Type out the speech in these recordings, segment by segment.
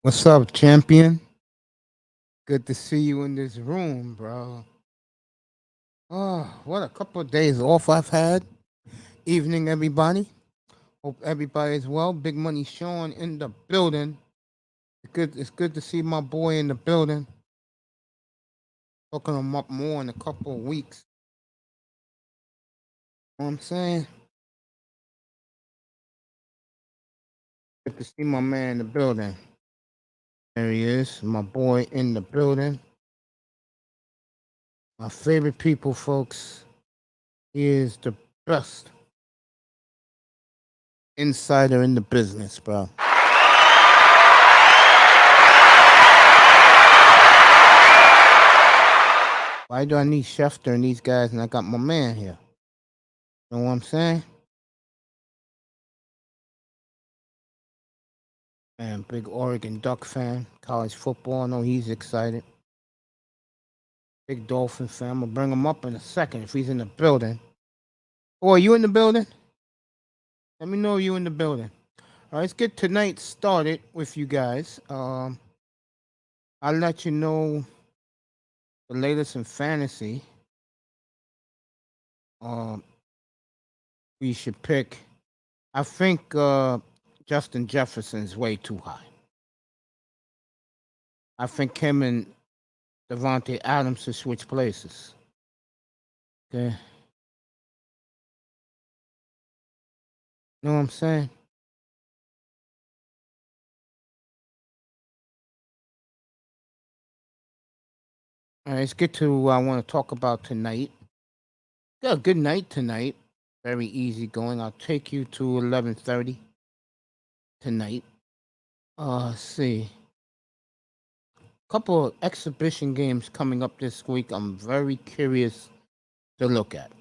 What's up, champion? Good to see you in this room, bro. Oh, what a couple of days off I've had. Evening, everybody. Hope everybody's well. Big Money Sean in the building. It's good to see my boy in the building. Hooking him up more in a couple of weeks. You know what I'm saying? Good to see my man in the building. There he is, my boy in the building. My favorite people, folks. He is the best insider in the business, bro. Why do I need Schefter and these guys and I got my man here? You know what I'm saying? And big Oregon Duck fan, college football. I know he's excited. Big Dolphin fan. I'm gonna bring him up in a second if he's in the building. Oh, are you in the building? Let me know you in the building. All right, let's get tonight started with you guys. I'll let you know the latest in fantasy. Um, we should pick. I think Justin Jefferson's way too high. I think him and Devontae Adams should switch places. Okay. Know what I'm saying? All right, let's get to what I want to talk about tonight. Got a good night tonight. Very easy going. I'll take you to 11:30 tonight. Let's see. Couple of exhibition games coming up this week. I'm very curious to look at.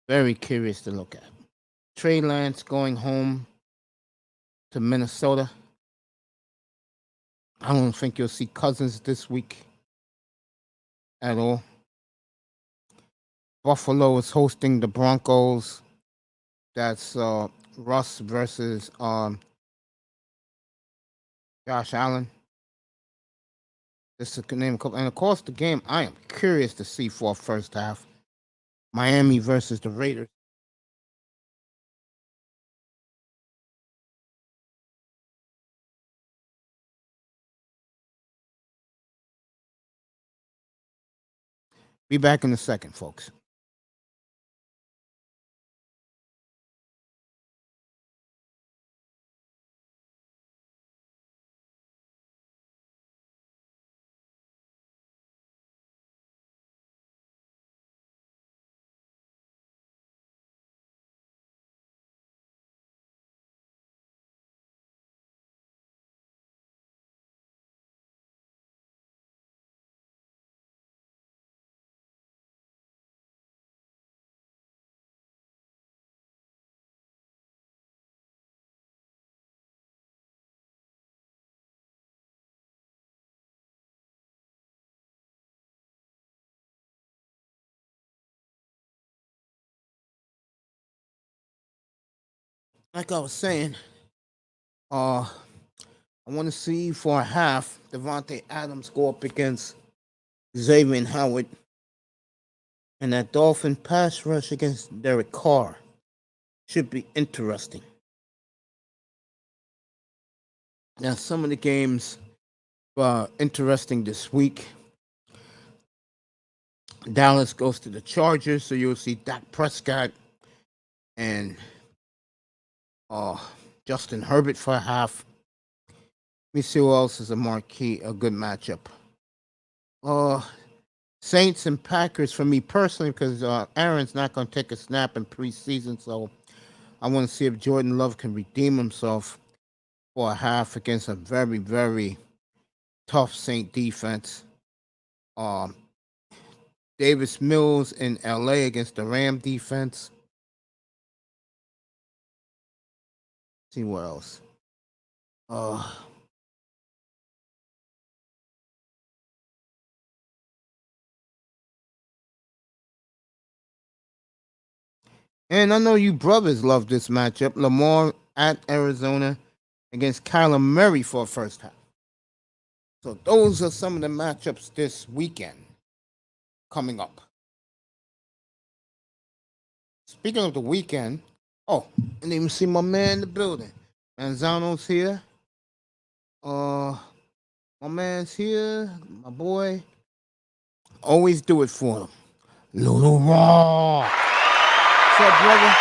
Very curious to look at. Trey Lance going home to Minnesota. I don't think you'll see Cousins this week at all. Buffalo is hosting the Broncos. That's Russ versus Josh Allen. This is the name of couple. And of course, the game I am curious to see for a first half. Miami versus the Raiders. Be back in a second, folks. Like I was saying, I want to see for a half Devontae Adams go up against Xavier Howard and that Dolphin pass rush against Derek Carr. Should be interesting. Now, some of the games are interesting this week. Dallas goes to the Chargers, so you'll see Dak Prescott and uh, Justin Herbert for a half. Let me see who else is a marquee, a good matchup. Uh, Saints and Packers for me personally, because Aaron's not going to take a snap in preseason, so I want to see if Jordan Love can redeem himself for a half against a very, very tough Saint defense. Um, Davis Mills in LA against the Ram defense. See what else. Uh, and I know you brothers love this matchup. Lamar at Arizona against Kyler Murray for a first half. So those are some of the matchups this weekend coming up. Speaking of the weekend, I didn't even see my man in the building. Manzano's here. My man's here. My boy. Always do it for him. Little Raw. What's up, brother?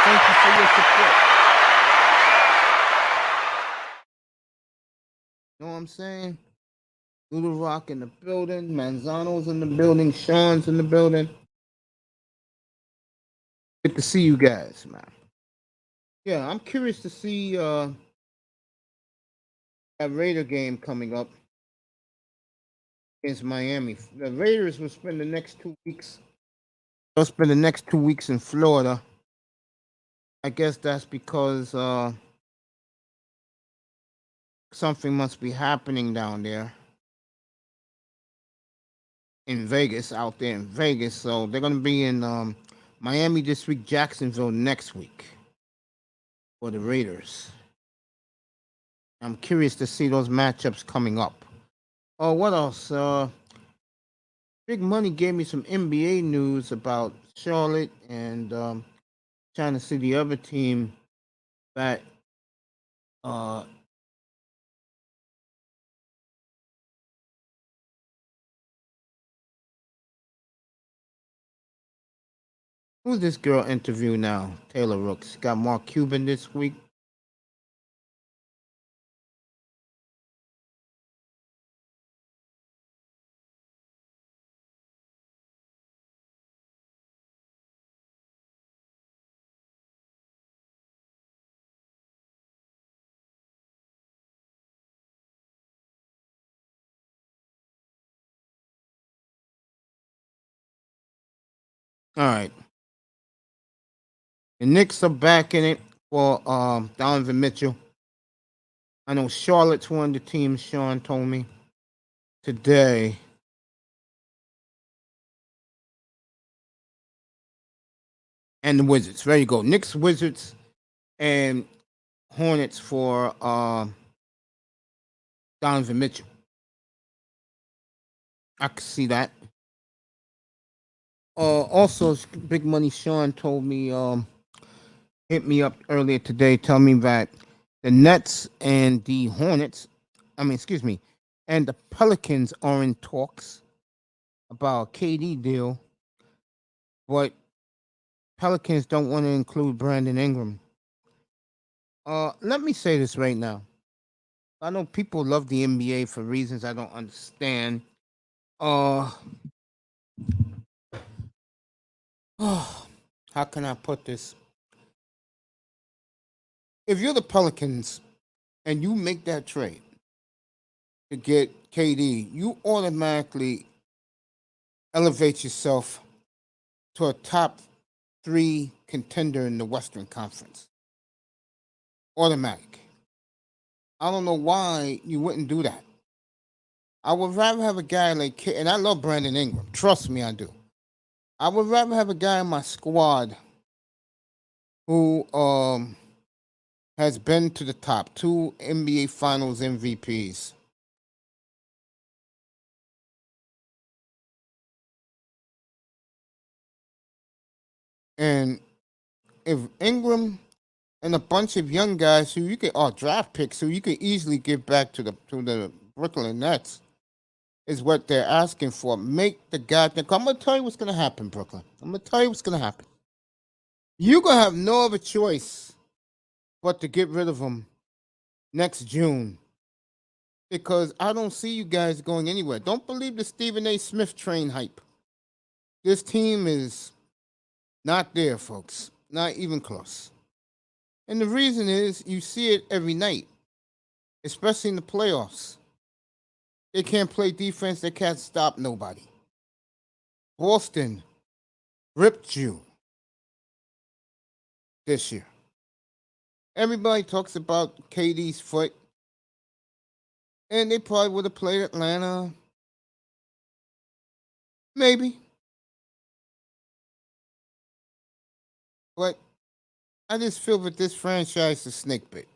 Thank you for your support. You know what I'm saying? Little Rock in the building. Manzano's in the building. Sean's in the building. Good to see you guys, man. Yeah, I'm curious to see that Raider game coming up against Miami. The Raiders will spend the next 2 weeks. They'll spend the next 2 weeks in Florida. I guess that's because something must be happening down there in Vegas, out there in Vegas. So they're going to be in Miami this week, Jacksonville next week for the Raiders. I'm curious to see those matchups coming up. Oh, what else? Big Money gave me some NBA news about Charlotte and trying to see the other team that who's this girl interview now? Taylor Rooks. Got Mark Cuban this week. All right. The Knicks are back in it for Donovan Mitchell. I know Charlotte's one of the teams, Sean told me today. And the Wizards. There you go. Knicks, Wizards, and Hornets for Donovan Mitchell. I can see that. Also, Big Money Sean told me, hit me up earlier today, tell me that the Nets and the Hornets, and the Pelicans are in talks about a KD deal, but Pelicans don't want to include Brandon Ingram. Let me say this right now. I know people love the NBA for reasons I don't understand. How can I put this? If you're the Pelicans and you make that trade to get KD, you automatically elevate yourself to a top 3 contender in the Western Conference. Automatic. I don't know why you wouldn't do that. I would rather have a guy like, and I love Brandon Ingram. Trust me, I do. I would rather have a guy in my squad who has been to the top, 2 NBA Finals MVPs. And if Ingram and a bunch of young guys who you can, draft picks who you can easily give back to the Brooklyn Nets, is what they're asking for. Make the goddamn. I'm gonna tell you what's gonna happen, Brooklyn. I'm gonna tell you what's gonna happen. You're gonna have no other choice but to get rid of him next June, because I don't see you guys going anywhere. Don't believe the Stephen A. Smith train hype. This team is not there, folks. Not even close. And the reason is you see it every night, especially in the playoffs. They can't play defense. They can't stop nobody. Boston ripped you this year. Everybody talks about KD's foot, and they probably would have played Atlanta. Maybe. But I just feel that this franchise is snake bit.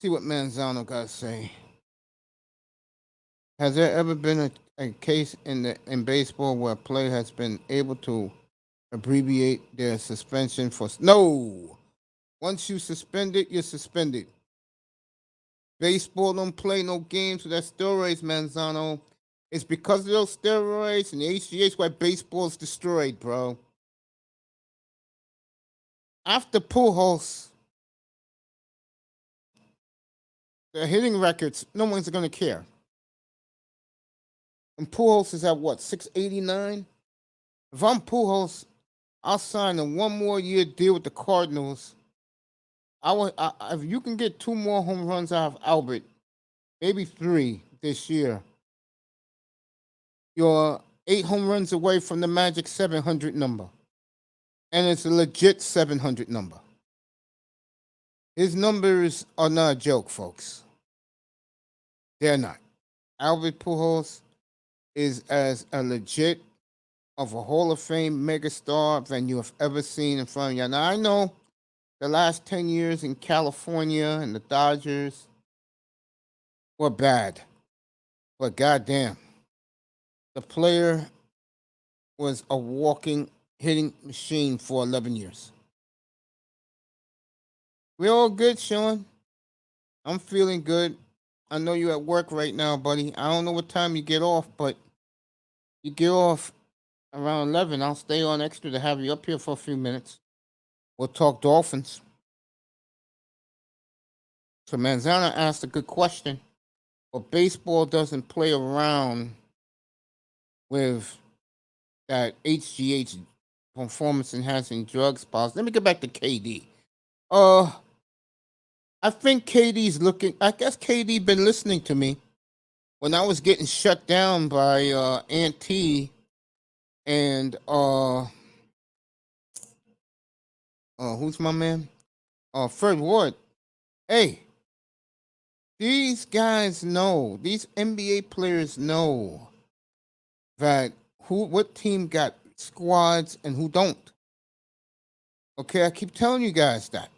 See what Manzano got to say. Has there ever been a case in baseball where a player has been able to abbreviate their suspension for no? Once you suspend it, you're suspended. Baseball don't play no games with that steroids, Manzano. It's because of those steroids and the HGH why baseball's destroyed, bro. After Pujols, the hitting records, no one's gonna care. And Pujols is at what, 689? If I'm Pujols, I'll sign a 1 more year deal with the Cardinals. If you can get 2 more home runs out of Albert, maybe 3 this year, you're 8 home runs away from the magic 700 number. And it's a legit 700 number. His numbers are not a joke, folks. They're not. Albert Pujols is as a legit of a Hall of Fame megastar than you have ever seen in front of you. Now, I know the last 10 years in California and the Dodgers were bad, but goddamn, the player was a walking hitting machine for 11 years. We're all good, Sean. I'm feeling good. I know you're at work right now, buddy. I don't know what time you get off, but you get off around 11. I'll stay on extra to have you up here for a few minutes. We'll talk Dolphins. So Manzana asked a good question. But baseball doesn't play around with that HGH, performance enhancing drugs policy. Let me get back to KD. I think KD's looking. I guess KD been listening to me when I was getting shut down by Aunt T and who's my man? Fred Ward. Hey, these guys know. These NBA players know that what team got squads and who don't. Okay, I keep telling you guys that.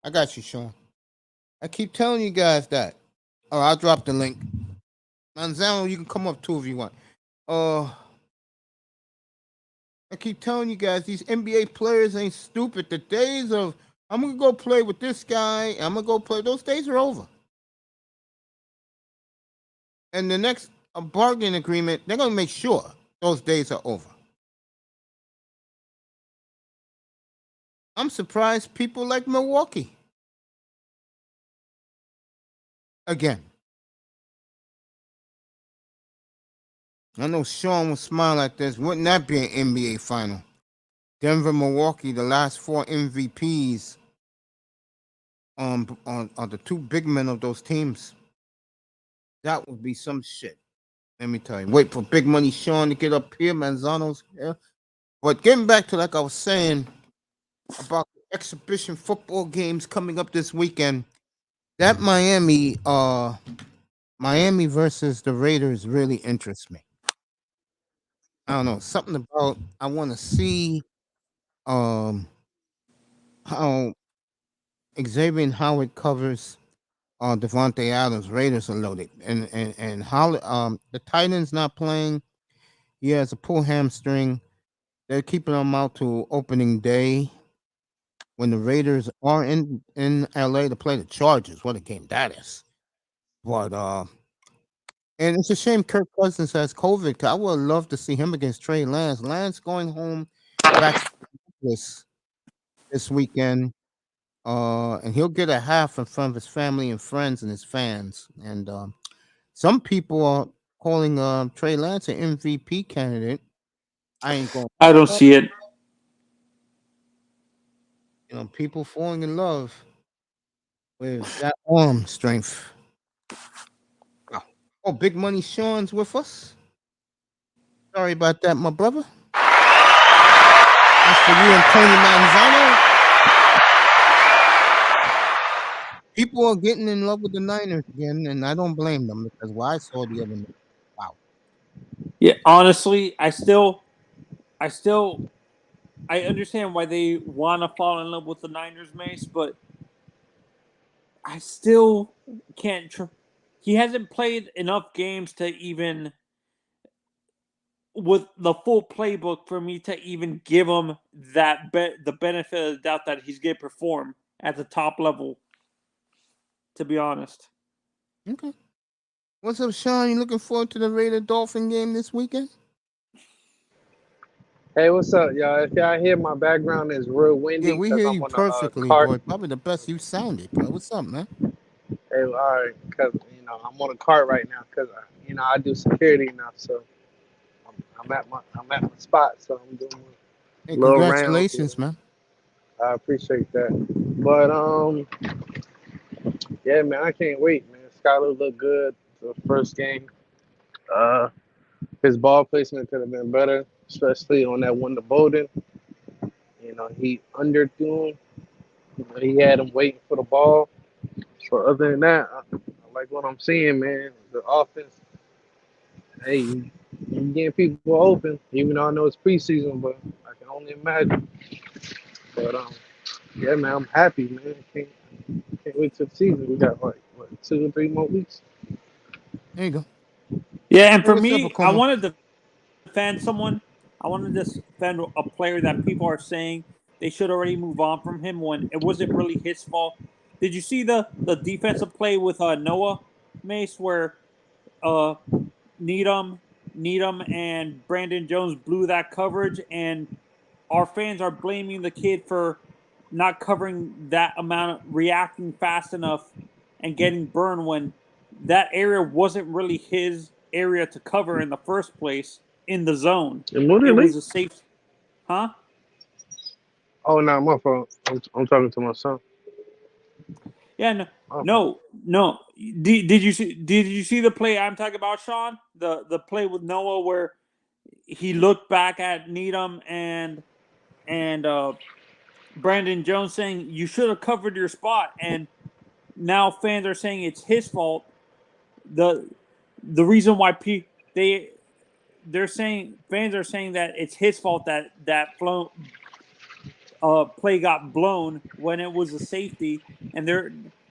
I got you, Sean. I keep telling you guys that. Oh, I'll drop the link. Manzano, you can come up too if you want. I keep telling you guys, these NBA players ain't stupid. The days of I'm gonna go play with this guy, I'm gonna go play. Those days are over. And the next bargain agreement, they're gonna make sure those days are over. I'm surprised people like Milwaukee. Again. I know Sean will smile at this. Wouldn't that be an NBA final? Denver, Milwaukee, the last 4 MVPs on the 2 big men of those teams. That would be some shit. Let me tell you. Wait for Big Money Sean to get up here, Manzano's here. But getting back to like I was saying about the exhibition football games coming up this weekend, that Miami versus the Raiders really interests me. I don't know, something about I want to see how Xavier Howard covers Devontae Adams. Raiders are loaded, and how the Titans not playing. He has a pull hamstring. They're keeping him out to opening day when the Raiders are in LA to play the Chargers. What a game that is! But and it's a shame Kirk Cousins has COVID. 'Cause I would love to see him against Trey Lance. Lance going home back to this weekend. And he'll get a half in front of his family and friends and his fans. And some people are calling Trey Lance an MVP candidate. I ain't going. I don't see it. People falling in love with that arm strength. Oh, Big Money Sean's with us. Sorry about that, my brother. That's for you and Tony Manzano. People are getting in love with the Niners again, and I don't blame them because what I saw the other night. Wow. Yeah, honestly, I understand why they want to fall in love with the Niners, Mace, but I still can't. He hasn't played enough games to even with the full playbook for me to even give him the benefit of the doubt that he's going to perform at the top level. To be honest. Okay. What's up, Sean? You looking forward to the Raider Dolphin game this weekend? Hey, what's up, y'all? If y'all hear my background is real windy Yeah, we because hear I'm you on a perfectly, cart. boy. Probably the best you sounded, bro. What's up, man? Hey, all right, because I'm on a cart right now because I do security now, so I'm at my spot, so I'm doing Hey, little rounds here. congratulations, man. I appreciate that, but yeah, man, I can't wait, man. Skyler looked good the first game. Uh, his ball placement could have been better, especially on that one to Bowden. He underthrew him. He had him waiting for the ball. So other than that, I like what I'm seeing, man. The offense, hey, you getting people open, even though I know it's preseason, but I can only imagine. But yeah, man, I'm happy, man. Can't wait till the season. We got like what 2 or 3 more weeks. There you go. Yeah, and Hey, for what's up, me, I Akuma? wanted to defend someone. I wanted to defend a player that people are saying they should already move on from him when it wasn't really his fault. Did you see the defensive play with Noah Mace where uh, Needham and Brandon Jones blew that coverage, and our fans are blaming the kid for not covering that amount, reacting fast enough, and getting burned when that area wasn't really his area to cover in the first place in the zone. And what It are they? was a safe, huh? Oh, no, my fault. I'm talking to my son. Yeah, no, My fault. no. Did you see the play I'm talking about, Sean? The play with Noah where he looked back at Needham and Brandon Jones saying you should have covered your spot, and now fans are saying it's his fault. The reason why they're saying fans are saying that it's his fault that play got blown when it was a safety, and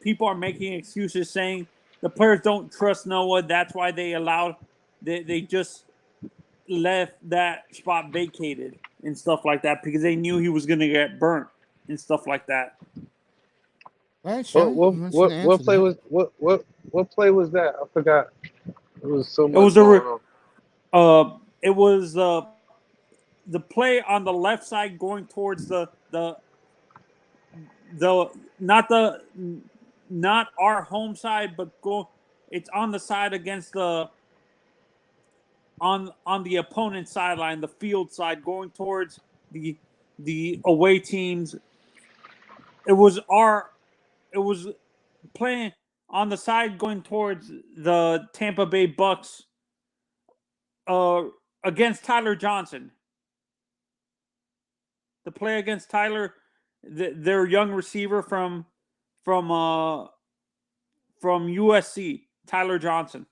people are making excuses saying the players don't trust Noah. That's why they just left that spot vacated and stuff like that because they knew he was going to get burnt and stuff like that. All right, What Sean. what You want you to what answer play that? was what play was that? I forgot. There was so It much was going it was the play on the left side going towards the not our home side, but it's on the side against the on the opponent's sideline, the field side, going towards the away teams. It was it was playing on the side going towards the Tampa Bay Bucks uh against Tyler Johnson. The play against Tyler, their young receiver from uh from USC, Tyler Johnson.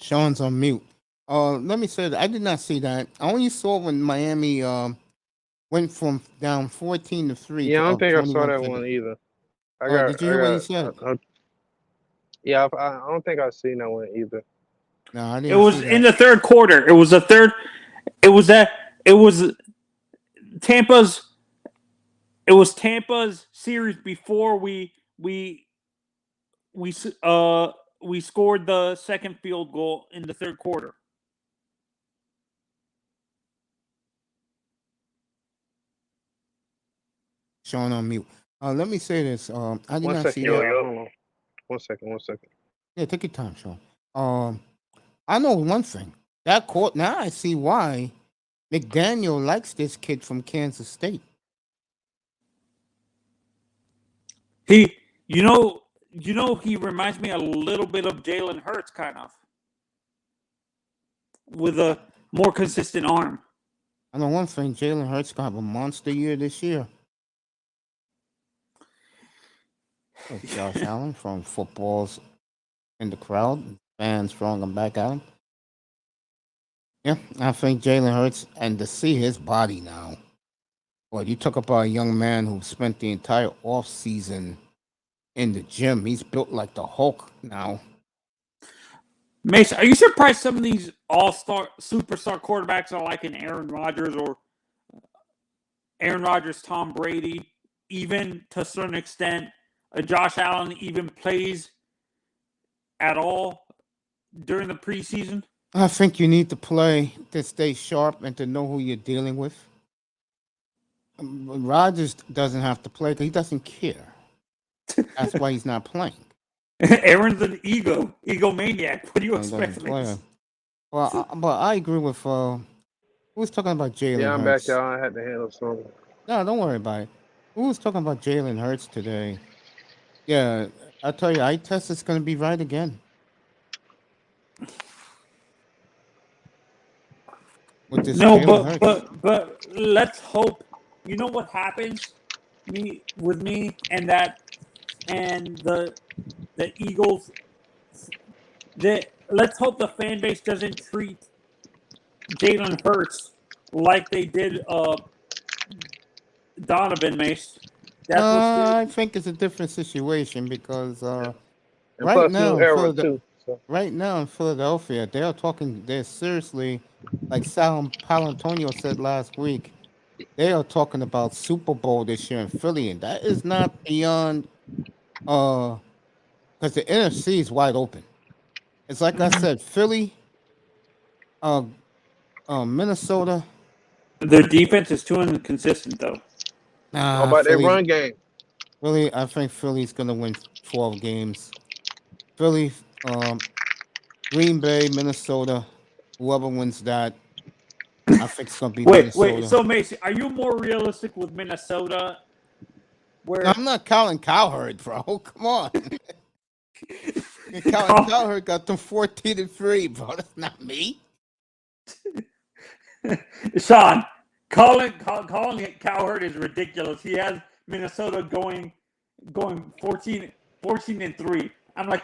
Sean's on mute. Let me say that I did not see that. I only saw when Miami went from down 14-3 Yeah, to I don't up think I saw that 21-7. one either. Did you hear what he said? Yeah, I don't think I've seen that one either. No, I It didn't was see in that. the third quarter. It was the third. It was that. It was Tampa's. It was Tampa's series before we we scored the second field goal in the third quarter. Sean on mute. Let me say this. I did One not see second, that. y'all. Hold on. One second. Yeah, take your time, Sean. I know one thing. That court now I see why McDaniel likes this kid from Kansas State. He, he reminds me a little bit of Jalen Hurts, kind of, with a more consistent arm. I know one thing. Jalen Hurts gonna have a monster year this year. Josh Allen from footballs in the crowd. Fans throwing him back at him. Yeah, I think Jalen Hurts, and to see his body now, Well, you talk about a young man who spent the entire off season in the gym. He's built like the Hulk now. Mason, are you surprised some of these all-star, superstar quarterbacks are like an Aaron Rodgers or Aaron Rodgers, Tom Brady, even to a certain extent, Josh Allen even plays at all during the preseason? I think you need to play to stay sharp and to know who you're dealing with. Rodgers doesn't have to play because he doesn't care. That's why he's not playing. Aaron's an egomaniac. What do you He doesn't expect? play. Well, but I agree with who was talking about Jalen Yeah, I'm Hurts. back, y'all. I had to handle something. No, don't worry about it. Who was talking about Jalen Hurts today? Yeah, I tell you, eye test is going to be right again. With this No, Jalen Hurts. but let's hope. You know what happens with me and the Eagles. Let's hope the fan base doesn't treat Jalen Hurts like they did Donovan Mace. I think it's a different situation because And right plus, now, new era, too. So. right now in Philadelphia, they're seriously, like Sal Palantonio said last week, they are talking about Super Bowl this year in Philly, and that is not beyond, because the NFC is wide open. It's like I said, Philly, Minnesota. Their defense is too inconsistent, though. How about their run game? Philly, I think Philly's gonna win 12 games. Philly, Green Bay, Minnesota, whoever wins that, I think it's gonna be Minnesota. Wait. So Mason, are you more realistic with Minnesota? Where I'm not Colin Cowherd, bro. Come on. Colin Cowherd got them 14-3, bro. That's not me. Sean, calling it Cowherd is ridiculous. He has Minnesota going 14-3. I'm like,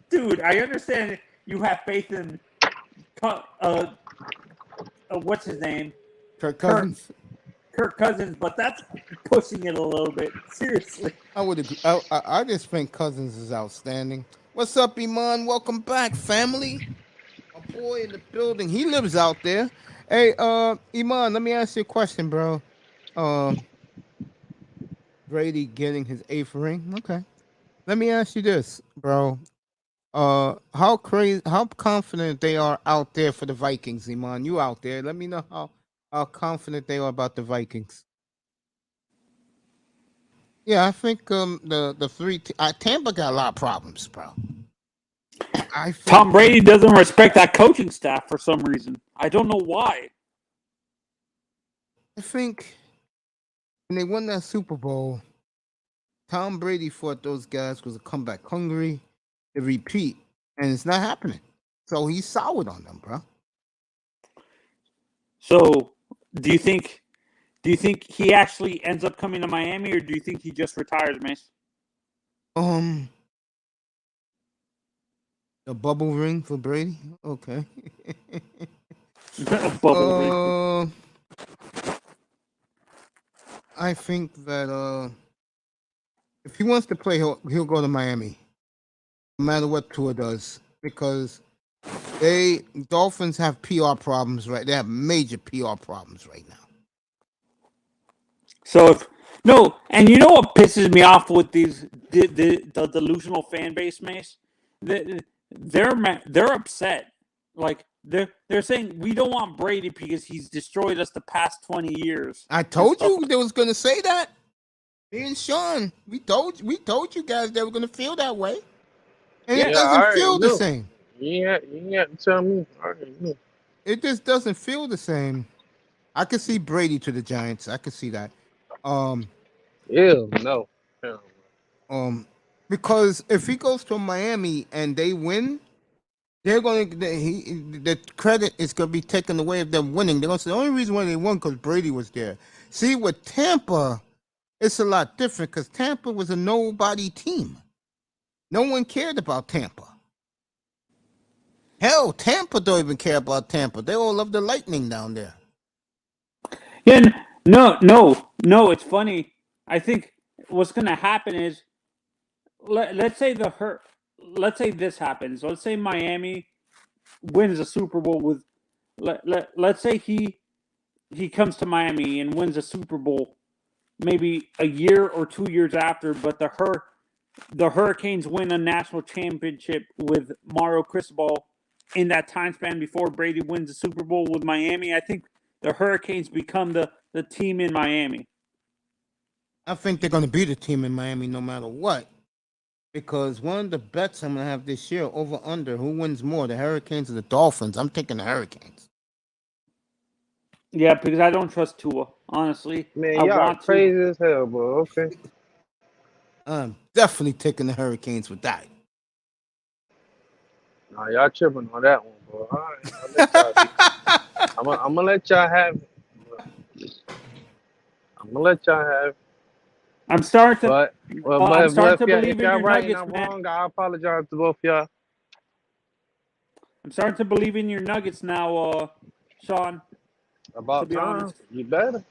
dude, I understand you have faith in what's his name? Kirk Cousins. Kirk Cousins, but that's pushing it a little bit. Seriously. I would agree. I just think Cousins is outstanding. What's up, Iman? Welcome back, family. A boy in the building. He lives out there. Hey, Iman, let me ask you a question, bro. Brady getting his 8th ring. Okay. Let me ask you this, bro. How confident they are out there for the Vikings, Iman? You out there? Let me know how confident they are about the Vikings. Yeah, I think the three Tampa got a lot of problems, bro. Tom Brady doesn't respect that coaching staff for some reason. I don't know why. I think when they won that Super Bowl, Tom Brady thought those guys was a comeback hungry, to repeat, and it's not happening. So he's soured on them, bro. So, do you think he actually ends up coming to Miami, or do you think he just retires, Mace? The bubble ring for Brady? Okay. Bubble ring. I think that if he wants to play, he'll go to Miami, no matter what Tua does, because Dolphins have PR problems, right? They have major PR problems right now. So and you know what pisses me off with the delusional fan base, Mace? They're upset. Like they're saying we don't want Brady because he's destroyed us the past 20 years. I told you they was gonna say that. Me and Sean, we told you guys they were gonna feel that way, and it doesn't feel the same. You ain't to tell me. I already knew. It just doesn't feel the same. I could see Brady to the Giants. I could see that. Ew, no. Because if he goes to Miami and they win, the credit is gonna be taken away of them winning. They're gonna say the only reason why they won because Brady was there. See, with Tampa, it's a lot different because Tampa was a nobody team. No one cared about Tampa. Hell, Tampa don't even care about Tampa. They all love the Lightning down there. Yeah, no. No, it's funny. I think what's going to happen is let's say let's say this happens. Let's say Miami wins a Super Bowl with let's say he comes to Miami and wins a Super Bowl maybe a year or 2 years after, but the Hurricanes win a national championship with Mario Cristobal in that time span before Brady wins the Super Bowl with Miami. I think the Hurricanes become the team in Miami. I think they're going to be the team in Miami no matter what. Because one of the bets I'm going to have this year, over under, who wins more, the Hurricanes or the Dolphins? I'm taking the Hurricanes. Yeah, because I don't trust Tua, honestly. Man, I y'all want crazy to. as hell, bro. Okay. I'm definitely taking the Hurricanes with that. Nah, y'all tripping on that one, bro. All right, I'll let y'all I'm gonna let y'all have it. I'm gonna let y'all have it. I'm starting to. But I'm starting to if believe in y'all your right and Nuggets, I'm man. wrong, I apologize to both y'all. I'm starting to believe in your Nuggets now, Sean. To About be time. honest, You better.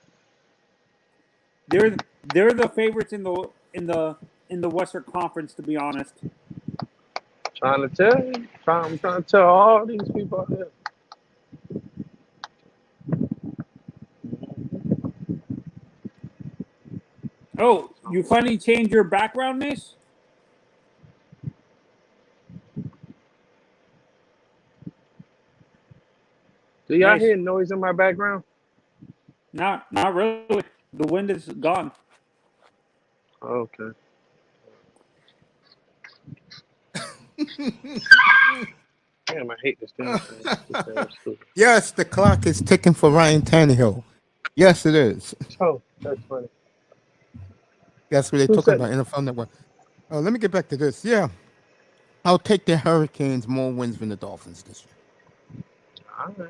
they're the favorites in the Western Conference. To be honest, Trying to tell you. I'm trying to tell all these people out there. oh, you finally changed your background, Mace? Do y'all Mace, hear noise in my background? not really. The wind is gone. Okay. Damn, I hate this damn thing. This thing is stupid. Yes, the clock is ticking for Ryan Tannehill. Yes, it is. Oh, that's funny. That's what they're Who talking said about, it? NFL Network. Oh, let me get back to this. Yeah, I'll take the Hurricanes more wins than the Dolphins this year. All right.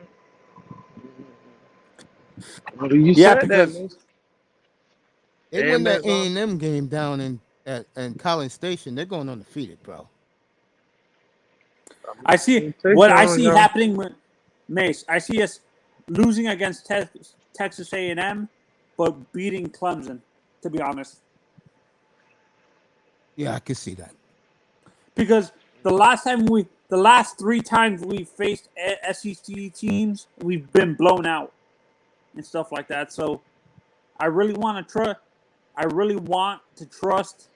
Well, you Yeah, said that, because man. They win Damn that that long. A&M game down in College Station. They're going undefeated, bro. I see what I see happening with Mace. I see us losing against Texas A&M, but beating Clemson. To be honest, Yeah, I can see that. because the last 3 times we faced SEC teams, we've been blown out and stuff like that. So I really want to trust. I really want to trust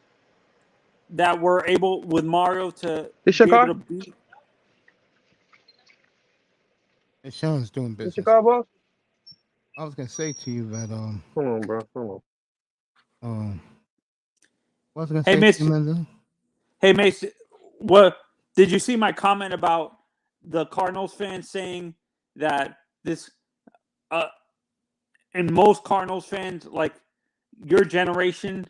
that we're able with Mario to This your be able car? to beat. And Sean's doing This your business. car, boss? I was gonna say to you that Come on, bro. Come on. what was I gonna Hey, say Mace. to you, man? Hey, Mace. What did you see my comment about the Cardinals fans saying that this, uh, and most Cardinals fans, like your generation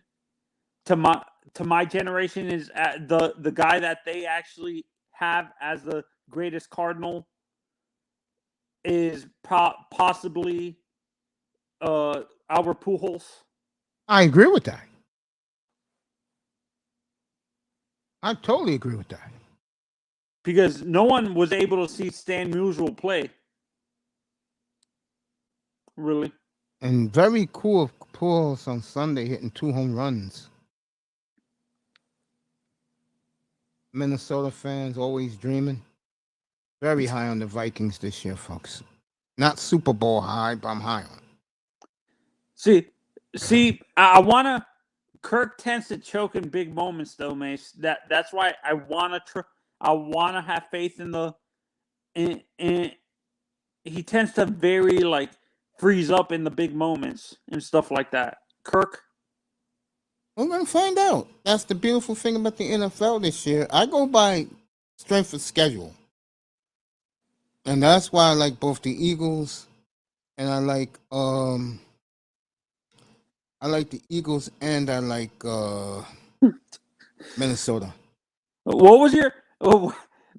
to my generation, is the guy that they actually have as the greatest Cardinal is possibly Albert Pujols. I agree with that. I totally agree with that. Because no one was able to see Stan Musial play. Really. And very cool pulls on Sunday, hitting 2 home runs. Minnesota fans always dreaming. Very high on the Vikings this year, folks. Not Super Bowl high, but I'm high on. See, I wanna. Kirk tends to choke in big moments, though, Mace. That's why I wanna have faith in the. In he tends to very like freeze up in the big moments and stuff like that. Kirk. We're gonna find out. That's the beautiful thing about the NFL this year. I go by strength of schedule. And that's why I like both the Eagles and I like the Eagles and I like Minnesota. What was your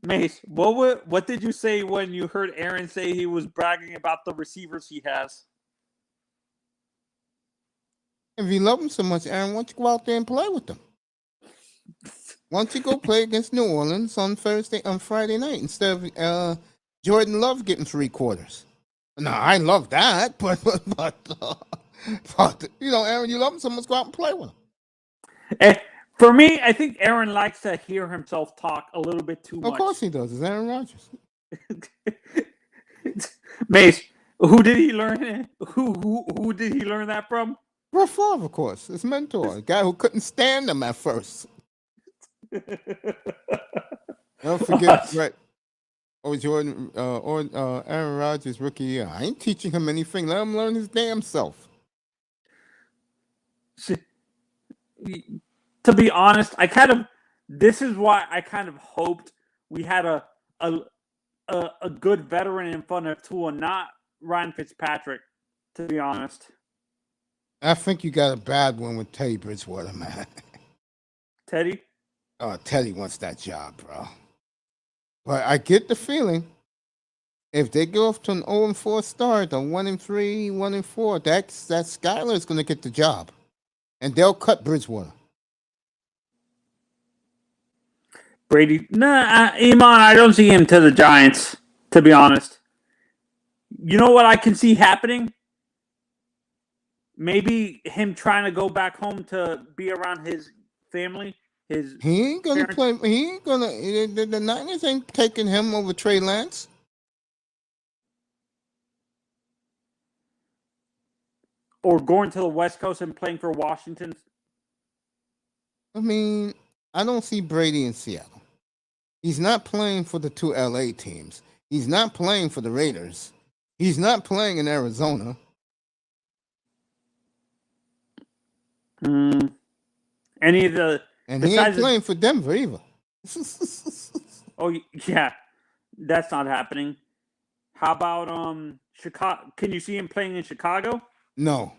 Mace? What did you say when you heard Aaron say he was bragging about the receivers he has? If you love them so much, Aaron, why don't you go out there and play with them? Why don't you go play against New Orleans on Friday night instead of Jordan Love getting 3 quarters? No, I love that, but But Aaron, you love him, so let's go out and play with him. For me, I think Aaron likes to hear himself talk a little bit too much. Of course he does. It's Aaron Rodgers. Mace, who did he learn? Who did he learn that from? Brett Favre, of course, his mentor, a guy who couldn't stand him at first. Don't forget Brett. Jordan or Aaron Rodgers' rookie year. I ain't teaching him anything. Let him learn his damn self. To be honest, this is why I kind of hoped we had a good veteran in front of Tua, not Ryan Fitzpatrick, to be honest. I think you got a bad one with Teddy Bridgewater, man. Teddy? Teddy wants that job, bro. But I get the feeling if they go off to an 0-4 start, a 1-3, 1-4, that Skyler is going to get the job. And they'll cut Bridgewater. Brady? Nah, Iman, I don't see him to the Giants, to be honest. You know what I can see happening? Maybe him trying to go back home to be around his family. He ain't gonna play. He ain't gonna. The Niners ain't taking him over Trey Lance. Or going to the West Coast and playing for Washington. I mean, I don't see Brady in Seattle. He's not playing for the two LA teams. He's not playing for the Raiders. He's not playing in Arizona. Any of the... And he ain't playing for Denver either. Oh, yeah. That's not happening. How about Chicago? Can you see him playing in Chicago? No.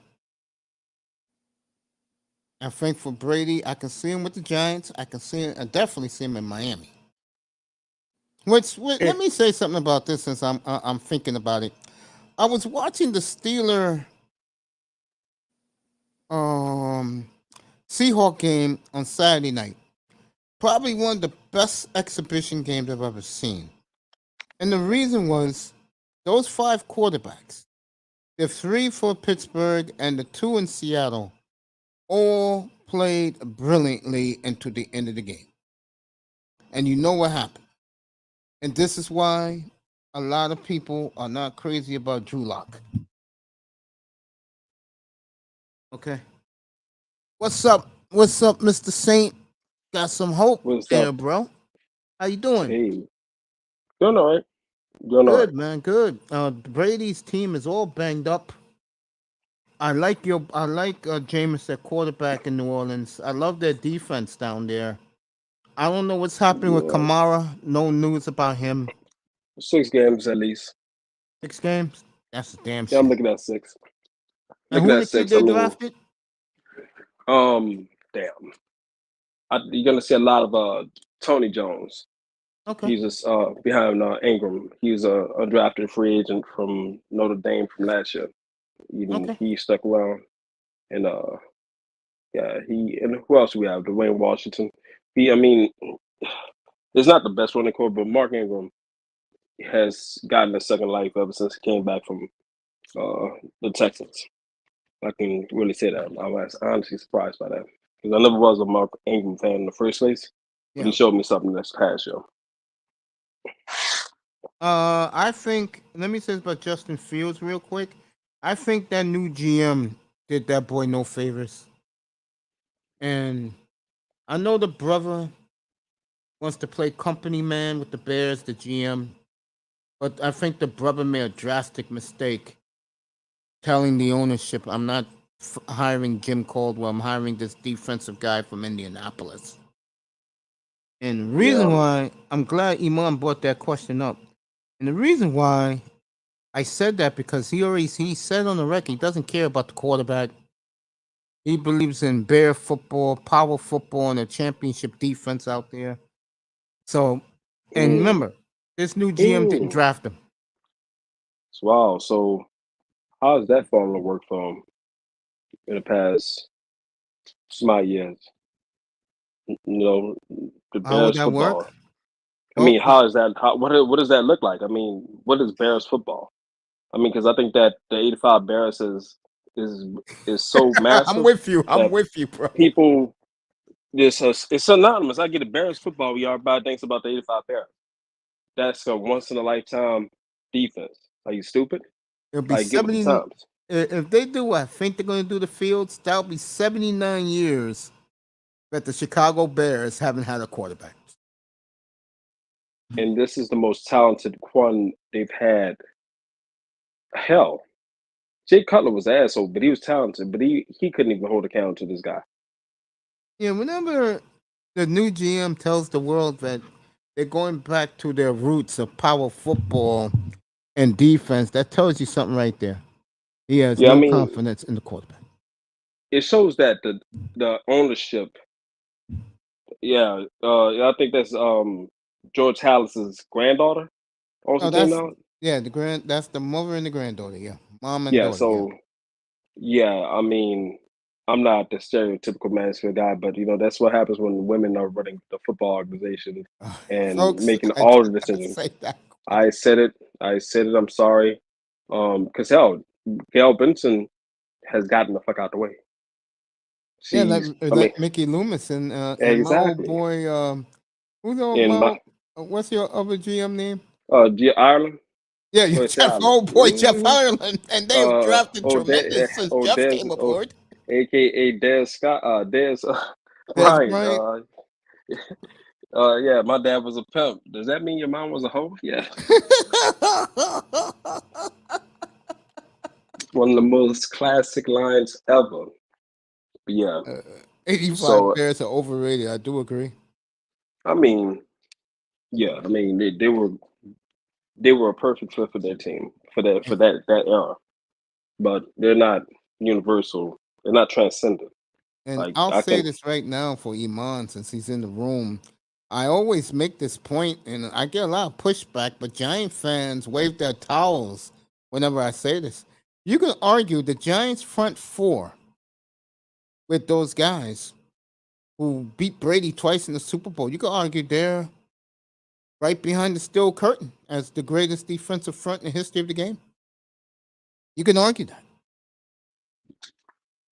I think for Brady, I can see him with the Giants. I definitely see him in Miami. Let me say something about this since I'm thinking about it. I was watching the Steeler Seahawks game on Saturday night. Probably one of the best exhibition games I've ever seen. And the reason was those 5 quarterbacks, the 3 for Pittsburgh and the 2 in Seattle, all played brilliantly into the end of the game. And you know what happened. And this is why a lot of people are not crazy about Drew Lock. Okay. What's up, Mr. Saint? Got some hope there, bro. How you doing? Hey. Doing all right. Good, man. Good. Brady's team is all banged up. I like Jameis at quarterback in New Orleans. I love their defense down there. I don't know what's happening with Kamara. No news about him. 6 games at least. 6 games? That's a damn shit. Yeah, I'm looking at 6. And who did they drafted? Damn. You're gonna see a lot of Tony Jones. Okay. He's just behind Ingram. He's a undrafted free agent from Notre Dame from last year. He stuck around, and and who else do we have? Dwayne Washington. It's not the best running core, but Mark Ingram has gotten a second life ever since he came back from the Texans. I can really say that. I was honestly surprised by that because I never was a Mark Ingram fan in the first place. But he showed me something this past year. I think, let me say this about Justin Fields real quick. I think that new GM did that boy no favors. And I know the brother wants to play company man with the Bears, the GM. But I think the brother made a drastic mistake telling the ownership, I'm not hiring Jim Caldwell, I'm hiring this defensive guy from Indianapolis. And the reason why, I'm glad Iman brought that question up. And the reason why I said that because he said on the record he doesn't care about the quarterback. He believes in bear football, power football, and a championship defense out there. So, and remember, this new GM didn't draft him. Wow. So, how has that fallen to work for him in the past smart years? The Bears football. Work? How is that? What does that look like? What is Bears football? Because I think that the '85 Bears has is so I'm massive with you. I'm that with you, bro. people it's synonymous. I get the Bears football. Everybody thinks about the 85 Bears. That's a once in a lifetime defense. Are you stupid? It'll be Like, get with the 70. times. If they do what I think they're going to do the Fields, that'll be 79 years that the Chicago Bears haven't had a quarterback. And this is the most talented one they've had. Hell, Jay Cutler was an asshole, but he was talented. But he couldn't even hold a candle to this guy. Yeah, whenever the new GM tells the world that they're going back to their roots of power football and defense, that tells you something right there. He has Yeah, I no mean, confidence in the quarterback. it shows that the ownership. Yeah, I think that's George Hallis's granddaughter owns No, the team that's now. that's the mother and the granddaughter. Yeah, mom and Yeah, daughter. Yeah. so yeah, I mean, I'm not the stereotypical Mansfield guy, but that's what happens when women are running the football organization and Folks, making I all the cannot decisions. say that. I said it. I'm sorry. Because hell, Gail Benson has gotten the fuck out the way. Yeah, like, She's, like Mickey Loomis and my old exactly. boy. Who's my In my what's your other GM name? Ireland. Yeah, you West Jeff, Ireland. old boy Jeff Ireland, and they drafted tremendous since Jeff came aboard. AKA Des Scott, Des That's Bryant. right. Yeah, my dad was a pimp. Does that mean your mom was a hoe? Yeah. One of the most classic lines ever. But yeah. 85 So Bears are overrated. I do agree. I mean, yeah, I mean they were a perfect fit for their team for that era. But they're not universal. They're not transcendent. And Like, I'll I say think this right now for Iman, since he's in the room. I always make this point, and I get a lot of pushback, but Giant fans wave their towels whenever I say this. You can argue the Giants' front four with those guys who beat Brady twice in the Super Bowl. You can argue they're right behind the steel curtain as the greatest defensive front in the history of the game. You can argue that.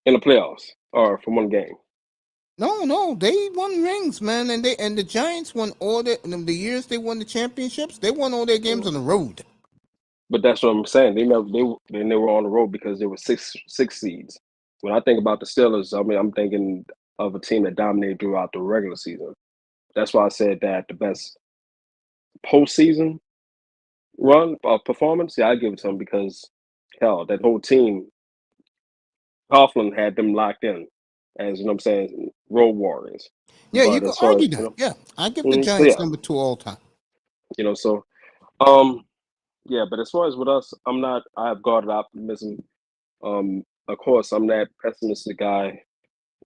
in the playoffs or from one game. No, they won rings, man, and the Giants won all the years they won the championships. They won all their games on the road. But that's what I'm saying. They were on the road because they were six seeds. When I think about the Steelers, I mean, I'm thinking of a team that dominated throughout the regular season. That's why I said that the best postseason run performance, yeah, I give it to them because hell, that whole team, Coughlin had them locked in as what I'm saying, road warriors. Yeah, you But can as far argue as that. Yeah, I give the so Giants yeah, number 2 all time. so yeah, but as far as with us, I have guarded optimism. Of course, I'm that pessimistic guy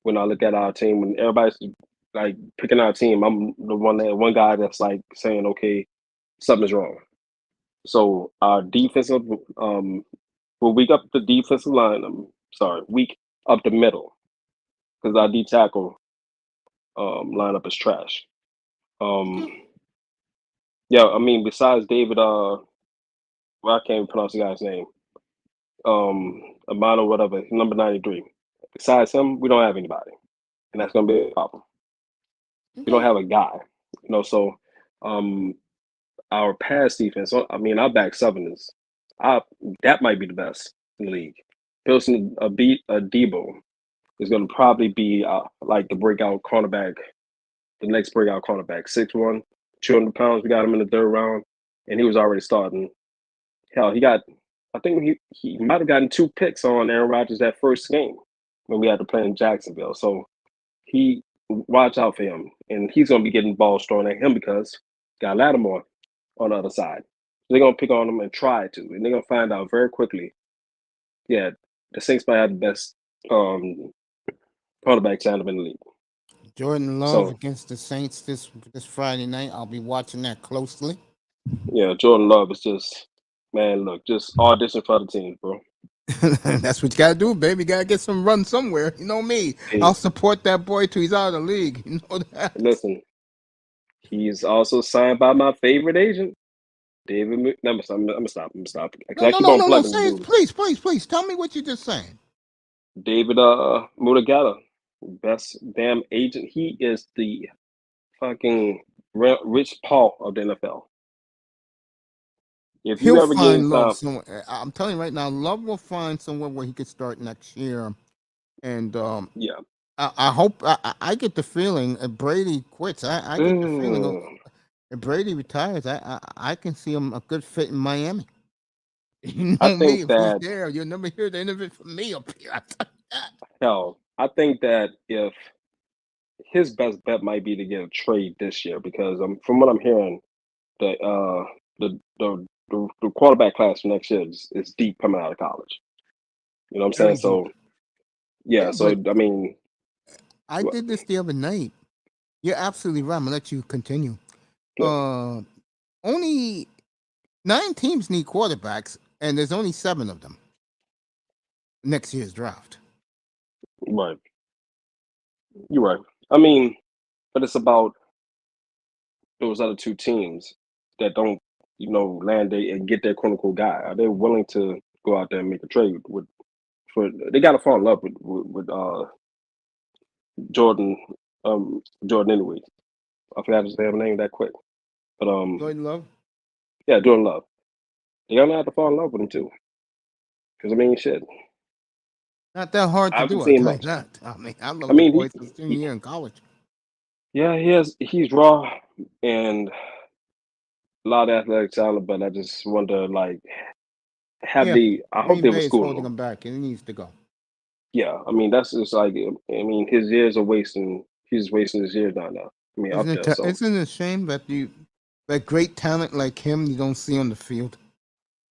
when I look at our team. When everybody's like picking our team, I'm the one guy that's like saying, okay, something's wrong. So our defensive, we're weak up the defensive line. Weak up the middle because our D tackle lineup is trash. Yeah, I mean, besides David, well, I can't even pronounce the guy's name. Amano, whatever, number 93. Besides him, we don't have anybody, and that's gonna be a problem. We don't have a guy, So, our pass defense. I mean, our back seven that might be the best in the league. Pilson, a Debo is going to probably be like the breakout cornerback, the next breakout cornerback. 6'1", 200 pounds. We got him in the third round, and he was already starting. Hell, I think he might have gotten 2 picks on Aaron Rodgers that first game when we had to play in Jacksonville. So watch out for him, and he's going to be getting balls thrown at him because got Lattimore on the other side. They're going to pick on him and try to, and they're going to find out very quickly. Yeah, the Saints might have the best quarterback in the league. Jordan Love So against the Saints this Friday night. I'll be watching that closely. yeah, Jordan Love is just just audition for the team, bro. That's what you gotta do, baby. You gotta get some run somewhere. You know me. Hey, I'll support that boy till he's out of the league. You know that. listen, he's also signed by my favorite agent, David. I'm gonna stop. No. I keep on plugging Say it, dude. please. Tell me what you're just saying. David Mutagata, best damn agent. He is the fucking Rich Paul of the NFL. If you He'll ever get find love time, somewhere. I'm telling you right now, Love will find somewhere where he could start next year. And yeah. I hope I get the feeling if Brady quits. I get the feeling if Brady retires, I can see him a good fit in Miami. You I know me, think if he's that there, you'll never hear the end of it from me up here. I tell you that. hell, I think that if his best bet might be to get a trade this year because from what I'm hearing, the the quarterback class for next year is deep coming out of college. You know what I'm saying? Very deep. So yeah, Yeah, so but I mean, I did this the other night. You're absolutely right. I'm gonna let you continue. yeah, Only 9 teams need quarterbacks, and there's only 7 of them next year's draft. right, you're right. I mean, but it's about those other 2 teams that don't, land and get their quote unquote guy. Are they willing to go out there and make a trade with? For they got to fall in love with Jordan, Jordan anyway. I forgot his damn name that quick, but Jordan Love, yeah, Jordan Love. They're gonna have to fall in love with him too, because I mean, shit, not that hard I to haven't do. I'll seen tell you much. that. I mean, I I love the mean, boy since junior year in college. yeah, he's raw and a lot of athletic talent, but I just wonder, like, Yeah, I hope Green they were Bay is schooling holding him. him back, and he needs to go. Yeah, I mean, that's just like, I mean, his years are wasting. He's wasting his years down now. I mean, up there. So Isn't it a shame that that great talent like him you don't see on the field?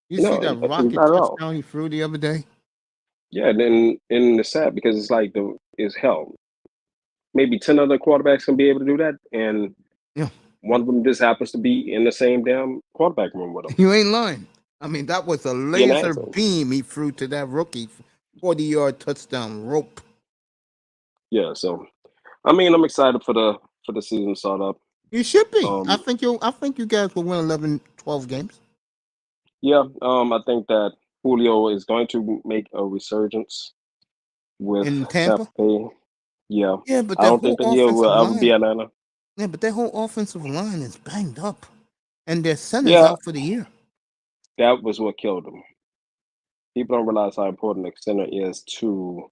You see no, that rocket not at all. touchdown he threw the other day? Yeah, and it's sad because it's like it's hell. Maybe 10 other quarterbacks can be able to do that, and Yeah, one of them just happens to be in the same damn quarterback room with him. you ain't lying. I mean, that was a Being an laser asshole. beam he threw to that rookie, 40-yard touchdown rope. Yeah, so I mean, I'm excited for the season to start up. You should be. Um, I think you guys will win 11, 12 games yeah, I think that Julio is going to make a resurgence with in Tampa Tampa. Bay. Yeah, Yeah, but I that don't whole think that he offensive will ever be line. Atlanta. Yeah, but that whole offensive line is banged up, and their center's Yeah, out for the year. that was what killed him. People don't realize how important the center is to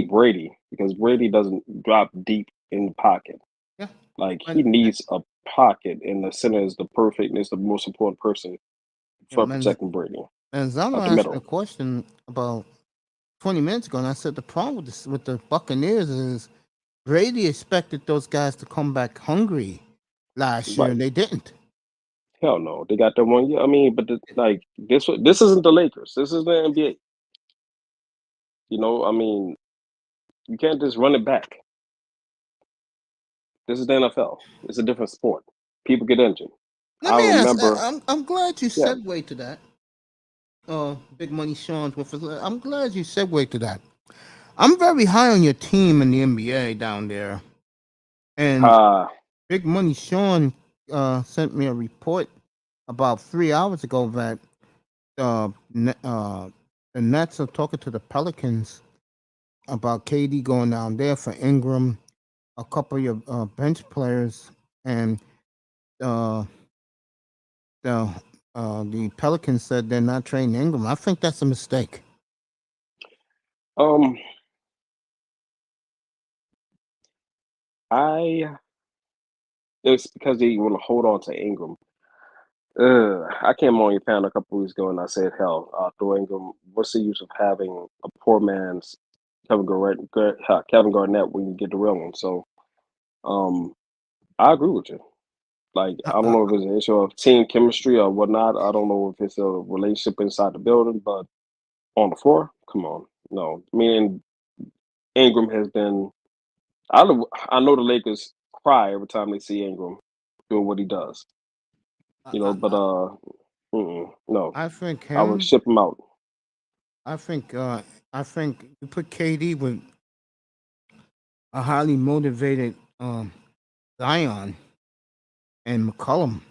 Brady because Brady doesn't drop deep in the pocket. Yeah, Like he and needs a pocket, and the center is the perfect. Is the most important person yeah, for protecting Brady Manzano at the asked me a middle. question about 20 minutes ago, and I said the problem with with the Buccaneers is Brady expected those guys to come back hungry last year, Right? and they didn't. Hell no, they got that 1 year. I mean, but like this isn't the Lakers. This is the NBA. I mean, you can't just run it back. This is the NFL. It's a different sport. People get injured. Let I me ask. remember. I'm glad you Yeah, segued to that. Big Money Sean's with us. I'm glad you segued to that. I'm very high on your team in the NBA down there, and uh, Big Money Sean sent me a report about 3 hours ago that the Nets are talking to the Pelicans about KD going down there for Ingram, a couple of your bench players, and uh, the Pelicans said they're not trading Ingram. I think that's a mistake. um, I it's because they want to hold on to Ingram. I came on your panel a couple weeks ago and I said, hell, throw Ingram. What's the use of having a poor man's Kevin Garnett when you get the real one? So, um, I agree with you. Like, Uh, I don't uh, know if it's an issue of team chemistry or whatnot. I don't know if it's a relationship inside the building, but on the floor, come on, no. Meaning Ingram has been. I know the Lakers cry every time they see Ingram doing what he does. But I, no, I think I would him. ship him out. I think. I think you put KD with a highly motivated Zion and McCollum.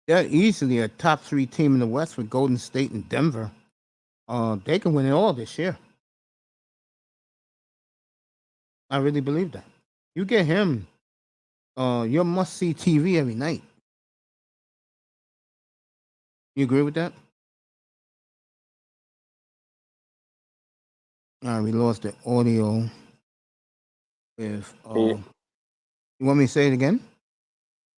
They're easily a top 3 team in the West with Golden State and Denver. They can win it all this year. I really believe that. You get him, you're must see TV every night. You agree with that? All right, we lost the audio. If Can you, you want me to say it again?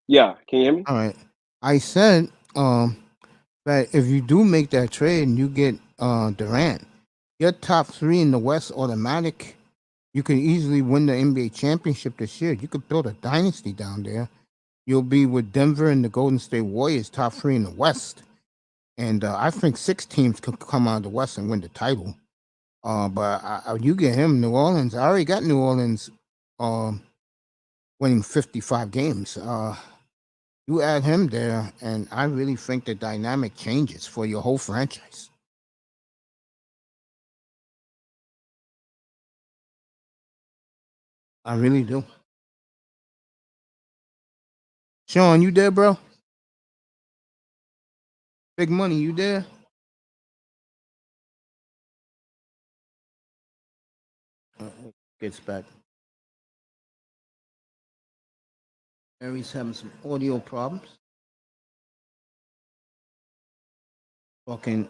yeah, can you hear me? All right. I said that if you do make that trade and you get Durant, your top three in the West automatic. You can easily win the NBA championship this year. You could build a dynasty down there. You'll be with Denver and the Golden State Warriors, top three in the West. And I think 6 teams could come out of the West and win the title. But you get him, New Orleans. I already got New Orleans winning 55 games. You add him there, and I really think the dynamic changes for your whole franchise. I really do. Sean, you there, bro? Big money, you there? Gets back. Mary's having some audio problems. Talking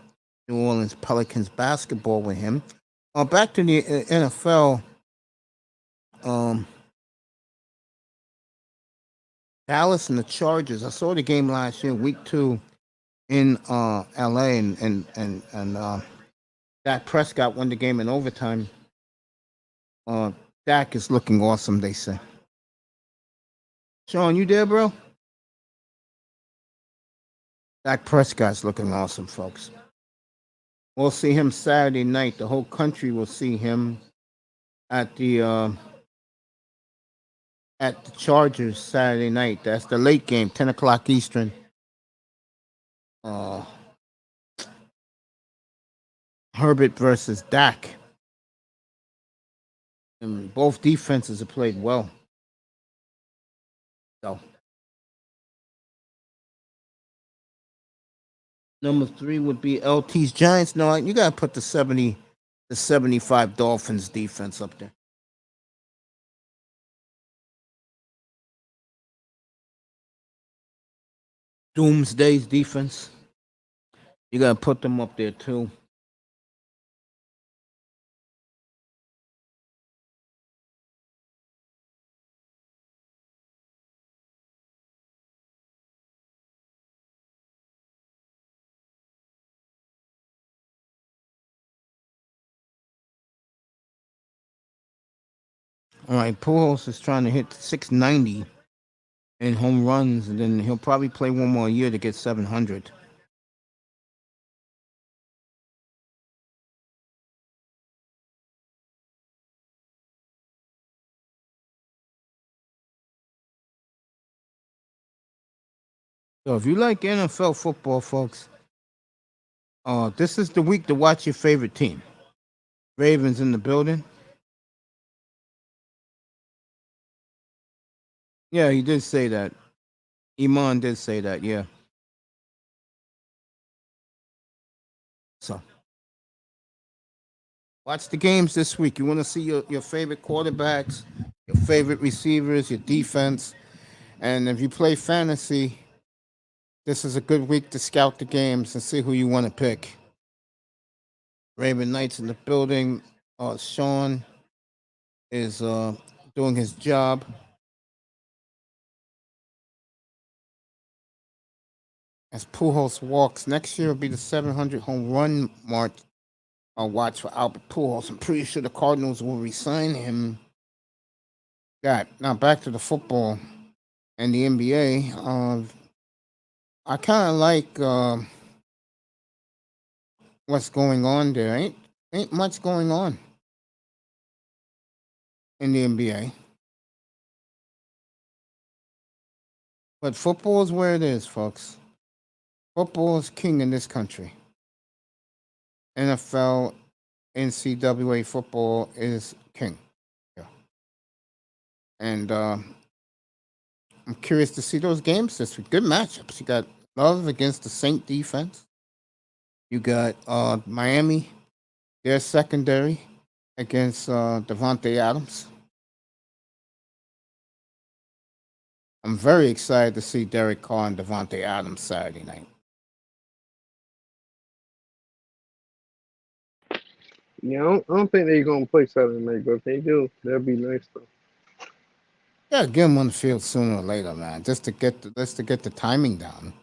New Orleans Pelicans basketball with him. Back to the NFL. Dallas and the Chargers. I saw the game last year, week 2, in LA, and Dak Prescott won the game in overtime. Dak is looking awesome, they say. Sean, you there, bro? Dak Prescott's looking awesome, folks. We'll see him Saturday night. The whole country will see him at the Chargers Saturday night. That's the late game, 10 o'clock Eastern. Herbert versus Dak. And both defenses have played well. So, number 3 would be LT's Giants. No, you gotta put the 75 Dolphins defense up there. Doomsday's defense. You gotta put them up there too. All right, Pujols is trying to hit 690 in home runs, and then he'll probably play one more year to get 700. So if you like NFL football, folks, this is the week to watch your favorite team. Ravens in the building. Yeah, he did say that. Iman did say that, yeah. So, watch the games this week. You want to see your favorite quarterbacks, your favorite receivers, your defense. And if you play fantasy, this is a good week to scout the games and see who you want to pick. Raven Knights in the building. Sean is doing his job. As Pujols walks, next year will be the 700 home run mark. I'll watch for Albert Pujols. I'm pretty sure the Cardinals will re-sign him. Now back to the football and the NBA. I kind of like what's going on there. Ain't much going on in the NBA. But football is where it is, folks. Football is king in this country. NFL, NCAA football is king. Yeah. And I'm curious to see those games this week. Good matchups. You got Love against the Saint defense. You got Miami, their secondary, against Devontae Adams. I'm very excited to see Derek Carr and Devontae Adams Saturday night. Yeah, I don't think they're gonna play Saturday night, but if they do, that'd be nice though. Yeah, get him on the field sooner or later, man. Just to get the timing down.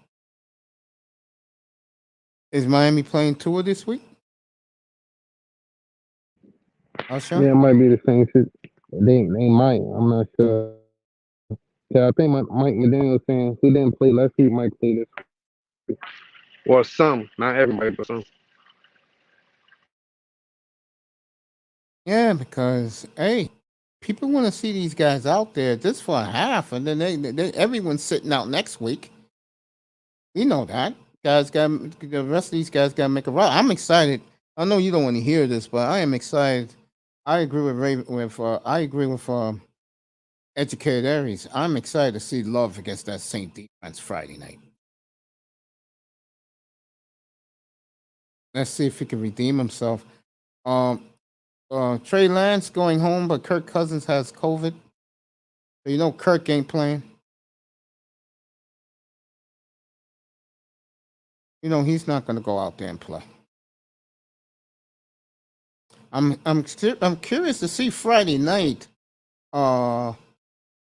Is Miami playing Tua this week? Yeah, it might be the same shit. They might. I'm not sure. Yeah, I think Mike McDaniel was saying who didn't play last week might play this week. Or some, not everybody, but some. Yeah, because hey, people want to see these guys out there just for a half, and then everyone's sitting out next week. You know that guys got the rest of these guys got to make a run. I'm excited. I know you don't want to hear this, but I am excited. I agree with Educated Aries. I'm excited to see Love against that Saint defense Friday night. Let's see if he can redeem himself. Um, Trey Lance going home, but Kirk Cousins has COVID. So you know Kirk ain't playing. You know he's not going to go out there and play. I'm curious to see Friday night. I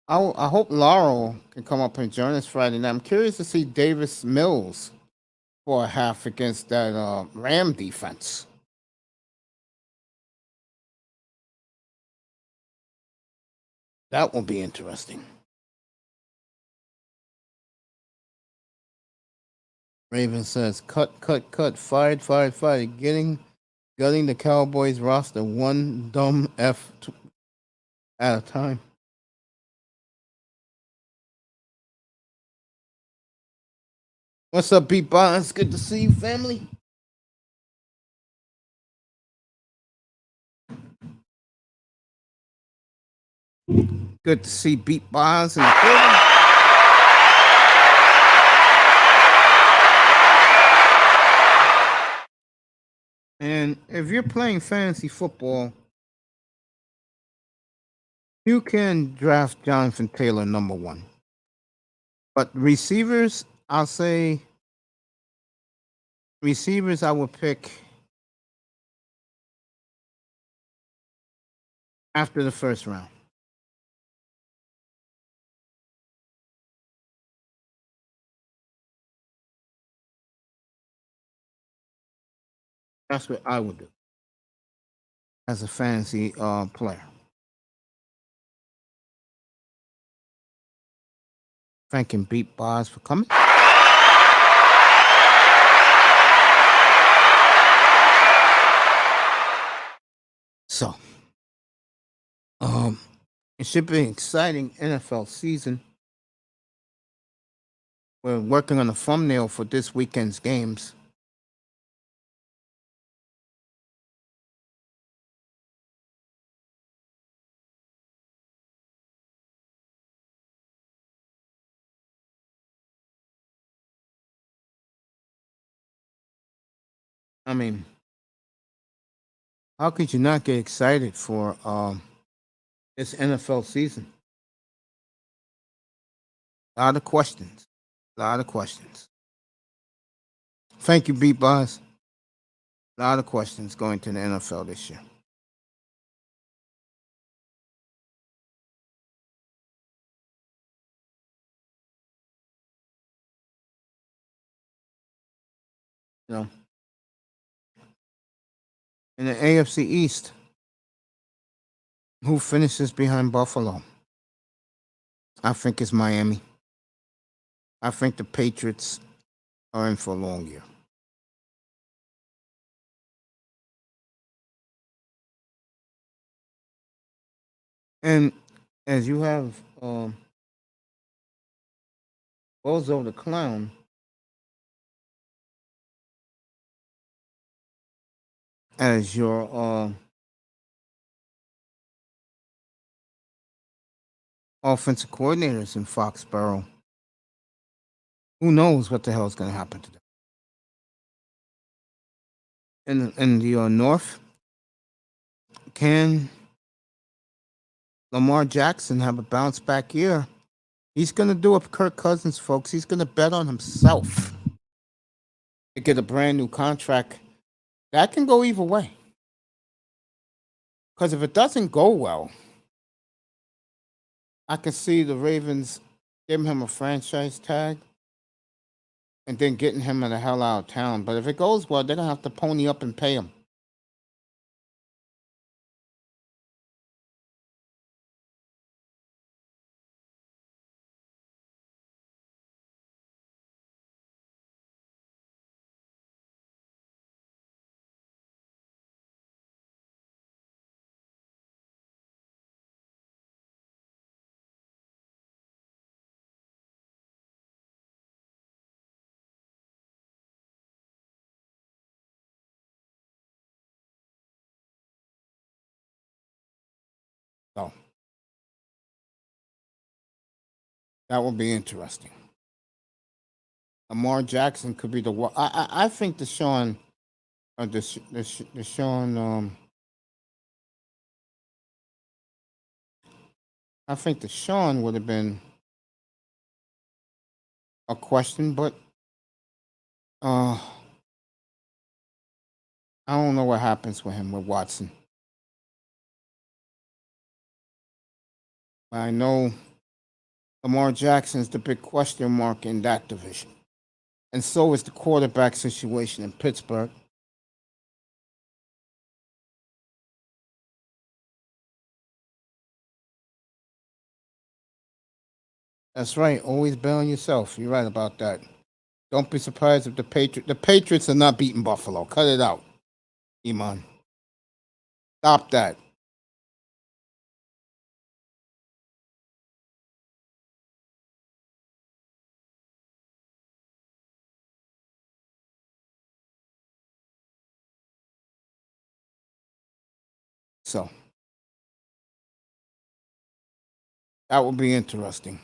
hope Laurel can come up and join us Friday night. I'm curious to see Davis Mills for a half against that Ram defense. That will be interesting. Raven says, cut, fired, gutting the Cowboys roster one dumb F at a time. What's up, Beat Bonds? Good to see you, family. Good to see Beat Bonds in the building. And if you're playing fantasy football, you can draft Jonathan Taylor number 1. But receivers, I would pick after the first round. That's what I would do as a fantasy player. Thanking Beat Bars for coming. So, it should be an exciting NFL season. We're working on a thumbnail for this weekend's games. I mean, how could you not get excited for this NFL season? A lot of questions. Thank you, Beat Boss. A lot of questions going to the NFL this year. You know, in the AFC East, who finishes behind Buffalo? I think it's Miami. I think the Patriots are in for a long year. And as you have Bozo the Clown as your offensive coordinators in Foxborough, who knows what the hell is going to happen to them? In the North, can Lamar Jackson have a bounce back year He's going to do a Kirk Cousins, folks. He's going to bet on himself to get a brand new contract. That can go either way. Because if it doesn't go well, I can see the Ravens giving him a franchise tag and then getting him the hell out of town. But if it goes well, they're going to have to pony up and pay him. So that will be interesting. Lamar Jackson could be the one. I think Deshaun, Deshaun, I think Deshaun would have been a question, but I don't know what happens with him with Watson. But I know Lamar Jackson is the big question mark in that division. And so is the quarterback situation in Pittsburgh. That's right. Always bet on yourself. You're right about that. Don't be surprised if the Patriots are not beating Buffalo. Cut it out, Iman. Stop that. So that will be interesting.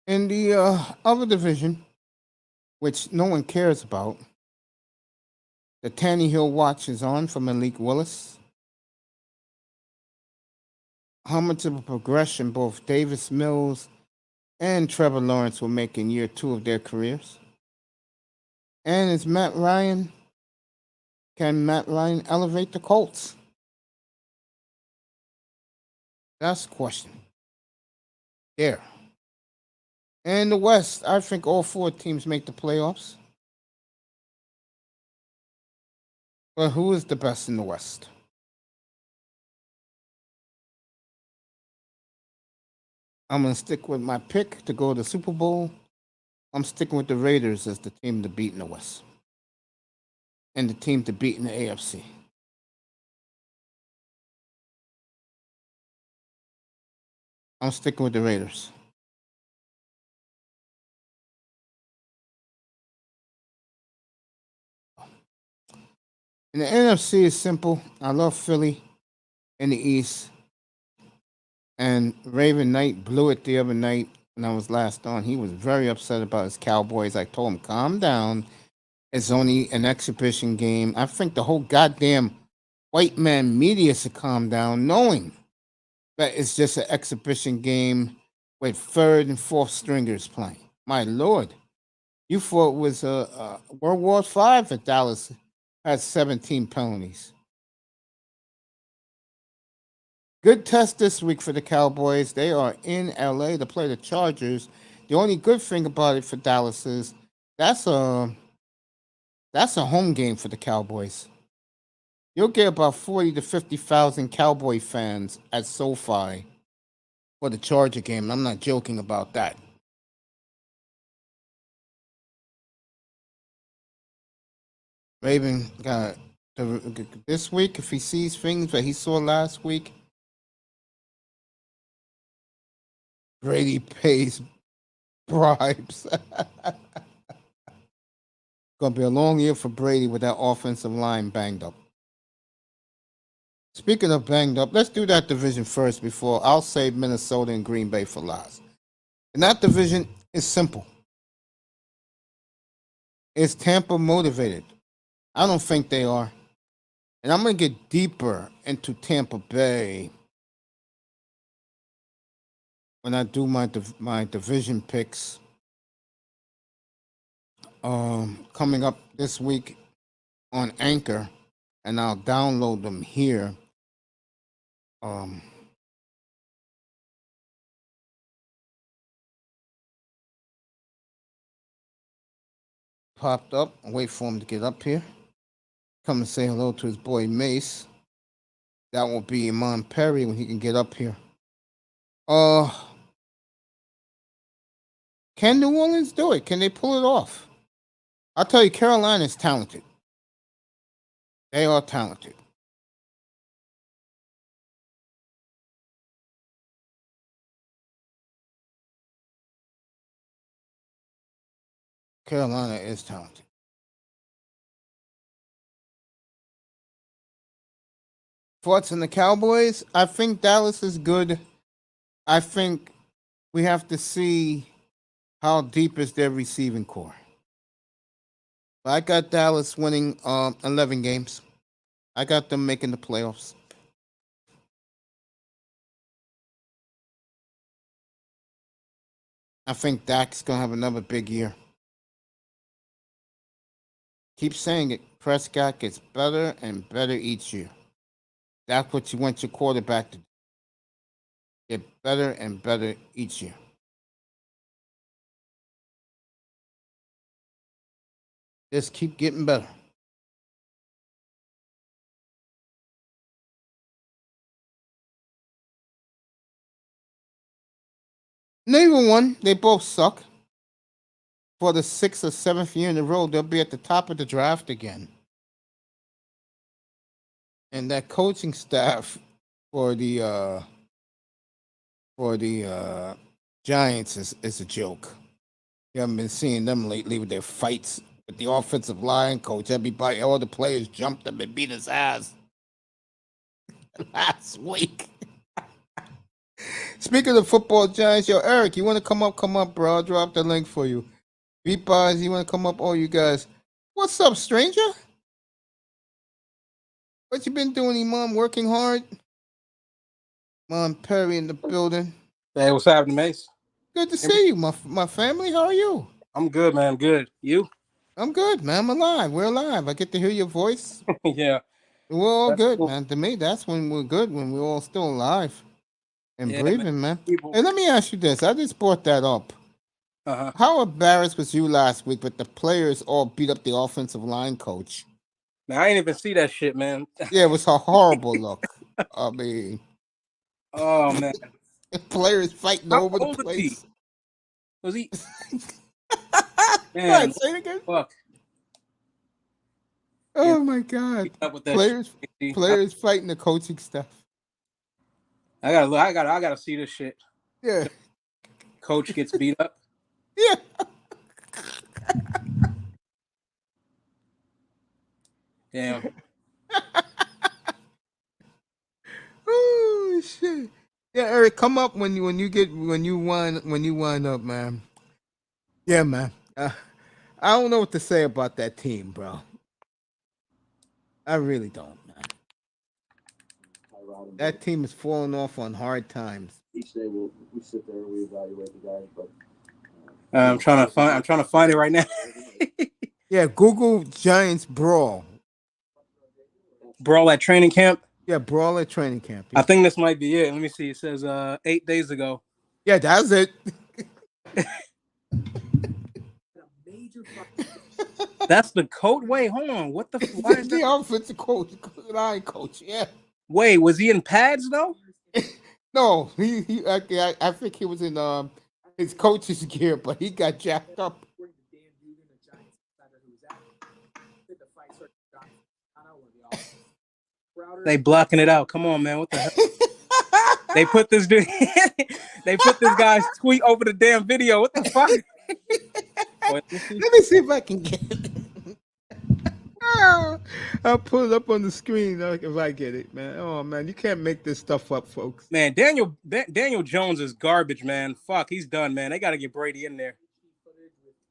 In the other division, which no one cares about, the Tannehill watch is on for Malik Willis. How much of a progression both Davis Mills and Trevor Lawrence will make in year 2 of their careers? And is Matt Ryan, can Matt Ryan elevate the Colts? That's the question. There. And the West, I think all 4 teams make the playoffs. But who is the best in the West? I'm going to stick with my pick to go to the Super Bowl. I'm sticking with the Raiders as the team to beat in the West. And the team to beat in the AFC. I'm sticking with the Raiders. And the NFC is simple. I love Philly in the East. And Raven Knight blew it the other night when I was last on. He was very upset about his Cowboys. I told him, calm down. It's only an exhibition game. I think the whole goddamn white man media should calm down, knowing that it's just an exhibition game with 3rd and 4th stringers playing. My Lord. You thought it was World War V at Dallas had 17 penalties. Good test this week for the Cowboys. They are in LA to play the Chargers. The only good thing about it for Dallas is that's a home game for the Cowboys. You'll get about 40 to 50,000 Cowboy fans at SoFi for the Charger game. I'm not joking about that. Raven got this week, if he sees things that he saw last week, Brady pays bribes. Gonna be a long year for Brady with that offensive line banged up. Speaking of banged up, let's do that division first before I'll save Minnesota and Green Bay for last. And that division is simple. Is Tampa motivated? I don't think they are. And I'm going to get deeper into Tampa Bay when I do my division picks coming up this week on Anchor, and I'll download them here. Popped up. I'll wait for him to get up here. Come and say hello to his boy Mace. That will be Iman Perry when he can get up here. Can New Orleans do it? Can they pull it off? I'll tell you, Carolina's talented. They are talented. Carolina is talented. Thoughts on the Cowboys? I think Dallas is good. I think we have to see how deep is their receiving core. I got Dallas winning 11 games. I got them making the playoffs. I think Dak's going to have another big year. Keep saying it. Prescott gets better and better each year. That's what you want your quarterback to do. Get better and better each year. Just keep getting better. Neither one. They both suck. For the 6th or 7th year in a row, they'll be at the top of the draft again. And that coaching staff for the Giants is a joke. You haven't been seeing them lately with their fights with the offensive line coach. Everybody, all the players jumped him and beat his ass last week. Speaking of football Giants, yo, Eric, you want to come up? Come up, bro. I'll drop the link for you. Beatbox, you want to come up? All you guys. What's up, stranger? What you been doing, Imam? Working hard? Mom Perry in the building. Hey, what's happening, Mace? Good to see you, my family. How are you? I'm good, man. I'm good. You? I'm good, man. I'm alive. We're alive. I get to hear your voice. Yeah. We're all That's good, cool. man. To me, that's when we're good, when we're all still alive and Yeah, breathing, man. People. Hey, let me ask you this. I just brought that up. Uh-huh. How embarrassed was you last week with the players all beat up the offensive line coach? Man, I ain't even see that shit, man. Yeah, it was a horrible look. I mean, Oh, man. players fighting How over the old is he? place. Was he? Man, Man, say it again. fuck. Oh my God! Keep up with that Players fighting the coaching staff. I gotta see this shit. Yeah, Coach gets beat up. yeah. Damn. Oh shit! Yeah, Eric, come up when you wind up, man. Yeah, man. I don't know what to say about that team, bro. I really don't, man. That team is falling off on hard times. Each day we sit there and we evaluate the guys, but I'm trying to find it right now. Yeah, Google Giants brawl. Brawl at training camp. Yeah, brawl at training camp. I think this might be it. Let me see. It says 8 days ago. Yeah, that's it. That's the coach. Wait, hold on. What the? Why is The that? offensive coach, line coach. Yeah. Wait, was he in pads though? No, I think he was in his coach's gear, but he got jacked up. They blocking it out. Come on, man. What the hell? They put this dude. They put this guy's tweet over the damn video. What the fuck? Boy, Let me see if I can get it. I'll pull it up on the screen if I get it, man. Oh man, you can't make this stuff up, folks. Man, Daniel Jones is garbage, man. Fuck, he's done, man. They got to get Brady in there.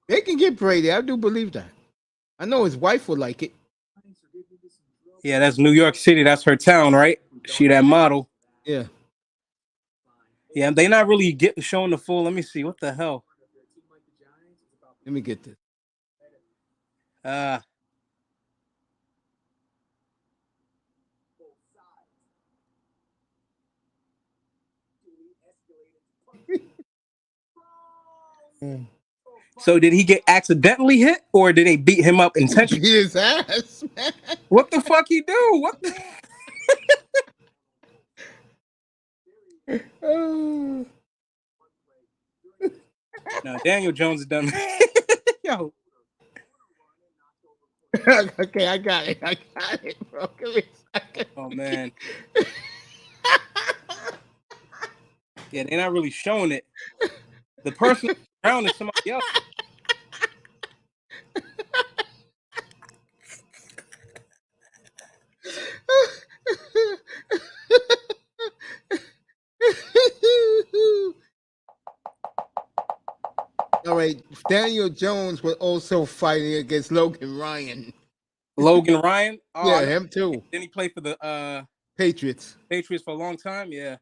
They can get Brady. I do believe that. I know his wife would like it. Yeah, that's New York City. That's her town, right? She that model. Yeah. Yeah, they not really showing the full. Let me see. What the hell? Let me get this. So did he get accidentally hit, or did they beat him up intentionally? Beat his ass, man. What the fuck he do? What the? Oh. No, Daniel Jones is done. Yo. Okay, I got it, bro. Give me a second. Oh man. Yeah, they're not really showing it. The person around is somebody else. All right, Daniel Jones was also fighting against Logan Ryan. Logan Ryan? Oh, Yeah, him too. Didn't he play for the Patriots for a long time? Yeah.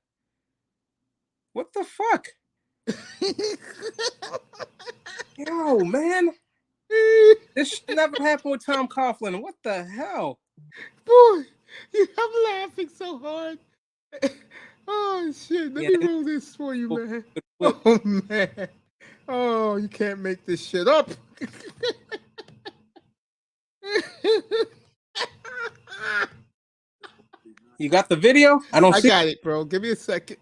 What the fuck? Yo, man. This shit never happened with Tom Coughlin. What the hell? Boy, I'm laughing so hard. Oh, shit. Let me roll this for you, man. Oh, man. Oh, you can't make this shit up. You got the video? I got it, bro. Give me a second.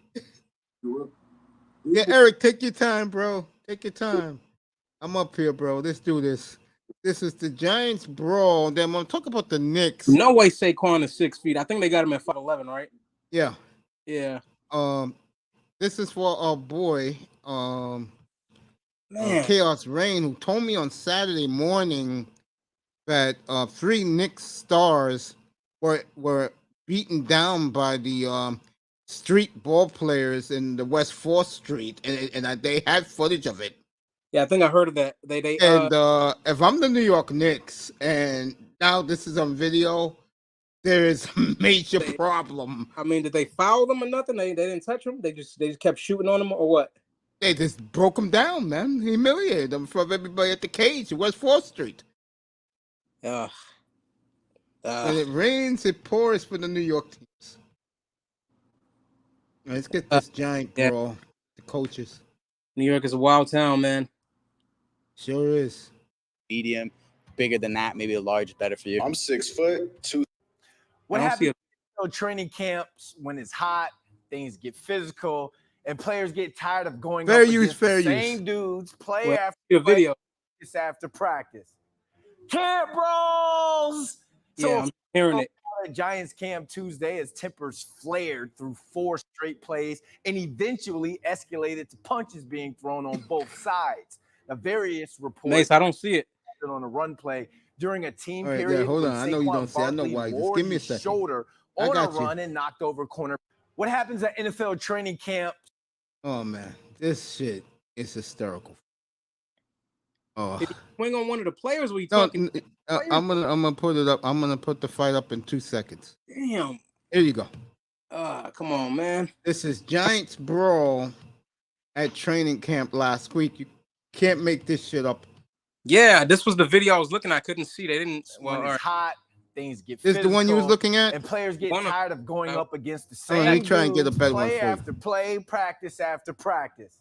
Yeah, Eric, take your time, bro. Take your time. I'm up here, bro. Let's do this. This is the Giants brawl. Then I'm gonna talk about the Knicks. No way Saquon is 6 feet. I think they got him at 5'11", right? Yeah. Yeah. This is for our boy, Man. Chaos Rain, who told me on Saturday morning that 3 Knicks stars were beaten down by the street ball players in the West 4th Street, and they had footage of it. Yeah, I think I heard of that. If I'm the New York Knicks and now this is on video, there is a major problem. I mean, did they foul them or nothing? They didn't touch them. They just kept shooting on them or what? They just broke them down, man. Humiliated them in front of everybody at the cage in West 4th Street. When it rains, it pours for the New York teams. Let's get this giant brawl. The coaches. New York is a wild town, man. Sure is. Medium, bigger than that, maybe a large is better for you. I'm 6 foot 2. What happens in training camps when it's hot, things get physical, and players get tired of going up against the same dudes play after video. Practice after practice. Camp brawls! Yeah, I'm hearing it. At Giants camp Tuesday as tempers flared through 4 straight plays and eventually escalated to punches being thrown on both sides. Now, various reports. Mace, I don't see it. On a run play during a team right, period. Yeah, hold on. I know you don't see. I know why. Just give me a second. Shoulder on a run and knocked over corner. What happens at NFL training camp? Oh man, this shit is hysterical. Oh, did you swing on one of the players? Were you talking? I'm gonna put it up. I'm gonna put the fight up in 2 seconds. Damn. Here you go. Come on, man. This is Giants brawl at training camp last week. You can't make this shit up. Yeah, this was the video I was looking at. I couldn't see. They didn't. Well, when it's hot, things get physical. This is the one you was looking at? And players get tired of going up against the same let me try and get a better one for you. Play after play, practice after practice.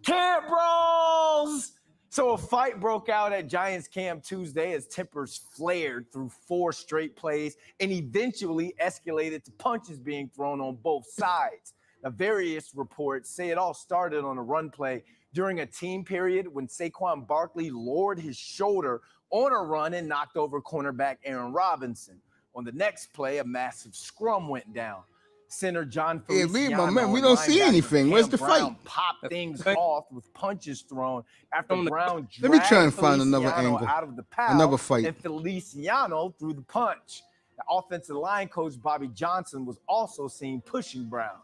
Camp brawls! So a fight broke out at Giants camp Tuesday as tempers flared through 4 straight plays and eventually escalated to punches being thrown on both sides. Now, various reports say it all started on a run play during a team period when Saquon Barkley lowered his shoulder on a run and knocked over cornerback Aaron Robinson. On the next play, a massive scrum went down. Center John Feliciano, man, we don't see anything. Where's the fight? Popped things off with punches thrown after Brown dragged Let me try and find another angle. out of the pile. Another fight. And Feliciano threw the punch. The offensive line coach Bobby Johnson was also seen pushing Brown.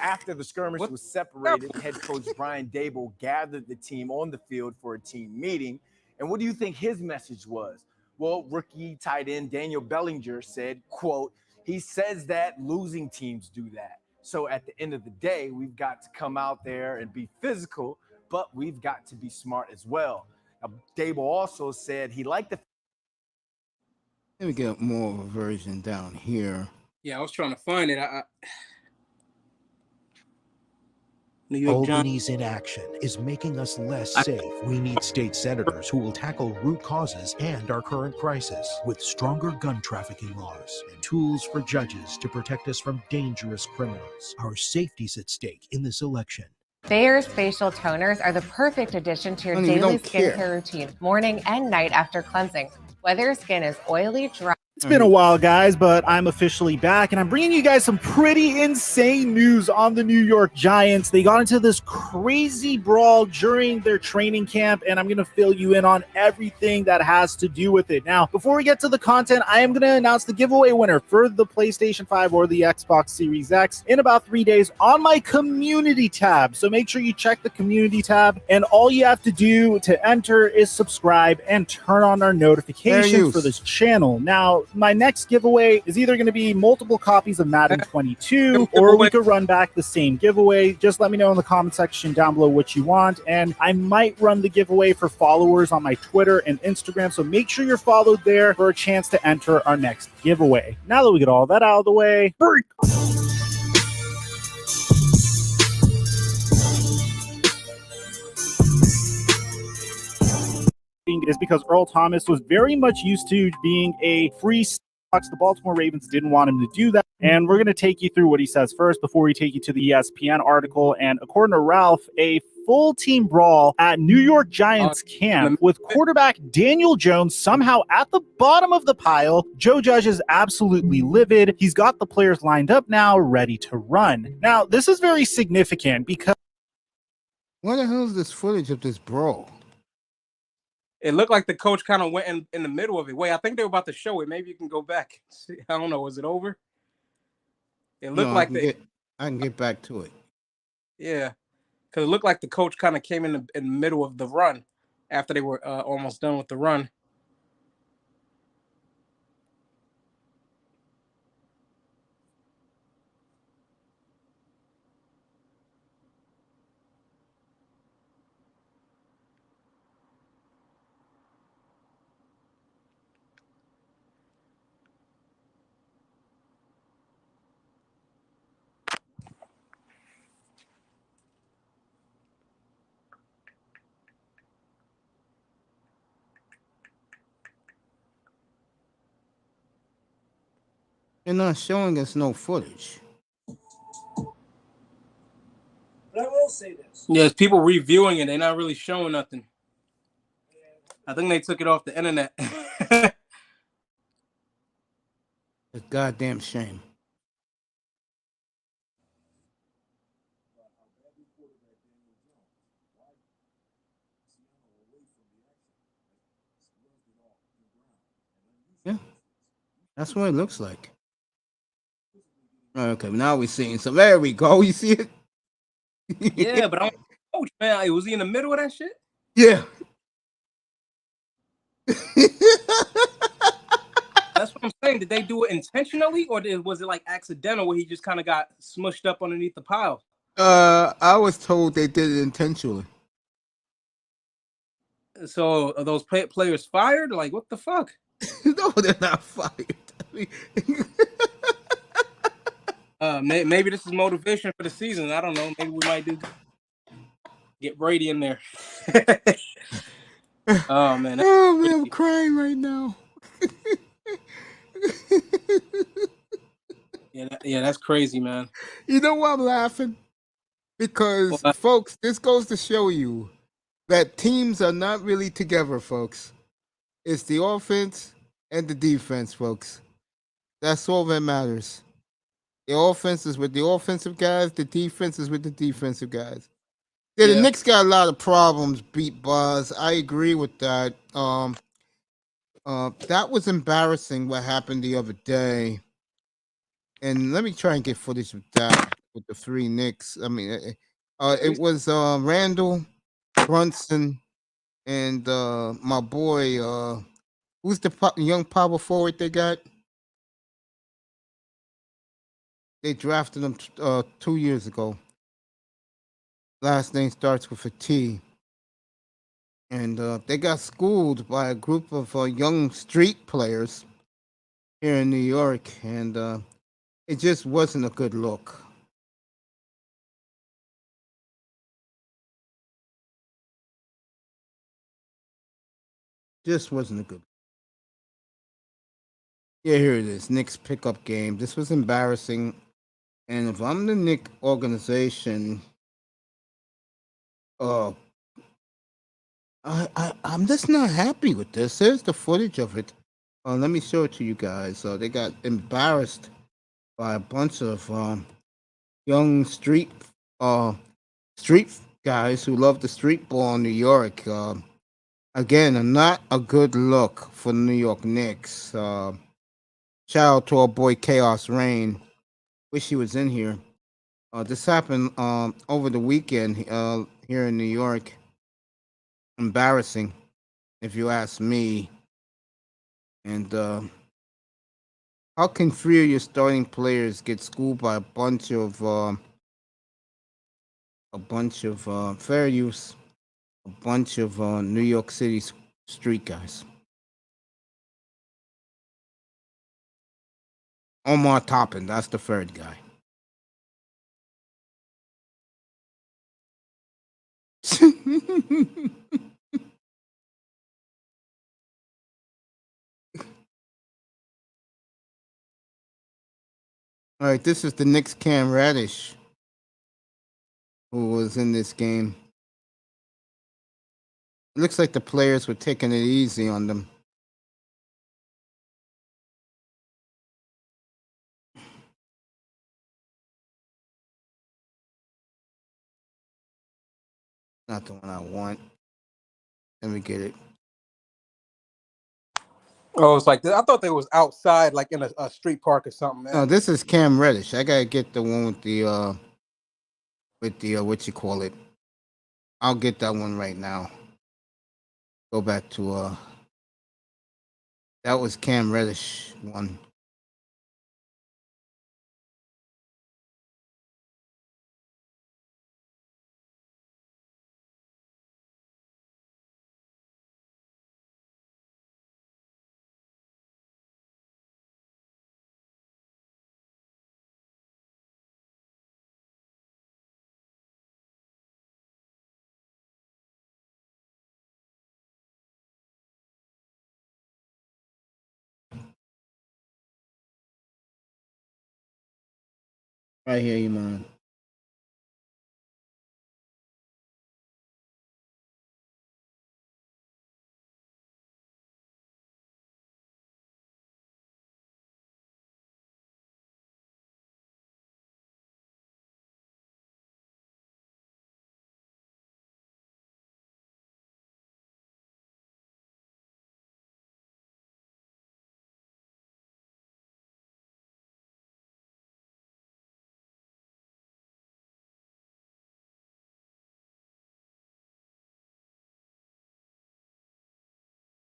After the skirmish was separated, head coach Brian Dable gathered the team on the field for a team meeting. And what do you think his message was? Well, rookie tight end Daniel Bellinger said, quote, "He says that losing teams do that. So at the end of the day, we've got to come out there and be physical, but we've got to be smart as well. Now, Dable also said he liked the. Let me get more of a version down here. Yeah, I was trying to find it. New York Giants. Albany's inaction is making us less safe. We need state senators who will tackle root causes and our current crisis with stronger gun trafficking laws and tools for judges to protect us from dangerous criminals. Our safety's at stake in this election. Bayer's facial toners are the perfect addition to your Honey, we daily don't care. skincare routine, morning and night after cleansing. Whether your skin is oily, dry. It's been a while, guys, but I'm officially back, and I'm bringing you guys some pretty insane news on the New York Giants. They got into this crazy brawl during their training camp, and I'm going to fill you in on everything that has to do with it. Now, before we get to the content, I am going to announce the giveaway winner for the PlayStation 5 or the Xbox Series X in about 3 days on my community tab. So make sure you check the community tab, and all you have to do to enter is subscribe and turn on our notifications for this channel. Now, my next giveaway is either going to be multiple copies of Madden 22, or we could run back the same giveaway. Just let me know in the comment section down below what you want, and I might run the giveaway for followers on my Twitter and Instagram, so make sure you're followed there for a chance to enter our next giveaway. Now that we get all that out of the way, is because Earl Thomas was very much used to being a free Sox. The Baltimore Ravens didn't want him to do that. And we're going to take you through what he says first before we take you to the ESPN article. And according to Ralph, a full team brawl at New York Giants camp with quarterback Daniel Jones somehow at the bottom of the pile. Joe Judge is absolutely livid. He's got the players lined up now, ready to run. Now, this is very significant because... What the hell is this footage of this brawl? It looked like the coach kind of went in the middle of it. Wait, I think they were about to show it. Maybe you can go back. See, I don't know. Was it over? It looked like I can get back to it. Yeah, because it looked like the coach kind of came in the middle of the run after they were almost done with the run. They're not showing us no footage. But I will say this. Yeah, it's people reviewing it. They're not really showing nothing. I think they took it off the internet. A goddamn shame. Yeah, that's what it looks like. Okay, now we're seeing some. There we go. You see it? Yeah, but I'm coach, man. Was he in the middle of that shit? Yeah. That's what I'm saying. Did they do it intentionally, or was it like accidental where he just kind of got smushed up underneath the pile? I was told they did it intentionally. So are those players fired? Like, what the fuck? No, they're not fired. Maybe this is motivation for the season. I don't know. Maybe we might get Brady in there. Oh man, I'm crying right now. Yeah, that's crazy, man. You know why I'm laughing? Because, folks, this goes to show you that teams are not really together, folks. It's the offense and the defense, folks. That's all that matters. The offense is with the offensive guys. The defense is with the defensive guys. Yeah, the Knicks got a lot of problems, beat Buzz. I agree with that. That was embarrassing what happened the other day. And let me try and get footage of that with the three Knicks. I mean, it was Randall, Brunson, and my boy, who's the young power forward they got? They drafted him 2 years ago. Last name starts with a T. And they got schooled by a group of young street players here in New York, and it just wasn't a good look. Just wasn't a good. Yeah, here it is. Knicks pickup game. This was embarrassing. And if I'm the Knicks organization, I'm just not happy with this. There's the footage of it. Let me show it to you guys. They got embarrassed by a bunch of young street guys who love the street ball in New York. Again, not a good look for the New York Knicks. Shout out to our boy Chaos Rain. Wish he was in here. This happened over the weekend here in New York. Embarrassing, if you ask me. And how can 3 of your starting players get schooled by a bunch of fair use, a bunch of New York City street guys? Omar Toppin, that's the third guy. All right, this is the Knicks Cam Radish who was in this game. It looks like the players were taking it easy on them. Not the one I want. Let me get it. Oh, it's like I thought they was outside, like in a street park or something, man. No, this is Cam Reddish. I gotta get the one with the what you call it. I'll get that one right now. Go back to that was Cam Reddish one. Right here, Iman.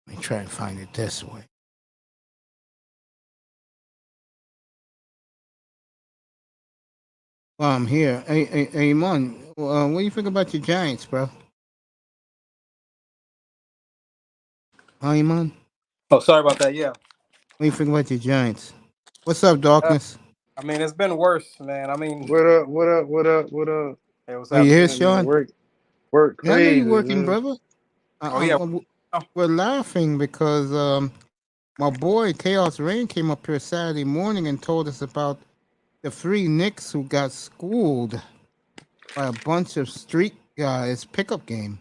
Let me try and find it this way. Well, I'm here. Hey, Iman, what do you think about your Giants, bro? Huh, Iman? Oh, sorry about that. Yeah. What do you think about your Giants? What's up, Darkness? I mean, it's been worse, man. I mean, What up? What up? What up? What up? hey, what's Are you here, happening? Man, Sean? work Yeah, I know crazy, you're working, man. brother. Oh, yeah. We're laughing because my boy Chaos Rain came up here Saturday morning and told us about the 3 Knicks who got schooled by a bunch of street guys pickup game.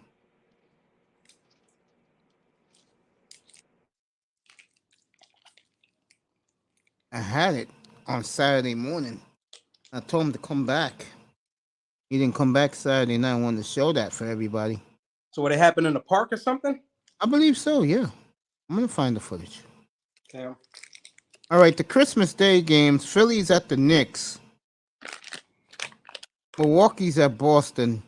I had it on Saturday morning. I told him to come back. He didn't come back Saturday night. I wanted to show that for everybody. So, what, it happened in the park or something? I believe so, yeah. I'm going to find the footage. Okay. All right, the Christmas Day games. Philly's at the Knicks. Milwaukee's at Boston.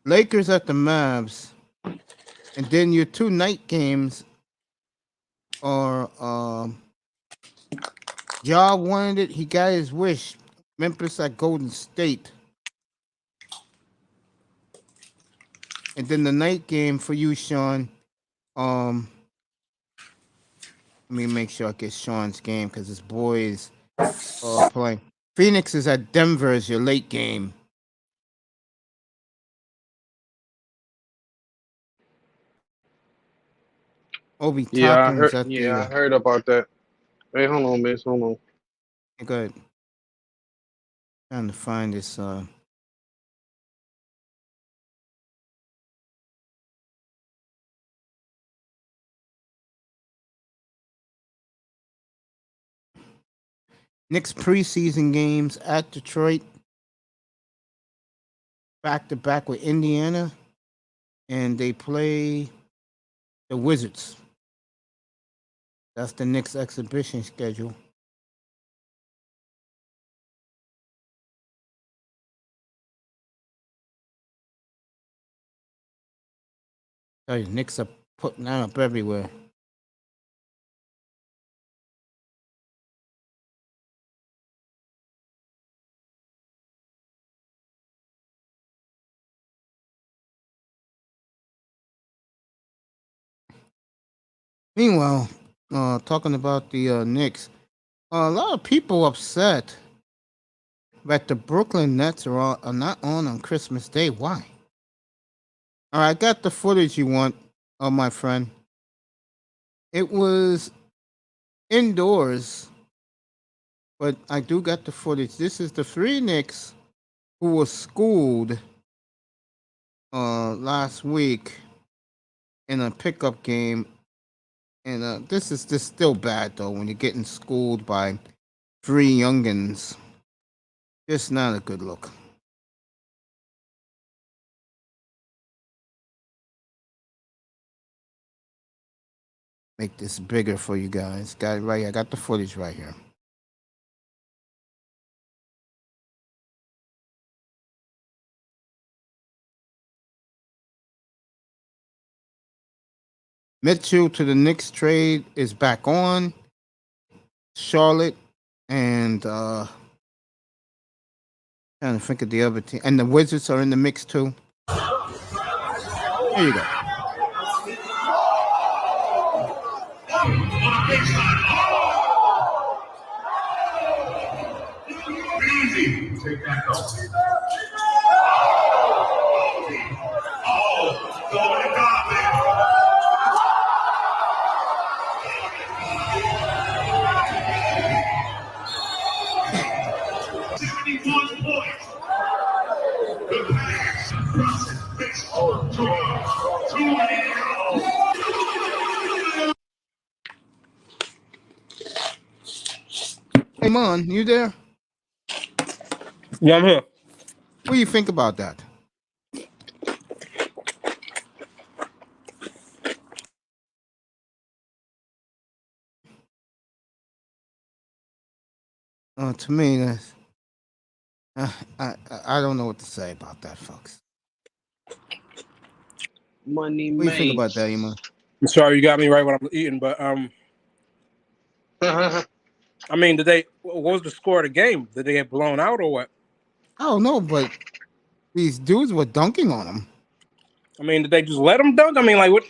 Lakers at the Mavs. And then your 2 night games are Ja wanted it. He got his wish. Memphis at Golden State. And then the night game for you, Sean. Let me make sure I get Sean's game because his boys playing. Phoenix is at Denver as your late game. Obi Toppin's at the. I heard about that. Hey, hold on, miss. Hold on. Go ahead. Trying to find this. Knicks preseason games at Detroit. Back to back with Indiana. And they play the Wizards. That's the Knicks exhibition schedule. Tell you, Knicks are putting that up everywhere. Meanwhile, talking about the Knicks, a lot of people upset that the Brooklyn Nets are not on Christmas Day. Why? All right, I got the footage you want, my friend. It was indoors, but I do got the footage. This is the three Knicks who were schooled last week in a pickup game. And this is still bad, though, when you're getting schooled by three youngins. Just not a good look. Make this bigger for you guys. Got it right here. I got the footage right here. Mitchell to the Knicks trade is back on. Charlotte and trying to think of the other team. And the Wizards are in the mix too. There you go. Take that goal. Hey, Mon, you there? Yeah, I'm here. What do you think about that? To me, that's, I don't know what to say about that, folks. Money What do you think makes. about that, Iman? I'm sorry you got me right when I'm eating, but I mean, what was the score of the game? Did they get blown out or what? I don't know, but these dudes were dunking on them. I mean, did they just let them dunk? I mean, how old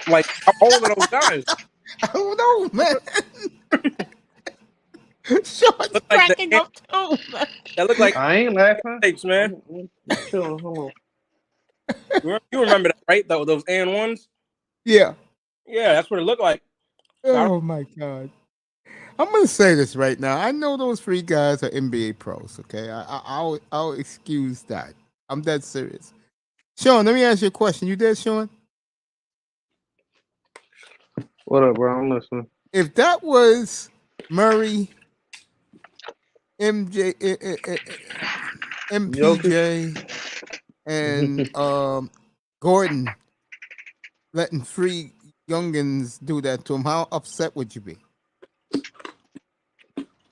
are those guys? I don't know, man. Sean's cracking up too, man. That look like I ain't laughing. Tapes, man. Chill, hold You remember that, right? Those N1s? Yeah. Yeah, that's what it looked like. Oh my God. I'm gonna say this right now. I know those three guys are NBA pros. Okay, I'll excuse that. I'm dead serious. Sean, let me ask you a question. You there, Sean? What up, bro? I'm listening. If that was Murray, MPJ, and Gordon letting three youngins do that to him, how upset would you be?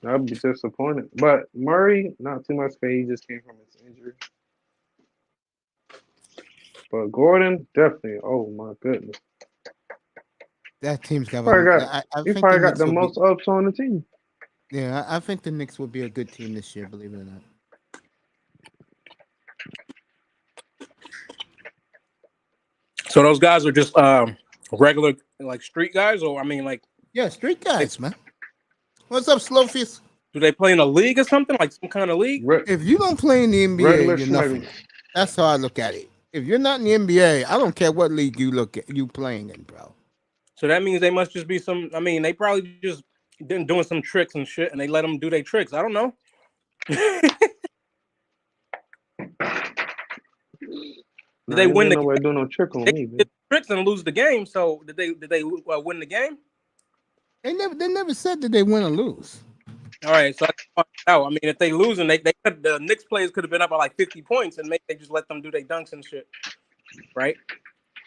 I'd be disappointed. But Murray, not too much because he just came from his injury. But Gordon, definitely. Oh my goodness. That team's got. He probably got the most ups on the team. Yeah, I think the Knicks would be a good team this year, believe it or not. So those guys are just regular like street guys, or I mean, like Yeah, street guys, man. What's up, Slowface? do they play in a league or something, like some kind of league? If you don't play in the NBA, you're nothing. That's how I look at it. If you're not in the NBA, I don't care what league you playing in, bro. So that means they must just be some. I mean, they probably just been doing some tricks and shit, and they let them do their tricks. I don't know. Did they win the game? Nobody doing no trick on me, Did tricks and lose the game. So did they win the game? They never said that they win or lose. All right, so I mean, if they lose and the Knicks players could have been up by like 50 points, and maybe they just let them do their dunks and shit, right?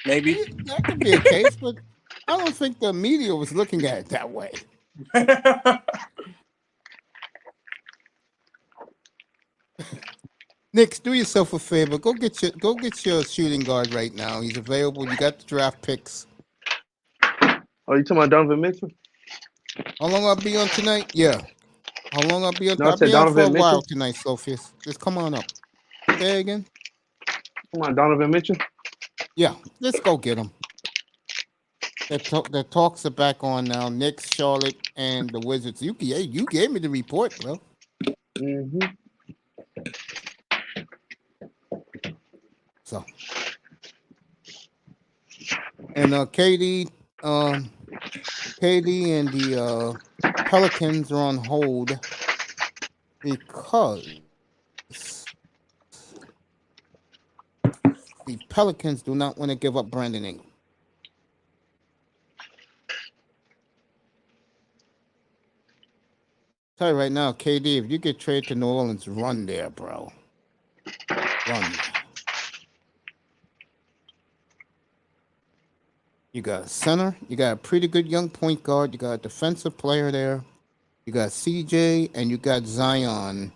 Maybe that could be a case, but I don't think the media was looking at it that way. Knicks, do yourself a favor. Go get your shooting guard right now. He's available. You got the draft picks. Oh, you talking about Donovan Mitchell? How long I'll be on tonight? Yeah. How long I'll be on? No, I I'll said be on for a Donovan while Mitchell. tonight, Sophius. Just come on up. Say again. Come on, Donovan Mitchell. Yeah, let's go get him. The talks are back on now. Knicks, Charlotte, and the Wizards. You gave me the report, bro. Mm-hmm. So, and KD and the Pelicans are on hold because the Pelicans do not want to give up Brandon Ingram. Tell you right now, KD, if you get traded to New Orleans, run there, bro. Run. You got a center. You got a pretty good young point guard. You got a defensive player there. You got CJ, and you got Zion,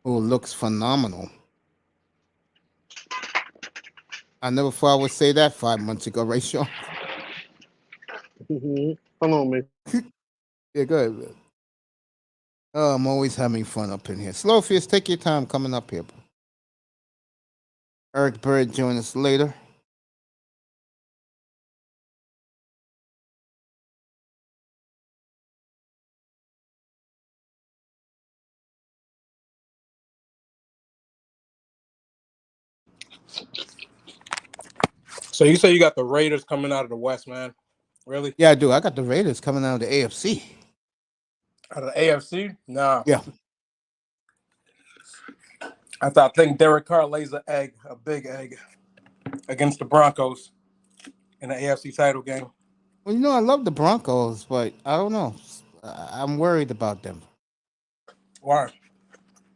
who looks phenomenal. I never thought I would say that 5 months ago, right, Sean? Mm-hmm. Come on, man. Yeah, go ahead, man. Oh, I'm always having fun up in here. Slowface, take your time coming up here, bro. Eric Bird join us later. So you say you got the Raiders coming out of the West, man? Really? Yeah, I do. I got the Raiders coming out of the AFC. Out of the AFC? Nah. Yeah. I think Derek Carr lays a big egg, against the Broncos in the AFC title game. Well, you know, I love the Broncos, but I don't know. I'm worried about them. Why?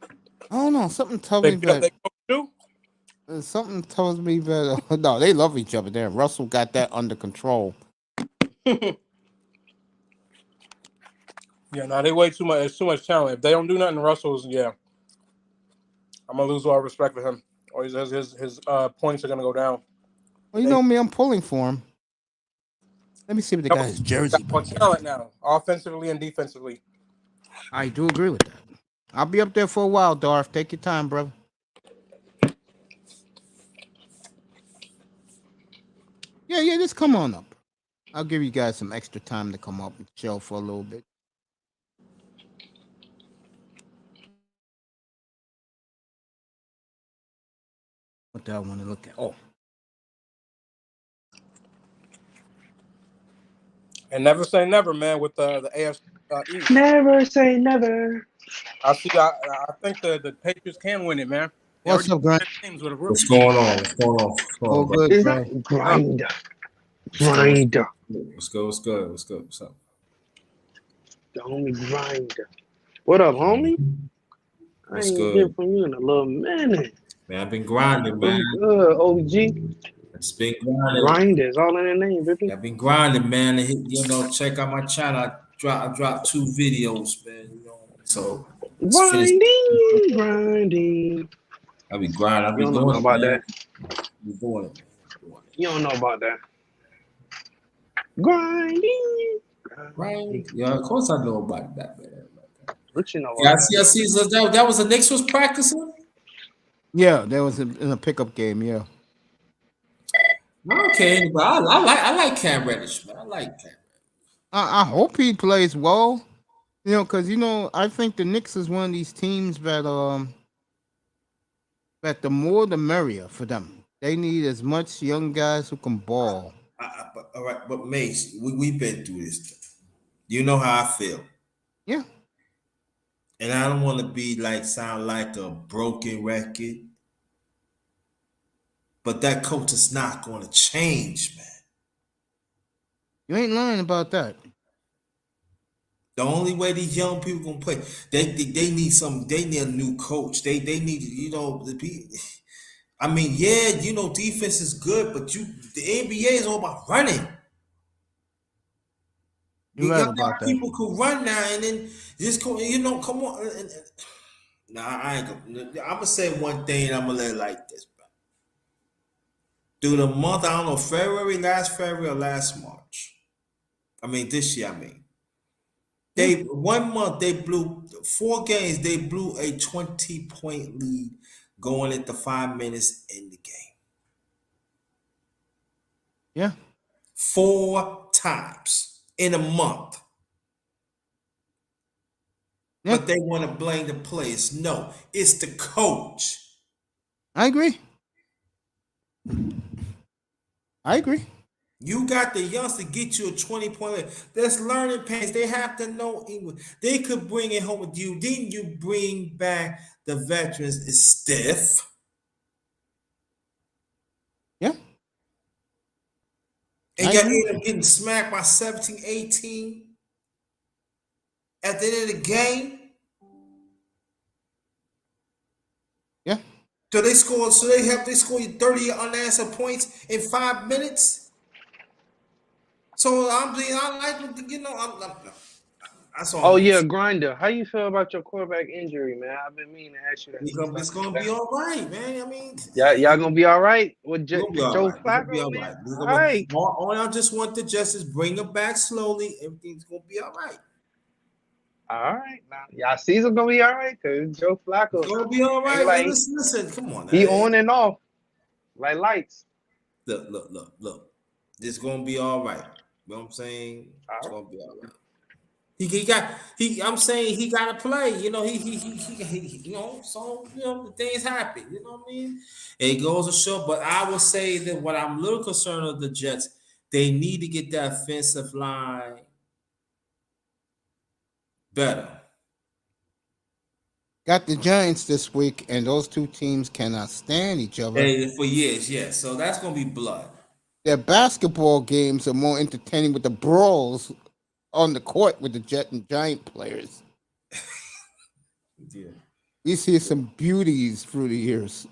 I don't know. Something tells me that. Something tells me that. No, they love each other there. Russell got that under control. Yeah, no, they way too much. It's too much talent. If they don't do nothing, Russell's, yeah, I'm gonna lose all respect for him. Or his points are gonna go down. Well, you know me, I'm pulling for him. Let me see what the guy's jersey. Got more talent now, offensively and defensively. I do agree with that. I'll be up there for a while, Darth. Take your time, brother. Yeah, just come on up. I'll give you guys some extra time to come up and chill for a little bit. What do I want to look at? Oh. And never say never, man, with the AFC East. Never say never. I think the Patriots can win it, man. What's up, Grant? What's going on? Oh, good, bro. Grinder. What's good? What's up? The homie Grinder. What up, homie? I ain't hear from you in a little minute. Man, I've been grinding, man. Good, OG. It's been grinding. Grinders, all in the name, baby. I've been grinding, man. Check out my channel. I dropped 2 videos, man. So grinding. I've been grinding. I've You been don't doing know about man. that. Been doing it. You don't know about that. Grinding. Right? Yeah, of course I know about that, man. But you know Yeah, what? I see. So that was the Knicks was practicing. Yeah, there was in a pickup game. Yeah, Okay, but I like Cam Reddish, man. I like Cam. I hope he plays well. Because I think the Knicks is one of these teams that the more the merrier for them. They need as much young guys who can ball. But, all right, but Mace, we've been through this. You know how I feel. Yeah. And I don't want to be sound like a broken record. But that coach is not going to change, man. You ain't lying about that. The only way these young people gonna play, they need they need a new coach. They need I mean, yeah, defense is good, but the NBA is all about running. You're right about that. People could run now and then just go, come on. Nah, I ain't gonna. I'm gonna say one thing and I'm gonna let it like this. Through the month, I don't know, last February or last March. I mean, this year, They 1 month they blew 4 games. They blew a 20-point lead going into 5 minutes in the game. Yeah. 4 times in a month. Yeah. But they want to blame the players. No, it's the coach. I agree. You got the youngsters to get you a 20-point lead. That's learning pains. They have to know English. They could bring it home with you. Then you bring back the veterans. It's stiff. Yeah. And you end up getting smacked by 17, 18 at the end of the game. Yeah. So they score you 30 unanswered points in 5 minutes. So I like, that's all. Oh yeah, Grinder. How you feel about your quarterback injury, man? I've been meaning to ask you that. It's gonna be all right, man. I mean, y'all gonna be all right with Joe Flacco, be all man? Right. All I just want to is bring them back slowly. Everything's gonna be all right. All right, now y'all season gonna be all right because Joe Flacco gonna be all right. Like, listen, come on. He on and off like lights. Look. This gonna be all right. You know what I'm saying? It's gonna be all right. I'm saying he gotta play. The things happen. You know what I mean? It goes to show. But I will say that what I'm a little concerned of the Jets, they need to get that offensive line better. Got the Giants this week, and those two teams cannot stand each other. For years, yes. So that's gonna be blood. Their basketball games are more entertaining with the brawls on the court with the Jet and Giant players. Yeah. We see some beauties through the years.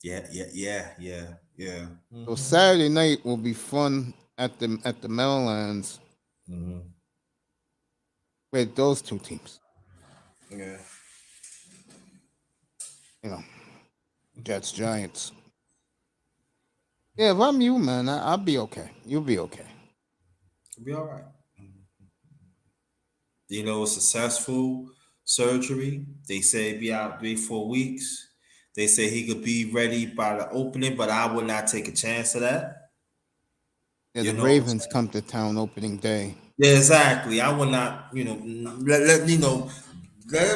Yeah. Mm-hmm. So Saturday night will be fun at the Meadowlands with those two teams. Yeah. Jets, Giants. Yeah, if I'm you, man, I'll be okay. You'll be okay. You'll be all right. Successful surgery. They say be out 3-4 weeks. They say he could be ready by the opening, but I would not take a chance of that. Yeah, the Ravens come to town opening day. Yeah, exactly. I would not, let them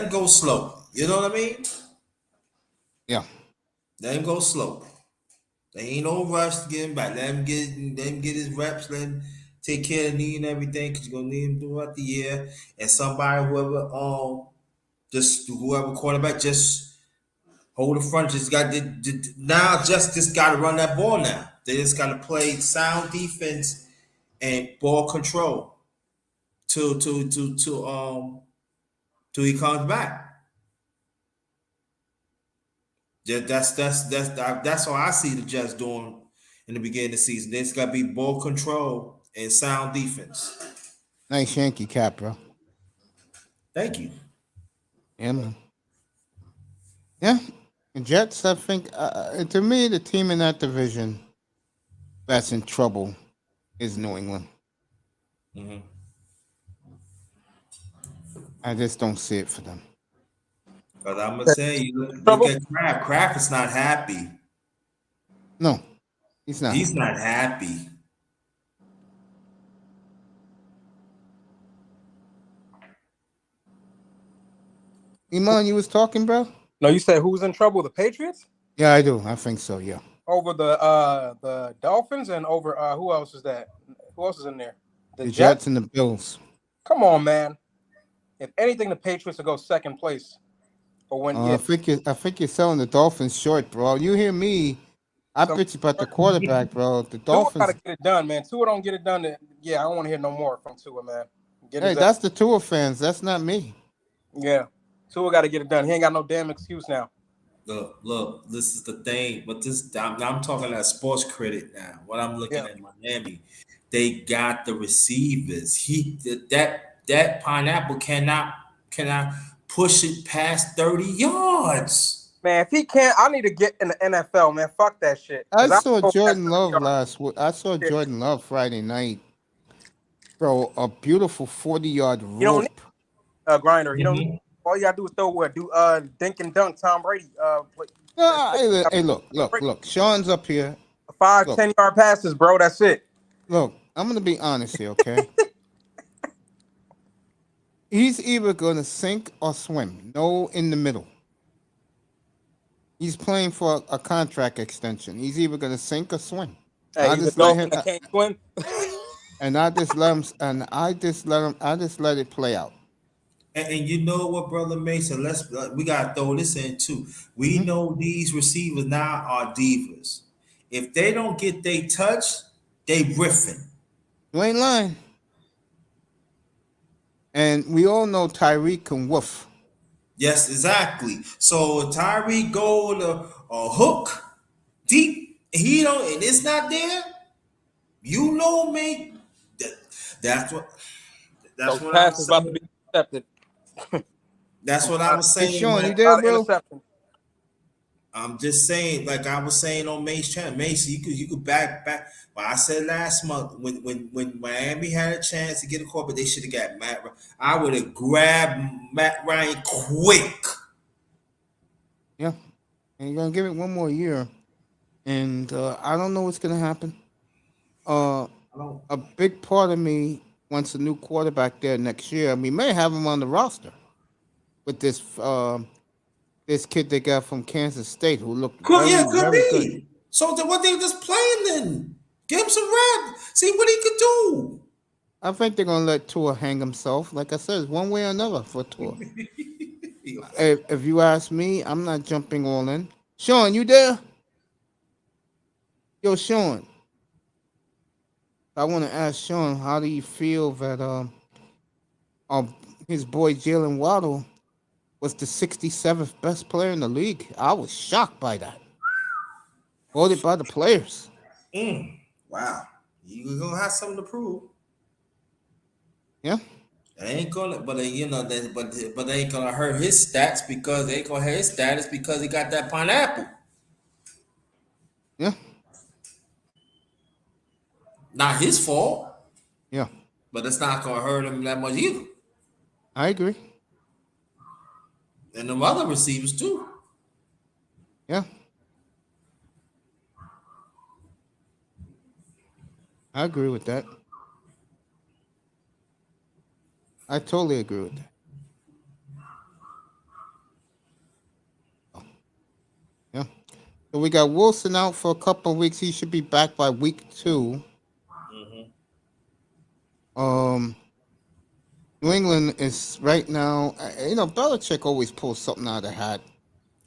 go slow. You know what I mean? Yeah. Let him go slow. There ain't no rush to get him back. Let him get his reps. Let him take care of the knee and everything because you're gonna need him throughout the year. And somebody, whoever quarterback, just hold the front. Just got just got to run that ball now. They just got to play sound defense and ball control till he comes back. Yeah, that's all I see the Jets doing in the beginning of the season. There's got to be ball control and sound defense. Nice Yankee cap, bro. Thank you. Yeah, man. Yeah, the Jets. I think to me, the team in that division that's in trouble is New England. Mm-hmm. I just don't see it for them. But I'm gonna say, look Trouble? at Kraft. Kraft is not happy. No, he's not. He's not happy. Iman, you was talking, bro? No, you said who's in trouble? The Patriots? Yeah, I do. I think so. Yeah. Over the Dolphins and over who else is that? Who else is in there? The Jets and the Bills. Come on, man. If anything, the Patriots will go second place. Or when I think you're selling the Dolphins short, bro. You hear me? I bitch about the quarterback, bro. The Dolphins. Tua gotta get it done, man. Tua don't get it done. Yeah, I don't want to hear no more from Tua, man. Hey, that's the Tua fans. That's not me. Yeah, Tua got to get it done. He ain't got no damn excuse now. Look. This is the thing. But I'm talking as sports critic now. What I'm looking at Miami, they got the receivers. That pineapple cannot push it past 30 yards. Man, if he can't, I need to get in the NFL, man. Fuck that shit. I saw Jordan Love Jordan Love Friday night. Bro, a beautiful 40-yard rope. You don't need grinder. You don't need, all you gotta do is throw dink and dunk Tom Brady. Hey, look. Sean's up here. 10-yard passes, bro. That's it. Look, I'm gonna be honest here, okay? He's either gonna sink or swim. No in the middle. He's playing for a contract extension. He's either gonna sink or swim. Hey, I just let him. I can't swim. And I just let him. And I just let him. I just let it play out. And you know what, Brother Mason? We gotta throw this in too. We know these receivers now are divas. If they don't get they touch, they riffing. You ain't lying. And we all know Tyreek can woof. Yes, exactly. So Tyreek go to a hook deep, he don't, and it's not there. You know me. That's what I was about to be intercepted. That's what I was saying. Hey, Sean, you there, bro? I'm just saying, like I was saying on Mace channel, Mace, you could back. Well, I said last month when Miami had a chance to get a quarterback, they should have got Matt. I would have grabbed Matt Ryan quick. Yeah, and you're gonna give it one more year, and I don't know what's gonna happen. A big part of me wants a new quarterback there next year. We may have him on the roster with this kid they got from Kansas State who looked very good. So what they just playing then? Give him some rap. See what he could do. I think they're gonna let Tua hang himself. Like I said, one way or another for Tua. If you ask me, I'm not jumping all in. Sean, you there? Yo, Sean. I want to ask Sean, how do you feel that his boy Jalen Waddle was the 67th best player in the league? I was shocked by that. Voted by the players. Wow, you're gonna have something to prove. Yeah. They ain't gonna, but they ain't gonna hurt his stats because they ain't gonna hurt his status because he got that pineapple. Yeah. Not his fault. Yeah. But it's not gonna hurt him that much either. I agree. And the other receivers too. Yeah. I agree with that. I totally agree with that. Yeah. So we got Wilson out for a couple of weeks. He should be back by week 2. New England is right now, Belichick always pulls something out of the hat.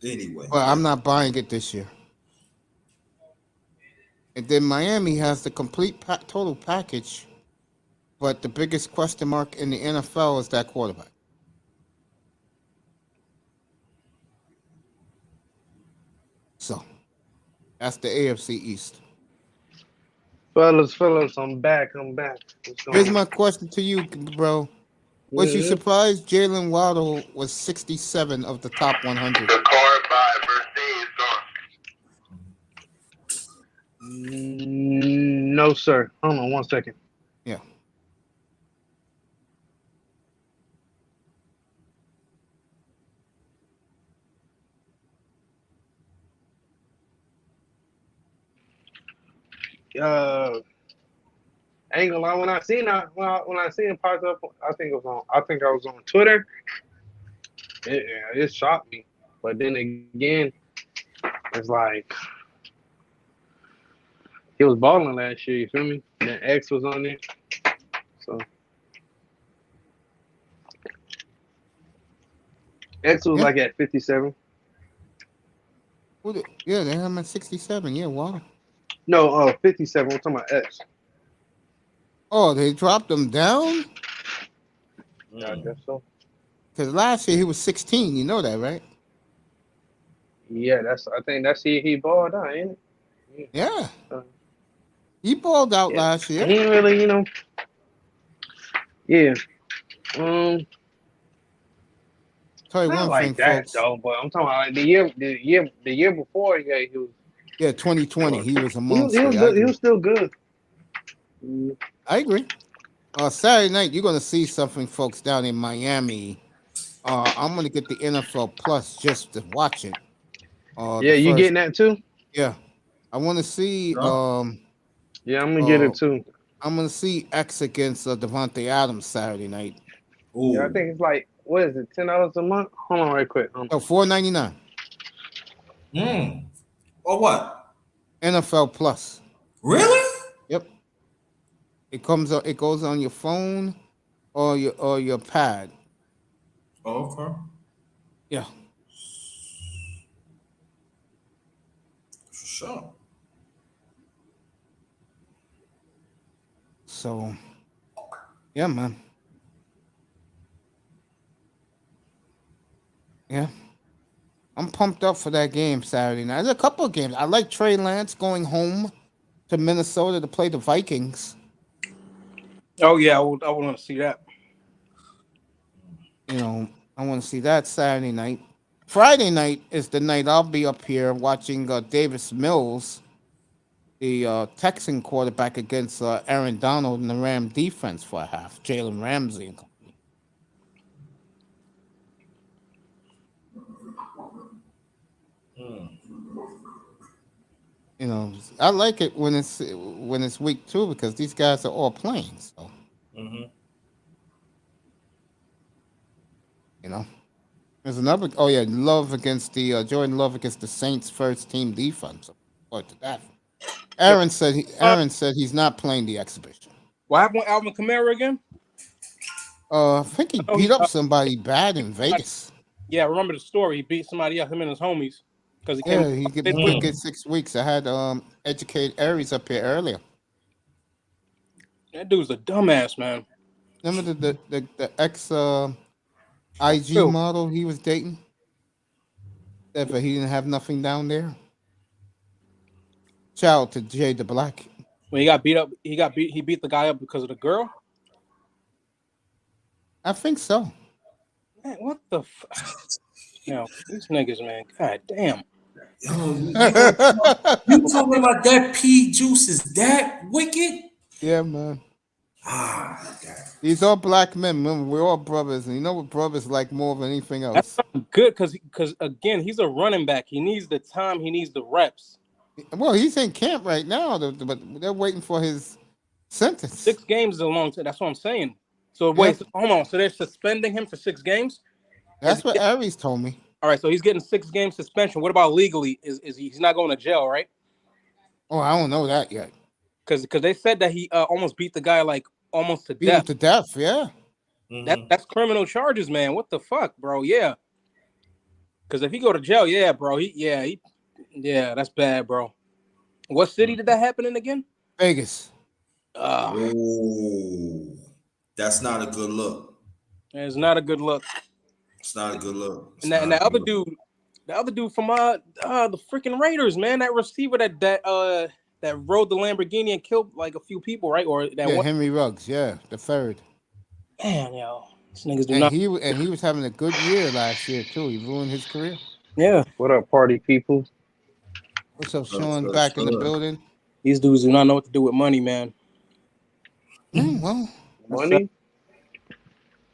Anyway. But I'm not buying it this year. And then Miami has the complete total package. But the biggest question mark in the NFL is that quarterback. So, that's the AFC East. Fellas, I'm back. Here's my question to you, bro. Was you surprised Jalen Waddle was 67 of the top 100? No, sir. Hold on 1 second. Yeah. I ain't gonna lie. When I seen it pop up, I think I was on Twitter. It shocked me. But then again, it's like he was balling last year. You feel me? And then X was on there, so X was Yeah. like at 57. Yeah, they have him at 67. Yeah, wow. No, 57. We're talking about X. Oh, they dropped him down? Yeah, I guess so. Because last year he was 16. You know that, right? Yeah, I think that's he balled out, ain't it? Yeah. He balled out Yeah. last year. He ain't really, Yeah. Tell you Not one like thing, that folks. though, but I'm talking about like the year before. Yeah, he was. Yeah, 2020. He was a He monster. was still good. I agree. Saturday night, you're gonna see something, folks, down in Miami. I'm gonna get the NFL Plus just to watch it. Yeah, you getting that too? Yeah, I want to see. Yeah, I'm gonna get it too. I'm gonna see X against Devontae Adams Saturday night. Yeah, I think it's like what is it? $10 a month? Hold on, right quick. Oh, $4.99. Or what? NFL Plus. Really? Yep. It goes on your phone or your pad. Oh, okay. Yeah. For sure. So, yeah, man. Yeah. I'm pumped up for that game Saturday night. There's a couple of games. I like Trey Lance going home to Minnesota to play the Vikings. Oh yeah, I would want to see that. You know, I want to see that Saturday night. Friday night is the night I'll be up here watching Davis Mills, the Texan quarterback, against Aaron Donald and the Ram defense for a half. Jalen Ramsey and company. You know, I like it when it's week 2 because these guys are all playing. So, you know, there's another. Oh yeah, Love against the Jordan Love against the Saints first team defense. What to that? Aaron said he's not playing the exhibition. What happened with Alvin Kamara again? I think he beat up somebody bad in Vegas. Yeah, I remember the story. He beat somebody up, him and his homies, because he came. Yeah, he get 6 weeks. I had educate Aries up here earlier. That dude's a dumbass, man. Remember the ex IG model he was dating? That he didn't have nothing down there. Shout out to Jay the Black. When he got beat up, he beat the guy up because of the girl. I think so. Man, what the? These niggas, man. God damn. You talking about that P juice is that wicked? Yeah, man. These are black men. Remember, we're all brothers, and you know what brothers like more than anything else. That's good because again, he's a running back. He needs the time. He needs the reps. Well, he's in camp right now, but they're waiting for his sentence. 6 games is a long time. That's what I'm saying. So wait, hold on. So they're suspending him for 6 games? That's what Aries told me. All right, so he's getting 6 game suspension. What about legally? Is he's not going to jail, right? Oh, I don't know that yet. Because they said that he almost beat the guy like almost to Beat death. him to death, yeah. That's criminal charges, man. What the fuck, bro? Yeah. Because if he go to jail, yeah, bro. That's bad, bro. What city did that happen in again? Vegas. Oh, that's not a good look. It's not a good look. It's not a good look. And the other dude from the freaking Raiders, man, that receiver that rode the Lamborghini and killed like a few people, right? Or that Henry Ruggs, the third. Man, these niggas do and not. He was having a good year last year too. He ruined his career. Yeah. What up, party people? What's up, Sean? Back in the building. These dudes do not know what to do with money, man. Well, money.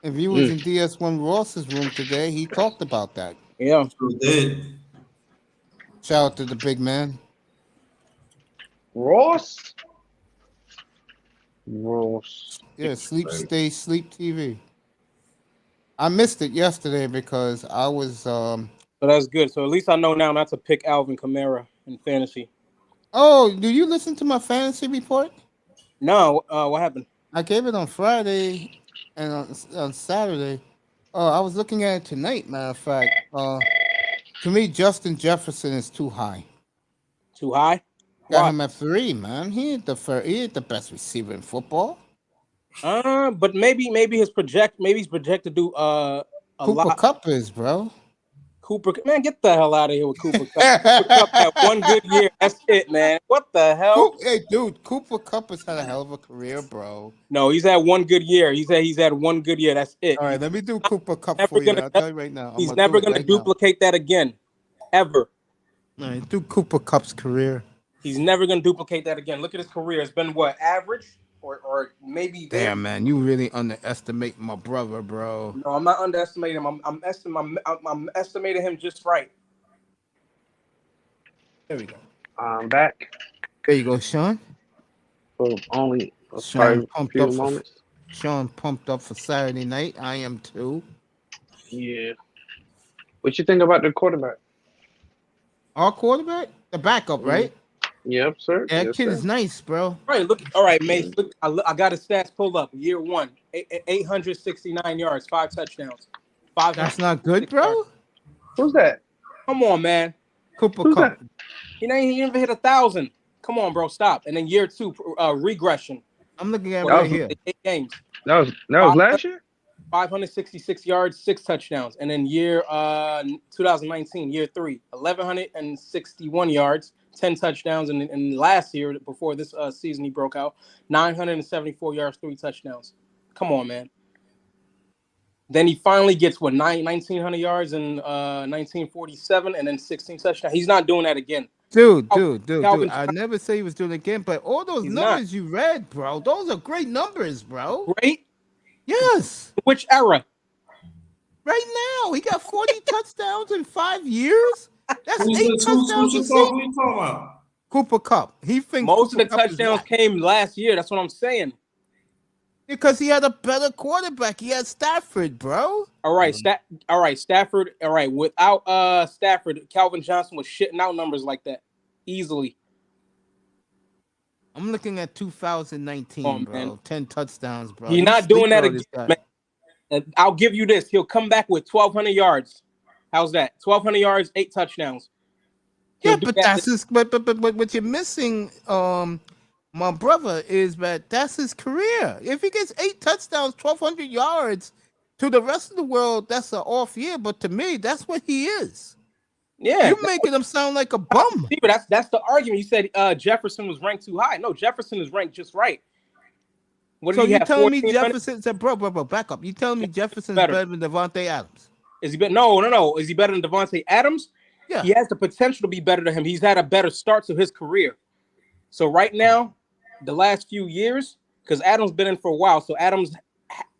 If you was in DS1 Ross's room today, he talked about that. Yeah, sure did. Shout out to the big man. Ross? Rules. Yeah, Sleep Stay Sleep TV. I missed it yesterday because I was So that's good. So at least I know now not to pick Alvin Kamara in fantasy. Oh, do you listen to my fantasy report? No, what happened? I gave it on Friday and on Saturday. Oh, I was looking at it tonight, matter of fact. To me, Justin Jefferson is too high. Too high? Got Why? him at 3, man. He ain't the best receiver in football. But maybe he's projected to do a Cooper lot. Kupp is, bro. Cooper, man, get the hell out of here with Cooper Kupp. Cooper Kupp had one good year. That's it, man. What the hell? Hey, dude, Cooper Kupp has had a hell of a career, bro. No, he's had one good year. He's had one good year. That's it. All right, let me do Cooper Kupp for you. I'll tell you right now. He's never going to duplicate that again, ever. All right, do Cooper Kupp's career. He's never going to duplicate that again. Look at his career. It's been what, average? Or maybe damn, man, you really underestimate my brother, bro. No, I'm not underestimating him. I'm estimating him just right. There we go. I'm back. There you go, Sean. For only Sean a few moments. Sean pumped up for Saturday night. I am too. Yeah. What you think about the quarterback? Our quarterback, the backup, right? Yep, sir. Yeah, that kid is nice, bro. All right, look. All right, Mace. Look, I got his stats pulled up. Year 1, 869 yards, 5 touchdowns. That's not good, bro. Who's that? Come on, man. Cooper Kupp. He even hit 1,000. Come on, bro. Stop. And then year 2, regression. I'm looking at right here. 8 games. That was last year. 566 yards, 6 touchdowns. And then year 2019, year 3, 1,161 yards, 10 touchdowns. And last year, before this season, he broke out 974 yards, 3 touchdowns. Come on, man. Then he finally gets 1,900 yards in 1947, and then 16 touchdowns. He's not doing that again. Dude. I never say he was doing it again, but all those numbers you read, bro, those are great numbers, bro. Great? Yes. Which era? Right now, he got 40 touchdowns in 5 years. That's 8 touchdowns. Who you talking about? Cooper Kupp. He thinks most Cooper of the touchdowns came last year. That's what I'm saying. Because he had a better quarterback. He had Stafford, bro. All right, Stafford. All right, without Stafford, Calvin Johnson was shitting out numbers like that easily. I'm looking at 2019, bro. Man. 10 touchdowns, bro. He's not doing that again, man. And I'll give you this. He'll come back with 1,200 yards. How's that? 1,200 yards, 8 touchdowns. Yeah, but that's his. But what you're missing, my brother, is that that's his career. If he gets 8 touchdowns, 1,200 yards, to the rest of the world, that's an off year. But to me, that's what he is. Yeah, you're making him sound like a bum. See, but that's the argument. You said Jefferson was ranked too high. No, Jefferson is ranked just right. What so you telling me Jefferson? Bro, back up. You telling me Jefferson's better than Devontae Adams? Is he better? No. Is he better than Devontae Adams? Yeah. He has the potential to be better than him. He's had a better start to his career. So right now, the last few years, because Adams been in for a while, so Adams,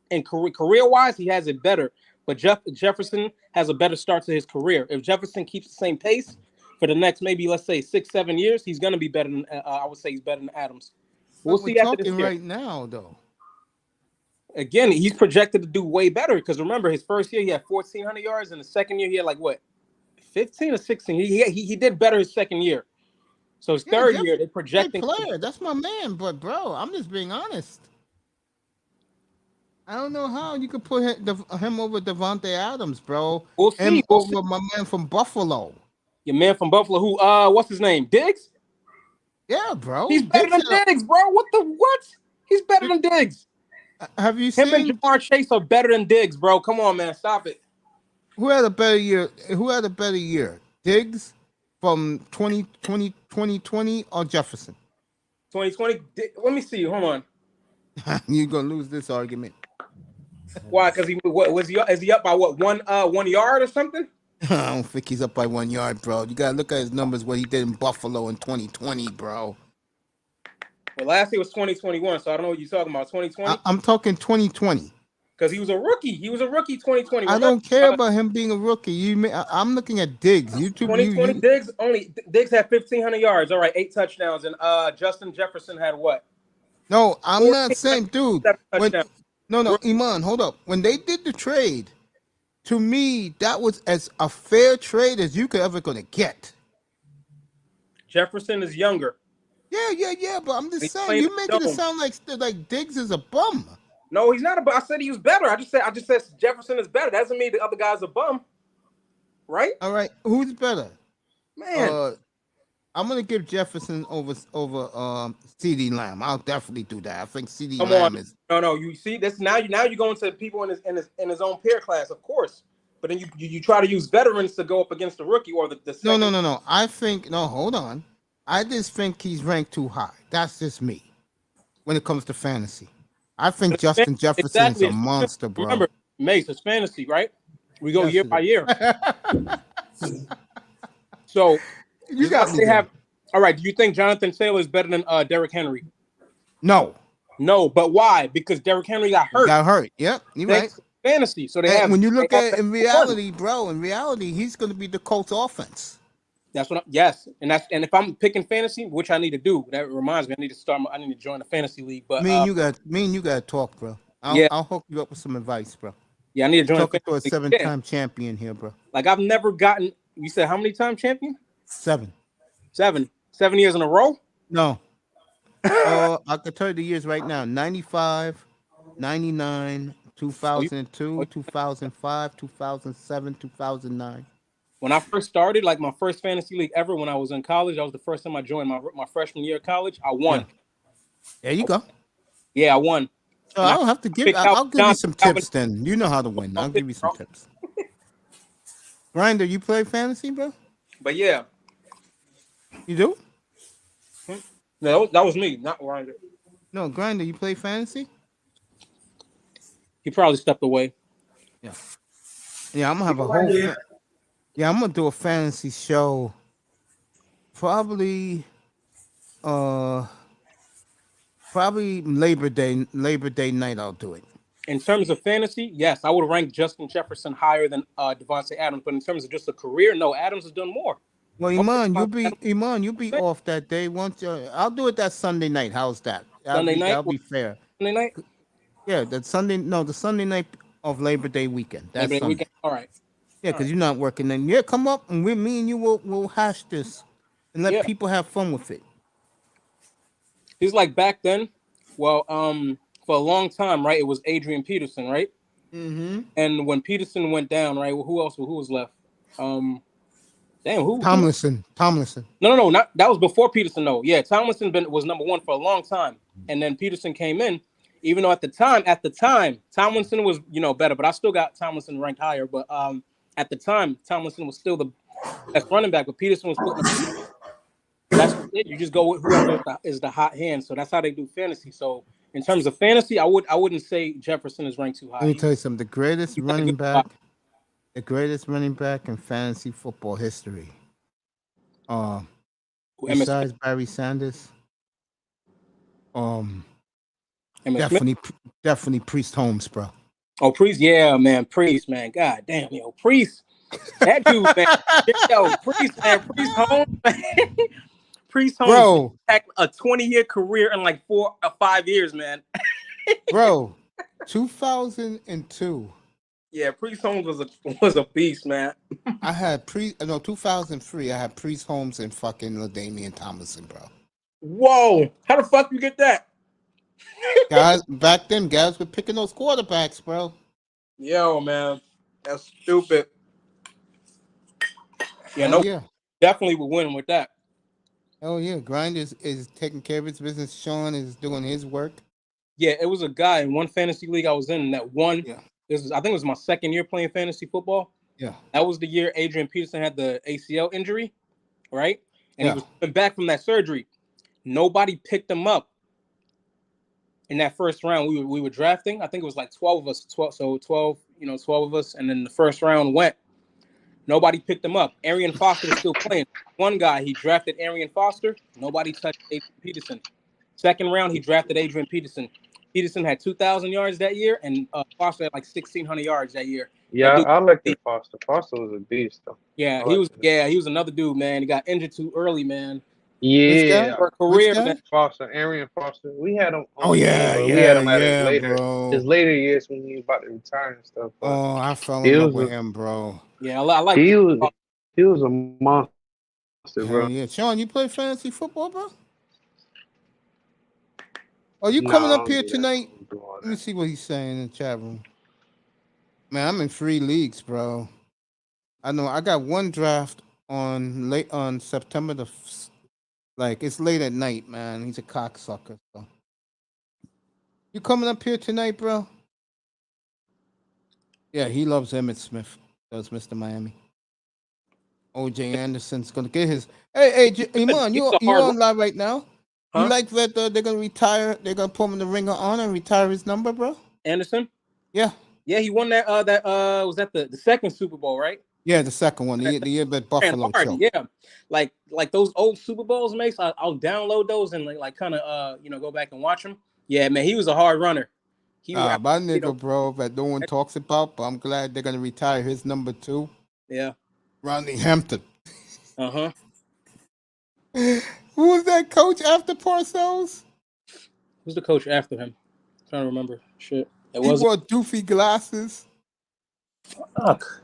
in career-wise, he has it better. But Jefferson has a better start to his career. If Jefferson keeps the same pace for the next maybe, let's say, 6-7 years, he's going to be better than, I would say he's better than Adams. We'll see after this year. Right now, though. Again, he's projected to do way better because remember, his first year he had 1,400 yards, and the second year he had 15 or 16. He did better his second year. So his third year, they're projecting. Player, that's my man. But bro, I'm just being honest. I don't know how you could put him over Devontae Adams, bro. We'll see. Over my man from Buffalo. Your man from Buffalo, who what's his name? Diggs? Yeah, bro. He's better than Diggs, bro. What? He's better than Diggs. Have you seen him and Jamar Chase are better than Diggs, bro? Come on, man, stop it. Who had a better year? Diggs from 2020 or Jefferson? 2020. Let me see. Hold on. You're gonna lose this argument. Why? Because is he up by what 1 yard or something? I don't think he's up by 1 yard, bro. You gotta look at his numbers. What he did in Buffalo in 2020, bro. Well, last year was 2021, so I don't know what you're talking about. 2020. I'm talking 2020. Because he was a rookie. He was a rookie 2020. I don't care about him being a rookie. I'm looking at Diggs. 2020 Diggs had 1,500 yards. All right, 8 touchdowns, and Justin Jefferson had what? No, I'm 14 not saying, dude. 7 When touchdowns. no, Iman, hold up. When they did the trade, to me, that was as a fair trade as you could ever gonna get. Jefferson is younger. Yeah. But I'm just He's saying, playing you making it dome. sound like Diggs is a bum. No, he's not a bum. I said he was better. I just said Jefferson is better. That doesn't mean the other guy's a bum, right? All right, who's better? Man, I'm gonna give Jefferson over CeeDee Lamb. I'll definitely do that. I think CeeDee come Lamb on. is. No. You see this now. You go into people in his own peer class, of course. But then you try to use veterans to go up against the rookie or the second. No. I think hold on. I just think he's ranked too high. That's just me. When it comes to fantasy, I think Justin Jefferson is a monster, bro. Remember, Mace, it's fantasy, right? We go Yes, year it by is. year. So You got me they there. have. All right. Do you think Jonathan Taylor is better than Derrick Henry? No, But why? Because Derrick Henry got hurt. Yep, you're Thanks right. to fantasy. So they And have. when you look they at have it in reality, bro, he's going to be the Colts offense. That's what. Yes, and if I'm picking fantasy, which I need to do, that reminds me, I need to join the fantasy league. But Me and you got to talk, bro. I'll hook you up with some advice, bro. Yeah, I need to join. Talking to a fantasy 7-time champion here, bro. Like I've never gotten. You said how many time champion? 7. 7 years in a row. No. I can tell you the years right now: 95, 99, 2002, 2005, 2007, 2009. When I first started, like my first fantasy league ever, when I was in college, that was the first time I joined my freshman year of college. I won. Yeah. There you go. Yeah, I won. So I don't have to give. I'll give you some tips then. You know how to win. I'll give you some tips. Grinder, you play fantasy, bro? But yeah, You do? no, that was me, not Grinder. No, Grinder, you play fantasy? He probably stepped away. Yeah. Yeah, I'm gonna have a whole. Yeah, I'm gonna do a fantasy show. Probably Labor Day night. I'll do it. In terms of fantasy, yes, I would rank Justin Jefferson higher than Devontae Adams. But in terms of just a career, no, Adams has done more. Well, Iman, you be off that day. I'll do it that Sunday night. How's that? That'll be fair. Sunday night? Yeah, the Sunday night of Labor Day weekend. That's Labor Day Sunday. weekend. All right. Yeah, because you're not working. Then yeah, come up and me and you will hash this and let people have fun with it. He's like back then. Well, for a long time, right? It was Adrian Peterson, right? Mm-hmm. And when Peterson went down, right? Who else? Who was left? Who? Tomlinson. No, not that was before Peterson. No, yeah, Tomlinson was number one for a long time, and then Peterson came in. Even though at the time, Tomlinson was better, but I still got Tomlinson ranked higher. But at the time, Tomlinson was still the best running back, but Peterson was putting. That's it. You just go with whoever is the hot hand. So that's how they do fantasy. So in terms of fantasy, I wouldn't say Jefferson is ranked too high. Let me tell you something. The greatest running back in fantasy football history. Besides Barry Sanders, definitely Priest Holmes, bro. Oh, Priest, yeah, man, Priest, man, god damn, Priest, that dude, man, Priest Holmes, man. Priest Holmes, bro, had a 20-year career in like 4 or 5 years, man. Bro, 2002. Yeah, Priest Holmes was a beast, man. I had 2003. I had Priest Holmes and fucking LaDainian Tomlinson, bro. Whoa, how the fuck you get that? Guys, back then, guys were picking those quarterbacks, bro. Yo, man, that's stupid. Yeah, definitely would win with that. Oh yeah, Grind is taking care of his business. Sean is doing his work. Yeah, it was a guy in one fantasy league I was in that won. Yeah. I think it was my second year playing fantasy football. Yeah. That was the year Adrian Peterson had the ACL injury, right? And he was coming back from that surgery. Nobody picked him up in that first round. We were drafting. I think it was like 12 of us. 12 of us. And then the first round went. Nobody picked him up. Arian Foster was still playing. One guy, he drafted Arian Foster. Nobody touched Adrian Peterson. Second round, he drafted Adrian Peterson. Peterson had 2,000 yards that year, and Foster had like 1,600 yards that year. Yeah, I like that Foster. Foster was a beast, though. Yeah, he was another dude, man. He got injured too early, man. Yeah, For a Which career, guy? man. Foster, Arian Foster. We had him Oh on the team, yeah, but we had yeah, him at yeah, his bro. later years when he was about to retire and stuff. But Oh, I fell he in love was with a him, bro. Yeah, I like he the was he was a monster, Hell bro. yeah, Sean, you play fantasy football, bro? Are you No, coming I up don't here do that. I tonight? don't do all Let me that. see what he's saying in the chat room. Man, I'm in 3 leagues, bro. I know I got one draft on September like it's late at night, man. He's a cocksucker. So you coming up here tonight, bro? Yeah, he loves Emmitt Smith. Does Mr. Miami? OJ Anderson's gonna get his. Hey, Iman, he's you a you hard on live right now? You huh? like that they're gonna retire? They're gonna put him in the Ring of Honor and retire his number, bro? Anderson? Yeah, Yeah, he won that was that the second Super Bowl, right? yeah. The second one, the year that Ran Buffalo hard, choked. yeah. Like those old Super Bowls, Mace. I'll download those and like kind of go back and watch them. Yeah, man, he was a hard runner. He was, My nigga, bro, that no one talks about, but I'm glad they're gonna retire his number 2, yeah. Rodney Hampton. Uh-huh. Who was that coach after Parcells? Who's the coach after him? I'm trying to remember. Shit. It He wasn't wore doofy glasses. fuck.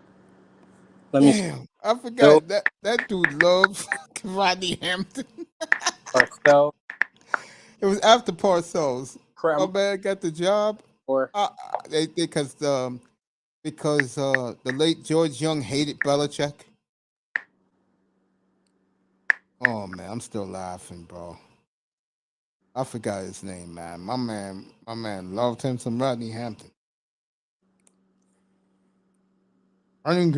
Let me see. Damn, I Bill forgot that dude loves Rodney Hampton. Parcells. It was after Parcells. My Cram man got the job. or Because the late George Young hated Belichick. Oh man, I'm still laughing, bro. I forgot his name, man. My man loved him some Rodney Hampton. Running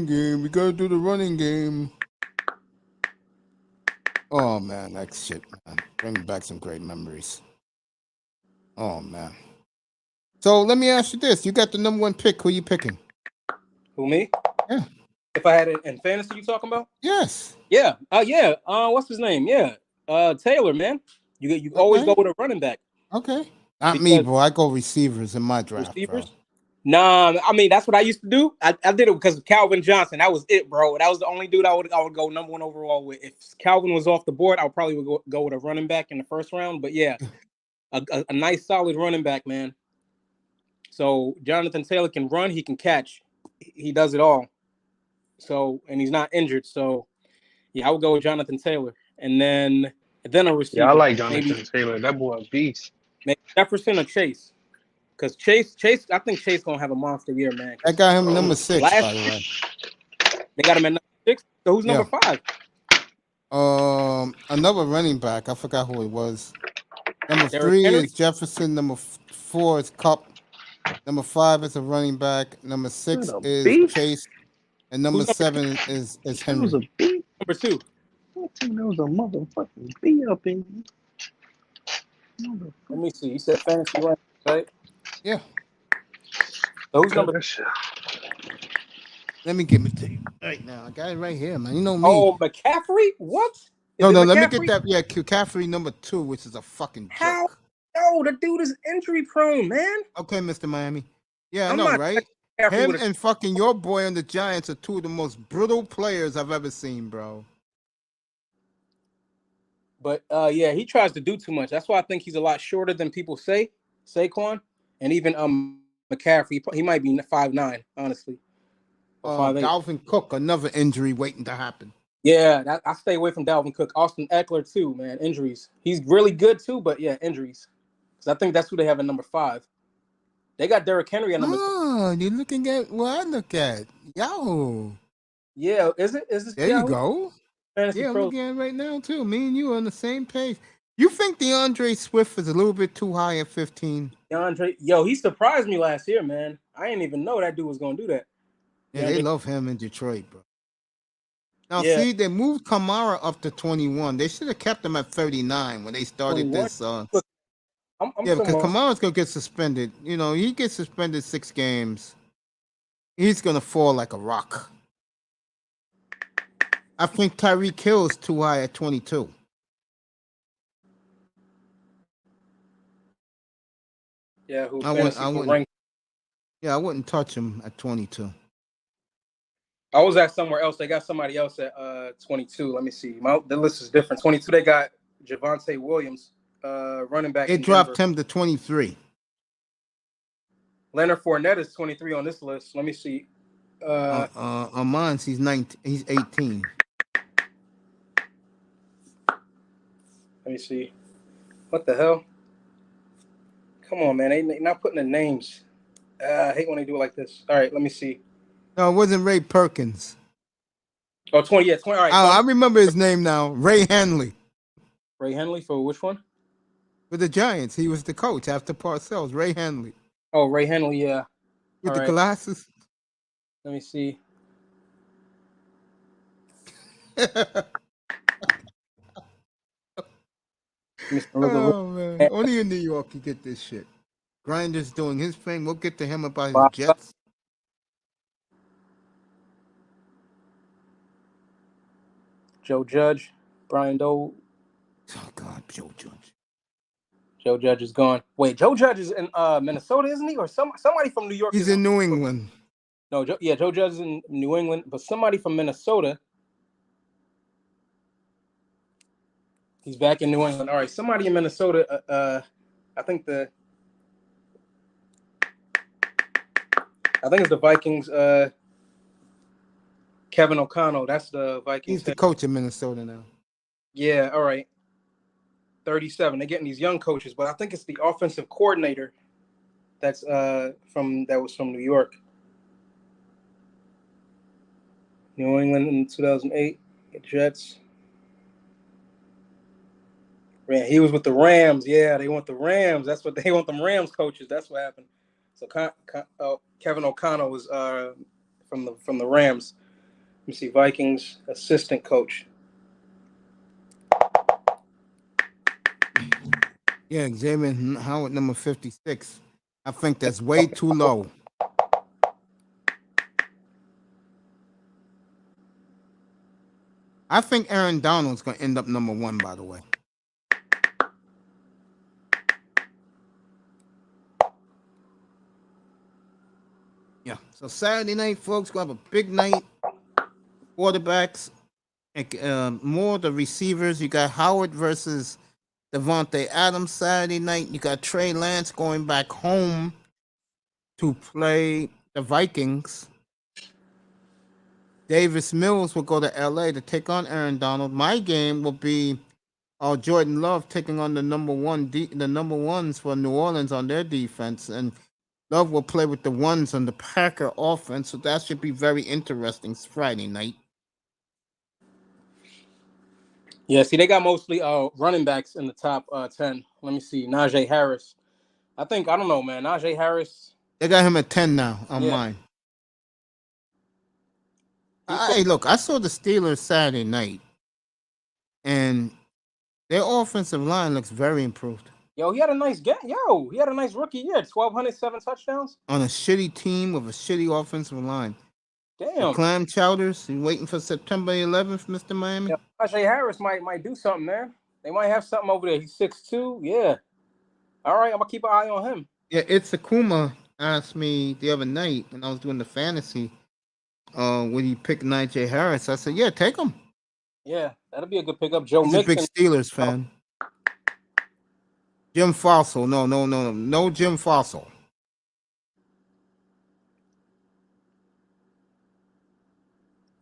game. We gotta do the running game. Oh man, that shit, man. Bringing back some great memories. Oh man. So let me ask you this: you got the number 1 pick. Who you picking? who me? Yeah. If I had it in fantasy, you talking about? Yes. Yeah. Yeah. What's his name? Yeah. Taylor, man. You always Okay. go with a running back. Okay. Not me, Because bro. I go receivers in my draft, bro. receivers. Nah, I mean that's what I used to do. I did it because of Calvin Johnson. That was it, bro. That was the only dude I would go number 1 overall with. If Calvin was off the board, I probably would go with a running back in the first round. But yeah, a nice solid running back, man. So Jonathan Taylor can run, he can catch, he does it all. So and he's not injured. So yeah, I would go with Jonathan Taylor, and then a receiver. Yeah, I like Jonathan maybe Taylor. That boy a beast. maybe Jefferson or Chase. Because Chase, I think Chase gonna have a monster year, man. I got him number 6, last by the way. they got him at number 6. So who's Yeah. number 5? Another running back. I forgot who it was. Number Derrick 3 Henry? is Jefferson. Number 4 is Cup. Number 5 is a running back. Number 6 What a is beast. Chase, and number Who's number 7 is That Henry. was a beast. Number 2. I think there was a motherfucking bee up in here. Let me see. You said fantasy running, right? Yeah. So who's number? Let me give it to you right now. I got it right here, man. You know me. Oh, McCaffrey? What? Is no, it let me McCaffrey? get that. Yeah, McCaffrey number 2, which is a fucking How? joke. No, the dude is injury prone, man. Okay, Mr. Miami. Yeah, I I'm know, not right? McCaffrey Him with a- and fucking your boy on the Giants are 2 of the most brutal players I've ever seen, bro. But yeah, he tries to do too much. That's why I think he's a lot shorter than people say. Saquon and even McCaffrey, he might be 5'9", honestly. Or 5'8". Dalvin Cook, another injury waiting to happen. Yeah, I stay away from Dalvin Cook. Austin Eckler too, man. Injuries. He's really good too, but yeah, injuries. Because I think that's who they have at number 5. They got Derrick Henry at number 2. Oh, you're looking at what I look at. Yo. Yeah, is this There Yahoo? you go. Fantasy Yeah, I'm Pro. looking at it right now, too. Me and you are on the same page. You think DeAndre Swift is a little bit too high at 15? DeAndre, he surprised me last year, man. I didn't even know that dude was going to do that. Yeah, they love him in Detroit, bro. Now, Yeah. see, they moved Kamara up to 21. They should have kept him at 39 when they started 21? this. I'm Yeah, because somewhat- Kamara's going to get suspended. You know, he gets suspended 6 games. He's going to fall like a rock. I think Tyreek Hill is too high at 22. Yeah, who I fantasy wouldn't. rank? Yeah, I wouldn't touch him at 22. I was at somewhere else. They got somebody else at 22. Let me see. The list is different. 22, they got Javonte Williams, running back. They dropped him to 23. Leonard Fournette is 23 on this list. Let me see. On mine, he's 19. He's 18. Let me see. What the hell? Come on, man. They not putting the names. I hate when they do it like this. All right, let me see. No, it wasn't Ray Perkins. Oh, 20. Yeah, 20. All right. I remember his name now. Ray Henley. Ray Henley for which one? For the Giants. He was the coach after Parcells. Ray Henley. Oh, Ray Henley, yeah. With the glasses. Let me see. Oh, man. Only in New York you get this shit. Grinder's doing his thing. We'll get to him about his Jets. Joe Judge, Brian Dole. Oh, God, Joe Judge. Joe Judge is gone. Wait, Joe Judge is in Minnesota, isn't he? Or somebody from New York? He's in New England. No, Joe Judge is in New England, but somebody from Minnesota. He's back in New England. All right, somebody in Minnesota. I think it's the Vikings. Kevin O'Connell. That's the Vikings. He's the coach in Minnesota now. Yeah. All right. 37. They're getting these young coaches, but I think it's the offensive coordinator. That was from New York. New England in 2008. Jets. Man, he was with the Rams. Yeah, they want the Rams. That's what they want, them Rams coaches. That's what happened. So Kevin O'Connell was from the Rams. Let me see, Vikings assistant coach. Yeah, Xavier Howard, number 56. I think that's way too low. I think Aaron Donald's going to end up number 1, by the way. Yeah, so Saturday night, folks, we'll have a big night. Quarterbacks, more the receivers. You got Howard versus Devontae Adams Saturday night. You got Trey Lance going back home to play the Vikings. Davis Mills will go to LA to take on Aaron Donald. My game will be Jordan Love taking on the number ones for New Orleans on their defense, and Love will play with the ones on the Packer offense. So that should be very interesting. It's Friday night. Yeah, see, they got mostly running backs in the top 10. Let me see. Najee Harris. I don't know, man. Najee Harris. They got him at 10 now on mine. Hey, look, I saw the Steelers Saturday night, and their offensive line looks very improved. Yo, he had a nice game. Yo, he had a nice rookie year. 1,207 touchdowns. On a shitty team with a shitty offensive line. Damn. Clam Chowders, you waiting for September 11th, Mr. Miami? Yeah, Najee Harris might do something there. They might have something over there. He's 6'2". Yeah. All right, I'm going to keep an eye on him. Yeah, it's Akuma asked me the other night when I was doing the fantasy, would he pick Najee Harris? I said, yeah, take him. Yeah, that'll be a good pickup. Joe He's Mixon. a big Steelers fan. Jim Fossil. No Jim Fossil.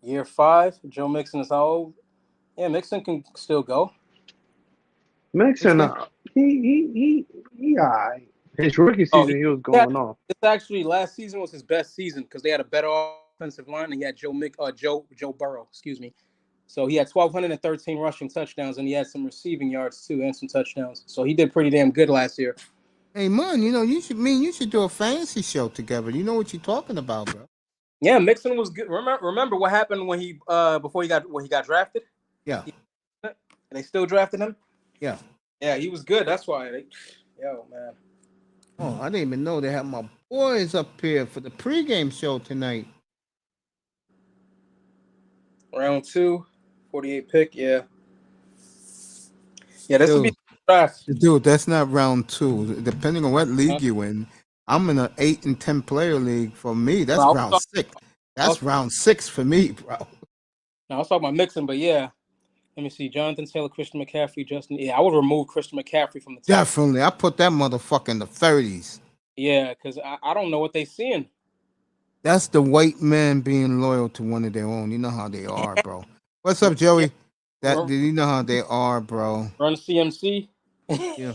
Year 5. Joe Mixon is how old? Yeah, Mixon can still go. Mixon, he all right. His rookie season, he was going off. It's actually last season was his best season because they had a better offensive line and he had Joe Burrow, excuse me. So he had 1,213 rushing touchdowns and he had some receiving yards too and some touchdowns. So he did pretty damn good last year. Hey man, you should do a fantasy show together. You know what you're talking about, bro. Yeah, Mixon was good. Remember what happened when he before he got drafted? Yeah. They still drafted him? Yeah. Yeah, he was good. That's why yo, man. Oh, I didn't even know they had my boys up here for the pregame show tonight. Round 2, 48 pick, yeah. Yeah, this would be fast. Dude, that's not round 2. Depending on what league you in, I'm in an 8 and 10 player league. For me, that's round 6. That's round 6 for me, bro. Now I was talking about mixing, but yeah. Let me see. Jonathan Taylor, Christian McCaffrey, Justin. Yeah, I would remove Christian McCaffrey from the top. Definitely. I put that motherfucker in the 30s. Yeah, because I don't know what they seeing. That's the white man being loyal to one of their own. You know how they are, bro. What's up, Joey? That you know how they are, bro. Run CMC. Yeah.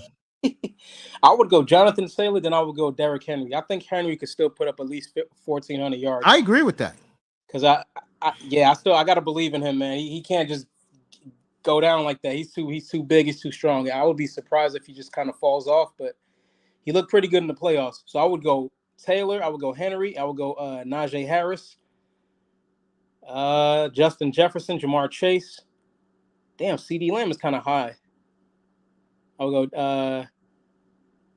I would go Jonathan Taylor, then I would go Derrick Henry. I think Henry could still put up at least 1,400 yards. I agree with that. Because I gotta believe in him, man. He can't just go down like that. He's too big. He's too strong. I would be surprised if he just kind of falls off, but he looked pretty good in the playoffs. So I would go Taylor. I would go Henry. I would go Najee Harris, Justin Jefferson, Jamar Chase. Damn, CD Lamb is kind of high. I would go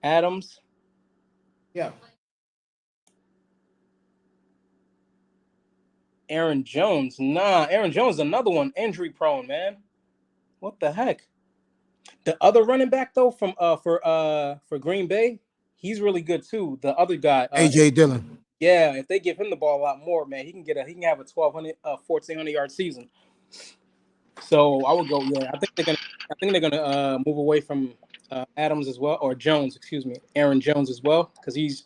Adams. Yeah. Aaron Jones. Nah, Aaron Jones is another one. Injury prone, man. What the heck? The other running back though from for Green Bay, he's really good too. The other guy, AJ Dillon. Yeah, if they give him the ball a lot more, man, he can have a 1,400 yard season. So I would go. Yeah, I think they're gonna move away from Adams as well, or Jones, excuse me, Aaron Jones as well, because he's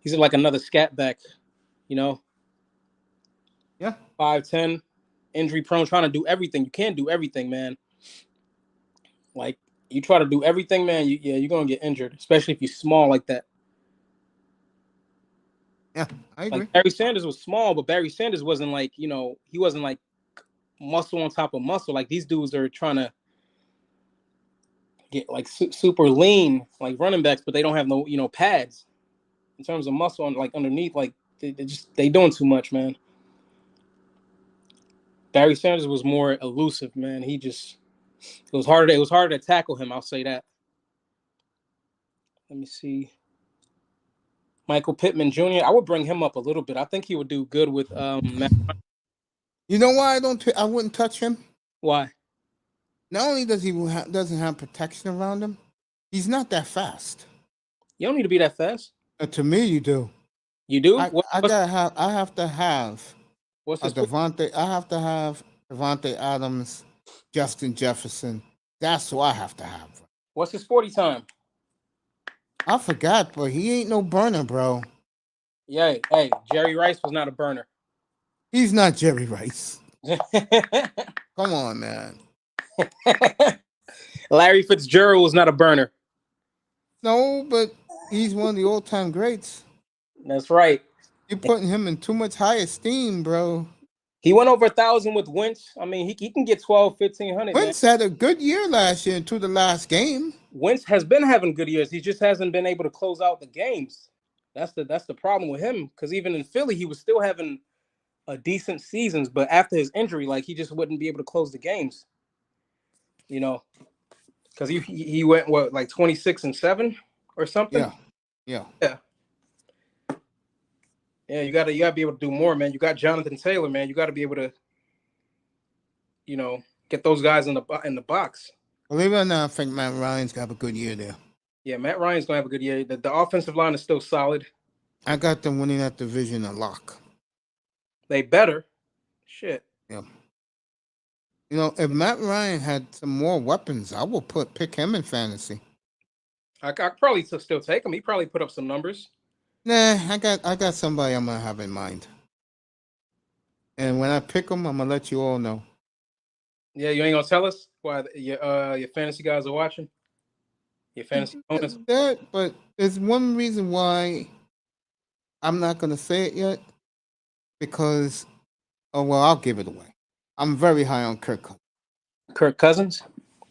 like another scat back, you know. Yeah. 5'10", injury prone, trying to do everything. You can't do everything, man. Like you try to do everything, man. You're gonna get injured, especially if you're small like that. Yeah, I agree. Like Barry Sanders was small, but Barry Sanders wasn't like, he wasn't like muscle on top of muscle. Like these dudes are trying to get like super lean, like running backs, but they don't have no, pads in terms of muscle on like underneath. Like they doing too much, man. Barry Sanders was more elusive, man. It was harder to tackle him. I'll say that. Let me see. Michael Pittman Jr. I would bring him up a little bit. I think he would do good with Matt. You know why I wouldn't touch him? Why? Not only does he doesn't have protection around him, he's not that fast. You don't need to be that fast. To me, you do. You do? I have to have. What's his Devontae? I have to have Devontae Adams, Justin Jefferson. That's who I have to have. What's his 40 time? I forgot, but he ain't no burner, bro. Yeah, hey, Jerry Rice was not a burner. He's not Jerry Rice. Come on, man. Larry Fitzgerald was not a burner. No, but he's one of the all-time greats. That's right. You're putting him in too much high esteem, bro. He went over 1,000 with Wentz. I mean, he can get 1,500. Wentz had a good year last year until the last game. Wentz has been having good years. He just hasn't been able to close out the games. That's the problem with him. Because even in Philly, he was still having a decent seasons, but after his injury, like he just wouldn't be able to close the games. Because he went like 26-7 or something. Yeah. Yeah, you gotta be able to do more, man. You got Jonathan Taylor, man. You got to be able to, get those guys in the box. Believe it or not, I think Matt Ryan's got a good year there. Yeah, Matt Ryan's gonna have a good year. The offensive line is still solid. I got them winning that division a lock. They better. Shit. Yeah. If Matt Ryan had some more weapons, I will pick him in fantasy. I probably still take him. He probably put up some numbers. Nah, I got somebody I'm gonna have in mind. And when I pick them, I'm gonna let you all know. Yeah, you ain't gonna tell us why your fantasy guys are watching? Your fantasy owners? But there's one reason why I'm not gonna say it yet. Because, I'll give it away. I'm very high on Kirk Cousins. Kirk Cousins?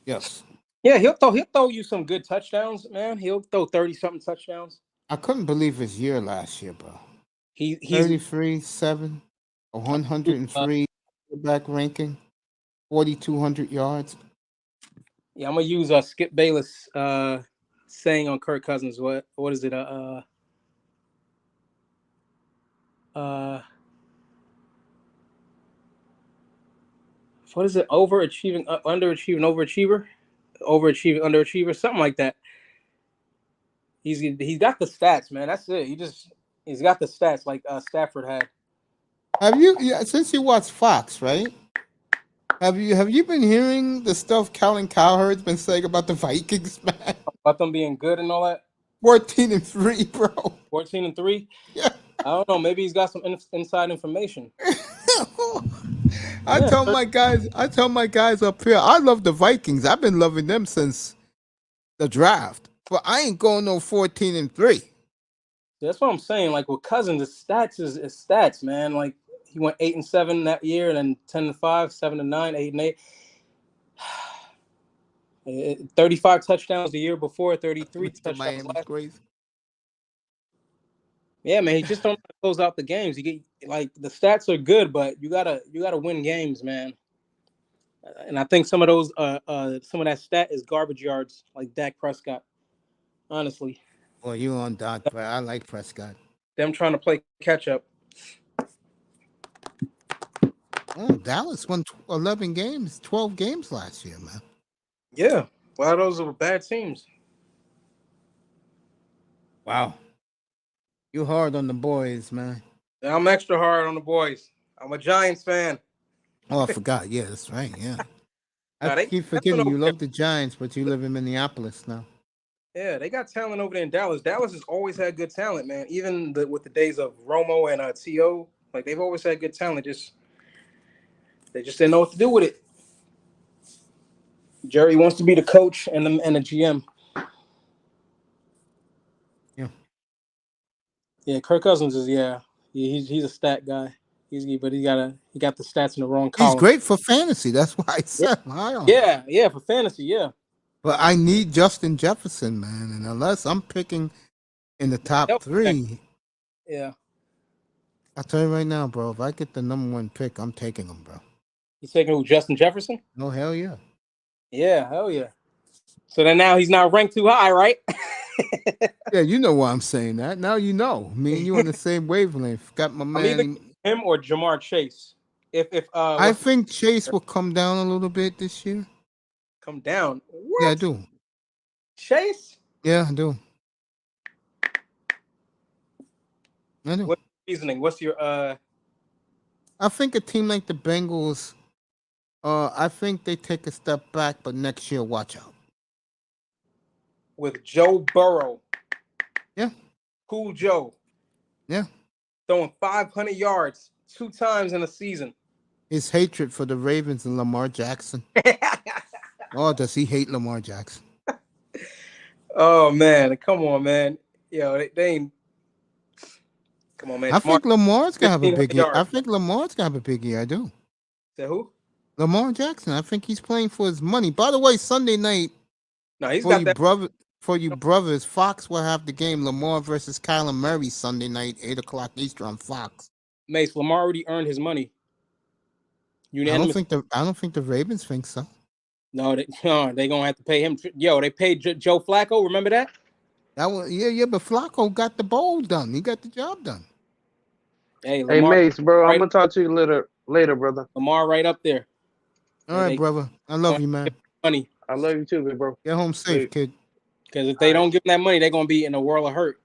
Yes. Yeah, he'll throw you some good touchdowns, man. He'll throw 30-something touchdowns. I couldn't believe his year last year, bro. He's 33-7, 103 back ranking, 4,200 yards. Yeah, I'm gonna use Skip Bayless saying on Kirk Cousins. What is it? What is it? Overachieving, underachieving, overachiever, overachieving, underachiever, something like that. He's got the stats, man. That's it. He's got the stats like Stafford had. Have you? Yeah, since you watch Fox, right? Have you been hearing the stuff Colin Cowherd's been saying about the Vikings, man? About them being good and all that. 14-3, bro. 14-3. Yeah. I don't know. Maybe he's got some inside information. I tell my guys up here, I love the Vikings. I've been loving them since the draft, but I ain't going no 14-3. That's what I'm saying. Like with Cousins, his stats is stats, man. Like he went 8-7 that year, and then 10-5, 7-9, 8-8. 35 touchdowns the year before, 33 touchdowns Miami's last. crazy. Yeah, man, he just don't close out the games. You get like the stats are good, but you gotta win games, man. And I think some of those some of that stat is garbage yards, like Dak Prescott. Honestly, Well, you on Doc, but I like Prescott. them trying to play catch up. Oh, Dallas won 11 games, 12 games last year, man. Yeah, well, those are bad teams. Wow. You hard on the boys, man. I'm extra hard on the boys. I'm a Giants fan. Oh, I forgot. Yeah, that's right. Yeah. Nah, I keep forgetting you love the Giants, but you live in Minneapolis now. Yeah, they got talent over there in Dallas. Dallas has always had good talent, man. Even with the days of Romo and T.O., like they've always had good talent. They just didn't know what to do with it. Jerry wants to be the coach and the GM. Yeah. Yeah, Kirk Cousins is he's a stat guy. But he got the stats in the wrong column. He's great for fantasy. That's why I said high on him. Yeah, for fantasy, yeah. But I need Justin Jefferson, man. And unless I'm picking in the top 3, yeah. I'll tell you right now, bro, if I get the number 1 pick, I'm taking him, bro. You taking who, Justin Jefferson? No, hell yeah. Yeah, hell yeah. So then now he's not ranked too high, right? Yeah, you know why I'm saying that. Now you know. Me and you on the same wavelength. Got my man. Either him or Jamar Chase. I think Chase will come down a little bit this year. Come down? What? Yeah, I do. Chase? Yeah, I do. I do. What's your reasoning? What's your I think a team like the Bengals, I think they take a step back, but next year, watch out. With Joe Burrow. Yeah. Cool Joe. Yeah. Throwing 500 yards 2 times in a season. His hatred for the Ravens and Lamar Jackson. Oh, does he hate Lamar Jackson? Oh, man. Come on, man. Yo, they ain't. Come on, man. I think Lamar's going to have a big year. I think Lamar's going to have a big year. I do. Say who? Lamar Jackson. I think he's playing for his money. By the way, Sunday night, no, he's got that. For you brothers, Fox will have the game Lamar versus Kyler Murray Sunday night, 8:00 Eastern on Fox. Mace, Lamar already earned his money. Unanimous. I don't think the Ravens think so. No, they're gonna have to pay him. Yo, they paid Joe Flacco. Remember that? That was but Flacco got the bowl done. He got the job done. Hey, Lamar, Mace, bro, I'm gonna talk to you later, brother. Lamar, right up there. All right, brother. I love you, man. Money. I love you too, big bro. Get home safe, kid. Because if they don't give him that money, they're gonna be in a world of hurt.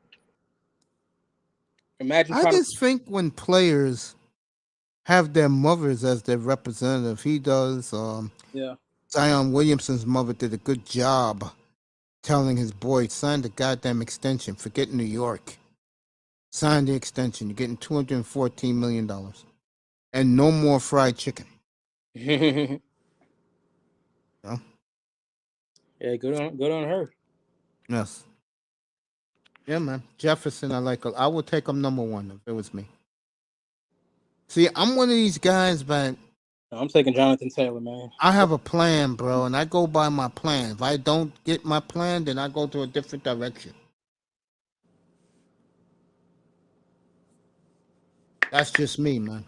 Imagine. I just think when players have their mothers as their representative, he does. Yeah. Zion Williamson's mother did a good job telling his boy, sign the goddamn extension. Forget New York. Sign the extension. You're getting $214 million. And no more fried chicken. Yeah, good on her. Yes. Yeah, man. Jefferson, I like. I would take him number 1 if it was me. See, I'm one of these guys, but I'm taking Jonathan Taylor, man. I have a plan, bro, and I go by my plan. If I don't get my plan, then I go to a different direction. That's just me, man.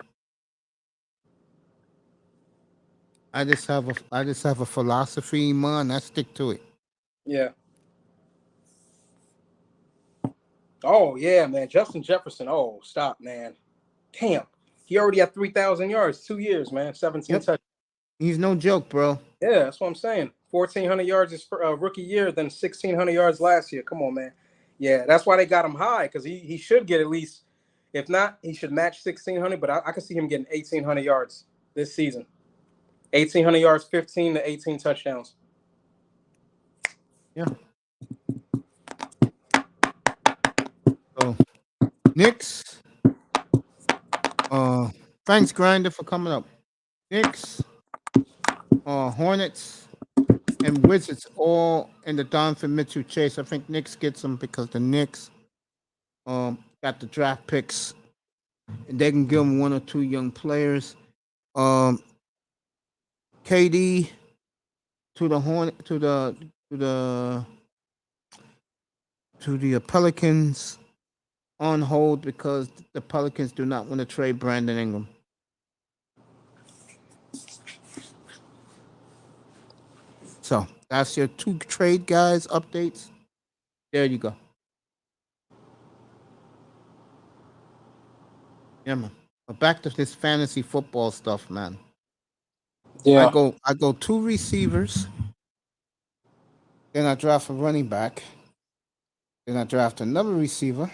I just have a philosophy, man. I stick to it. Yeah. Oh yeah, man. Justin Jefferson. Oh, stop, man. Damn. He already had 3,000 yards, 2 years, man. 17 touchdowns. He's no joke, bro. Yeah, that's what I'm saying. 1,400 yards is for rookie year, then 1,600 yards last year. Come on, man. Yeah, that's why they got him high, because he should get at least If not, he should match 1,600. But I can see him getting 1,800 yards this season. 1,800 yards, 15 to 18 touchdowns. Yeah. So, Knicks. Thanks, Grinder, for coming up. Knicks, Hornets, and Wizards all in the Donovan Mitchell chase. I think Knicks gets them because the Knicks got the draft picks. And they can give them one or two young players. KD to the Pelicans on hold because the Pelicans do not want to trade Brandon Ingram. So that's your two trade guys updates. There you go. Yeah, man. But back to this fantasy football stuff, man. Yeah. I go two receivers. Then I draft a running back. Then I draft another receiver.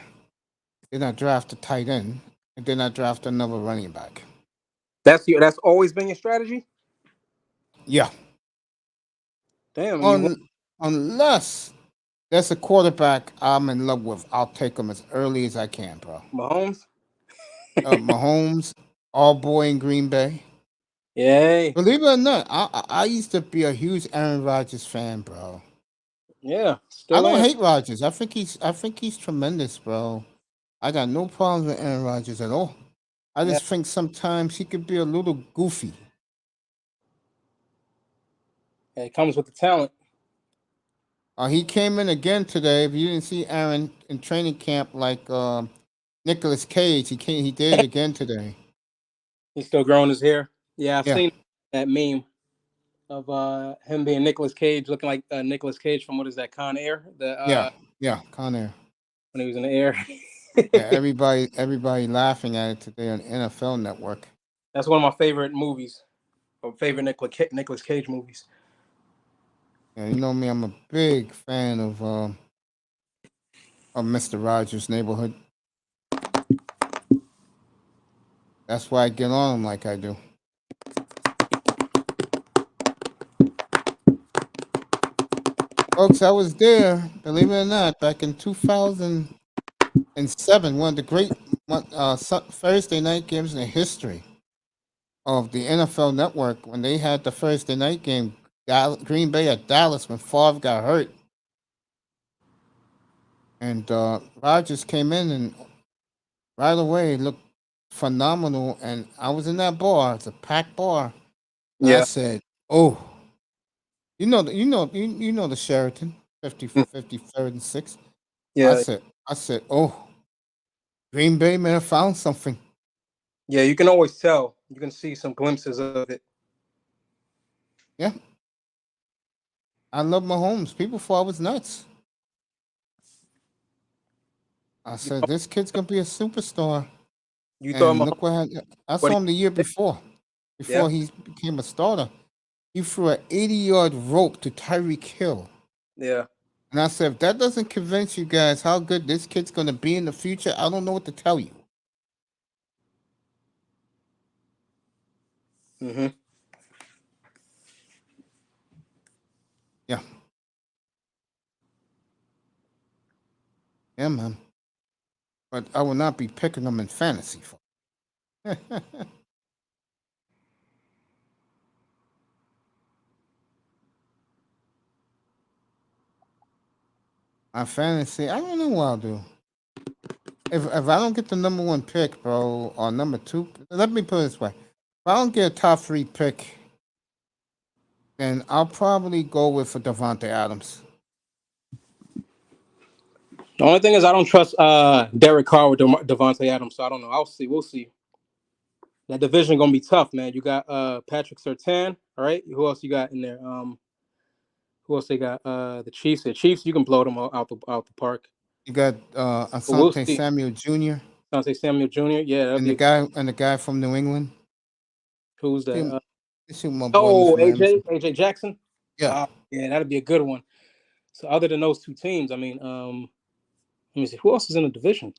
Then I draft a tight end. And then I draft another running back. That's always been your strategy? Yeah. Damn. Unless there's a quarterback I'm in love with, I'll take him as early as I can, bro. Mahomes? Mahomes, all boy in Green Bay. Yay. Believe it or not, I used to be a huge Aaron Rodgers fan, bro. Yeah. I don't hate Rodgers. I think he's tremendous, bro. I got no problems with Aaron Rodgers at all. I just think sometimes he could be a little goofy. Yeah, it comes with the talent. He came in again today. If you didn't see Aaron in training camp like Nicolas Cage, he did it again today. He's still growing his hair. Yeah, I've seen that meme of him being Nicolas Cage, looking like Nicolas Cage from what is that, Con Air? Con Air. When he was in the air. Yeah, everybody laughing at it today on N.F.L. Network. That's one of my favorite movies, or favorite Nicolas Cage movies. Yeah, you know me, I'm a big fan of Mr. Rogers' Neighborhood. That's why I get on him like I do. Folks, I was there, believe it or not, back in 2007, one of the great Thursday night games in the history of the NFL Network, when they had the Thursday night game, Green Bay at Dallas, when Favre got hurt. And Rodgers came in and right away looked phenomenal. And I was in that bar. It's a packed bar. Yeah. I said, "Oh, you know the Sheraton, 53rd and 6th." Yeah. I said, "Oh, Green Bay man found something." Yeah, you can always tell. You can see some glimpses of it. Yeah. I love Mahomes. People thought I was nuts. I said, this kid's going to be a superstar. You thought look what happened. I saw him the year before he became a starter. He threw an 80-yard rope to Tyreek Hill. Yeah. And I said, if that doesn't convince you guys how good this kid's going to be in the future, I don't know what to tell you. Mm-hmm. Yeah. Yeah, man. But I will not be picking them in fantasy. My fantasy, I don't know what I'll do. If I don't get the number one pick, bro, or number two, let me put it this way. If I don't get a top 3 pick, then I'll probably go with Devontae Adams. The only thing is I don't trust Derek Carr with Devontae Adams, so I don't know. We'll see. That division gonna be tough, man. You got Patrick Surtain, all right? Who else you got in there? Who else they got? The Chiefs. The Chiefs, you can blow them out the park. You got Asante Samuel Jr. Asante Samuel Jr. Yeah, and the guy from New England. Who's that? AJ Jackson. Yeah, yeah, that'd be a good one. So other than those two teams, I mean, let me see who else is in the division.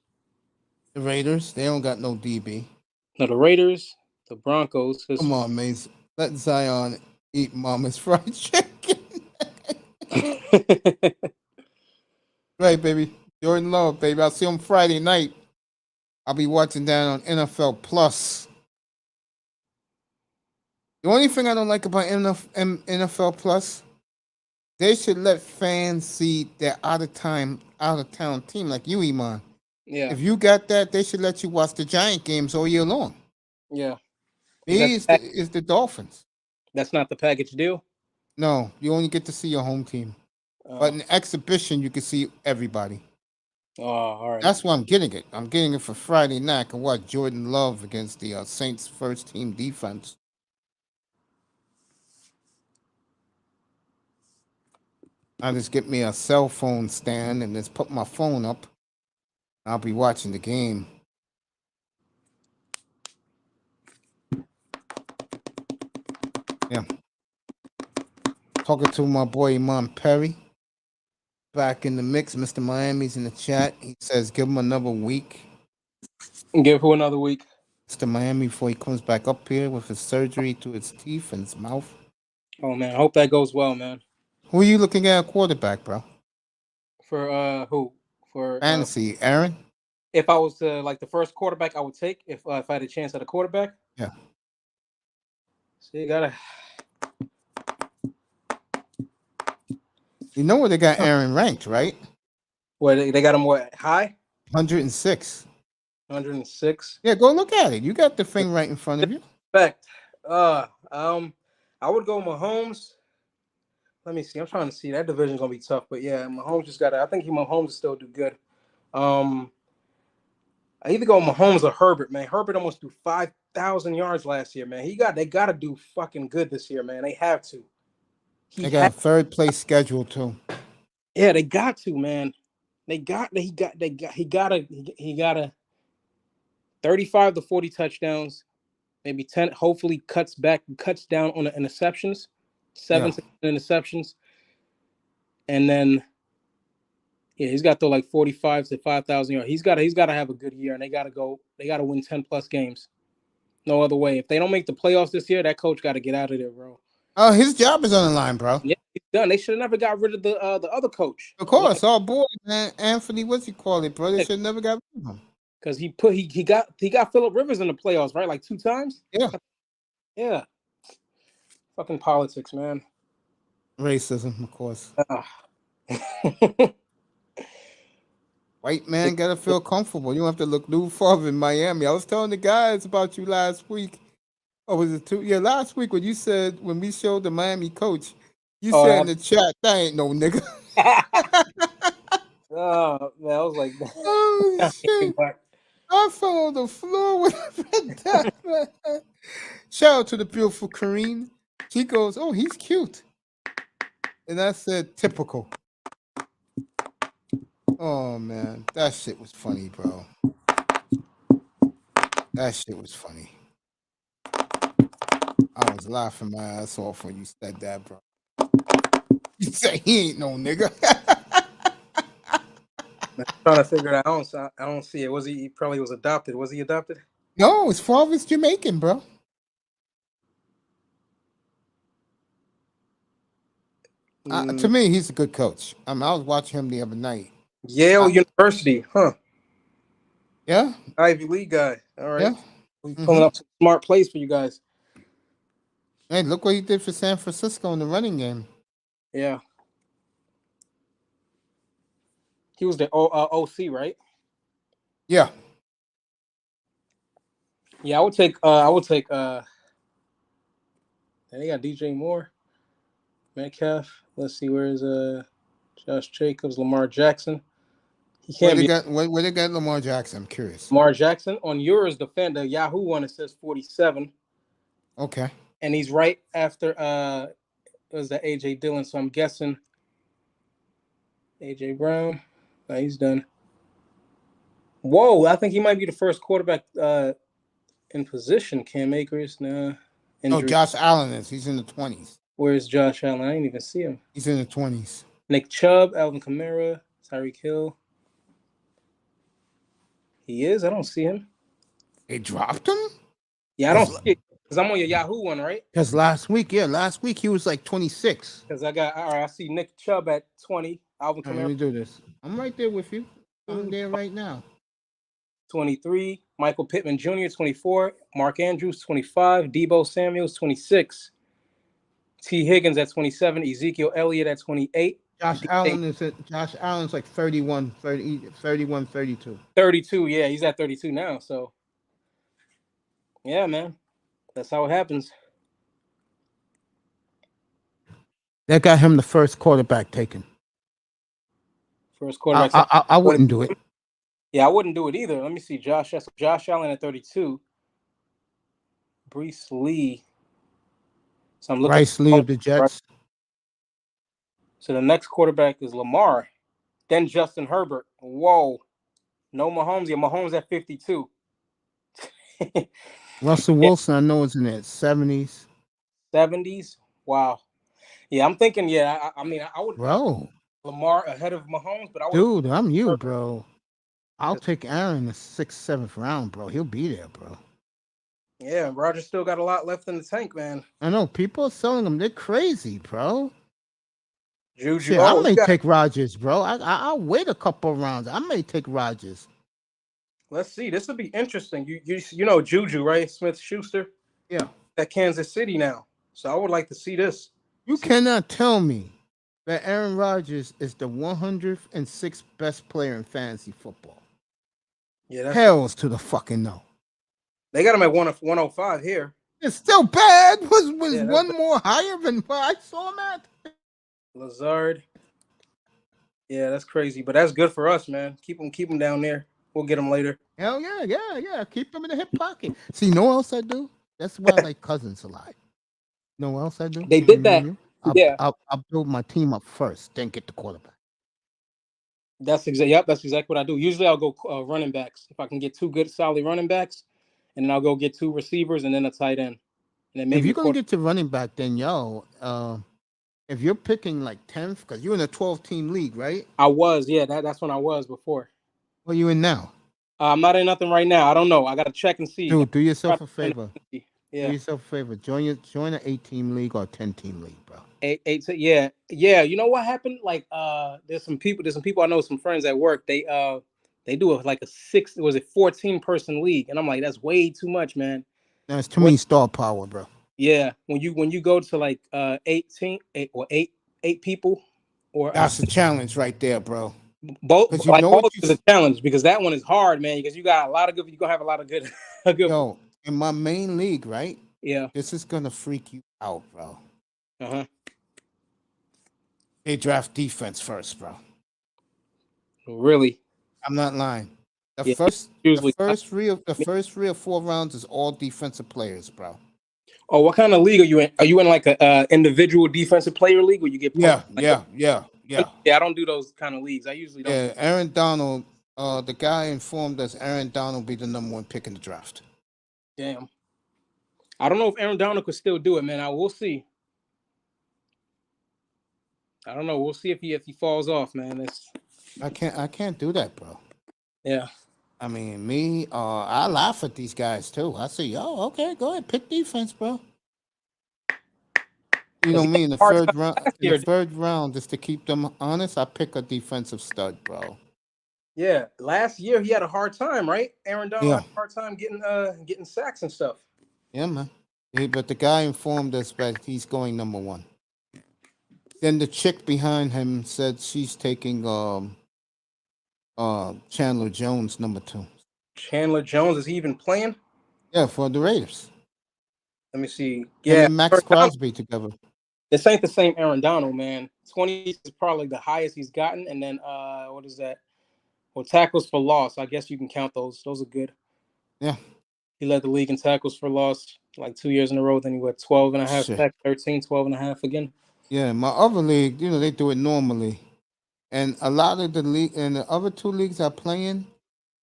The Raiders, they don't got no DB. No, the Raiders, the Broncos. Come on, Mason. Let Zion eat mama's fried chicken. Right, baby. Jordan Love, baby. I'll see him Friday night. I'll be watching that on NFL Plus. The only thing I don't like about NFL Plus, they should let fans see their out of town team like you, Iman. Yeah. If you got that, they should let you watch the Giant games all year long. Yeah. Me is the Dolphins. That's not the package deal? No, you only get to see your home team. But in exhibition, you can see everybody. Oh, all right. That's why I'm getting it. I'm getting it for Friday night. I can watch Jordan Love against the Saints' first team defense. I just get me a cell phone stand and just put my phone up. I'll be watching the game. Yeah. Talking to my boy Iman Perry. Back in the mix. Mr. Miami's in the chat. He says give him another week. Give who another week? Mr. Miami before he comes back up here with his surgery to his teeth and his mouth. Oh, man. I hope that goes well, man. Who are you looking at quarterback, bro? For who? For Fantasy, Aaron? If I was the first quarterback I would take if I had a chance at a quarterback? Yeah. So you gotta... You know where they got Aaron ranked, right? What, they got him what, high? 106. 106? Yeah, go look at it. You got the thing right in front of you. Respect. I would go Mahomes. Let me see. I'm trying to see. That division's gonna be tough, but yeah, Mahomes just got. I think Mahomes will still do good. I either go Mahomes or Herbert. Man, Herbert almost threw 5,000 yards last year. Man, they got to do fucking good this year. Man, they have to. They got a third place schedule too. Yeah, they got to. Man, he got a 35 to 40 touchdowns, maybe 10. Hopefully, cuts down on the interceptions. 7 interceptions, and then he's got to throw like 45 to 5,000 yards. He's got to have a good year, and they got to win 10 plus games. No other way. If they don't make the playoffs this year, that coach got to get out of there, bro. Oh, his job is on the line, bro. Yeah, he's done. They should have never got rid of the other coach. Of course, our boy, man, Anthony, what's he call it, bro? They should have never got rid of him. Because he got Phillip Rivers in the playoffs, right? Like 2 times. Yeah. Fucking politics, man. Racism, of course. White man gotta feel comfortable. You don't have to look too far in Miami. I was telling the guys about you last week. Or was it 2? Yeah, last week when you said when we showed the Miami coach, you said in the chat, that ain't no nigga. Oh man, I was like, oh shit. I fell on the floor when I read that, man. Shout out to the beautiful Kareen. She goes, oh, he's cute. And I said, typical. Oh, man. That shit was funny, bro. That shit was funny. I was laughing my ass off when you said that, bro. You say he ain't no nigga. I'm trying to figure it out. I don't see it. He probably was adopted. Was he adopted? No, his father's Jamaican, bro. To me, he's a good coach. I was watching him the other night. Yale University, huh? Yeah. Ivy League guy. All right. Yeah. We're pulling up some smart plays for you guys. Hey, look what he did for San Francisco in the running game. Yeah. He was the OC, right? Yeah. Yeah, I would take and they got DJ Moore, Metcalf. Let's see, where's Josh Jacobs, Lamar Jackson. He can't where they got Lamar Jackson? I'm curious. Lamar Jackson on yours, the Yahoo one, it says 47. Okay. And he's right after was that AJ Dillon, so I'm guessing AJ Brown. No, he's done. Whoa, I think he might be the first quarterback in position. Cam Akers, nah. No, Josh Allen is. He's in the 20s. Where's Josh Allen? I didn't even see him. He's in the 20s. Nick Chubb, Alvin Kamara, Tyreek Hill. He is. I don't see him. They dropped him? Yeah, I don't see it because I'm on your Yahoo one, right? Because last week he was like 26. Because I see Nick Chubb at 20. Alvin All right, let Kamara me do this. I'm right there with you. I'm there right now. 23. Michael Pittman Jr. 24. Mark Andrews 25. Debo Samuels 26. T. Higgins at 27. Ezekiel Elliott at 28. Josh Allen's like 31, 32. 32. Yeah, he's at 32 now. So, yeah, man, that's how it happens. That got him the first quarterback taken. First quarterback. I wouldn't do it. Yeah, I wouldn't do it either. Let me see. Josh Allen at 32. Brees Lee. So I'm looking. Bryce Lee of the Jets. So the next quarterback is Lamar. Then Justin Herbert. Whoa. No Mahomes. Yeah, Mahomes at 52. Russell Wilson, I know, is in his 70s. 70s? Wow. Yeah, I'm thinking, I mean, I would Lamar ahead of Mahomes, but I would. Dude, I'm you, bro. I'll take Aaron in the 6th, 7th round, bro. He'll be there, bro. Yeah, Rodgers still got a lot left in the tank, man. I know. People are selling them. They're crazy, bro. Juju. Shit, I may take Rodgers, bro. I'll wait a couple of rounds. I may take Rodgers. Let's see. This will be interesting. You know Juju, right? Smith-Schuster? Yeah. At Kansas City now. So I would like to see this. You cannot tell me that Aaron Rodgers is the 106th best player in fantasy football. Yeah, Hells to the fucking no. They got him at 105 here. It's still bad. Was one bad. more higher than where I saw him at? Lazard. Yeah, that's crazy, but that's good for us, man. Keep him down there. We'll get him later. Hell yeah. Keep him in the hip pocket. See, know what else I do? That's why I like Cousins a lot. Know what else I do? They did that. I'll build my team up first, then get the quarterback. That's exactly what I do. Usually I'll go running backs. If I can get 2 good solid running backs, and then I'll go get 2 receivers and then a tight end. And then maybe if you're gonna get to running back, then if you're picking like 10th, because you're in a 12-team league, right? I was, that's when I was before. What are you in now? I'm not in nothing right now. I don't know. I gotta check and see. Dude, do yourself a favor. Yeah. Do yourself a favor. Join an 8-team league or a 10-team league, bro. Yeah. You know what happened? Like, there's some people I know, some friends at work. They do it like a 14-person league, and I'm like, that's way too much, man. That's too many star power, bro. Yeah, when you go to like 8 people, or that's a challenge right there, bro. Both is a challenge because that one is hard, man. Because you got a lot of good. You're gonna have a lot of good. Yo, in my main league, right? Yeah, this is gonna freak you out, bro. They draft defense first, bro. Really? I'm not lying. The first 3 or 4 rounds is all defensive players, bro. Oh, what kind of league are you in? Are you in like a individual defensive player league where you get Yeah. Yeah, I don't do those kind of leagues. I usually don't. Yeah, Aaron Donald, the guy informed us Aaron Donald will be the number 1 pick in the draft. Damn. I don't know if Aaron Donald could still do it, man. We'll see. I don't know. We'll see if he falls off, man. I can't do that, bro. Yeah. I mean, I laugh at these guys too. I say, okay, go ahead, pick defense, bro. You know me in the third round. The third round, just to keep them honest, I pick a defensive stud, bro. Yeah, last year he had a hard time, right? Aaron Donald had a hard time getting sacks and stuff. Yeah, man. But the guy informed us that he's going number 1. Then the chick behind him said she's taking Chandler Jones number 2. Chandler Jones, is he even playing? Yeah, for the Raiders. Let me see. Yeah, and Max Crosby together. This ain't the same Aaron Donald, man. 20 is probably the highest he's gotten, and then what is that? Well, tackles for loss. I guess you can count those. Those are good. Yeah. He led the league in tackles for loss like 2 years in a row. Then he went 12 and a half, 13, 12 and a half again. Yeah, my other league, they do it normally. And a lot of the league and the other 2 leagues I play in,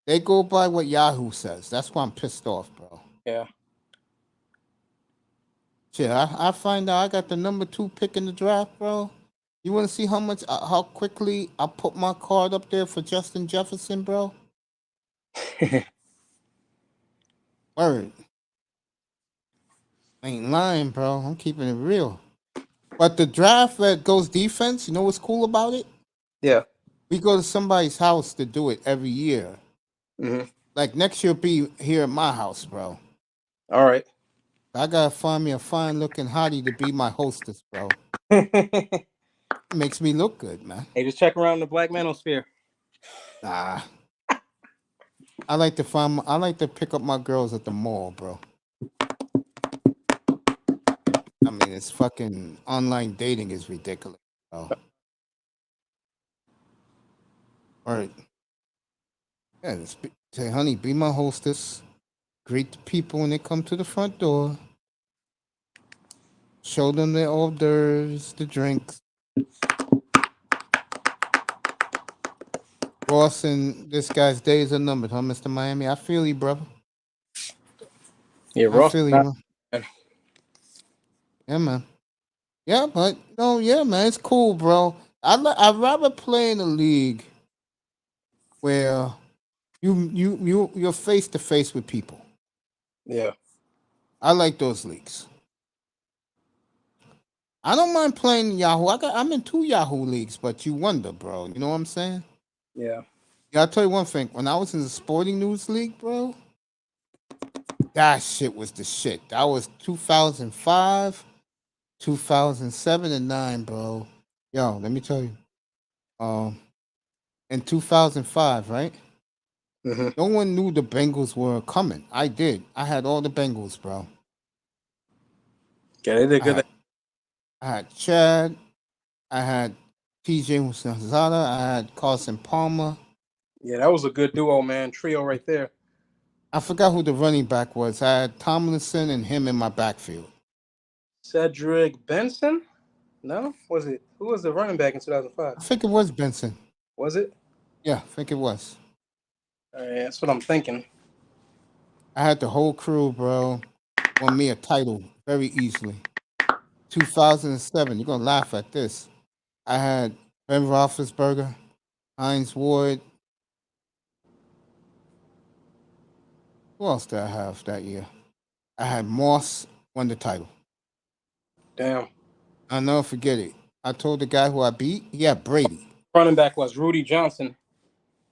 they go by what Yahoo says. That's why I'm pissed off, bro. Yeah. Shit, I find out I got the number 2 pick in the draft, bro. You want to see how quickly I put my card up there for Justin Jefferson, bro? Word. Ain't lying, bro. I'm keeping it real. But the draft that goes defense, you know what's cool about it? Yeah. We go to somebody's house to do it every year. Mm-hmm. Like next year, be here at my house, bro. All right. I gotta find me a fine looking hottie to be my hostess, bro. Hey, It makes me look good, man. just check around the Black Manosphere. Nah. I like to pick up my girls at the mall, bro. I mean, it's fucking online dating is ridiculous, bro. All right. Yeah, say, honey, be my hostess. Greet the people when they come to the front door. Show them the hors d'oeuvres, the drinks. Ross and this guy's days are numbered, huh, Mr. Miami? I feel you, brother. Yeah, I Ross. feel you, man. Yeah, man. Yeah, but no, yeah, man, it's cool, bro. I'd rather play in a league where you're face to face with people. Yeah. I like those leagues. I don't mind playing Yahoo. I'm in 2 Yahoo leagues, but you wonder, bro. You know what I'm saying? Yeah. Yeah, I'll tell you one thing. When I was in the sporting news league, bro, that shit was the shit. That was 2005, 2007, and 9, bro. Yo, let me tell you. In 2005, right? Mm-hmm. No one knew the Bengals were coming. I did. I had all the Bengals, bro. Yeah, they did good. I had Chad. I had TJ Husazada. I had Carson Palmer. Yeah, that was a good duo, man. Trio right there. I forgot who the running back was. I had Tomlinson and him in my backfield. Cedric Benson? No? Was it? Who was the running back in 2005? I think it was Benson. Was it? Yeah, I think it was. That's what I'm thinking. I had the whole crew, bro. Won me a title very easily. 2007. You're going to laugh at this. I had Ben Roethlisberger, Heinz Ward. Who else did I have that year? I had Moss won the title. Damn. I'll never forget it. I told the guy who I beat, he had Brady. Running back was Rudy Johnson.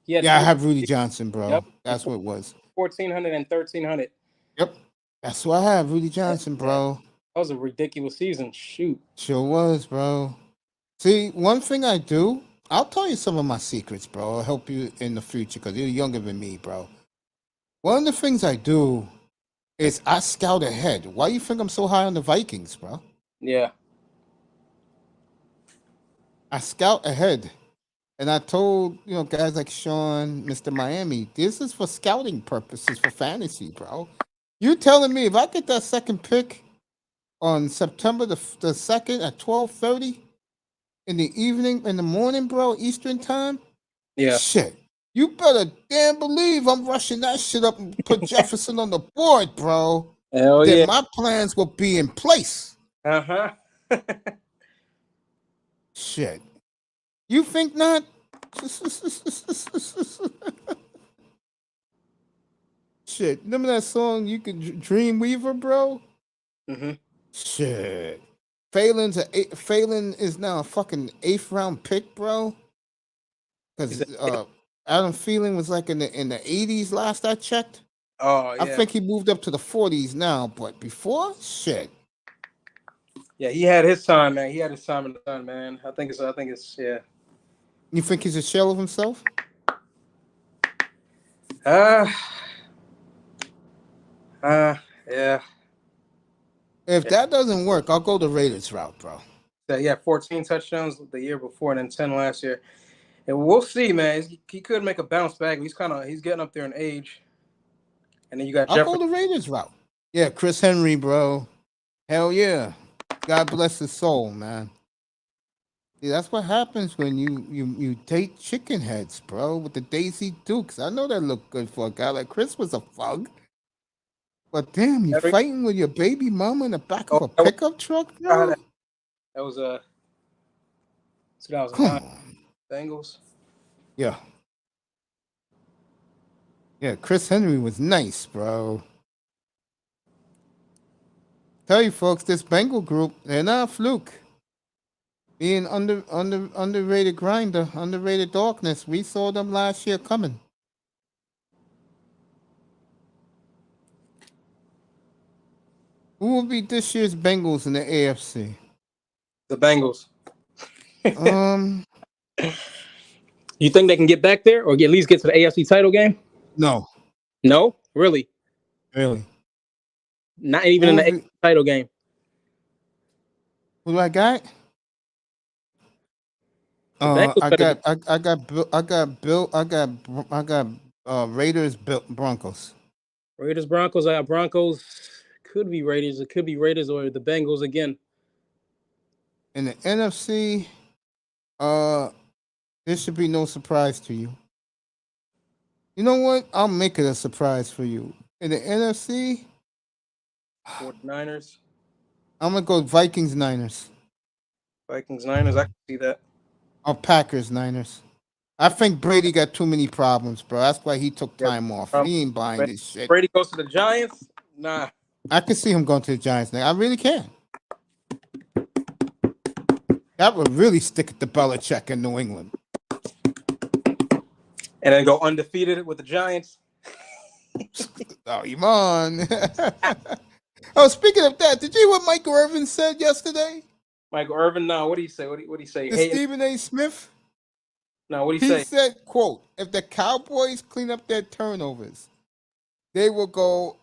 Yeah, I have Rudy Johnson, bro. Yep. That's what it was. 1,400 and 1,300. Yep. That's what I have, Rudy Johnson, bro. That was a ridiculous season. Shoot. Sure was, bro. See, one thing I do, I'll tell you some of my secrets, bro. I'll help you in the future because you're younger than me, bro. One of the things I do is I scout ahead. Why you think I'm so high on the Vikings, bro? Yeah. I scout ahead. And I told, guys like Sean, Mr. Miami, this is for scouting purposes for fantasy, bro. You telling me if I get that second pick on September the 2nd at 12:30 in the morning, bro, Eastern time? Yeah. Shit. You better damn believe I'm rushing that shit up and put Jefferson on the board, bro. Hell then yeah. my plans will be in place. Uh-huh. Shit. You think not? Shit. Remember that song, You Could Dream Weaver, bro? Mm-hmm. Shit. Phelan is now a fucking 8th round pick, bro. Because Adam Thielen was like in the 80s last I checked. Oh, yeah. I think he moved up to the 40s now, but before, shit. Yeah, he had his time, man. He had his time in the sun, man. I think it's yeah. You think he's a shell of himself? Yeah. If that doesn't work, I'll go the Raiders route, bro. Yeah, 14 touchdowns the year before and then 10 last year. And we'll see, man. He could make a bounce back. He's getting up there in age. And then you got I'll go the Raiders route. Yeah, Chris Henry, bro. Hell yeah. God bless his soul, man. See, that's what happens when you date chicken heads, bro, with the Daisy Dukes. I know that looked good for a guy like Chris was a thug. But damn, you fighting with your baby mama in the back of a pickup truck, bro? That was 2009 Bengals. Yeah. Yeah, Chris Henry was nice, bro. Tell you folks, this Bengal group, they're not a fluke. Being underrated grinder, underrated darkness. We saw them last year coming. Who will be this year's Bengals in the AFC? The Bengals. Um, You think they can get back there or at least get to the AFC title game? no, No, really. really. Not even in the AFC title game. Who do I got? The Bengals I better got Raiders, Broncos. Raiders, Broncos. I got Broncos. Could be Raiders. It could be Raiders or the Bengals again. In the NFC, this should be no surprise to you. You know what? I'll make it a surprise for you. In the NFC, 49ers. I'm gonna go Vikings, Niners. Vikings, Niners. I can see that. Or Packers, Niners. I think Brady got too many problems, bro. That's why he took time off. He ain't buying this shit. Brady goes to the Giants? Nah. I can see him going to the Giants now. I really can. That would really stick at the Belichick in New England. And then go undefeated with the Giants. Oh, Iman. Oh, speaking of that, did you hear what Michael Irvin said yesterday? Michael Irvin, no. What do you say? What do you say? To Stephen A. Smith? No, what do you say? He said, quote, if the Cowboys clean up their turnovers, they will go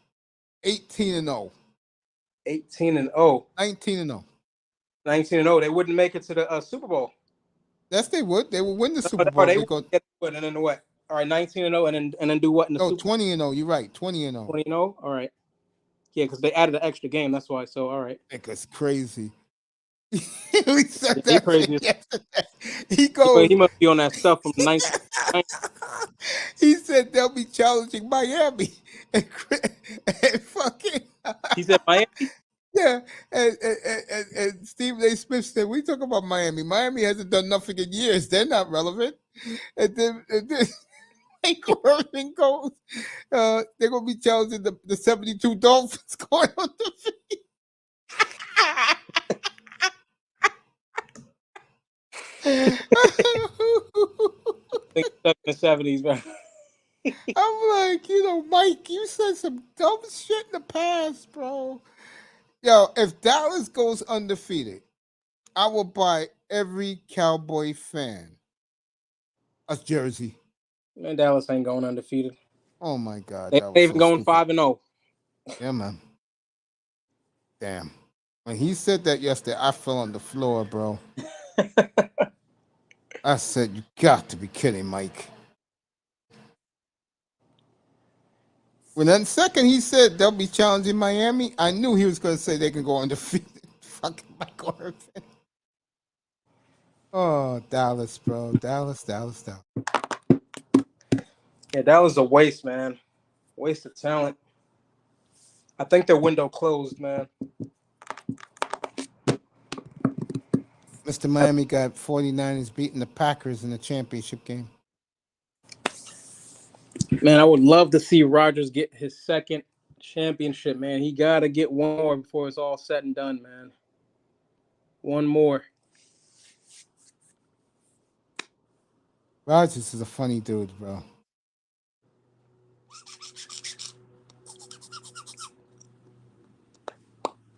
18-0. 18-0. 19-0. 19-0. They wouldn't make it to the Super Bowl. Yes, they would. They would win the Super Bowl. They would get and then what? All right, 19-0, and then do what in the Super Bowl? 20-0. You're right. 20-0. 20-0. All right. Yeah, because they added an extra game. That's why. So all right. It's crazy. He said that crazy. He goes. He must be on that stuff from 19. He said they'll be challenging Miami and fucking. He said Miami. Yeah, and Stephen A. Smith said, we talk about Miami. Miami hasn't done nothing in years. They're not relevant. And then Michael Irvin goes, they're going to be challenging the 72 Dolphins going on the field. The 70s, man. I'm like, Mike, you said some dumb shit in the past, bro. Yo, if Dallas goes undefeated, I will buy every Cowboy fan a jersey. Man, Dallas ain't going undefeated. Oh my God, they ain't even going 5-0. Yeah, man. Damn. When he said that yesterday, I fell on the floor, bro. I said, you got to be kidding, Mike. When that second he said they'll be challenging Miami, I knew he was going to say they can go undefeated. Fucking Michael Irvin. Oh, Dallas, bro. Dallas. Yeah, that was a waste, man. Waste of talent. I think their window closed, man. Mr. Miami got 49ers beating the Packers in the championship game. Man, I would love to see Rodgers get his second championship, man. He got to get one more before it's all said and done, man. One more. Rodgers is a funny dude, bro.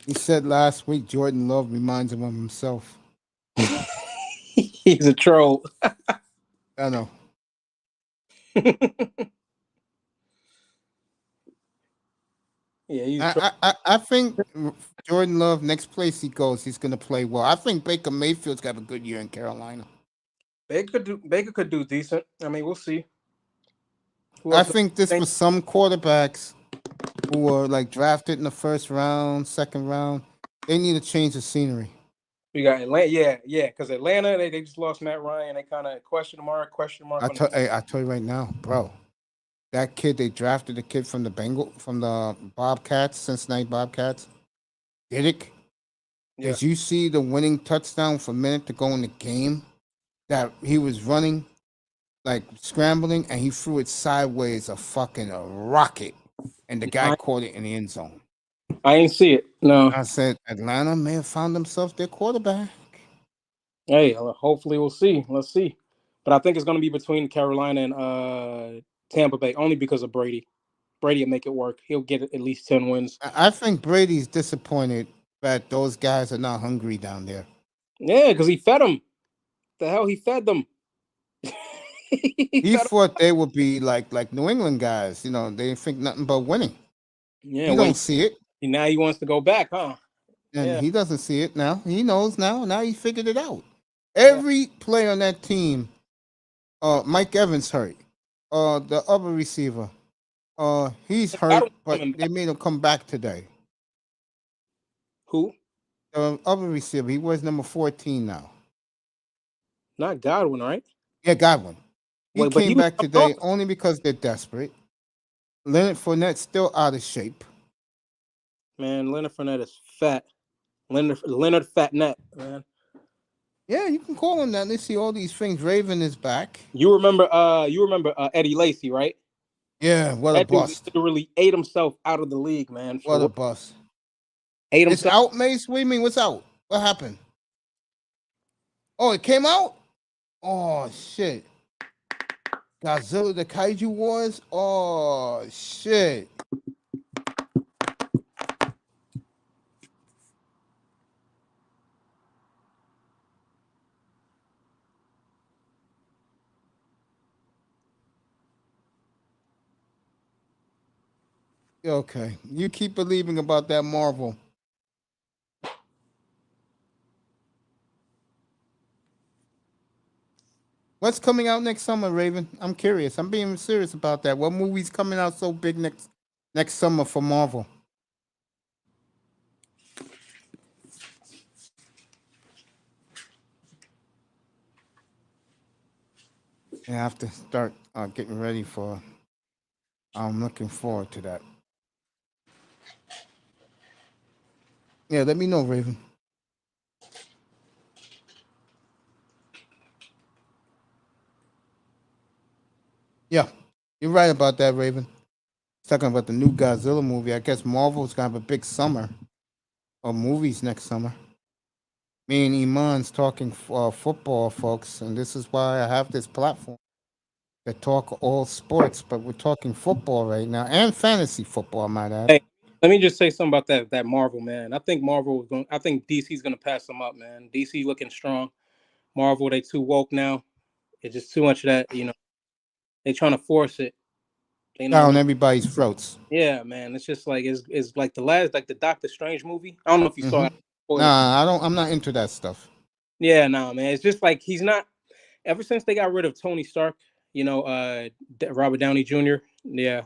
He said last week Jordan Love reminds him of himself. He's a troll. I know. Yeah, I think Jordan Love, next place he goes, he's going to play well. I think Baker Mayfield's got a good year in Carolina. Baker could do decent. I mean, we'll see. I think this was some quarterbacks who were like drafted in the first round, second round. They need to change the scenery. We got Atlanta, yeah, because Atlanta, they just lost Matt Ryan. They kind of question mark. I tell you right now, bro. That kid, they drafted the kid from the Bobcats, Cincinnati Bobcats. Diddick. Yeah. Did you see the winning touchdown for a minute to go in the game that he was running? like scrambling, and he threw it sideways, a fucking rocket, and the guy caught it in the end zone. I ain't see it. No. I said Atlanta may have found themselves their quarterback. Hey, hopefully we'll see. Let's see. But I think it's going to be between Carolina and Tampa Bay, only because of Brady. Brady will make it work. He'll get at least 10 wins. I think Brady's disappointed that those guys are not hungry down there. Yeah, because he fed them. The hell, he fed them. He thought they would be like New England guys. You know, they think nothing but winning. Yeah, he don't see it. Now he wants to go back, huh? And he doesn't see it now. He knows now. Now he figured it out. Every player on that team, Mike Evans hurt. The other receiver, he's hurt, but they made him come back today. Who? The other receiver, he wears number 14 now. Not Godwin, right? Yeah, Godwin. He Wait, but came he was back today only because they're desperate. Leonard Fournette's still out of shape. Man, Leonard Fournette is fat. Leonard Fatnet, man. Yeah, you can call him that. Let's see all these things. Raven is back. You remember Eddie Lacy, right? Yeah, what a bust. He literally ate himself out of the league, man. What a bust. Ate It's himself. out, Mace? What do you mean? What's out? What happened? Oh, it came out? Oh, shit. Godzilla the Kaiju Wars? Oh, shit. Okay, you keep believing about that Marvel. What's coming out next summer, Raven? I'm curious. I'm being serious about that. What movie's coming out so big next summer for Marvel? I have to start getting ready for. I'm looking forward to that. Yeah, let me know, Raven. Yeah, you're right about that, Raven. Talking about the new Godzilla movie. I guess Marvel's gonna have a big summer of movies next summer. Me and Iman's talking football, folks, and this is why I have this platform to talk all sports. But we're talking football right now and fantasy football, I might add. Hey, let me just say something about that Marvel, man. I think DC's gonna pass them up, man. DC looking strong. Marvel, they too woke now. It's just too much of that, They trying to force it. Down everybody's throats. Yeah, man. It's just like it's like the Doctor Strange movie. I don't know if you saw it. Nah, I'm not into that stuff. Yeah, no, man. It's just like he's not. Ever since they got rid of Tony Stark, Robert Downey Jr. Yeah,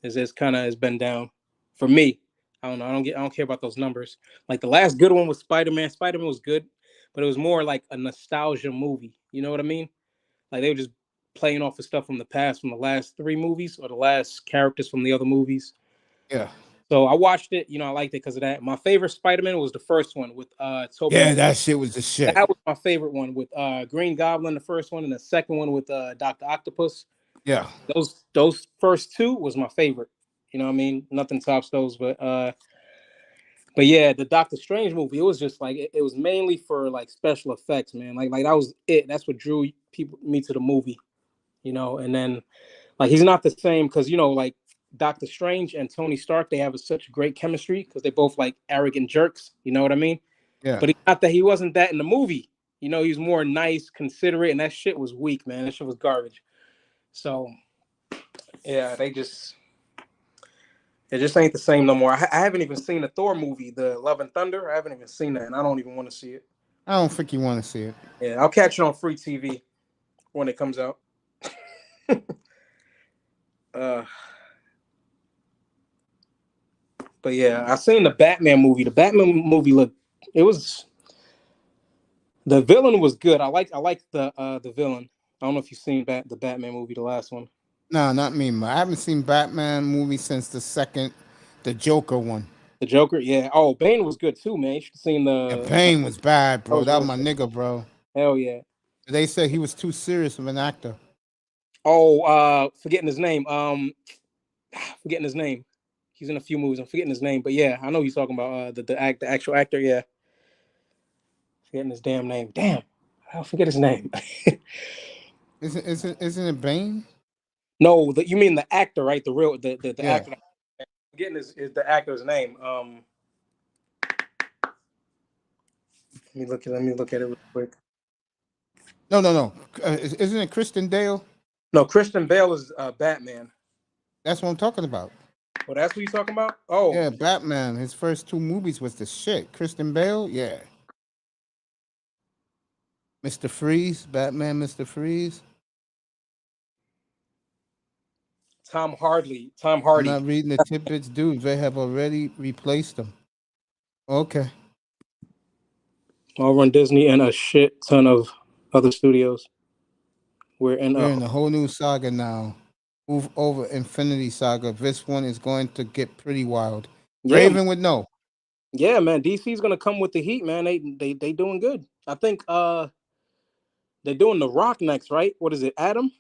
it's kind of has been down for me. I don't know. I don't care about those numbers. Like the last good one was Spider-Man. Spider-Man was good, but it was more like a nostalgia movie. You know what I mean? Like they were just playing off of stuff from the past, from the last 3 movies or the last characters from the other movies. Yeah. So I watched it. I liked it because of that. My favorite Spider-Man was the first one with Tobey. Yeah, that shit was the shit. That was my favorite one with Green Goblin, the first one, and the second one with Dr. Octopus. Yeah. Those first 2 was my favorite. You know what I mean? Nothing tops those, but yeah, the Doctor Strange movie, it was just like it was mainly for like special effects, man. Like that was it. That's what drew me to the movie, and then like he's not the same because like Doctor Strange and Tony Stark, they have such great chemistry because they both like arrogant jerks. You know what I mean? Yeah. But he wasn't that in the movie. He was more nice, considerate, and that shit was weak, man. That shit was garbage. So yeah, it just ain't the same no more. I haven't even seen the Thor movie, the Love and Thunder. I haven't even seen that, and I don't even want to see it. I don't think you want to see it. Yeah, I'll catch it on free TV when it comes out. But yeah, I seen the Batman movie. The Batman movie the villain was good. I liked the villain. I don't know if you've seen the Batman movie, the last one. No, not me. I haven't seen Batman movie since the Joker one. The Joker, yeah. Oh, Bane was good too, man. You should have seen Bane was bad, bro. That was my nigga, bro. Hell yeah. They said he was too serious of an actor. Forgetting his name. Forgetting his name. He's in a few movies. I'm forgetting his name, but yeah, I know he's talking about the actual actor. Yeah, forgetting his damn name. Damn, I forget his name. Isn't it Bane? No, you mean the actor, right? The Yeah. actor. Forgetting is the actor's name. Let me look at it real quick. No. Isn't it Kristen Dale? No, Christian Bale is Batman. That's what I'm talking about. Well, that's what you're talking about? Oh. Yeah, Batman. His first 2 movies was the shit. Kristen Bale, yeah. Mr. Freeze, Batman, Mr. Freeze. Tom Hardy. I'm not reading the tidbits, dude. They have already replaced him. Okay. Over on Disney and a shit ton of other studios. We're in a whole new saga now. Move over Infinity Saga. This one is going to get pretty wild. Yeah. Raven would know. Yeah, man. DC's gonna come with the heat, man. They doing good. I think they're doing The Rock next, right? What is it, Adam?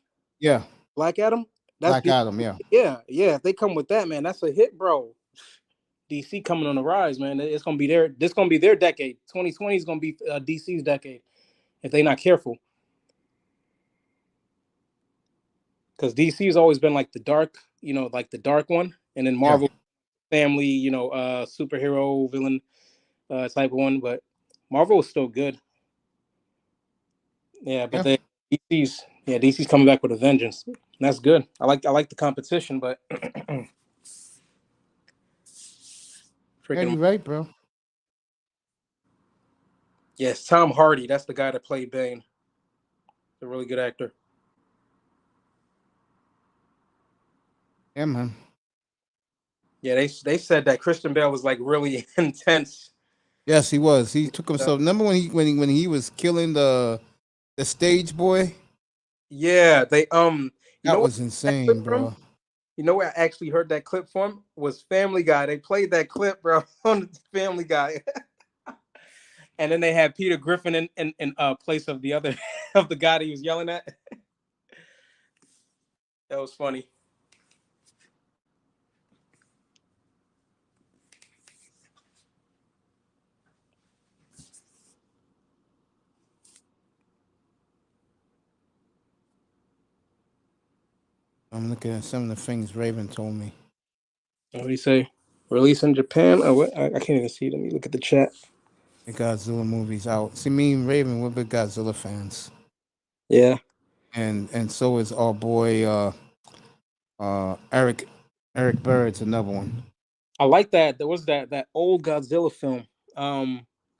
Yeah. Black Adam? Black Adam, yeah. Yeah. If they come with that, man, that's a hit, bro. DC coming on the rise, man. It's gonna be this gonna be their decade. 2020 is gonna be DC's decade if they're not careful. Because DC has always been like the dark, like the dark one, and then Marvel family, superhero villain type of one. But Marvel is still good. Yeah, but DC's coming back with a vengeance. And that's good. I like the competition, but you're right, bro. Yes, Tom Hardy. That's the guy that played Bane. A really good actor. Yeah, man. Yeah, they said that Christian Bale was like really intense. Yes, he was. He took himself. Remember when he was killing the stage boy? Yeah, that was insane, bro. You know where I actually heard that clip from? Was Family Guy. They played that clip, bro, on Family Guy. And then they had Peter Griffin in place of the other of the guy that he was yelling at. That was funny. I'm looking at some of the things Raven told me. What do you say? Release in Japan? Oh, what? I can't even see. Let me look at the chat. The Godzilla movie's out. See, me and Raven, we're big Godzilla fans. Yeah. And so is our boy Eric Bird's another one. I like that. There was that old Godzilla film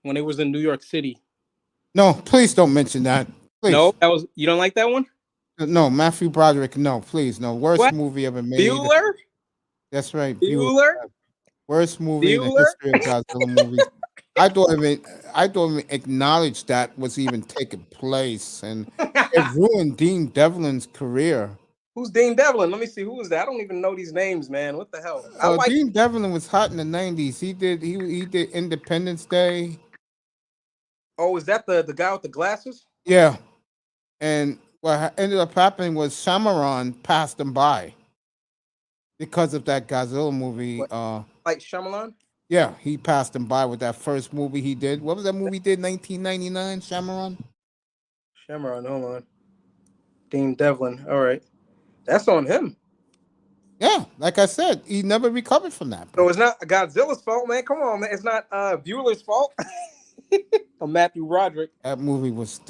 when it was in New York City. No, please don't mention that. Please. No, you don't like that one? No, Matthew Broderick. No, please, no. Worst movie ever made. Bueller? That's right. Bueller? Worst movie in the history of Godzilla movies. I don't even acknowledge that was even taking place, and it ruined Dean Devlin's career. Who's Dean Devlin? Let me see. Who is that? I don't even know these names, man. What the hell? Dean Devlin was hot in the 90s. He did Independence Day. Oh, is that the guy with the glasses? Yeah. And what ended up happening was Shyamalan passed him by because of that Godzilla movie. Like Shyamalan? Yeah, he passed him by with that first movie he did. What was that movie he did? 1999. Shyamalan. Hold on. Dean Devlin. All right, that's on him. Yeah, like I said, he never recovered from that. So it's not Godzilla's fault, man. Come on, man. It's not Bueller's fault. Or Matthew Broderick. That movie was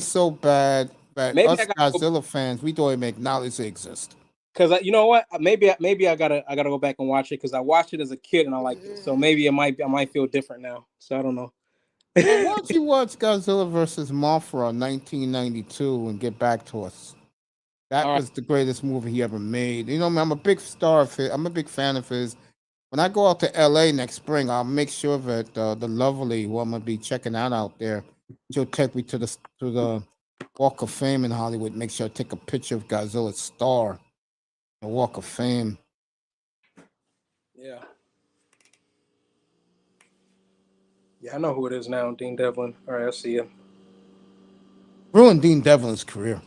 so bad that us Godzilla fans, we don't even acknowledge they exist. Because you know what? Maybe I gotta go back and watch it because I watched it as a kid and I liked it. So maybe I might feel different now. So I don't know. Well, why don't you watch Godzilla versus Mothra 1992 and get back to us? That was the greatest movie he ever made. You know, I'm a big star of his. I'm a big fan of his. When I go out to LA next spring, I'll make sure that the lovely, who I'm gonna be checking out there, she'll take me to the Walk of Fame in Hollywood. Make sure I take a picture of Godzilla's star, the Walk of Fame. Yeah. Yeah, I know who it is now, Dean Devlin. All right, I see him. Ruined Dean Devlin's career.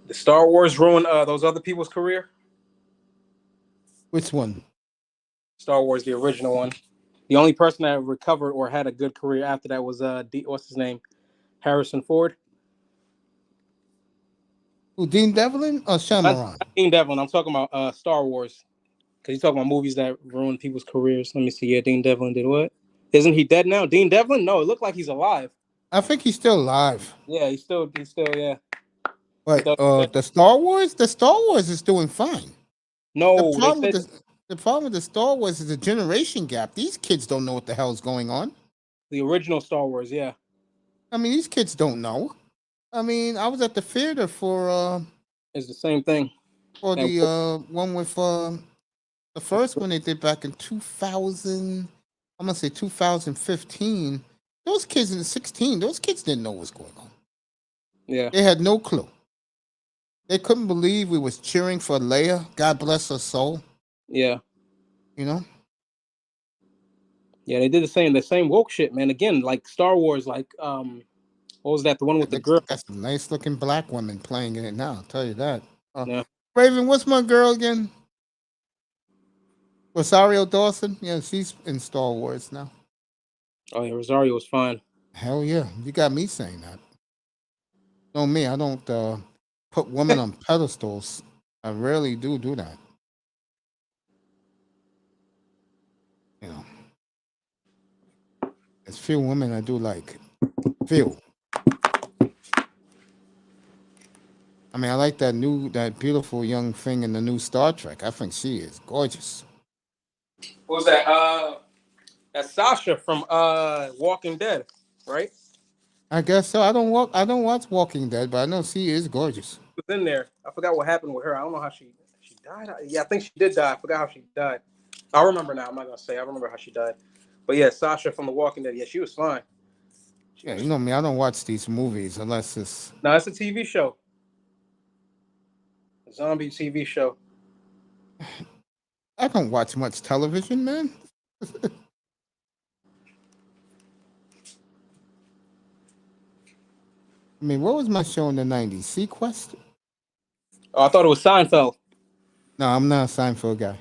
Did Star Wars ruin those other people's career? Which one? Star Wars, the original one. The only person that recovered or had a good career after that was what's his name? Harrison Ford. Who, Dean Devlin or Shyamalan? Not Dean Devlin. I'm talking about Star Wars. Because you're talking about movies that ruin people's careers. Let me see. Yeah, Dean Devlin did what? Isn't he dead now? Dean Devlin? No, it looked like he's alive. I think he's still alive. Yeah, he's still, yeah. But the Star Wars is doing fine. No, the problem with the Star Wars is the generation gap. These kids don't know what the hell's going on. The original Star Wars, yeah. I mean, these kids don't know. I mean, I was at the theater for it's the same thing. For the one with the first one they did back in 2000, I'm gonna say 2015. Those kids in 16, those kids didn't know what's going on. Yeah. They had no clue. They couldn't believe we was cheering for Leia. God bless her soul. Yeah. You know? Yeah, they did the same woke shit, man. Again, like Star Wars, like what was that? The one with the girl. Got some nice looking black women playing in it now, I'll tell you that. Yeah. Raven, what's my girl again? Rosario Dawson? Yeah, she's in Star Wars now. Oh yeah, Rosario was fine. Hell yeah. You got me saying that. No, me, I don't put women on pedestals. I rarely do that. You know. There's few women I do like. Few. I mean, I like that beautiful young thing in the new Star Trek. I think she is gorgeous. What was that? That's Sasha from Walking Dead, right? I guess so. I don't watch Walking Dead, but I know she is gorgeous. She was in there. I forgot what happened with her. I don't know how she died. Yeah, I think she did die. I forgot how she died. I remember now. I'm not gonna say. I remember how she died. But yeah, Sasha from The Walking Dead. Yeah, she was fine. Yeah, you know me. I don't watch these movies unless it's. No, it's a TV show. A zombie TV show. I don't watch much television, man. I mean, what was my show in the 90s? Sequest? Oh, I thought it was Seinfeld. No, I'm not a Seinfeld guy.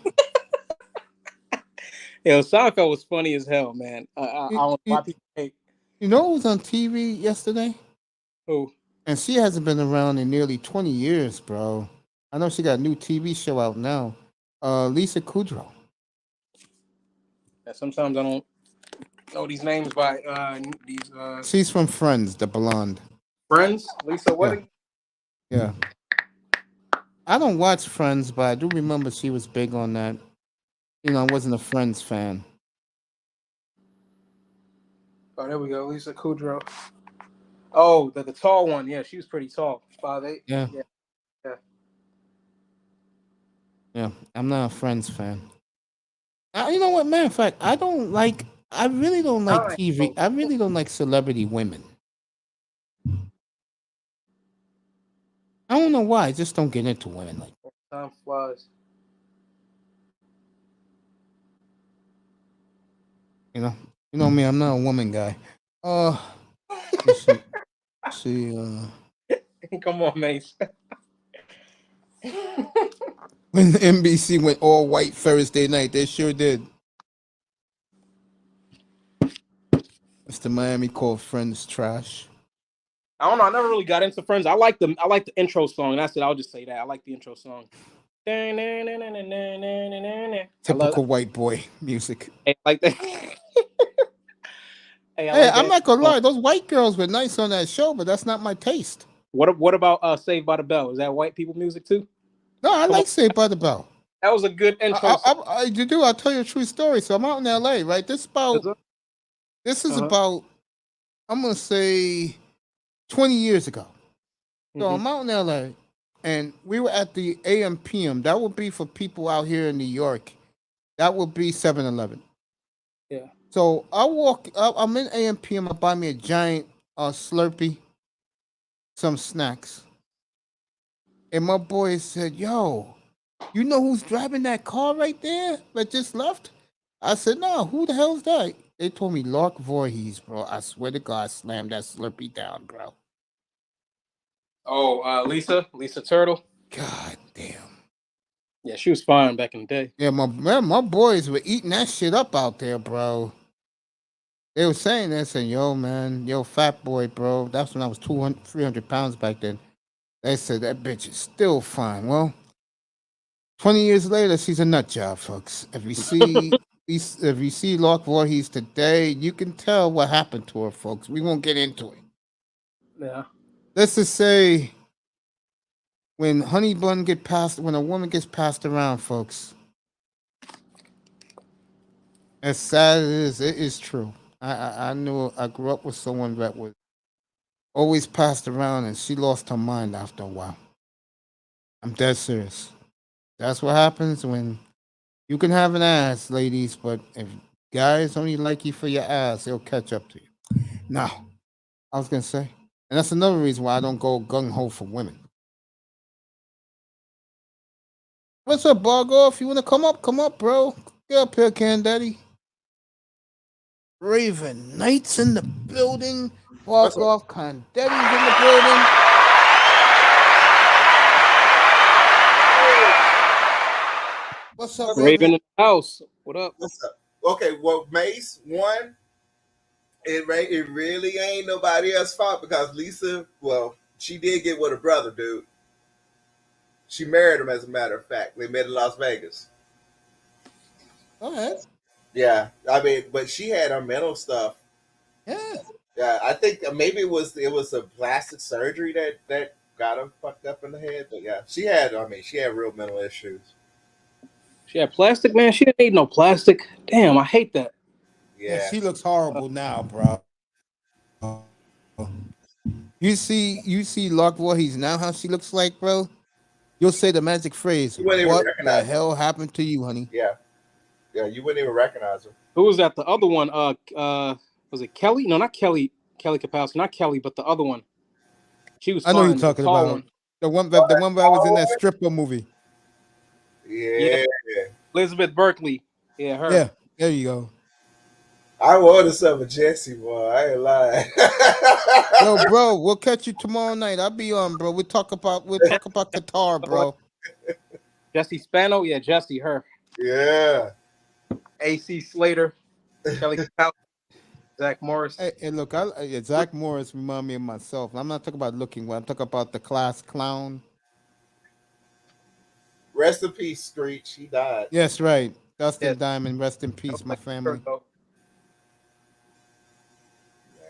Yeah, Seinfeld was funny as hell, man. I don't know why people hate. You know who was on TV yesterday? Who? And she hasn't been around in nearly 20 years, bro. I know she got a new TV show out now. Lisa Kudrow. Yeah, sometimes I don't know these names by these. She's from Friends, the blonde. Friends? Lisa what? Yeah. I don't watch Friends, but I do remember she was big on that. You know, I wasn't a Friends fan. Oh, there we go. Lisa Kudrow. Oh, the tall one. Yeah, she was pretty tall. 5'8". Yeah. Yeah. Yeah, I'm not a Friends fan. You know what, matter of fact, I really don't like TV. I really don't like celebrity women. I don't know why. I just don't get into women like that. Time flies. You know me. I'm not a woman guy. See. Come on, Mace. When NBC went all white Thursday night, they sure did. Mr. Miami called Friends trash. I don't know. I never really got into Friends. I like the intro song. That's it. I'll just say that. I like the intro song. Typical white boy music. Hey, like that. Hey, I'm not gonna lie. Those white girls were nice on that show, but that's not my taste. What about Saved by the Bell? Is that white people music too? No, I like Saved by the Bell. That was a good intro. I'll tell you a true story. So I'm out in LA, right? This is about, I'm gonna say 20 years ago. So I'm out in LA, and we were at the AM PM. That would be for people out here in New York. That would be 7-Eleven. Yeah. So I'm in AM PM. I buy me a giant Slurpee, some snacks. And my boy said, "Yo, you know who's driving that car right there that just left?" I said, "No, who the hell's that?" They told me Lark Voorhees, bro. I swear to God, I slammed that Slurpee down, bro. Oh, Lisa Turtle. God damn. Yeah, she was fine back in the day. Yeah, my boys were eating that shit up out there, bro. They were saying this, and yo, man, yo, fat boy, bro. That's when I was 200, 300 pounds back then. They said that bitch is still fine. Well, 20 years later, she's a nut job, folks. If you see Lark Voorhees today, you can tell what happened to her, folks. We won't get into it. Yeah. Let's just say when when a woman gets passed around, folks, as sad as it is true. I grew up with someone that was always passed around, and she lost her mind after a while. I'm dead serious. That's what happens when you can have an ass, ladies, but if guys only like you for your ass, they'll catch up to you. Now, I was gonna say, and that's another reason why I don't go gung ho for women. What's up, Bargo? If you wanna come up, bro. Get up here, Can Daddy. Raven Knights in the building. Walk off, Can Daddy's in the building. What's up, Raven in the house? What up? What's up? Okay, well, Mace, one, it really ain't nobody else's fault because Lisa, well, she did get with her brother, dude. She married him, as a matter of fact. They met in Las Vegas. Go ahead. Yeah, I mean, but she had her mental stuff. Yeah. Yeah, I think maybe it was a plastic surgery that got her fucked up in the head. But yeah, she had real mental issues. She had plastic, man. She didn't need no plastic. Damn, I hate that. Yeah, she looks horrible now, bro. You see Lark Voorhees now, how she looks like, bro? You'll say the magic phrase. You wouldn't even What the recognize her. hell happened to you, honey? Yeah, you wouldn't even recognize her. Who was that? The other one? Was it Kelly? No, not Kelly. Kelly Kapowski, not Kelly, but the other one. She was. I know fine, you're talking the tall about one. the one that was in that stripper movie. Yeah. Elizabeth Berkley. Yeah, her. Yeah, there you go. I wanted some of Jesse, boy. I ain't lying. Yo, bro, we'll catch you tomorrow night. I'll be on, bro. We'll talk about Qatar, bro. Jesse Spano, yeah, Jesse, her. Yeah. AC Slater, Kelly Kapowski, Zach Morris. Hey, look, Zach Morris remind me of myself. I'm not talking about looking well. I'm talking about the class clown. Rest in peace, Screech. He died. Yes, right. Dustin Diamond, rest in peace, my family.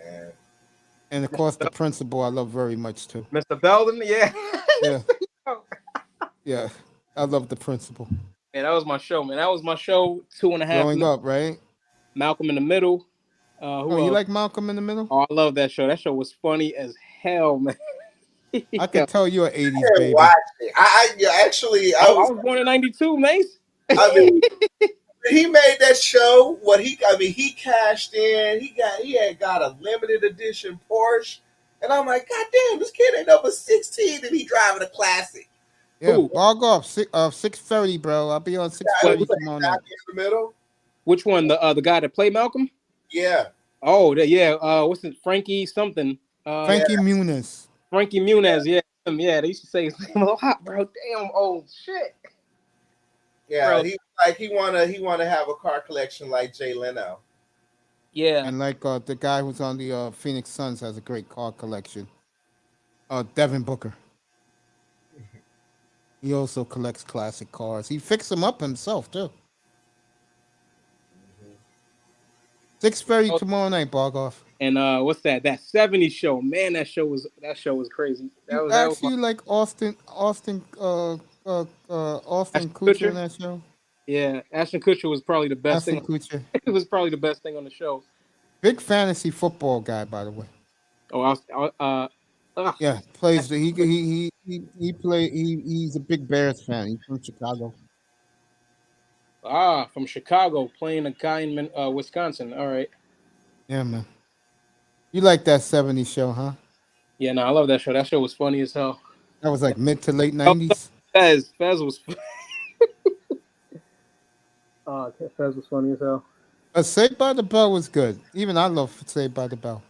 Man. And of course, the principal I love very much too. Mr. Belden, yeah. Yeah. Yeah. I love the principal. Yeah, that was my show, man. That was my show 2.5 Growing up, right? Malcolm in the Middle. You like Malcolm in the Middle? Oh, I love that show. That show was funny as hell, man. I can tell you're an 80s baby. Watch it. I was born in 92, Mace. I mean, he made that show. He cashed in. He had got a limited edition Porsche, and I'm like, God damn, this kid ain't number 16, and he driving a classic. Yeah, log off 6:30, bro. I'll be on 6:30 tomorrow night. In the middle. Which one? The guy that played Malcolm? Yeah. Oh, yeah. What's it? Frankie something. Frankie Muniz. Frankie Muniz. Yeah. Yeah. They used to say his name a lot, bro. Damn old shit. Yeah. Bro. He wanna have a car collection like Jay Leno. Yeah. And like the guy who's on the Phoenix Suns has a great car collection. Devin Booker. He also collects classic cars. He fixed them up himself too. 6:30 tomorrow night, Bargoff. And what's that? That 70s show. Man, that show was crazy. That was like Austin Kutcher in that show. Yeah, Ashton Kutcher was probably the best Ashton thing. Kutcher. It was probably the best thing on the show. Big fantasy football guy, by the way. Oh, yeah, plays he's a big Bears fan. He's from Chicago. From Chicago, playing a guy in Wisconsin. All right. Yeah, man. You like that 70s show, huh? Yeah, no, I love that show. That show was funny as hell. That was like mid to late 90s. Fez was Fez was funny as hell. Saved by the Bell was good. Even I love Saved by the Bell.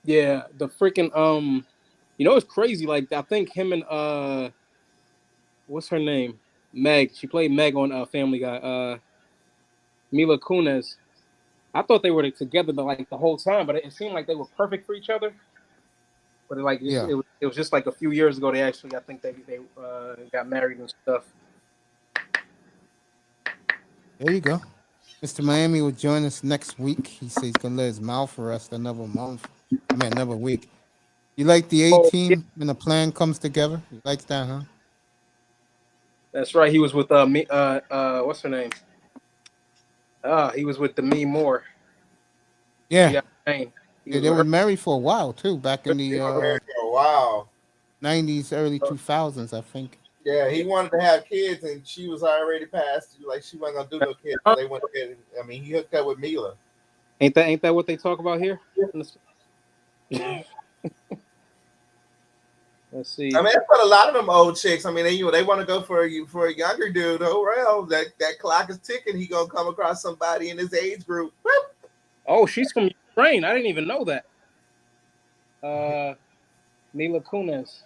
Yeah, the freaking You know, it's crazy. Like, I think him and what's her name? Meg. She played Meg on Family Guy. Mila Kunis. I thought they were together the whole time, but it seemed like they were perfect for each other. But Yeah. it was just like a few years ago. They actually, I think they got married and stuff. There you go. Mr. Miami will join us next week. He says he's gonna let his mouth rest another month. I mean, another week. You like the A team when the plan comes together? You like that, huh? That's right. He was with me. What's her name? He was with Demi Moore. Yeah. He Yeah, they were married for a while too, back in They were the married for a while. 90s, early 2000s, I think. Yeah, he wanted to have kids, and she was already past. Like she wasn't gonna do no kids. So they went ahead. I mean, he hooked up with Mila. Ain't that what they talk about here? Let's see. I mean, that's what a lot of them old chicks. I mean, they want to go for a younger dude. Oh well, that clock is ticking. He gonna come across somebody in his age group. Whoop. Oh, she's from Ukraine. I didn't even know that. Mila Kunis.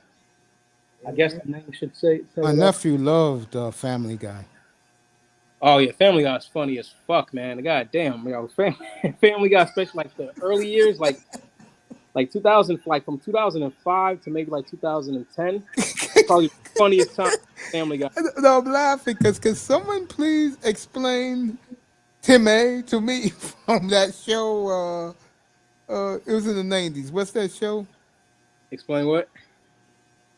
I guess the name should say. My nephew loved Family Guy. Oh yeah, Family Guy is funny as fuck, man. God damn, Family Guy, especially like the early years, like 2000, like from 2005 to maybe like 2010, probably the funniest time. Family Guy. No, I'm laughing because can someone please explain Timmy to me from that show? It was in the 90s. What's that show? Explain what?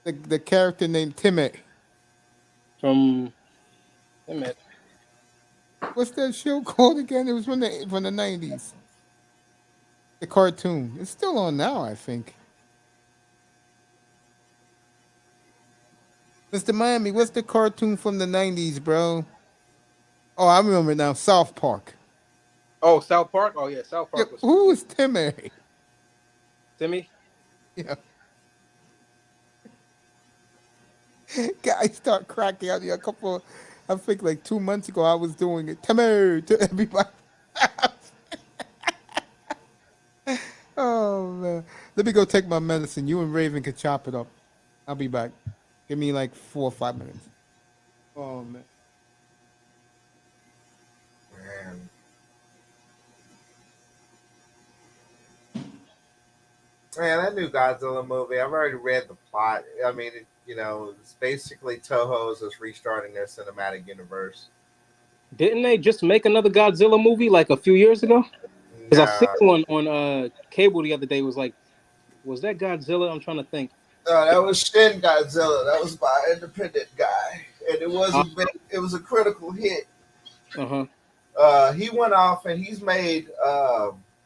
The character named Timmy. From Timmy. What's that show called again? It was from the 90s. The cartoon. It's still on now, I think. Mr. Miami, what's the cartoon from the 90s, bro? Oh, I remember now. South Park. Oh, South Park? Oh, yeah, South Park. Yeah, who was Timmy? Timmy? Yeah. Guys start cracking out. A couple, I think like 2 months ago, I was doing it. Timmy to everybody. Oh, man. Let me go take my medicine. You and Raven can chop it up. I'll be back. Give me like 4 or 5 minutes. Oh, man. Man, that new Godzilla movie, I've already read the plot. I mean, it's basically Toho's just restarting their cinematic universe. Didn't they just make another Godzilla movie like a few years ago? Because I seen one on cable the other day. Was that Godzilla? I'm trying to think. That was Shin Godzilla. That was by an independent guy, and it was a critical hit. He went off and he's made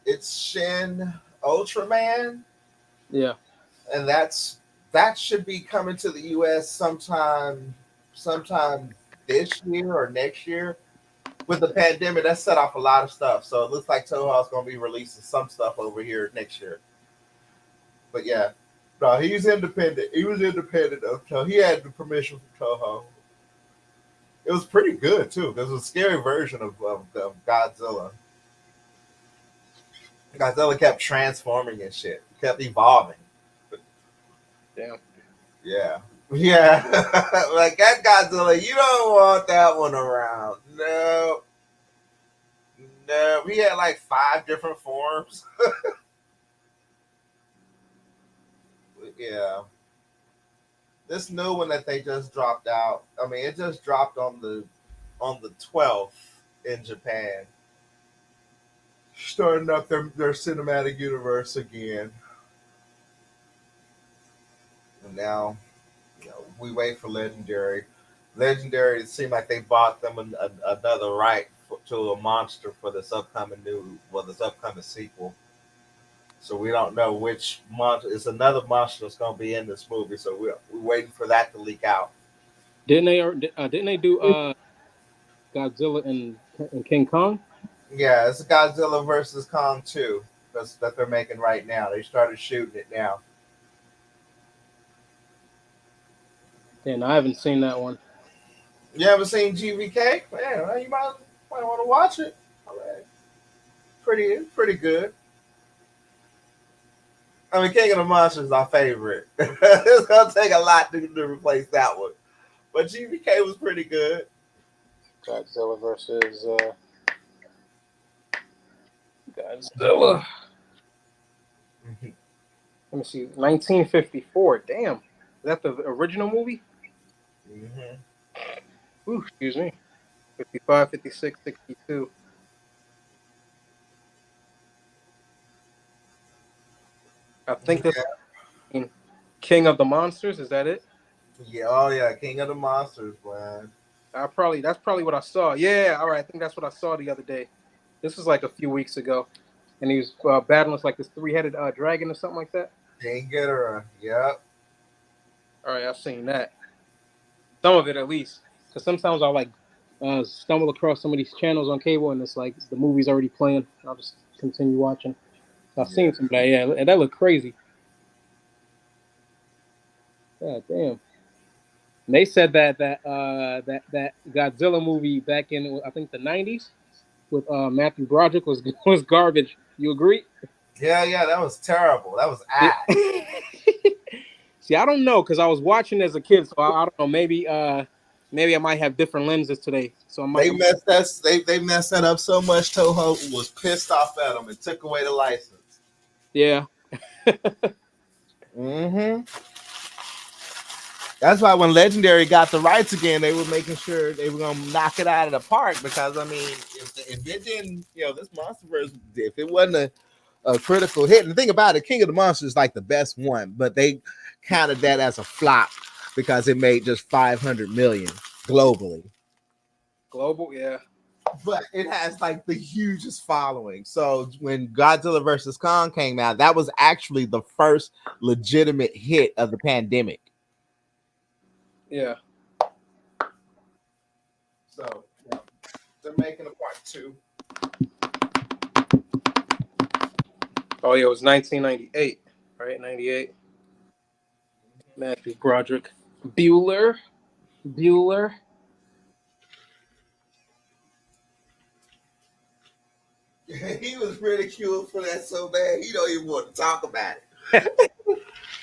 it's Shin Ultraman. Yeah, and that should be coming to the U.S. sometime this year or next year. With the pandemic, that set off a lot of stuff. So it looks like Toho's going to be releasing some stuff over here next year. But yeah, no, he's independent. He was independent of Toho. He had the permission from Toho. It was pretty good too. Because it was a scary version of Godzilla. Godzilla kept transforming and shit. Kept evolving. Damn. Yeah. Yeah. Like that Godzilla, you don't want that one around. No. We had like 5 different forms. Yeah. This new one that they just dropped out. I mean, it just dropped on the 12th in Japan. Starting up their cinematic universe again. And now, we wait for Legendary. Legendary, it seemed like they bought them another right to a monster for this upcoming sequel. So we don't know which monster. It's another monster that's going to be in this movie. So we're waiting for that to leak out. Didn't they do Godzilla and King Kong? Yeah, it's Godzilla versus Kong 2 that they're making right now. They started shooting it now. And I haven't seen that one. You haven't seen GVK? Man, you might want to watch it. All right. Pretty good. I mean, King of the Monsters is our favorite. It's gonna take a lot to replace that one. But GBK was pretty good. Godzilla versus Godzilla. Let me see. 1954. Damn. Is that the original movie? Mm-hmm. Ooh, excuse me. 55, 56, 62. I think that's King of the Monsters. Is that it? Yeah, oh yeah, King of the Monsters, man. That's probably what I saw. Yeah, all right. I think that's what I saw the other day. This was like a few weeks ago, and he was battling with like this three-headed dragon or something like that. Can't get her. Yep. All right, I've seen that. Some of it at least, because sometimes I'll like stumble across some of these channels on cable, and it's like the movie's already playing. I'll just continue watching. I've seen some of that. Yeah, and that looked crazy. God damn. And they said that Godzilla movie back in I think the 90s with Matthew Broderick was garbage. You agree? Yeah, that was terrible. That was ass. See, I don't know because I was watching as a kid, so I don't know. Maybe I might have different lenses today. So They messed that up so much. Toho was pissed off at them and took away the license. Yeah. Mm-hmm. That's why when Legendary got the rights again, they were making sure they were gonna knock it out of the park. Because I mean, if it didn't, this MonsterVerse, if it wasn't a critical hit, and the thing about it, King of the Monsters is like the best one, but they counted that as a flop because it made just 500 million globally. Global, yeah. But it has like the hugest following. So when Godzilla vs. Kong came out, that was actually the first legitimate hit of the pandemic. Yeah. So they're making a part 2. Oh yeah, it was 1998, right? 98. Matthew Broderick. Bueller. He was ridiculed for that so bad, he don't even want to talk about it.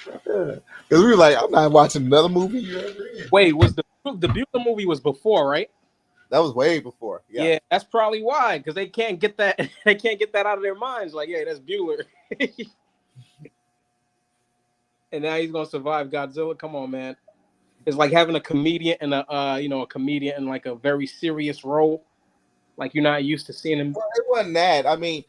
Because we were like, I'm not watching another movie you ever in. Wait, was the Bueller movie was before, right? That was way before. Yeah, that's probably why, because they can't get that. They can't get that out of their minds. Like, yeah, that's Bueller. And now he's gonna survive Godzilla. Come on, man. It's like having a comedian and a comedian in like a very serious role. Like you're not used to seeing him. Well, it wasn't that. I mean,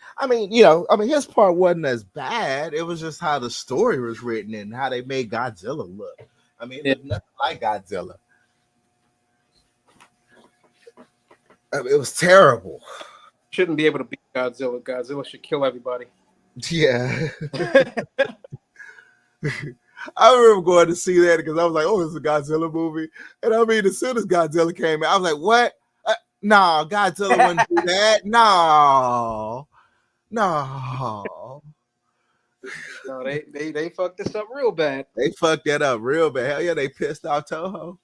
his part wasn't as bad. It was just how the story was written and how they made Godzilla look. I mean, it looked nothing like Godzilla. I mean, it was terrible. Shouldn't be able to beat Godzilla. Godzilla should kill everybody. Yeah. I remember going to see that because I was like, oh, it's a Godzilla movie. And I mean, as soon as Godzilla came out, I was like, what? No, Godzilla wouldn't do that. No. No, they fucked this up real bad. They fucked that up real bad. Hell yeah, they pissed off Toho.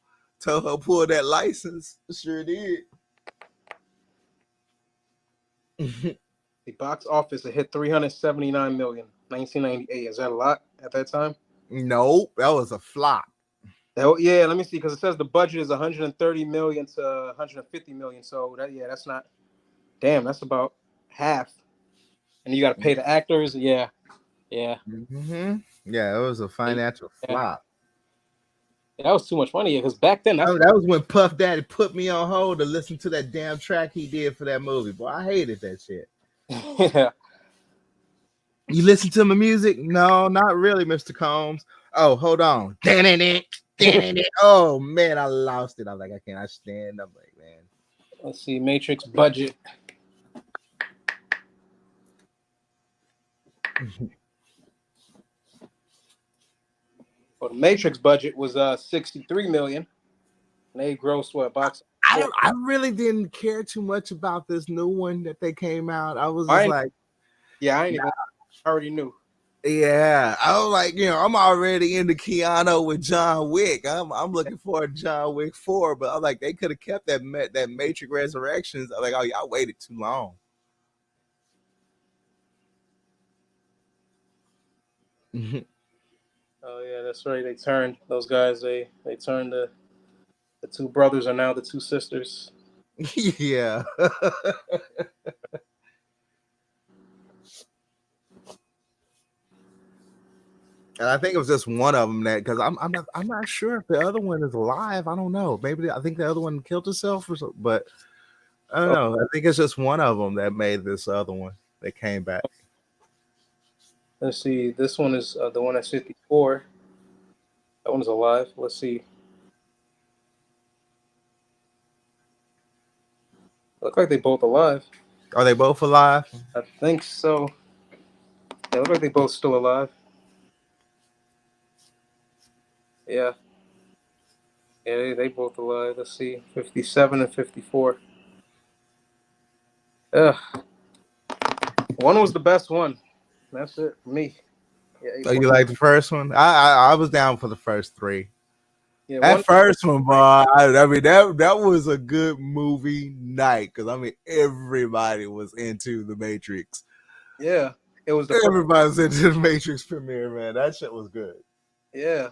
Toho pulled that license. Sure did. The box office, it hit 379 million. 1998. Is that a lot at that time? Nope, that was a flop. Yeah, let me see, because it says the budget is 130 million to 150 million. So that's not. Damn, that's about half. And you got to pay the actors. Yeah. Mm-hmm. Yeah, it was a financial flop. Yeah, that was too much money because back then that was when Puff Daddy put me on hold to listen to that damn track he did for that movie. Boy, I hated that shit. Yeah. You listen to my music? No, not really, Mr. Combs. Oh, hold on. Oh man, I lost it. I was like, I cannot stand. I'm like, man. Let's see, Matrix budget. Well, the Matrix budget was 63 million. And they grossed what box? I really didn't care too much about this new one that they came out. I was just like, I already knew. Yeah, I was like, I'm already into Keanu with John Wick. I'm looking forward to John Wick 4, but I'm like, they could have kept that Matrix Resurrections. I'm like, oh, y'all waited too long. Oh yeah, that's right. They turned those guys. They turned the two brothers are now the two sisters. Yeah. And I think it was just one of them that because I'm not sure if the other one is alive. I don't know. Maybe I think the other one killed herself or something, but I don't know. I think it's just one of them that made this other one that came back. Let's see. This one is the one that's 54. That one's alive. Let's see. Look like they both alive. Are they both alive? I think so. They look like they both still alive. Yeah. Yeah, they both alive. Let's see. 57 and 54. Ugh. One was the best one. That's it for me. Yeah, Oh, you like the first one? I was down for the first three. Yeah, that first one, boy. I mean that was a good movie night because I mean everybody was into the Matrix. Yeah, it was the everybody was into the Matrix premiere, man. That shit was good. Yeah.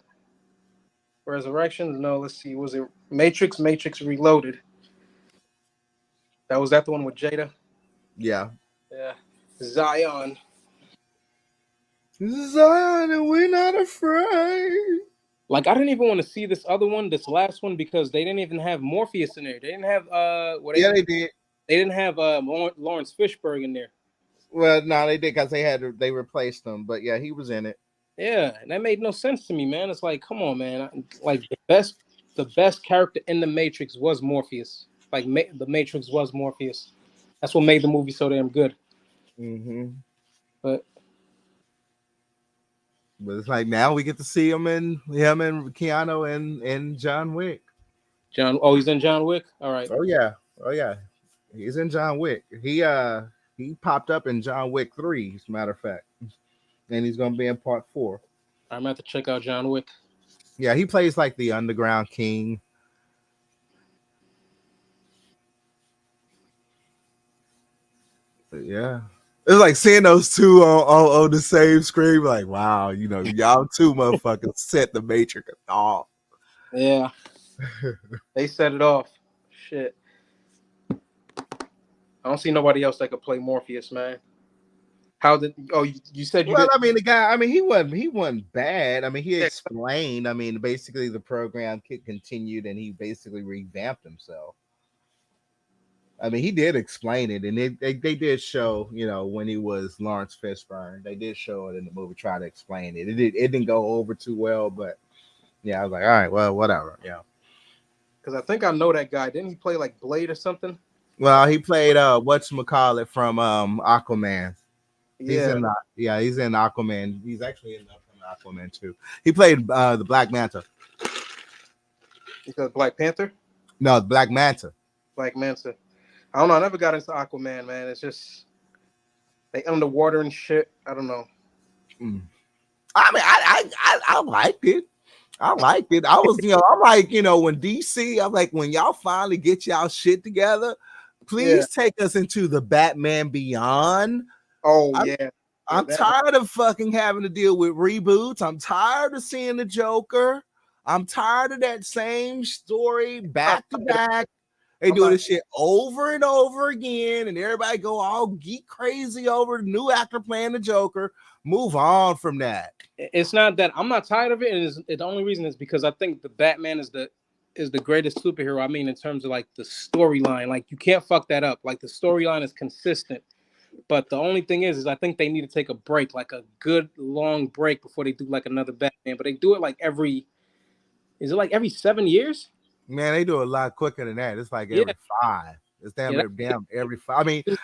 Resurrections? No, let's see. Was it Matrix? Matrix Reloaded. Was that the one with Jada? Yeah. Yeah. Zion, and we're not afraid. Like I didn't even want to see this other one, this last one, because they didn't even have Morpheus in there. They didn't have they did. They didn't have Lawrence Fishburne in there. Well, no, they did because they replaced him. But yeah, he was in it. Yeah, and that made no sense to me, man. It's like, come on, man. Like the best character in the Matrix was Morpheus. Like the Matrix was Morpheus. That's what made the movie so damn good. Mm-hmm. But it's like now we get to see him and Keanu and John Wick. He's in John Wick. All right. Oh yeah, he's in John Wick. He popped up in John Wick 3, as a matter of fact, and he's gonna be in part 4. I'm gonna have to check out John Wick. Yeah, he plays like the underground king. But yeah. It's like seeing those two on the same screen, like, wow, y'all two motherfuckers set the Matrix off. Yeah. They set it off. Shit. I don't see nobody else that could play Morpheus, man. You said you Well, did? I mean, the guy, he wasn't bad. I mean, he explained, basically the program continued and he basically revamped himself. I mean, he did explain it, and they did show, when he was Lawrence Fishburne, they did show it in the movie, try to explain it. It didn't go over too well, but yeah, I was like, all right, well, whatever, yeah. Because I think I know that guy. Didn't he play like Blade or something? Well, he played whatchamacallit from Aquaman. Yeah. He's in Aquaman. He's actually in Aquaman too. He played the Black Manta. You said Black Panther? No, Black Manta. Black Manta. I don't know. I never got into Aquaman, man. It's just they underwater and shit. I don't know. I mean, I liked it. I liked it. I was, I'm like, when DC, I'm like, when y'all finally get y'all shit together, please take us into the Batman Beyond. I'm tired of fucking having to deal with reboots. I'm tired of seeing the Joker. I'm tired of that same story back to back. They do this shit over and over again, and everybody go all geek crazy over the new actor playing the Joker. Move on from that. It's not that I'm not tired of it, and the only reason is because I think the Batman is the greatest superhero. I mean, in terms of like the storyline, like you can't fuck that up. Like the storyline is consistent, but the only thing is I think they need to take a break, like a good long break before they do like another Batman. But they do it like every 7 years? Man, they do it a lot quicker than that. It's like every 5. It's damn every 5.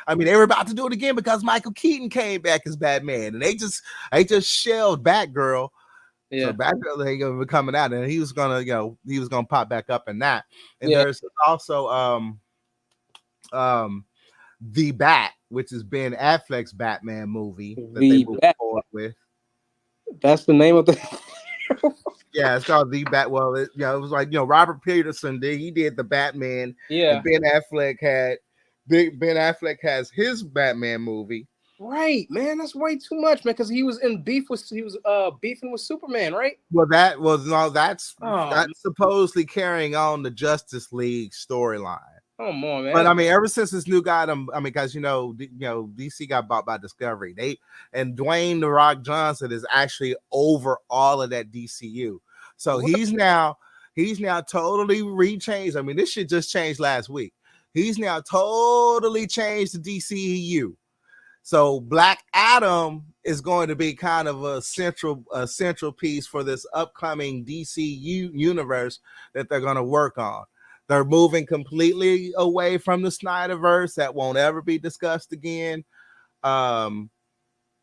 I mean, they're about to do it again because Michael Keaton came back as Batman, and they just shelled Batgirl. Yeah, so Batgirl ain't gonna be coming out, and he was gonna pop back up in that. And there's also The Bat, which is Ben Affleck's Batman movie that they moved forward with. That's the name of the. Yeah, it's called The Bat. Well, it was like Robert Pattinson did the Batman. Yeah, and Ben Affleck has his Batman movie. Right, man. That's way too much, man. Because he was beefing with Superman, right? Well, that's Oh, supposedly carrying on the Justice League storyline. come on, man. But I mean, ever since this new guy, because DC got bought by Discovery. And Dwayne The Rock Johnson is actually over all of that DCU. So he's now totally rechanged. I mean, this shit just changed last week. He's now totally changed the DCEU. So Black Adam is going to be kind of a central piece for this upcoming DCU universe that they're going to work on. They're moving completely away from the Snyderverse. That won't ever be discussed again. And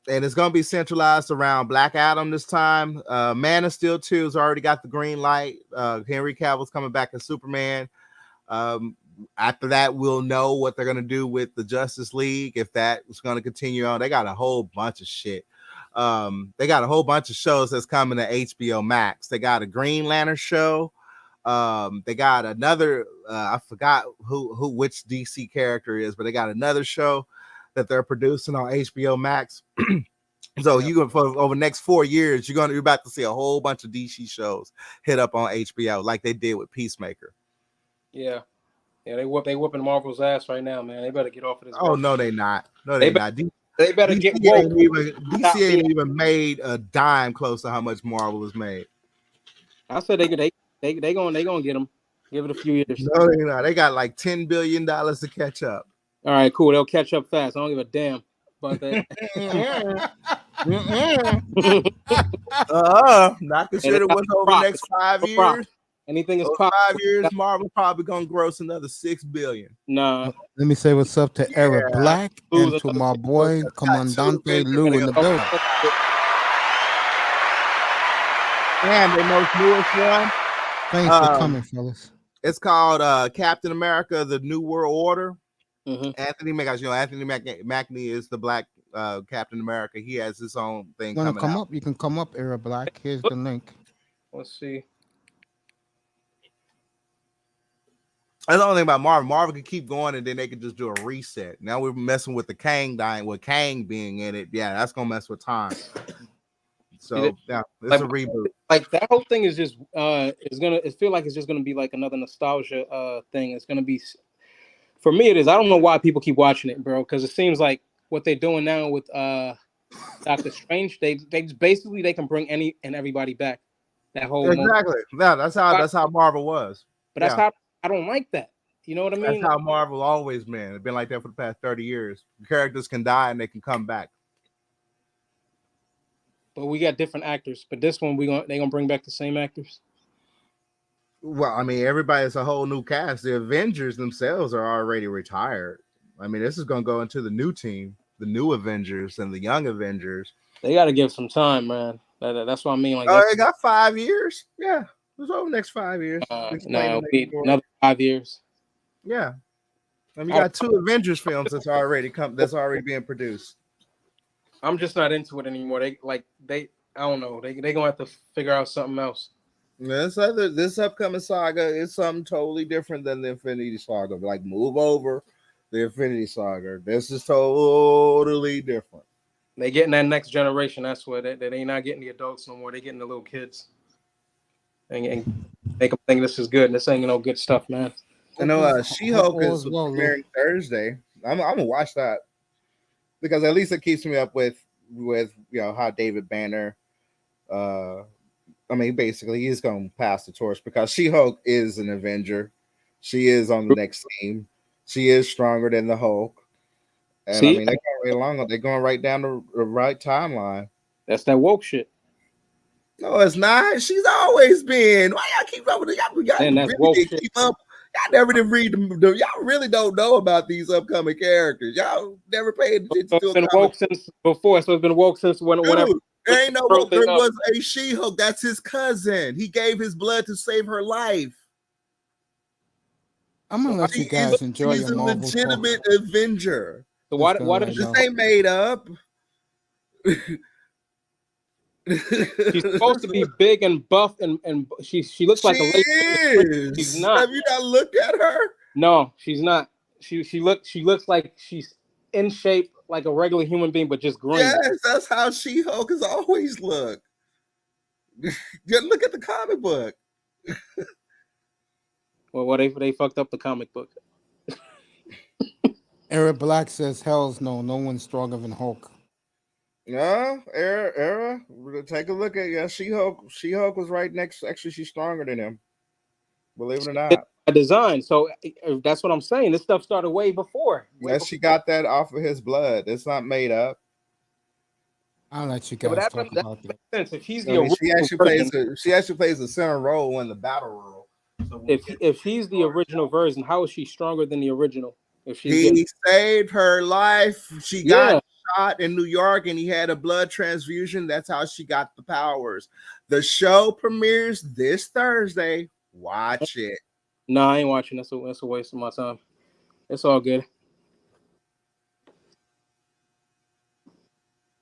it's going to be centralized around Black Adam this time. Man of Steel 2 has already got the green light. Henry Cavill's coming back as Superman. After that, we'll know what they're going to do with the Justice League, if that is going to continue on. They got a whole bunch of shit. They got a whole bunch of shows that's coming to HBO Max. They got a Green Lantern show. They got another, I forgot which DC character is, but they got another show that they're producing on HBO Max. So you can, for over the next 4 years, you're about to see a whole bunch of DC shows hit up on HBO like they did with Peacemaker. Yeah. Yeah, they whooping Marvel's ass right now, man. They better get off of this. Oh, no, they not. No, they not. They better get woke. DC ain't even made a dime close to how much Marvel has made. I said they gonna get them. Give it a few years. No, they not. They got like $10 billion to catch up. All right, cool. They'll catch up fast. I don't give a damn about that. Not consider what's over the next 5 years. Anything is possible. 5 years, Marvel probably gonna gross another $6 billion. Nah. Let me say what's up to Eric Black and to my boy Commandante Lou in the building. And the most newest one. Thanks for coming, fellas. It's called Captain America: The New World Order. Mm-hmm. Anthony Mackie is the Black Captain America. He has his own thing You want coming to come out. up? You can come up, Eric Black. Here's the link. Let's see. That's the only thing about Marvel. Marvel could keep going, and then they could just do a reset. Now we're messing with the Kang dying, with Kang being in it. Yeah, that's gonna mess with time. So yeah, it's a reboot. Like that whole thing is just it feel like it's just gonna be like another nostalgia thing. It's gonna be, for me it is. I don't know why people keep watching it, bro, because it seems like what they're doing now with Doctor Strange, they basically they can bring any and everybody back. That whole exactly. Yeah, that's how Marvel was. But that's how I don't like that. You know what I mean? That's how Marvel always been. It's been like that for the past 30 years. Characters can die and they can come back. But we got different actors. But this one, they gonna bring back the same actors. Well, I mean, everybody's a whole new cast. The Avengers themselves are already retired. I mean, this is gonna go into the new team, the new Avengers and the young Avengers. They got to give some time, man. That's what I mean. Like, they got 5 years. Yeah, it's over the next 5 years. No, another 5 years. Yeah, and we got 2 Avengers films that's already being produced. I'm just not into it anymore. I don't know. They gonna have to figure out something else. This upcoming saga is something totally different than the Infinity Saga. Like, move over the Infinity Saga. This is totally different. They getting that next generation. That's what they not getting the adults no more. They getting the little kids and make them think this is good. And this ain't no good stuff, man. I know She-Hulk is premiering Thursday. I'm gonna watch that because at least it keeps me up with how David Banner. Basically he's gonna pass the torch because She-Hulk is an Avenger. She is on the next team. She is stronger than the Hulk. And they're going right along. They're going right down the right timeline. That's that woke shit. No, it's not. She's always been. Why y'all keep up with it? Y'all really keep up. Y'all never did read them. Y'all really don't know about these upcoming characers. Y'all never paid attention to it. It's been woke since before, so it's been woke since whenever. There ain't no woke. There was a She-Hulk. That's his cousin. He gave his blood to save her life. I'm gonna let you guys enjoy your Marvel. He's a legitimate Avenger. So why does this ain't made up? She's supposed to be big and buff, and she looks like a lady. She's not. Have you not looked at her? No, she's not. She looks like she's in shape like a regular human being, but just green. Yes, that's how She-Hulk has always looked. Look at the comic book. Well, they fucked up the comic book. Eric Black says, "Hell's no, no one's stronger than Hulk." No, Era. Take a look at She-Hulk. She-Hulk was right next. Actually, she's stronger than him. Believe it or not. A design. So that's what I'm saying. This stuff started way before. Yes, she got that off of his blood. It's not made up. I'll let you Yeah, guys but talk that about that. makes sense. If he's I the mean, she original actually plays a center role in the battle role. So if he's the original version, how is she stronger than the original? If she's he saved her life. She Yeah. got shot in New York, and he had a blood transfusion. That's how she got the powers. The show premieres this Thursday. Watch it. No, I ain't watching. That's a waste of my time. It's all good.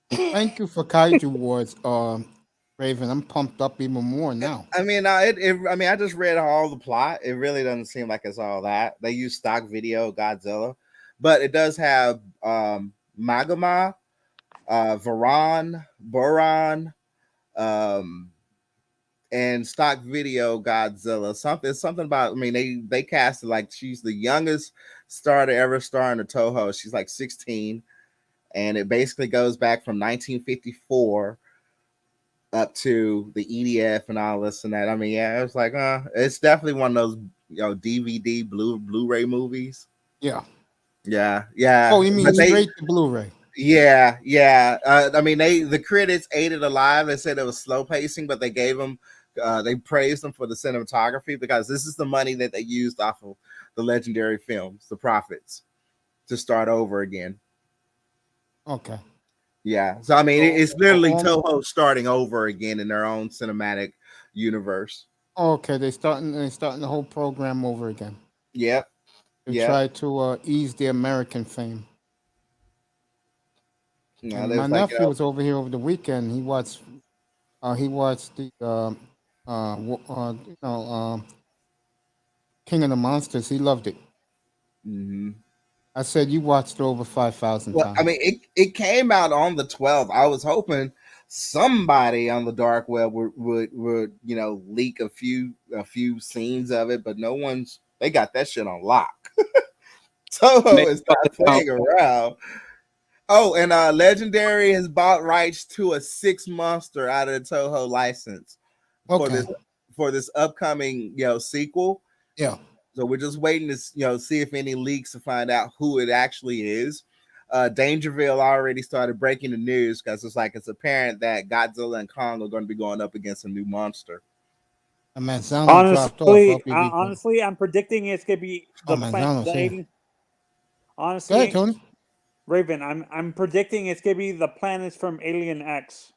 Thank you for Kaiju Wars, Raven. I'm pumped up even more now. I mean, I just read all the plot. It really doesn't seem like it's all that. They use stock video Godzilla, but it does have Magma, Varan, Boran, and stock video Godzilla. Something about. I mean, they casted like she's the youngest star to ever star in the Toho. She's like 16, and it basically goes back from 1954. Up to the EDF and all this and that. I mean, yeah, it was like, it's definitely one of those, DVD Blu-ray movies. Yeah. Yeah. Oh, you mean straight to Blu-ray? Yeah. I mean, the critics ate it alive. They said it was slow pacing, but they gave them, they praised them for the cinematography because this is the money that they used off of the legendary films, the profits, to start over again. Okay. Yeah, so I mean, it's literally Toho starting over again in their own cinematic universe. Okay, they're starting the whole program over again. Yep. They try to ease the American fame. No, my nephew was over here over the weekend. He watched the King of the Monsters. He loved it. Mm-hmm. I said you watched it over 5,000 times. I mean, it came out on the 12th. I was hoping somebody on the dark web would leak a few scenes of it, but no one's. They got that shit on lock. Toho is not playing around. Oh, and Legendary has bought rights to a 6 monster out of the Toho license for this upcoming sequel. Yeah. So we're just waiting to see if any leaks to find out who it actually is. Dangerville already started breaking the news because it's apparent that Godzilla and Kong are going to be going up against a new monster. Man, dropped off. Honestly, I'm predicting it's gonna be the planet. Honestly, go ahead, Tony. Raven, I'm predicting it's gonna be the planets from Alien X.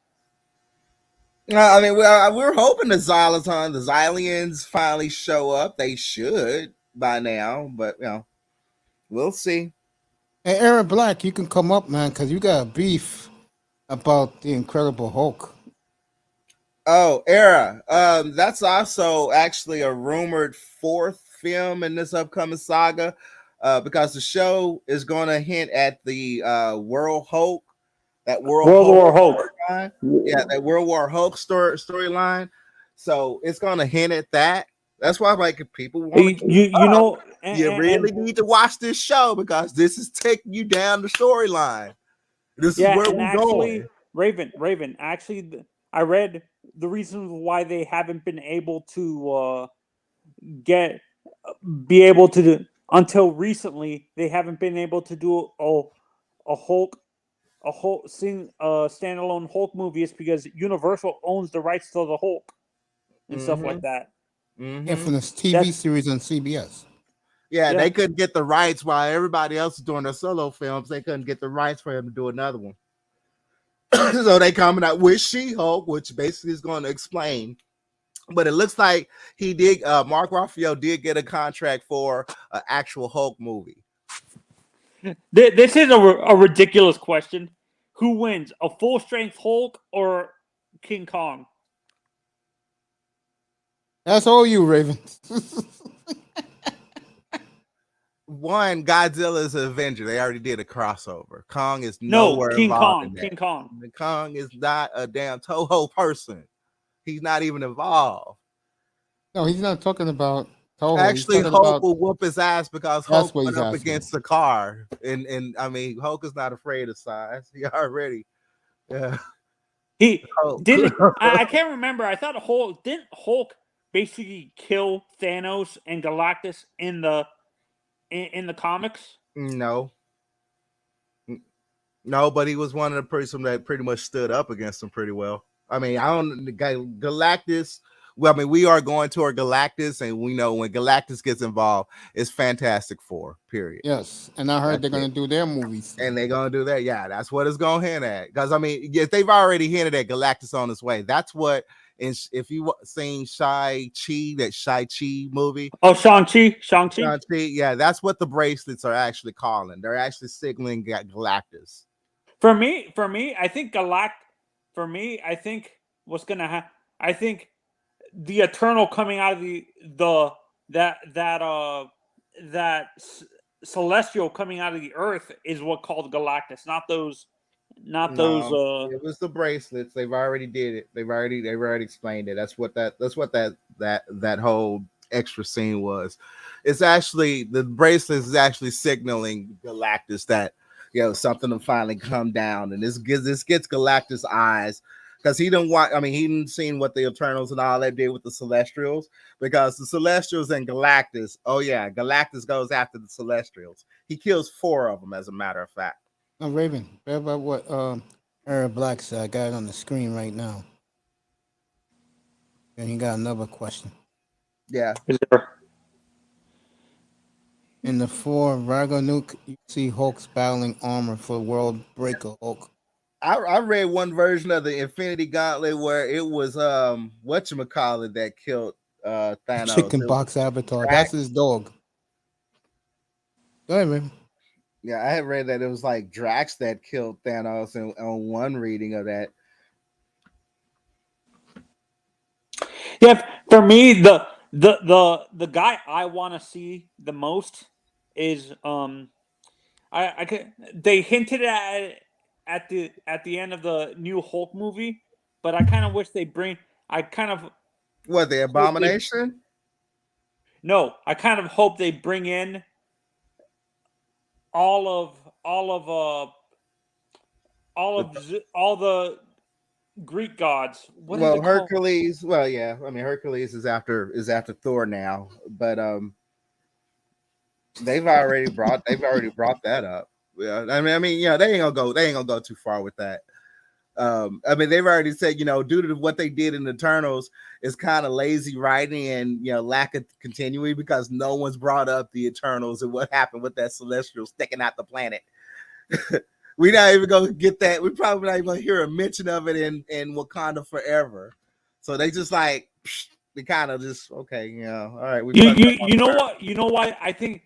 I mean, we're hoping the Xylians finally show up. They should by now, but we'll see. Hey, Aaron Black, you can come up, man, because you got a beef about the Incredible Hulk. Oh, Era. That's also actually a rumored 4th film in this upcoming saga, because the show is going to hint at the World Hulk. That World War Hulk. Yeah, that World War Hulk storyline. So it's gonna hint at that. That's why people want you really need to watch this show because this is taking you down the storyline. This is where we're going. Raven. Actually, I read the reason why they haven't been able to until recently. They haven't been able to do a whole standalone Hulk movie is because Universal owns the rights to the Hulk and stuff like that. Yeah, from this TV series on CBS. Yeah, they couldn't get the rights while everybody else is doing their solo films. They couldn't get the rights for him to do another one. So they coming out with She-Hulk, which basically is going to explain. But it looks like he did. Mark Ruffalo did get a contract for an actual Hulk movie. This is a ridiculous question. Who wins, a full-strength Hulk or King Kong? That's all you, Raven. one, Godzilla is an Avenger. They already did a crossover. Kong is No, nowhere King involved Kong. in that. King Kong. Kong is not a damn Toho person. He's not even involved. No, he's not talking about Toho. Actually, he's talking Hulk about, will whoop his ass because That's Hulk what went he's up asking. against the car, and I mean, Hulk is not afraid of size. He already, yeah. He Hulk. didn't. I can't remember. I thought Hulk basically kill Thanos and Galactus in the comics? No, but he was one of the person that pretty much stood up against him pretty well. I mean, I don't the guy Galactus. Well, I mean, we are going toward Galactus, and we know when Galactus gets involved, it's Fantastic Four. Period. yes, and I heard That's they're going to do their movies. And they're gonna do that. Yeah, that's what it's gonna hint at. Because I mean, yes, they've already hinted at Galactus on his way. That's what. And if you seen Shang-Chi, that Shang-Chi movie. Oh, Shang-Chi. Yeah, that's what the bracelets are actually calling. They're actually signaling Galactus. For me, I think I think what's gonna happen. I think the Eternal coming out of that celestial coming out of the Earth is what called Galactus, not those. It was the bracelets. They've already did it. They've already explained it. That's what that whole extra scene was. It's actually the bracelets is actually signaling Galactus that something will finally come down, and this gets Galactus eyes because he didn't seen what the Eternals and all that did with the Celestials, because the Celestials and Galactus. Oh yeah, Galactus goes after the Celestials. He kills 4 of them, as a matter of fact. Oh, Raven, what about what Eric Black said? I got it on the screen right now. And he got another question. Yeah. In the 4 Ragnarok, you see Hulk's battling armor for World Breaker Hulk. I read one version of the Infinity Gauntlet where it was whatchamacallit that killed Thanos. Chicken Box Avatar. That's his dog. Go ahead, Raven. Yeah, I had read that it was like Drax that killed Thanos on one reading of that. Yeah, for me, the guy I want to see the most is they hinted at the end of the new Hulk movie, but I kind of wish they bring. The Abomination? No, I kind of hope they bring in all the Greek gods. Hercules. Well, yeah. I mean, Hercules is after Thor now, but they've already brought that up. Yeah, I mean, they ain't gonna go too far with that. I mean, they've already said, due to what they did in the Eternals, it's kind of lazy writing and lack of continuity, because no one's brought up the Eternals and what happened with that Celestial sticking out the planet. We're not even gonna get that. We're probably not even gonna hear a mention of it in Wakanda forever. So they just they kind of just okay, all right. You know what? You know why? I think,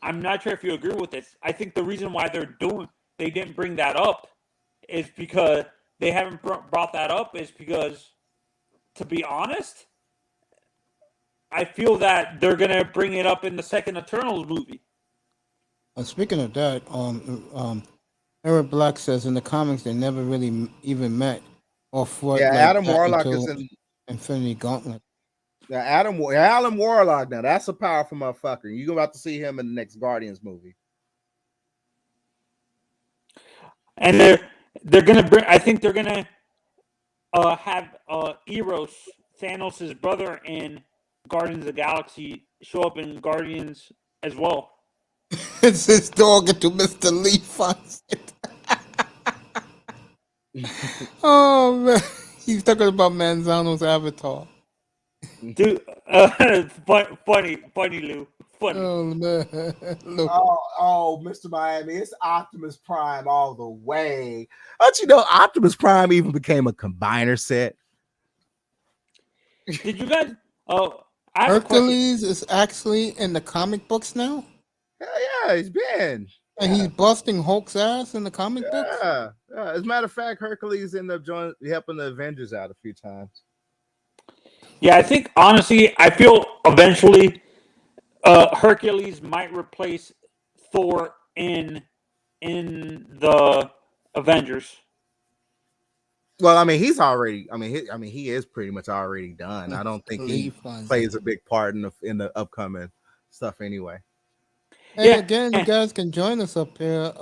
I'm not sure if you agree with this. I think the reason why they didn't bring that up is because they haven't brought that up is because, to be honest, I feel that they're gonna bring it up in the second Eternals movie. Speaking of that, Eric Black says in the comics they never really even met or fought. Yeah, Adam Warlock is in Infinity Gauntlet. Yeah, Adam Warlock. Now that's a powerful motherfucker. You're about to see him in the next Guardians movie. And they're gonna bring. I think they're gonna have Eros, Thanos' brother, in Guardians of the Galaxy show up in Guardians as well. It's his dog into Mr. Lee Fawcett. Oh man, he's talking about Manzano's avatar. Dude, funny, Lou. Funny. Oh man, look. Oh, Mr. Miami, it's Optimus Prime all the way. Don't you know Optimus Prime even became a combiner set? Did you guys? Hercules is actually in the comic books now. Hell yeah, he's been. And he's busting Hulk's ass in the comic books. Yeah. As a matter of fact, Hercules ended up helping the Avengers out a few times. Yeah, I think honestly, I feel eventually Hercules might replace Thor in the Avengers. Well, I mean, he's already. He is pretty much already done. I don't think he Lee Fonzie. plays a big part in the upcoming stuff anyway. Hey, Yeah. again, you guys can join us up here,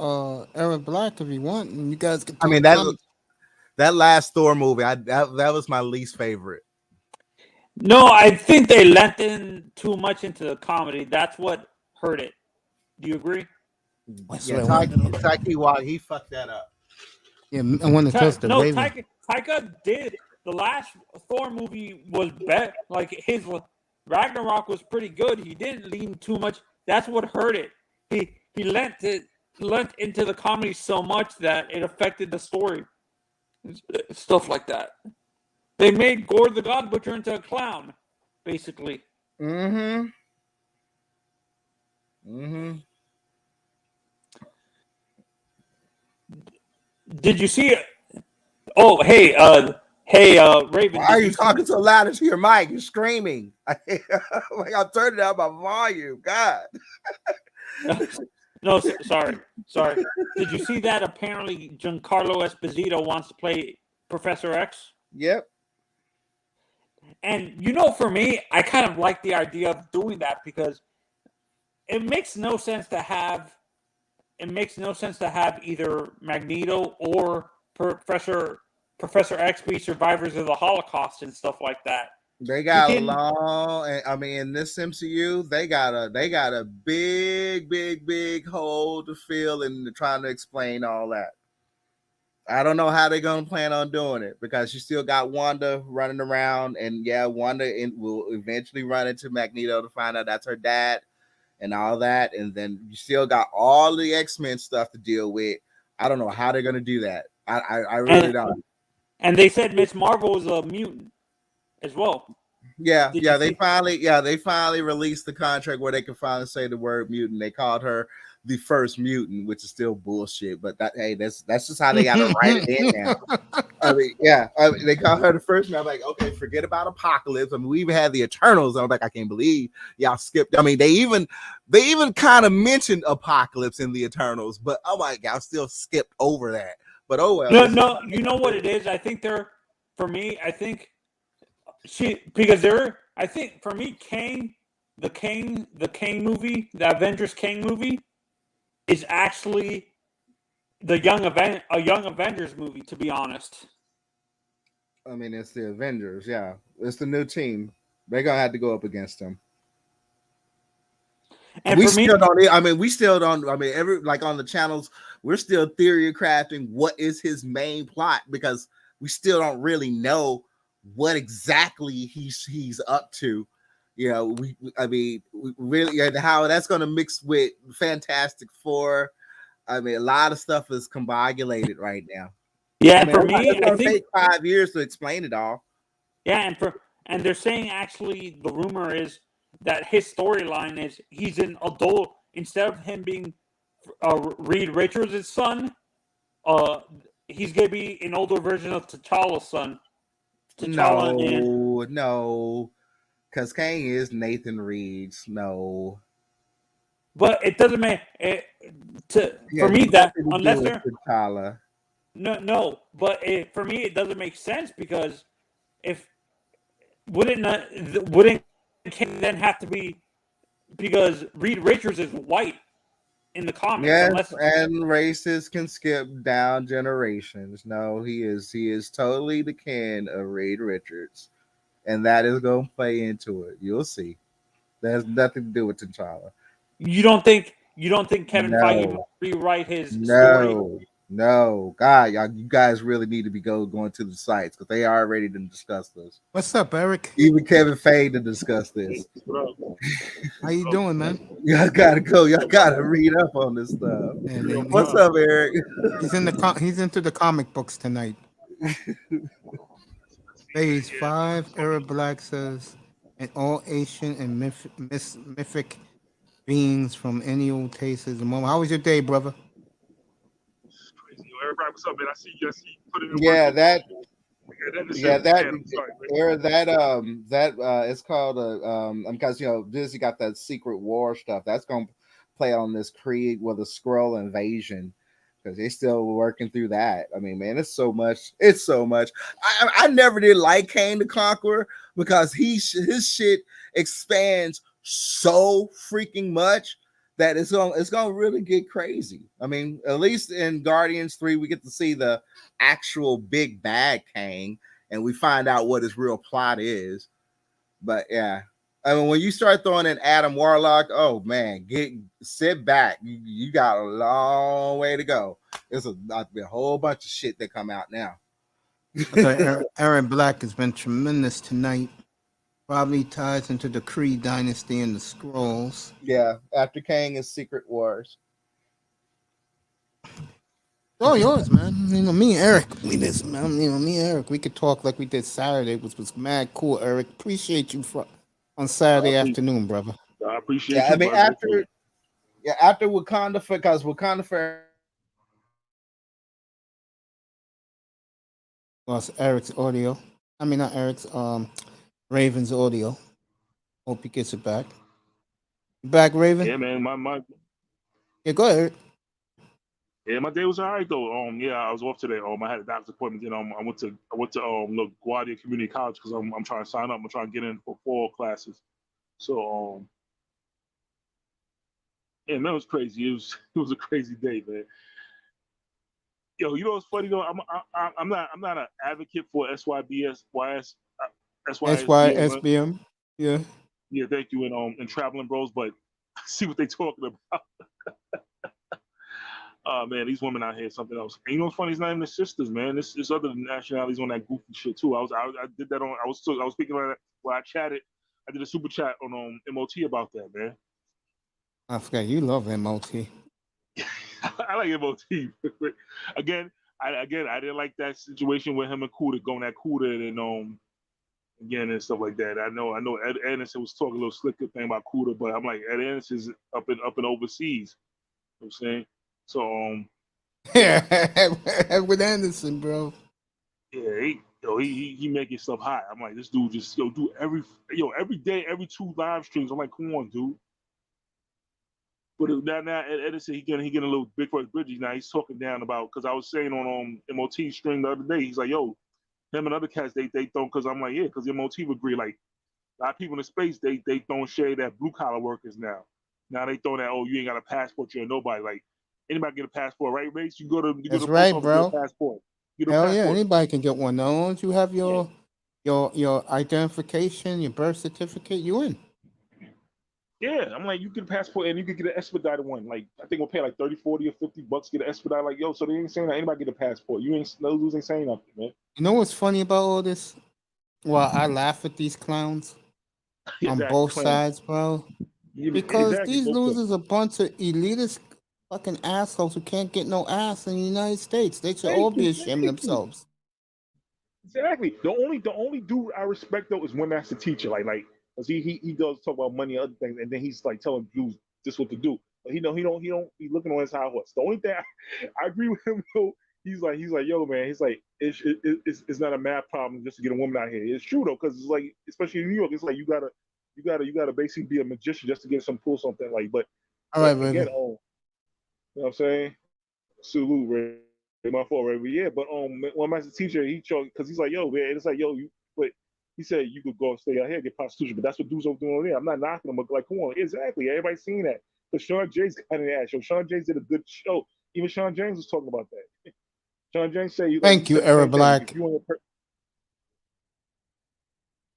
Eric Black, if you want, and you guys can. I mean, that last Thor movie, that was my least favorite. No, I think they lent in too much into the comedy. That's what hurt it. Do you agree? Yeah, Taiki Waititi, he fucked that up. Yeah, I want to test the No, Raven. Taika did. The last Thor movie was better. Like his Ragnarok was pretty good. He didn't lean too much. That's what hurt it. He lent into the comedy so much that it affected the story. Stuff like that. They made Gore the God Butcher into a clown, basically. Mm-hmm. Did you see it? Oh, hey, Raven. Why are you talking so loud into your mic? You're screaming. Like I'm turning down my volume. God. No, sorry. Did you see that? Apparently, Giancarlo Esposito wants to play Professor X. Yep. And for me, I kind of like the idea of doing that because it makes no sense to have. It makes no sense to have either Magneto or Professor X be survivors of the Holocaust and stuff like that. They got a long. I mean, in this MCU, they got a big hole to fill in trying to explain all that. I don't know how they're gonna plan on doing it because you still got Wanda running around, and yeah, Wanda will eventually run into Magneto to find out that's her dad and all that, and then you still got all the X-Men stuff to deal with. I don't know how they're gonna do that. I really don't. And they said Miss Marvel is a mutant as well. Yeah, they finally released the contract where they can finally say the word mutant. They called her the first mutant, which is still bullshit. But that's just how they got to write it in now. They call her the first. And I'm like, okay, forget about Apocalypse. I mean, we even had the Eternals. I'm like, I can't believe y'all skipped. I mean, they even kind of mentioned Apocalypse in the Eternals, but oh my god, y'all still skipped over that. But oh well. No, you know what it is? I think for me, I think Kang, the Kang movie, the Avengers Kang movie, is actually a Young Avengers movie. To be honest, I mean, it's the Avengers. Yeah, it's the new team. They're gonna have to go up against them. And we still don't. I mean, every like on the channels, we're still theory crafting what is his main plot because we still don't really know what exactly he's up to. We really how that's going to mix with Fantastic Four. I mean, a lot of stuff is combobulated right now. Yeah, for me, it's going to take 5 years to explain it all. Yeah, and they're saying actually the rumor is that his storyline is he's an adult instead of him being Reed Richards' son. He's gonna be an older version of T'Challa's son. No, because Kang is Nathan Reed's. No, but it doesn't make it for me that unless they're T'Challa. No, but for me it doesn't make sense because wouldn't Kang then have to be because Reed Richards is white in the comics. Yes, and races can skip down generations. No, he is totally the kin of Reed Richards, and that is going to play into it. You'll see. That has nothing to do with T'Challa. You don't think Kevin Feige will rewrite his story? No, God, you guys really need to be going to the sites because they are ready to discuss this. What's up, Eric? Even Kevin Feige to discuss this. How you doing, man? Y'all gotta go. Y'all gotta read up on this stuff. What's up, Eric? He's into the comic books tonight. Phase 5, Eric Black says, and all Asian and mythic beings from any old taste is a moment. How was your day, brother? Everybody, what's up, man? I see you put it in it's called because Disney got that Secret War stuff. That's gonna play on this Creed with a scroll invasion because they're still working through that. I mean, man, it's so much. It's so much. I never did like Kane the Conqueror because his shit expands so freaking much that it's gonna really get crazy. I mean, at least in Guardians 3, we get to see the actual big bad Kang, and we find out what his real plot is. But yeah, I mean, when you start throwing in Adam Warlock, oh man, sit back. You got a long way to go. There's about to be a whole bunch of shit that come out now. I thought Aaron Black has been tremendous tonight. Probably ties into the Kree dynasty and the Skrulls. Yeah, after Kang is Secret Wars. Oh, yours, man. You know, me and Eric, me and Eric, we could talk like we did Saturday, which was mad cool, Eric. Appreciate you on Saturday afternoon, brother. I appreciate Yeah, you. I mean, after Wakanda, because Wakanda for Lost Eric's audio. I mean, not Eric's, Raven's audio. Hope he gets it back. You back, Raven? Yeah, man. My Yeah, go ahead, Eric. Yeah, my day was all right though. Yeah, I was off today. I had a doctor's appointment. You know, I went to LaGuardia Community College because I'm trying to sign up. I'm trying to get in for fall classes. So yeah, man, it was crazy. It was a crazy day, man. Yo, you know what's funny though? I'm not an advocate for SYSBM. SYSBM. Yeah. Yeah, thank you. And Traveling Bros, but I see what they talking about. Oh man, these women out here something else. And you know what's funny? It's not even the sisters, man. This other nationalities on that goofy shit too. I did that on. I was speaking about that while I chatted. I did a super chat on MOT about that, man. I forgot you love MOT. I like MOT. Again, I didn't like that situation with him and Kuda going at Kuda and again and stuff like that. I know Ed Anderson was talking a little slicker thing about Kuda, but I'm like, Ed Anderson's up in overseas. You know what I'm saying? So yeah, with Anderson, bro. Yeah, he making stuff hot. I'm like, this dude just do every day, every 2 live streams. I'm like, come on, dude. But now Ed Anderson, he getting a little big for his bridges. Now he's talking down about because I was saying on MOT stream the other day, he's like, yo, him and other cats they don't because I'm like, yeah, because MOT would agree. Like a lot of people in the space, they don't share that blue collar workers now. Now they throw that, oh, you ain't got a passport, you're nobody. Like anybody get a passport, right, Mace? You go to the That's post right, office, bro. get a passport. Hell yeah, anybody can get one. Now, once you have your identification, your birth certificate, you in. Yeah, I'm like, you get a passport and you can get an expedited one. Like, I think we'll pay like $30, $40, or $50, get an expedited. Like, yo, so they ain't saying that anybody get a passport. No dudes ain't saying nothing, man. You know what's funny about all this? Well, I laugh at these clowns on both sides, bro. Because these losers are a bunch of elitist fucking assholes who can't get no ass in the United States. They should all be ashamed of themselves. Exactly. The only dude I respect though is when that's the teacher. Like, cause he does talk about money and other things, and then he's like telling dudes this what to do. But he don't be looking on his high horse. The only thing I agree with him though, he's like, yo, man, he's like, it's not a math problem just to get a woman out here. It's true though, because it's like, especially in New York, it's like you gotta basically be a magician just to get some pull something like. But all right, again, baby. you know what I'm saying? Salute, Ray. My fault, Ray. But yeah, but one master teacher, he chose because he's like, yo, man, it's like, yo, but he said you could go and stay out here and get prostitution, but that's what dudes are doing over there. I'm not knocking them, but like, come on, exactly. Everybody's seeing that. But Sean James got an ass show. Sean James did a good show. Even Sean James was talking about that. Sean James said, "Thank you, Era Black."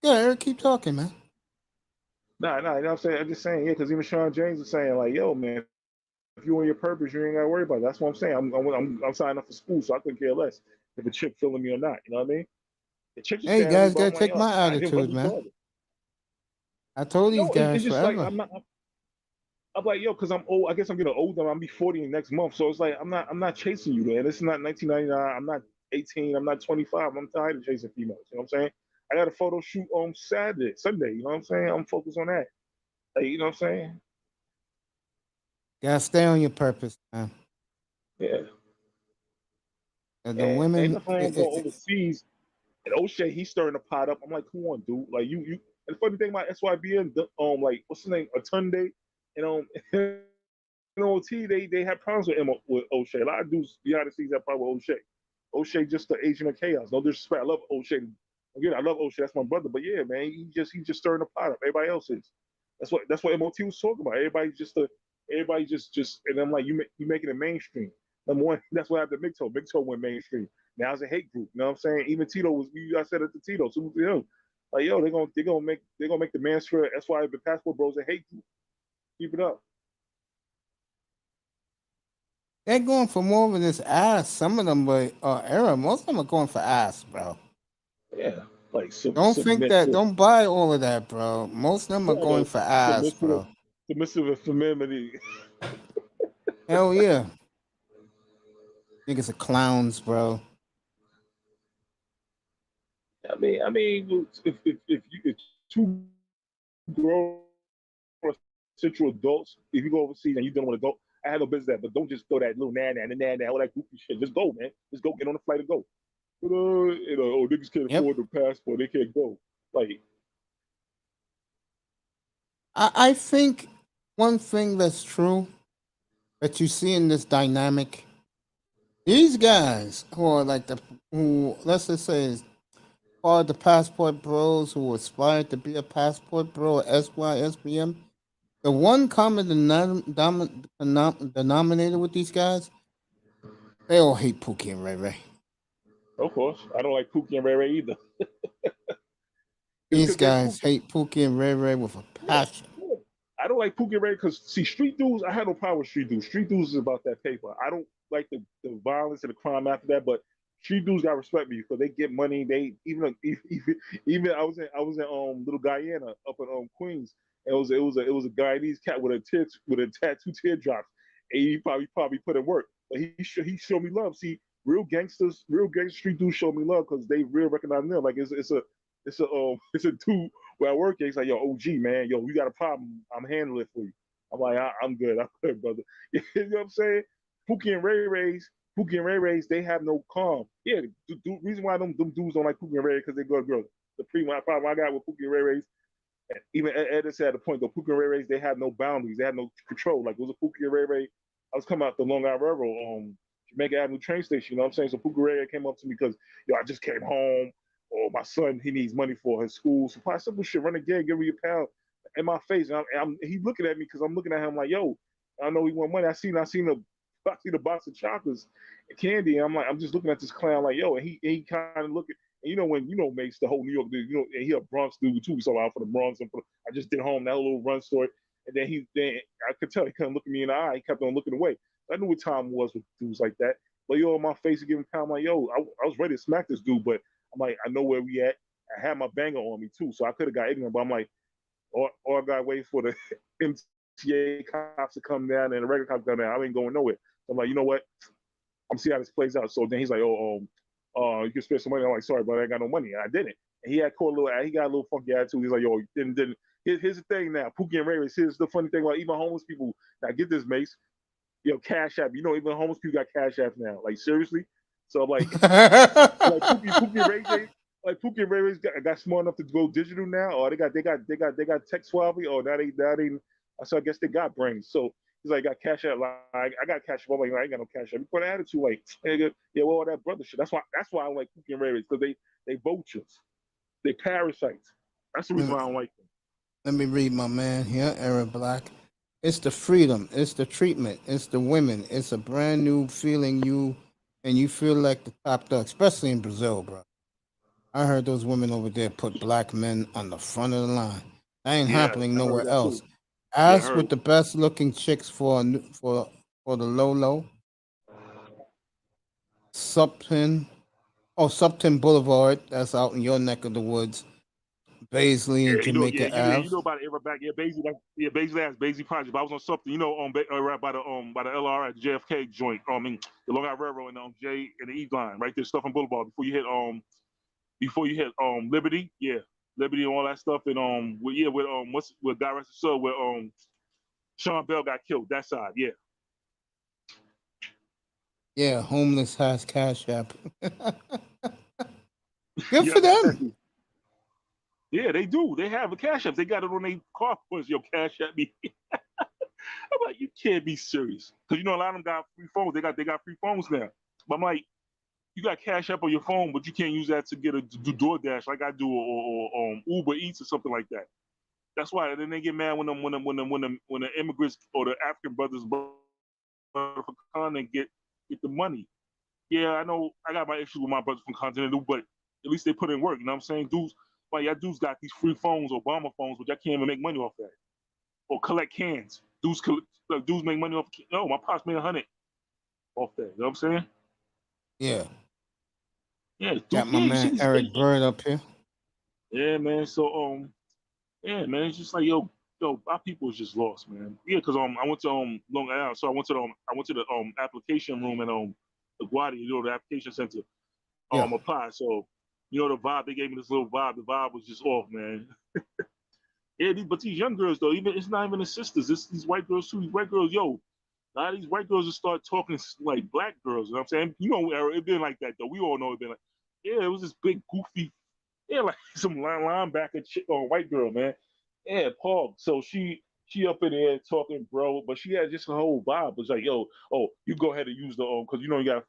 Yeah, Eric, keep talking, man. Nah, you know what I'm saying? I'm just saying, yeah, because even Sean James was saying, like, yo, man, if you on your purpose, you ain't gotta worry about it. That's what I'm saying. I'm signing up for school, so I couldn't care less if a chick feeling me or not. You know what I mean? The chick Hey, you guys gotta take my I didn't attitude, man. bother. I told these guys it's just forever. like I'm like, yo, because I'm old. I guess I'm getting older. I'm be 40 next month, so it's like I'm not chasing you, man. This is not 1999. I'm not 18. I'm not 25. I'm tired of chasing females. You know what I'm saying? I got a photo shoot on Sunday. You know what I'm saying? I'm focused on that. Like, you know what I'm saying? Gotta stay on your purpose, man. Yeah. And the women. Ain't nothing wrong going overseas. And O'Shea, he's stirring the pot up. I'm like, come on, dude. Like you. And the funny thing about SYBN, like what's his name, Atunde, OT, they have problems with O'Shea. A lot of dudes behind the scenes have problems with O'Shea. O'Shea just the agent of chaos. No disrespect. I love O'Shea. Again, I love O'Shea. That's my brother. But yeah, man, he just stirring the pot up. Everybody else is. That's what MOT was talking about. Everybody just and I'm like, you making it mainstream. Number one, that's what happened to MGTOW. MGTOW went mainstream. Now it's a hate group. You know what I'm saying? Even Tito was. I said it to Tito. So to him, like, yo, they're gonna make the Mansphere. That's why the Passport Bros a hate group. Keep it up. They're going for more than this ass. Some of them, but era, most of them are going for ass, bro. Yeah, like don't think that. Don't buy all of that, bro. Most of them are going for ass, bro. Submissive femininity. Hell yeah. Niggas are clowns, bro. I mean, if two grown central adults, if you go overseas and you don't want to go, I have no business that, but don't just throw that little nan, all that goofy shit. Just go, man. Just go, get on the flight and go. Niggas can't afford the passport, they can't go. Like, I think one thing that's true that you see in this dynamic, these guys who are like let's just say are the passport bros who aspire to be a passport bro or SYSBM, the one common denominator with these guys, they all hate Pookie and Ray Ray. Of course. I don't like Pookie and Ray Ray either. These guys hate Pookie and Ray Ray with a passion. I don't like Pookie and Ray because, see, street dudes, I had no problem with street dudes. Street dudes is about that paper. I don't like the violence and the crime after that, but street dudes got respect me because they get money. They even I was in Little Guyana up in Queens. It was a Guyanese cat with a tattoo teardrops, and he probably put in work. But he showed me love. See, real gangster street dudes show me love because they real recognize them. Like it's a dude where I work at. He's like, yo, OG man, yo, you got a problem? I'm handling it for you. I'm like, I'm good, brother. You know what I'm saying? Pookie and Ray Rays, they have no calm. Yeah, the reason why them dudes don't like Pookie and Ray because they go to girls. The problem I got with Pookie and Ray Rays, even Ed said at the point though, Pookie and Ray Rays, they have no boundaries, they have no control. Like it was a Pookie and Ray Ray. I was coming out the Long Island Railroad, Jamaica Avenue train station. You know what I'm saying? So Pookie Ray Ray came up to me because I just came home. Or my son, he needs money for his school. So probably simple shit, run a gig, give me a pound in my face. And he looking at me because I'm looking at him like, yo, I know he want money. I seen the box of chocolates and candy. And I'm just looking at this clown like, yo, and he kind of looking. And when Mace, the whole New York dude, and he a Bronx dude too. So out for the Bronx and I just did home that little run story. And then I could tell he couldn't look at me in the eye. He kept on looking away. I knew what time it was with dudes like that. But in my face and giving pound, I'm like, yo, I was ready to smack this dude, but I'm like, I know where we at. I had my banger on me too, so I could have got ignorant. But I'm like, or I got to wait for the MTA cops to come down and the regular cops come down. I ain't going nowhere. So I'm like, you know what? I'm see how this plays out. So then he's like, you can spend some money. I'm like, sorry, but I ain't got no money. And I didn't. And he got a little funky attitude. He's like, yo, didn't. Here's the thing now. Pookie and Ray Ray. Here's the funny thing about even homeless people. Now get this, Mace. Cash App. Even homeless people got Cash App now. Like seriously. So like Pookie and Ray Ray got smart enough to go digital now, or they got tech swabby, or now they so I guess they got brains. So he's like, got Cash App. Like I got Cash App. I'm like, I ain't got no Cash App. You put an attitude like, yeah, well, that brother shit. That's why I like Pookie and Ray Ray because they vultures, they parasites. That's the reason why I don't like them. Let me read my man here, Aaron Black. It's the freedom, it's the treatment, it's the women, it's a brand new feeling and you feel like the top dog, especially in Brazil, bro. I heard those women over there put black men on the front of the line. That ain't happening nowhere else. As with the best looking chicks for the low. Supton Boulevard, that's out in your neck of the woods. Baisley and Jamaica Ave. You know about it back. Baisley has Baisley Project. But I was on something, right by the LRI, the JFK joint. The Long Island Railroad and J and the E line, right there, stuff on Boulevard before you hit Liberty, Liberty and all that stuff, and with Guy Rest Soul, where Sean Bell got killed. That side, yeah. Yeah, homeless has Cash App. Good for them. Yeah, they do. They have a Cash App. They got it on their car. Cash App me. I'm like, you can't be serious. Because you know a lot of them got free phones. They got free phones now. But I'm like, you got Cash App on your phone, but you can't use that to get do DoorDash like I do or Uber Eats or something like that. That's why. And then they get mad when the immigrants or the African brothers for continent get the money. Yeah, I know I got my issues with my brothers from Continental, but at least they put in work. You know what I'm saying? Dudes, like y'all dudes got these free phones, Obama phones, but y'all can't even make money off that. Or collect cans. Dudes make money off. No, my pops made 100 off that. You know what I'm saying? Yeah. Yeah. Got my man Eric Bird up here. Yeah, man. So yeah, man. It's just like yo, our people is just lost, man. Yeah, because I went to Long Island, so I went to the application room at LaGuardia, the application center. Apply. So the vibe they gave me, this little vibe. The vibe was just off, man. Yeah, but these young girls though, even it's not even the sisters. It's these white girls too. These white girls, yo, a lot of these white girls will start talking like black girls. You know what I'm saying? It been like that though. We all know it been like, yeah, it was this big goofy, yeah, like some linebacker chick or white girl, man. Yeah, Paul. So she up in there talking, bro, but she had just a whole vibe. It's like, yo, you go ahead and use the because you got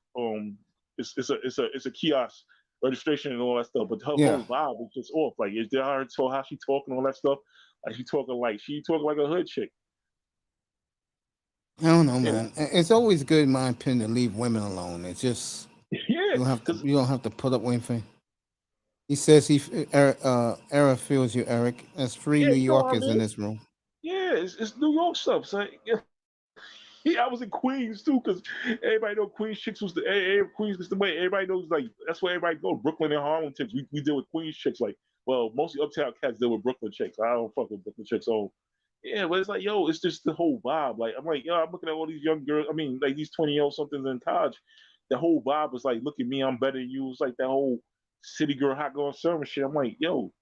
it's a kiosk registration and all that stuff, but her whole vibe was just off. Like, is there her so how she talking all that stuff? Like she talking like a hood chick. I don't know, man. It's always good, in my opinion, to leave women alone. It's just you don't have to put up with anything. He says Eric feels you, Eric. There's 3 New Yorkers in this room. Yeah, it's New York stuff. So yeah, I was in Queens too, because everybody know Queens chicks was Queens was the way everybody knows. Like that's where everybody go. Brooklyn and Harlem chicks. We deal with Queens chicks. Like, well, mostly uptown cats deal with Brooklyn chicks. I don't fuck with Brooklyn chicks. So yeah, but it's like, yo, it's just the whole vibe. Like I'm like, yo, I'm looking at all these young girls. I mean, like these 20-year-old somethings in college. The whole vibe was like, look at me, I'm better than you. It's like that whole city girl hot girl summer shit. I'm like, yo,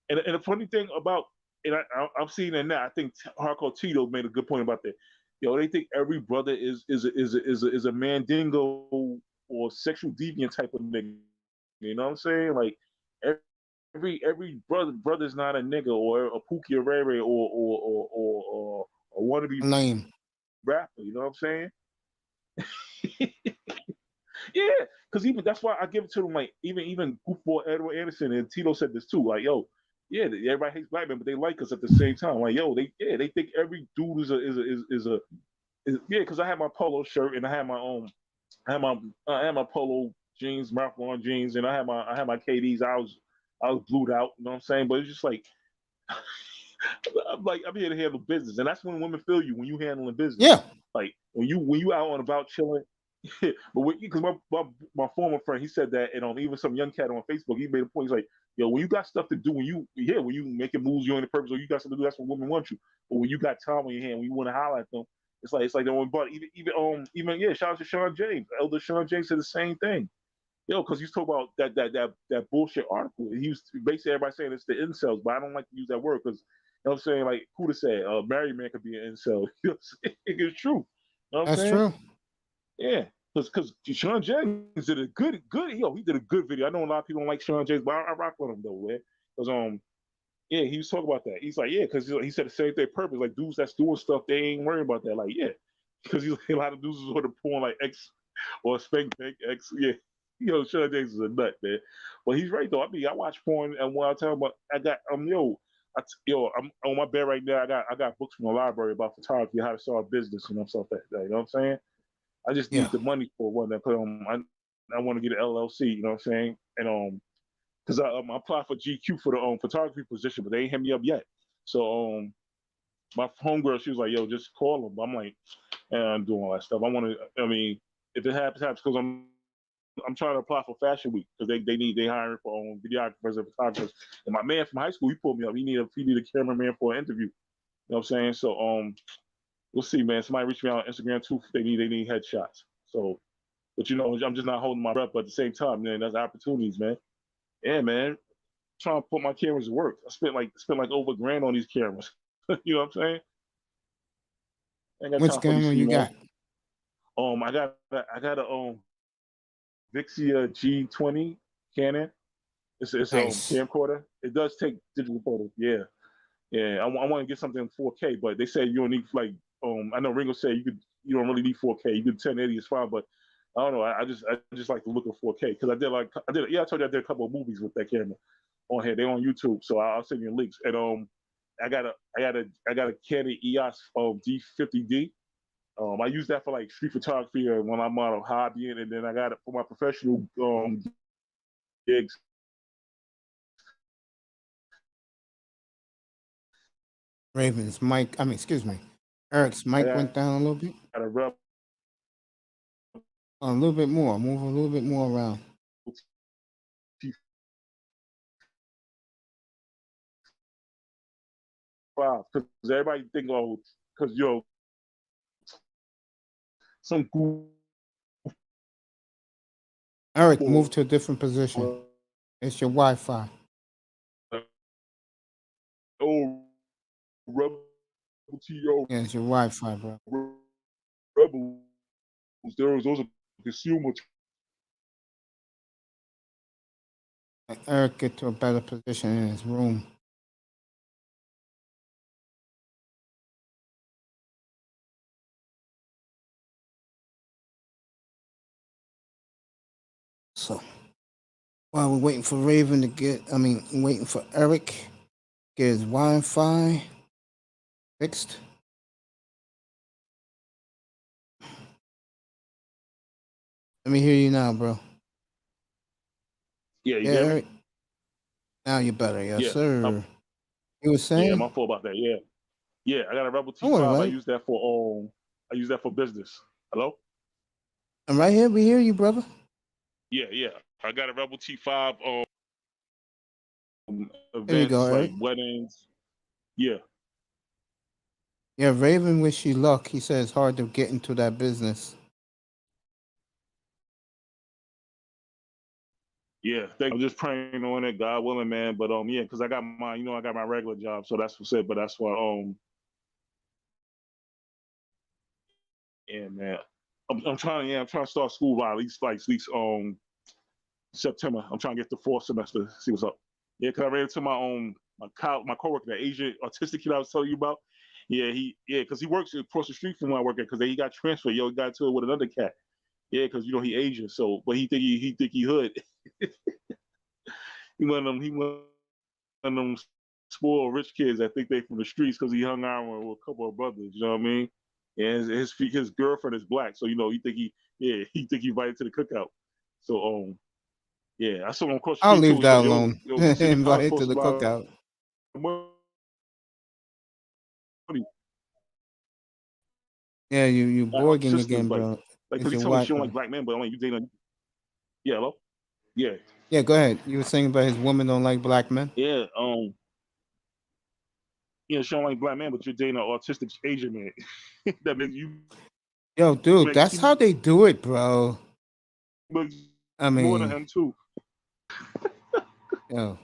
and the funny thing about, and I'm seeing it now. I think Hardcore Tito made a good point about that. Yo, they think every brother is a mandingo or sexual deviant type of nigga. You know what I'm saying? Like every brother's not a nigga or a Pookie or Ray or wannabe lame rapper. You know what I'm saying? Yeah, because even that's why I give it to them. Like even goofball Edward Anderson and Tito said this too. Like, yo, yeah, everybody hates black men, but they like us at the same time. Like, yo, they think every dude is yeah. Because I had my polo shirt and I had my polo jeans, Ralph Lauren jeans, and I had my KDs. I was blued out. You know what I'm saying? But it's just like I'm here to handle business, and that's when women feel you when you handling business. Yeah. Like when you out and about chilling. But because my former friend, he said that, and even some young cat on Facebook, he made a point. He's like, yo, when you got stuff to do, when you making moves, you're on the purpose, or you got something to do, that's what women want you. But when you got time on your hand, when you want to holler at them, it's like they want. But even shout out to Sean James, Elder Sean James said the same thing. Yo, because he's talking about that bullshit article. He was basically everybody saying it's the incels, but I don't like to use that word because you know what I'm saying, like Kuda said, a married man could be an incel. You know what I'm saying? It's true. You know what I'm saying? True. Yeah, because Sean James did a good. He did a good video. I know a lot of people don't like Sean James, but I rock with him though, man. Because yeah, he was talking about that. He's like, yeah, because he said the same thing. Purpose, like dudes that's doing stuff, they ain't worrying about that. Like, yeah, because he's like, a lot of dudes is sort of porn like X or spank bank X. Yeah, Sean James is a nut, man. But he's right though. I mean, I watch porn, and when I tell him, I got I'm on my bed right now. I got books from the library about photography, how to start a business, stuff like that. You know what I'm saying? I just need the money for one that put on. I want to get an LLC. You know what I'm saying? And because I applied for GQ for the photography position, but they ain't hit me up yet. So my homegirl, she was like, "Yo, just call them." I'm like, I'm doing all that stuff. I want to. I mean, if it happens, because I'm trying to apply for Fashion Week because they hiring for videographers and photographers. And my man from high school, he pulled me up. He need a cameraman for an interview. You know what I'm saying? So we'll see, man. Somebody reached me out on Instagram too. They need headshots. So, but I'm just not holding my breath. But at the same time, man, there's opportunities, man. Yeah, man. Trying to put my cameras to work. I spent like over $1,000 on these cameras. You know what I'm saying? Which camera you got? I got a Vixia G20 Canon. It's nice. A camcorder. It does take digital photos. Yeah. I want to get something in 4K, but they say you don't need like I know Ringo said you don't really need 4K. You could 1080 is fine, but I don't know. I just like to look at 4K because I told you I did a couple of movies with that camera on here. They're on YouTube, so I'll send you links. And I got a Canon EOS D50D. I use that for like street photography or when I'm on a hobby, and then I got it for my professional gigs. Ravens, Mike. I mean, excuse me. Eric's mic went down a little bit. A little bit more. Move a little bit more around. Wow, because everybody think, because some cool. Eric, move to a different position. It's your Wi-Fi. Rebel TO. Yeah, it's your Wi-Fi, bro. Rebels, those are consumer. Eric, get to a better position in his room. So, while we're waiting for Raven to waiting for Eric, get his Wi-Fi fixed. Let me hear you now, bro. Yeah, you get Eric. me? Now you're better, yes, Yeah, sir. You were saying? Yeah, my fault about that. Yeah, I got a Rebel Don't worry T5. about I it. use that for business. Hello? I'm right here. We hear you, brother. Yeah. I got a Rebel T5 There you events go, like Eric. weddings. Yeah. Yeah, Raven wish you luck. He said it's hard to get into that business. Yeah, I'm just praying on it, God willing, man. But yeah, because I got my regular job, so that's what's it. But that's why yeah, man. I'm trying to start school by at least September. I'm trying to get the fourth semester, see what's up. Yeah, because I ran into my coworker, the Asian autistic kid I was telling you about. Yeah, because he works across the street from where I work at. Because he got transferred. He got to it with another cat. Yeah, because he Asian. So, but he think he hood. He one of them spoiled rich kids that think they from the streets because he hung out with a couple of brothers. You know what I mean? And his girlfriend is black, so he think he invited to the cookout. So yeah, I saw him across the I'll street too. leave He's that like, alone. yo, he said your college Invited to supposed the to buy cookout. money. Yeah, you borging Sisters, again, like bro. because It's he your told me she don't Wi-Fi. like black men, but I mean you dating. Yeah, hello. Yeah, Yeah, go ahead. You were saying about his woman don't like black men? yeah. She don't like black men, but you're dating an autistic Asian man. That means you. Yo, dude, Man, that's how they do it, bro. I more than mean, him too. yo,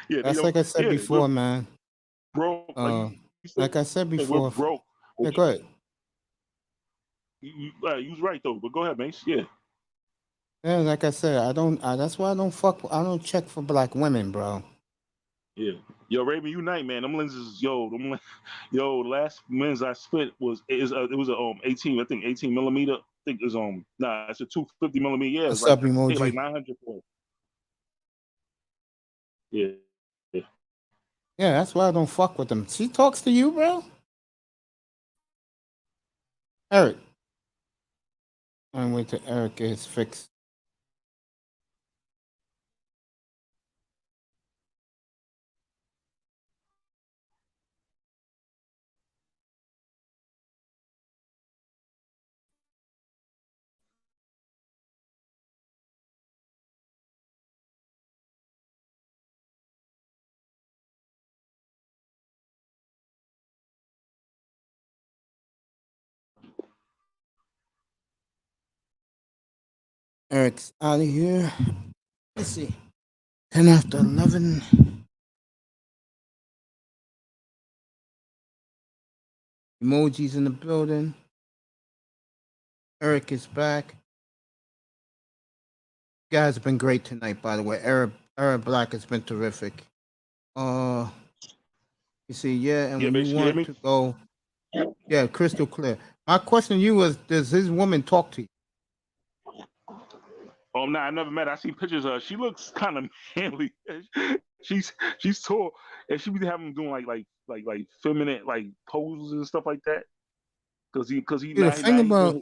Yeah, that's like I said before, we're man. broke. Like you said, Like I said yeah, we're before. broke. Yeah, go ahead. You was right though, but go ahead, Mace. Yeah. Yeah, like I said, that's why I don't check for black women, bro. Yeah. Yo, Raven, unite, man. Them lenses, the last lens I split it was a 18, I think 18 millimeter. I think it's it's a 250 millimeter. Yeah, it's What's like up, paid like emoji? 900 for it. Yeah. Yeah, that's why I don't fuck with them. She talks to you, bro? Eric. I'm wait till Eric gets fixed. Eric's out of here. Let's see. 10 after 11. Emojis in the building. Eric is back. You guys have been great tonight, by the way. Arab Black has been terrific. You see, yeah, and Yeah, when Mace, you you hear want me? to go, Yeah, crystal clear. My question to you was, does his woman talk to you? No, I never met her. I seen pictures of her. She looks kind of manly. She's tall, and she be having him doing like feminine like poses and stuff like that. Cause he See, the now thing he about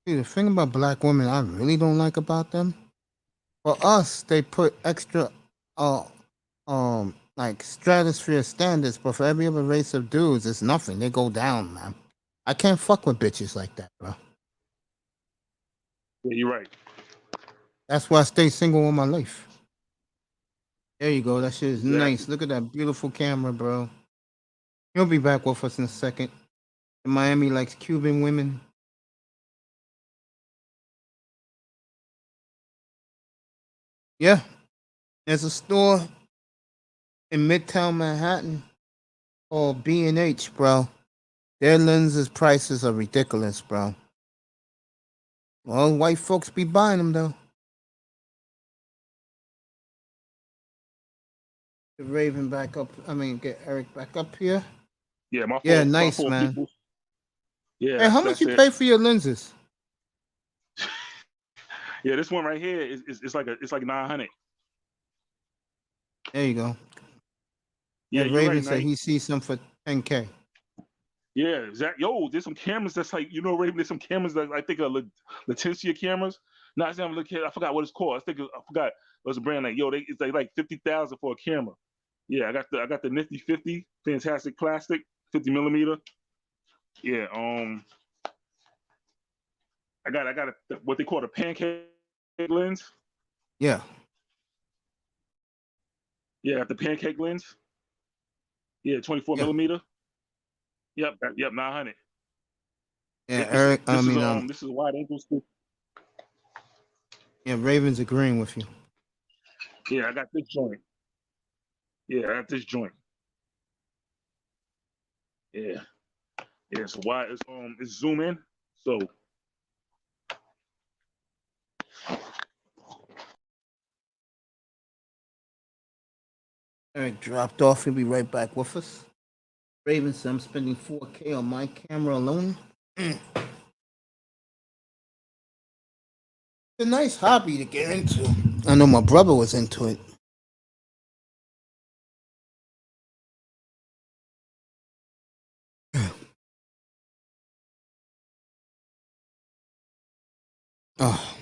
doing. black women I really don't like about them. For us, they put extra, like stratosphere standards, but for every other race of dudes, it's nothing. They go down, man. I can't fuck with bitches like that, bro. Yeah, you're right. That's why I stay single all my life. There you go. That shit is Exactly. nice. Look at that beautiful camera, bro. He'll be back with us in a second. Miami likes Cuban women. Yeah. There's a store in Midtown Manhattan called B&H, bro. Their lenses prices are ridiculous, bro. Well, white folks be buying them, though. Get Raven back up. Get Eric back up here. Yeah, my Yeah, fault. My nice, fault, man. people. Yeah, Hey, how much that's you it. pay for your lenses? Yeah, this one right here is like 900. There you go. Yeah, And you're Raven right, said Knight. he sees some for 10K. Yeah, exactly. Yo, there's some cameras that's like, Raven, there's some cameras that I think are Leticia cameras. Not saying look here, I forgot what it's called. I forgot it was a brand it's like 50,000 for a camera. Yeah, I got the Nifty 50, fantastic plastic, 50 millimeter. Yeah, I got what they call a pancake lens. Yeah. Yeah, got the pancake lens. Yeah, 24 millimeter. Yep, 900. Yeah, Eric. This is wide angle scope. Yeah, Raven's agreeing with you. Yeah, I got this joint. Yeah, I got this joint. Yeah. Yeah, so why it's zoom in. So Eric dropped off. He'll be right back with us. Raven said I'm spending 4K on my camera alone. It's a nice hobby to get into. I know my brother was into it. Oh.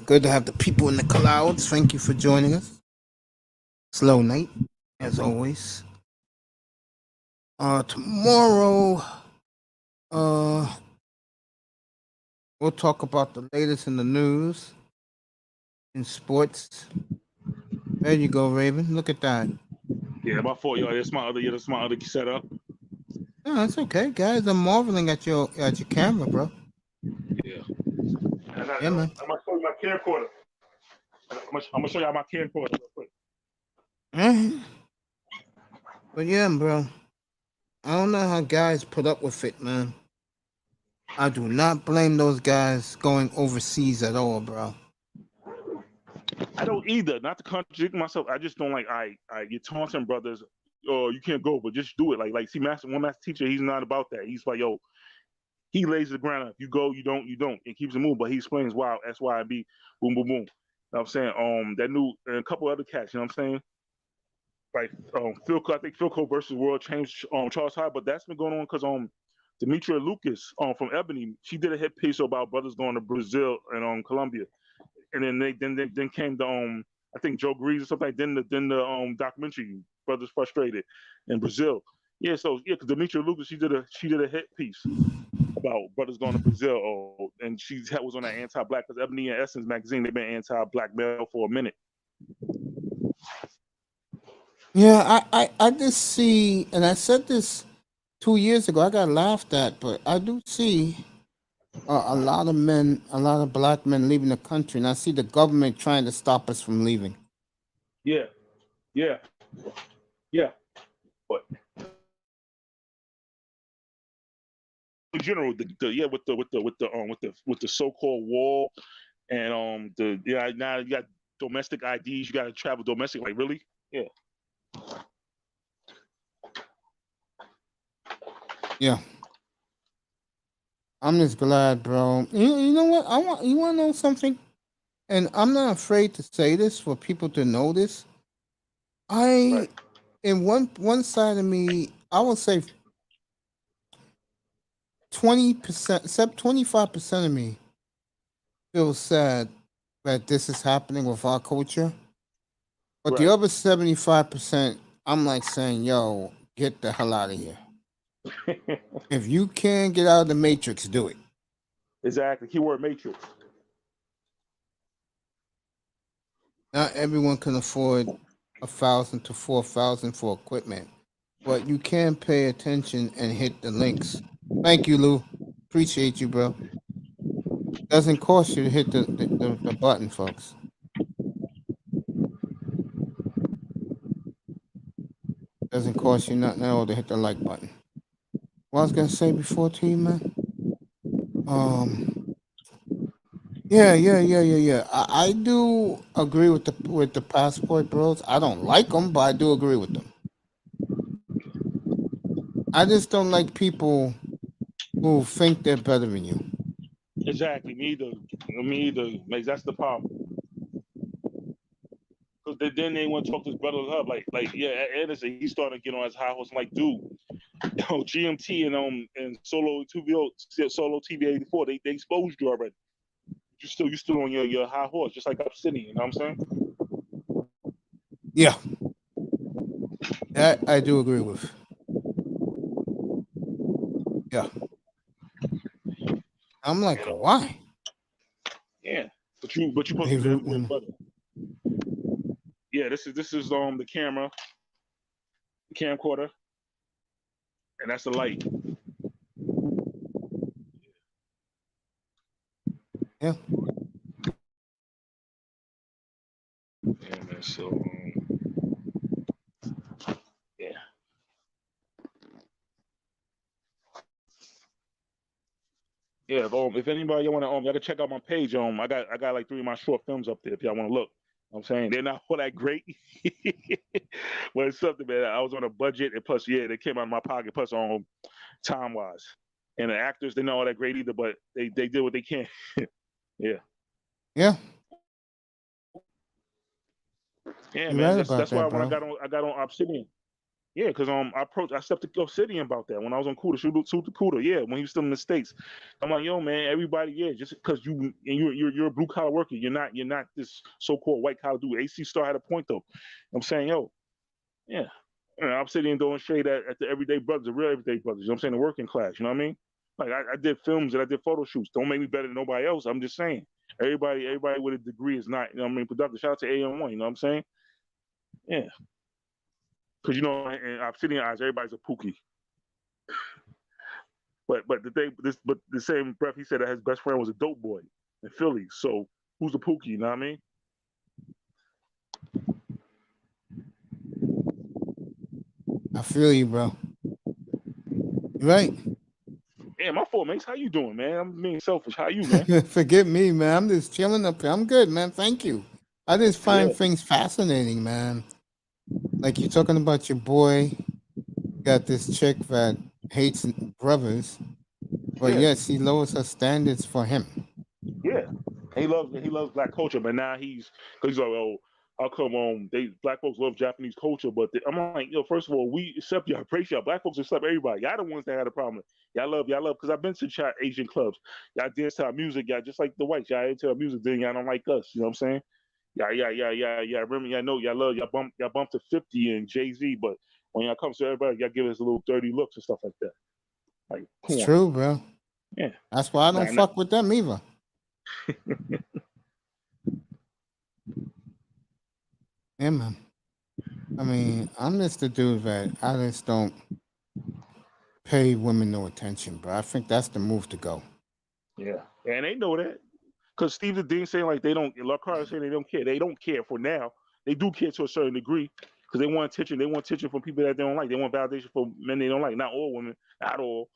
Good to have the people in the clouds. Thank you for joining us. Slow night, as always. Tomorrow, we'll talk about the latest in the news in sports. There you go, Raven. Look at that. yeah, my fault, y'all. That's my other setup. No, that's okay, guys. I'm marveling at your camera, bro. Yeah. Yeah, man. I'm gonna show you my camcorder. I'm gonna show y'all my camcorder real quick. But yeah, bro. I don't know how guys put up with it, man. I do not blame those guys going overseas at all, bro. I don't either. Not to contradict myself. I just don't like. You're taunting brothers. Oh, you can't go, but just do it. See, one master teacher. He's not about that. He's like, yo, he lays the ground. If you go, you don't. It keeps it moving. But he explains why. That's why I be boom, boom, boom. You know what I'm saying? That new and a couple other cats. You know what I'm saying? Like I think Philco versus World changed Charles Hyde, but that's been going on because Demetria Lucas from Ebony, she did a hit piece about brothers going to Brazil and Colombia, and then came the I think Joe Grease or something. Then the documentary Brothers Frustrated in Brazil. Yeah, so yeah, because Demetria Lucas she did a hit piece about brothers going to Brazil, and she was on that anti-black because Ebony and Essence magazine they've been anti-black male for a minute. Yeah, I just see, and I said this 2 years ago. I got laughed at, but I do see a lot of men, a lot of black men leaving the country, and I see the government trying to stop us from leaving. Yeah. But in general, with the so-called wall and now you got domestic IDs. You got to travel domestic. Like, really? Yeah. Yeah. I'm just glad, bro. You know what? You want to know something? And I'm not afraid to say this for people to know this. In one side of me, I would say 20%, except 25% of me feels sad that this is happening with our culture. But the other 75%, I'm like saying, yo, get the hell out of here. If you can get out of the matrix, do it. Exactly. Keyword matrix. Not everyone can afford $1,000 to $4,000 for equipment, but you can pay attention and hit the links. Thank you, Lou. Appreciate you, bro. Doesn't cost you to hit the button, folks. Doesn't cost you nothing at all to hit the like button. What I was gonna say before to you, man. Yeah. I do agree with the passport bros. I don't like them, but I do agree with them. I just don't like people who think they're better than you. Exactly. Me either. Like, that's the problem. Because then they want to talk to his brother hub. Like yeah, Anderson, he started to get on his high horse. I'm like, dude, GMT and Solo TV 84, they exposed you already. You still on your high horse, just like Obsidian. You know what I'm saying? Yeah. That I do agree with. Yeah. I'm like, why? Yeah. But you supposed to be everywhere, brother. Yeah, this is the camera, the camcorder, and that's the light. Yeah. Yeah, man. So yeah. Yeah, if anybody want to y'all can check out my page. I got like 3 of my short films up there if y'all want to look. I'm saying they're not all that great, but it's something, man. I was on a budget, and plus, yeah, they came out of my pocket. Plus, time wise, and the actors, they're not all that great either, but they did what they can. Yeah. Yeah. Yeah, You're man. right about That's why that, when bro. I got on Obsidian. Yeah, because I stepped to Obsidian about that when I was on Cuda, shoot the Cuda. Yeah, when he was still in the States. I'm like, yo, man, everybody, yeah, just because you're a blue collar worker, you're not this so-called white collar dude. AC Star had a point though. I'm saying, yo, yeah. Obsidian throwing shade at the everyday brothers, the real everyday brothers. You know what I'm saying? The working class, you know what I mean? Like I did films and I did photo shoots. Don't make me better than nobody else. I'm just saying. Everybody with a degree is not, you know what I mean, productive. Shout out to AM1, you know what I'm saying? Yeah. Because, you know, in Obsidian eyes, everybody's a pookie. But the same breath, he said that his best friend was a dope boy in Philly. So who's the pookie, you know what I mean? I feel you, bro. You're right. Yeah, my fault, mates. How you doing, man? I'm being selfish. How you, man? Forgive me, man. I'm just chilling up here. I'm good, man. Thank you. I just find things fascinating, man. Like you're talking about your boy, got this chick that hates brothers, but yes, he lowers her standards for him. Yeah, he loves black culture, but now he's like, oh, how come black folks love Japanese culture, but I'm like, yo, first of all, we accept y'all, appreciate y'all. Black folks accept everybody. Y'all the ones that had a problem. Y'all love, because I've been to Asian clubs. Y'all dance to our music, y'all just like the whites. Y'all into our music, then y'all don't like us. You know what I'm saying? Yeah. Remember, y'all know y'all love y'all bump to 50 and Jay-Z, but when y'all come to everybody, y'all give us a little dirty looks and stuff like that. Like, It's true, bro. Yeah. That's why I don't fuck with them either. Yeah, man. I mean, I'm just the dude that I just don't pay women no attention, bro. I think that's the move to go. Yeah, and they know that. Because Steve the Dean saying like they don't, LaCarter saying they don't care. They don't care for now. They do care to a certain degree because they want attention. They want attention from people that they don't like. They want validation from men they don't like. Not all women, not all.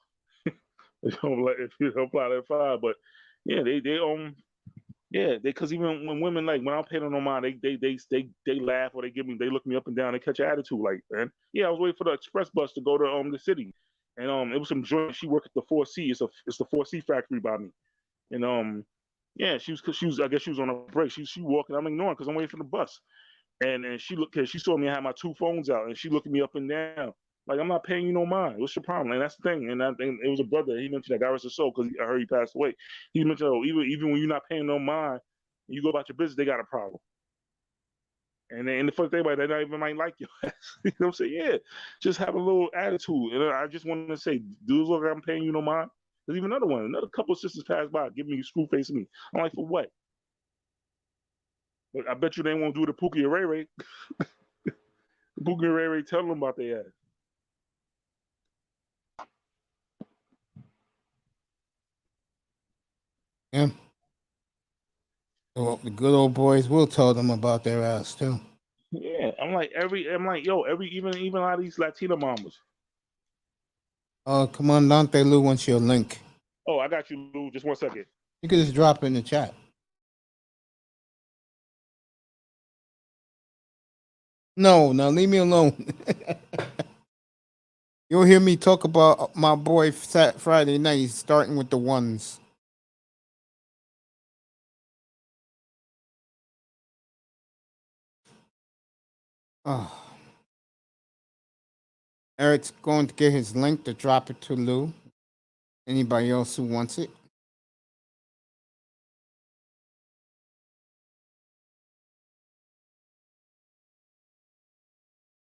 They don't like if you don't apply that fire, but yeah, they Yeah, because even when women like when I'm paying them no mind, they laugh or they look me up and down, they catch an attitude like, man. Yeah, I was waiting for the express bus to go to the city, and it was some joint. She worked at the 4C. It's the 4C factory by me, and yeah, she was I guess she was on a break. She walking. I'm ignoring because I'm waiting for the bus, and she saw me have my two phones out, and she looked me up and down. Like, I'm not paying you no mind. What's your problem? And that's the thing. And I think it was a brother. He mentioned that God rest his soul because I heard he passed away. He mentioned, oh, even when you're not paying no mind, you go about your business, they got a problem. And the first thing about it, they not even might like you. You know what I'm saying? Yeah, just have a little attitude. And I just want to say, dudes, look, I'm paying you no mind. There's even another couple of sisters passed by, giving me screw face me. I'm like, for what? But I bet you they won't do the Pookie or Ray Ray. Pookie and Ray Ray tell them about their ass. Yeah. Well, the good old boys will tell them about their ass too. Yeah, I'm like, even a lot of these Latino mamas. Comandante Lou wants your link. Oh, I got you, Lou. Just 1 second. You can just drop it in the chat. No, now leave me alone. You'll hear me talk about my boy Friday night. He's starting with the ones. Oh. Eric's going to get his link to drop it to Lou. Anybody else who wants it?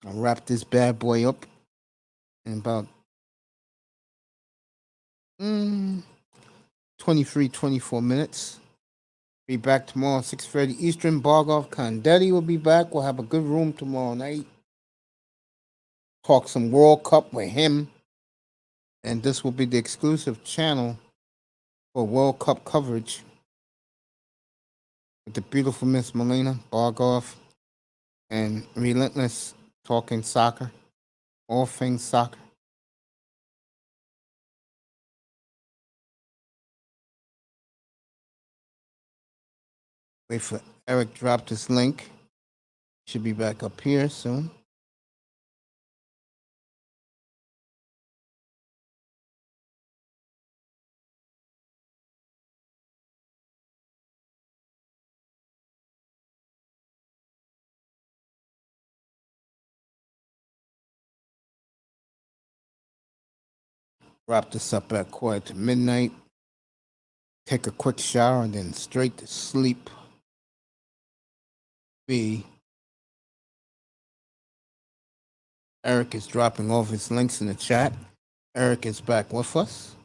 I'll wrap this bad boy up in about 23, 24 minutes. Be back tomorrow, 6:30 Eastern. Bargov Condetti will be back. We'll have a good room tomorrow night. Talk some World Cup with him. And this will be the exclusive channel for World Cup coverage with the beautiful Miss Melina Bargov and Relentless talking soccer, all things soccer. Wait for Eric dropped his link. Should be back up here soon. Wrap this up at 1:45. Take a quick shower and then straight to sleep. Eric is dropping off his links in the chat. Eric is back with us.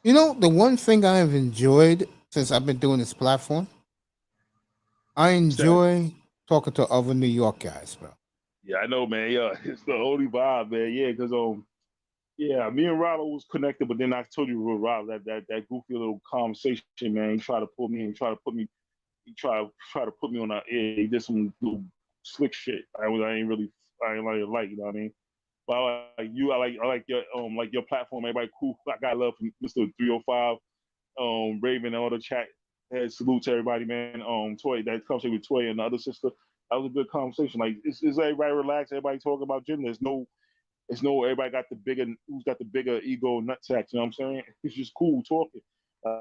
You know, the one thing I have enjoyed since I've been doing this platform, I enjoy talking to other New York guys, bro. Yeah, I know, man. Yeah, it's the only vibe, man. Yeah, because yeah, me and Rollo was connected, but then I told you with Rollo that goofy little conversation, man. He tried to pull me and try to put me on a. He did some little slick shit. I ain't really like, you know what I mean? But I like you. I like your platform. Everybody cool. I got love from Mr. 305, Raven, and all the chat. Head salute to everybody, man. Toy, that conversation with Toy and the other sister. That was a good conversation. Like, it's everybody relaxed. Everybody talking about gender. It's no everybody got the bigger ego nutsack. You know what I'm saying? It's just cool talking.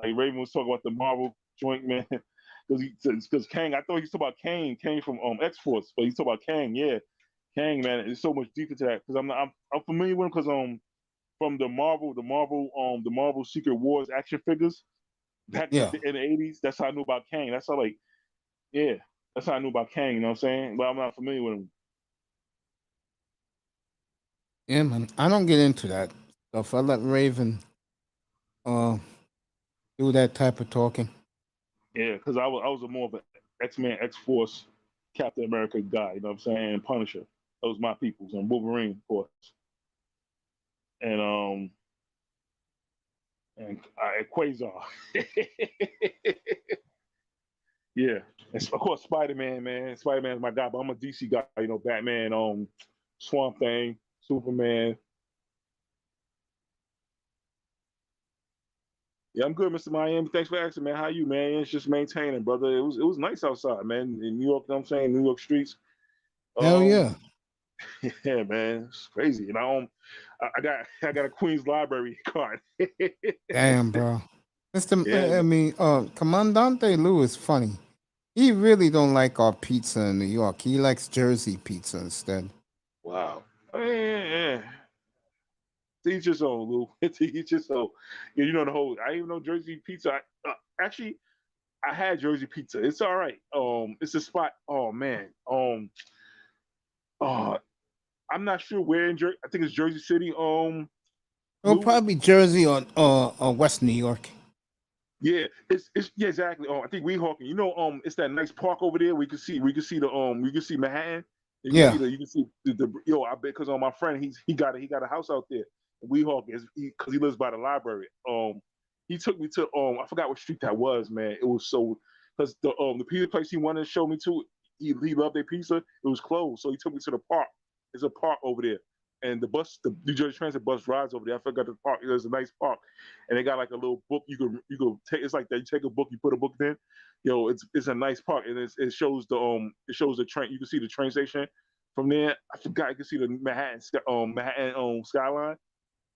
Raven was talking about the Marvel joint, man. Because Kang, I thought he was talking about Kang from X Force, but he's talking about Kang, yeah. Kang, man, there's so much deeper to that because I'm familiar with him because from the Marvel Secret Wars action figures back in the 80s. That's how I knew about Kang. That's how that's how I knew about Kang. You know what I'm saying? But I'm not familiar with him. Yeah, man. I don't get into that stuff. I let Raven do that type of talking. Yeah, because I was a more of an X-Men, X-Force, Captain America guy. You know what I'm saying? And Punisher. Those my peoples. And Wolverine, of course. And Quasar. Yeah. And of course, Spider-Man, man. Spider-Man's my guy, but I'm a DC guy. You know, Batman, Swamp Thing, Superman. Yeah, I'm good, Mr. Miami. Thanks for asking, man. How you, man? It's just maintaining, brother. It was nice outside, man. In New York, you know what I'm saying? New York streets. Hell yeah. Yeah, man. It's crazy. And I got a Queens Library card. Damn, bro. Yeah, I mean, Commandante Lou is funny. He really don't like our pizza in New York. He likes Jersey pizza instead. wow. Yeah. To each his own, Lou. To each his own. Yeah, you know the whole. I even know Jersey pizza. Actually, I had Jersey pizza. It's all right. It's a spot. Oh man. Uh, I'm not sure where in Jersey. I think it's Jersey City. Well, Lou. probably Jersey or West New York. Yeah, it's yeah, exactly. I think Weehawken. You know, it's that nice park over there. We can see Manhattan. You can Yeah. see the yo. I bet because my friend he got a house out there. Weehawken because he lives by the library. He took me to I forgot what street that was, man. It was so because the pizza place he wanted to show me to, he loved their pizza. It was closed, so he took me to the park. There's a park over there, and the New Jersey Transit bus rides over there. I forgot the park. There's a nice park, and they got like a little book you could take. It's like that. You take a book, you put a book in. Yo, it's a nice park, and it shows the train. You can see the train station from there. I forgot. You can see the Manhattan skyline.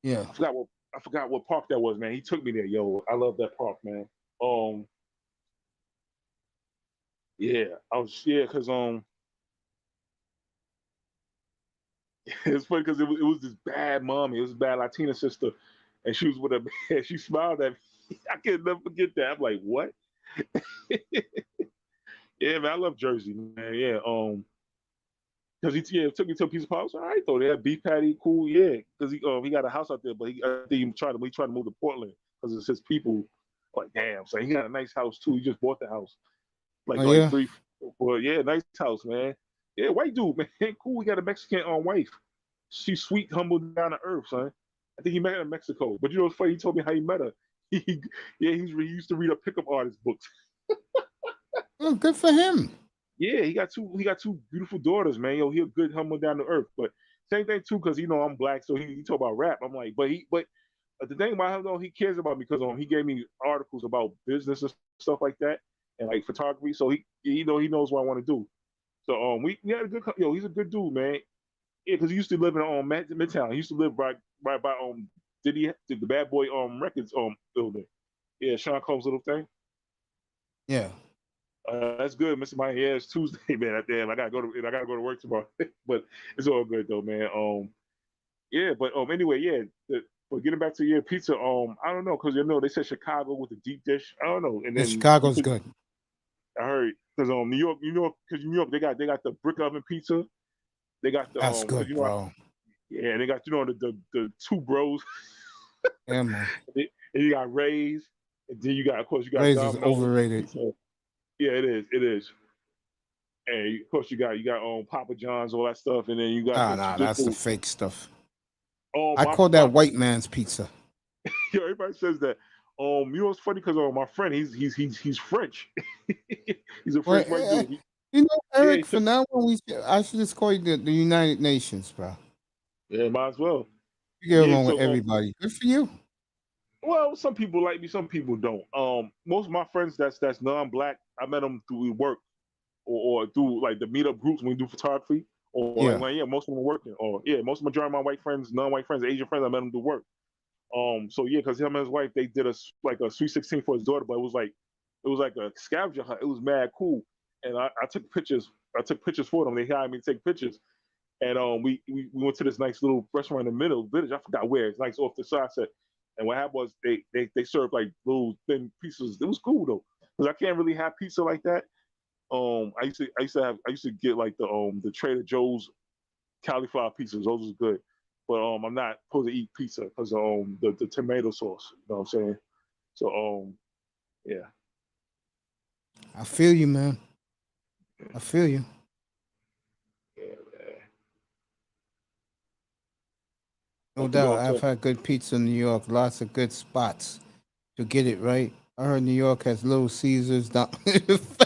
Yeah. I forgot what park that was, man. He took me there. Yo, I love that park, man. Yeah, because it's funny because it was this bad mommy. It was a bad Latina sister, and she was with a man. She smiled at me. I can never forget that. I'm like, what? Yeah, man, I love Jersey, man. Yeah, because he took me to a piece of pie. I was all right though. They had beef patty, cool. Yeah, because he got a house out there, but I think he tried to move to Portland because it's his people. Like, damn, so he got a nice house too. He just bought the house. Like yeah? 3, 4, yeah, nice house, man. Yeah, white dude, man. Cool. We got a Mexican wife. She's sweet, humble, down to earth, son. I think he met her in Mexico. But you know what's funny? He told me how he met her. He used to read a pickup artist books. Oh, good for him. Yeah, he got two beautiful daughters, man. Yo, he a good, humble, down to earth. But same thing too, because I'm black, so he talk about rap. I'm like, but the thing about him though, he cares about me because he gave me articles about business and stuff like that, and like photography. So he knows what I want to do. So we had a good he's a good dude, man. Yeah, because he used to live in Midtown. He used to live right by the Bad Boy Records building. Yeah, Sean Combs' little thing. Yeah. That's good, Mr. Mike. Yeah, it's Tuesday, man. Damn, I gotta go to work tomorrow. But it's all good though, man. Yeah, but anyway, yeah. But getting back to pizza, I don't know, because they said Chicago with a deep dish. I don't know. And then Chicago's good. I heard because New York, because New York they got the brick oven pizza. They got the That's good, bro. Yeah, and they got the two bros. Yeah, man. And you got Ray's, and then you got Ray's is overrated. Pizza. Yeah, it is. And of course you got Papa John's, all that stuff, and then you got Nah, that's the fake stuff. Oh, I call that white man's pizza. Yeah, everybody says that. You know what's funny? Because my friend, he's French. He's a French white dude. Eric, for now on, I should just call you the United Nations, bro. Yeah, might as well. You get along with everybody. Good for you. Well, some people like me, some people don't. Most of my friends that's non-black, I met them through work or through like the meetup groups when we do photography. Or most of them are working. Or most of majority of my white friends, non-white friends, Asian friends, I met them do work. So because him and his wife, they did a sweet 16 for his daughter, but it was like a scavenger hunt. It was mad cool. And I took pictures. I took pictures for them. They hired me to take pictures. And we went to this nice little restaurant in the middle of the village. I forgot where. It's nice off the side. And what happened was they served like little thin pieces. It was cool though, because I can't really have pizza like that. I used to get like the Trader Joe's cauliflower pizzas. Those was good. But I'm not supposed to eat pizza because the tomato sauce. You know what I'm saying? So yeah. I feel you, man. I feel you. Yeah, man. No doubt. I've had good pizza in New York. Lots of good spots to get it right. I heard New York has Little Caesars down. Yeah, that's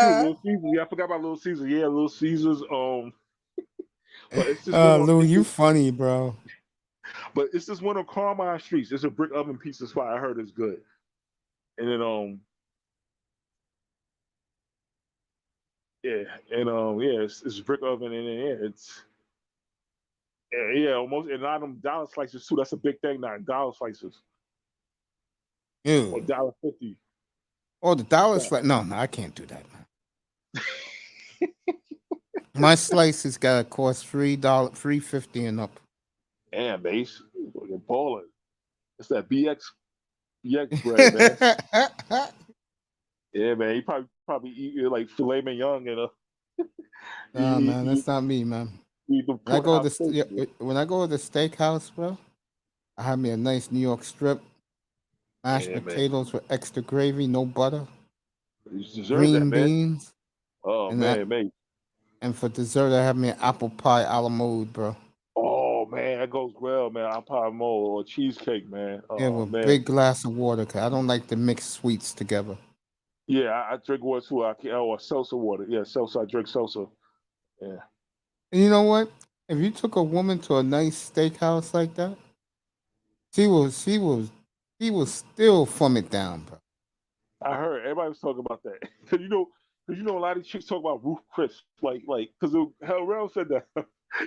true. Little Caesars. Yeah, I forgot about Little Caesars. Yeah, Little Caesars. But it's just Lou, you funny, bro. But it's this one on Carmine Streets. It's a brick oven pizza spot. I heard it's good. And then it's brick oven, and then it's almost, and a lot of them dollar slices too. That's a big thing now. Dollar slices. Ew. Or $1.50. Oh, the dollar slice. No, I can't do that, man. My slices gotta cost $3.50 and up. Damn, base. You're balling. It's that BX bread, man. Yeah, man. You probably eat like filet mignon and Nah, man, that's not me, man. When I go to the steakhouse, bro, I have me a nice New York strip, mashed potatoes with extra gravy, no butter, green beans. Oh, and man. And for dessert, I have me an apple pie a la mode, bro. Oh, man, that goes well, man. Apple pie mold or cheesecake, man. Oh, Yeah, with man. a big glass of water, because I don't like to mix sweets together. Yeah, I drink water too. Or salsa water. Yeah, salsa. I drink salsa. Yeah. And you know what? If you took a woman to a nice steakhouse like that, she will still thumb it down, bro. I heard everybody was talking about that. Cause you know a lot of chicks talk about Ruth Chris, like because Hell Rell said that.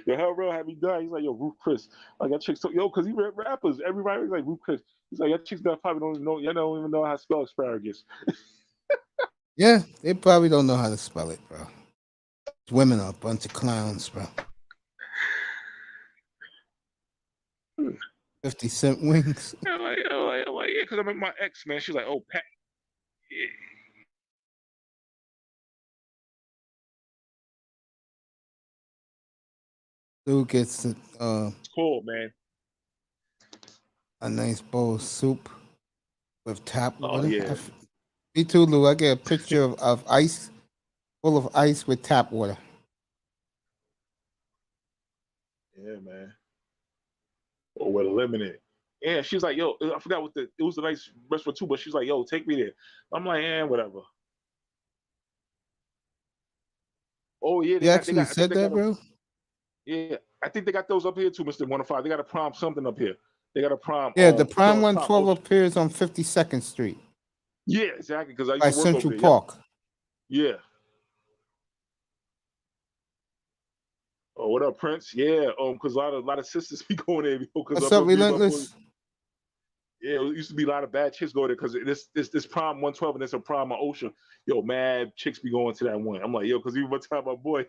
Yeah, Hell Rell had me die. He's like, yo, Ruth Chris. Like that chicks talk, because he read rappers. Everybody was like Ruth Chris. He's like, that chicks that probably don't know. You don't even know how to spell asparagus. Yeah, they probably don't know how to spell it, bro. Women are a bunch of clowns, bro. 50-cent wings. Yeah, because I'm my ex, man. She's like, oh, Pat. Yeah. Lou gets Cool, man. A nice bowl of soup with tap water. Oh, yeah. Me too, Lou. I get a picture of ice, full of ice with tap water. Yeah, man. Or with a lemonade. Yeah, she's like, yo, I forgot it was a nice restaurant too, but she's like, yo, take me there. I'm like, whatever. Oh, yeah. You actually said that, bro? Yeah, I think they got those up here too, Mr. 105. They got a prom something up here. They got a prom. Yeah, the Prime 112 appears on 52nd Street. Yeah, exactly. Because I used by to work Central over there. Park. Yeah. Oh, what up, Prince? Yeah, because a lot of sisters be going there. What's up, Relentless? Yeah, it used to be a lot of bad chicks go there because this prom 112 and there's a prom on Ocean. Yo, mad chicks be going to that one. I'm like, yo, because even one time my boy,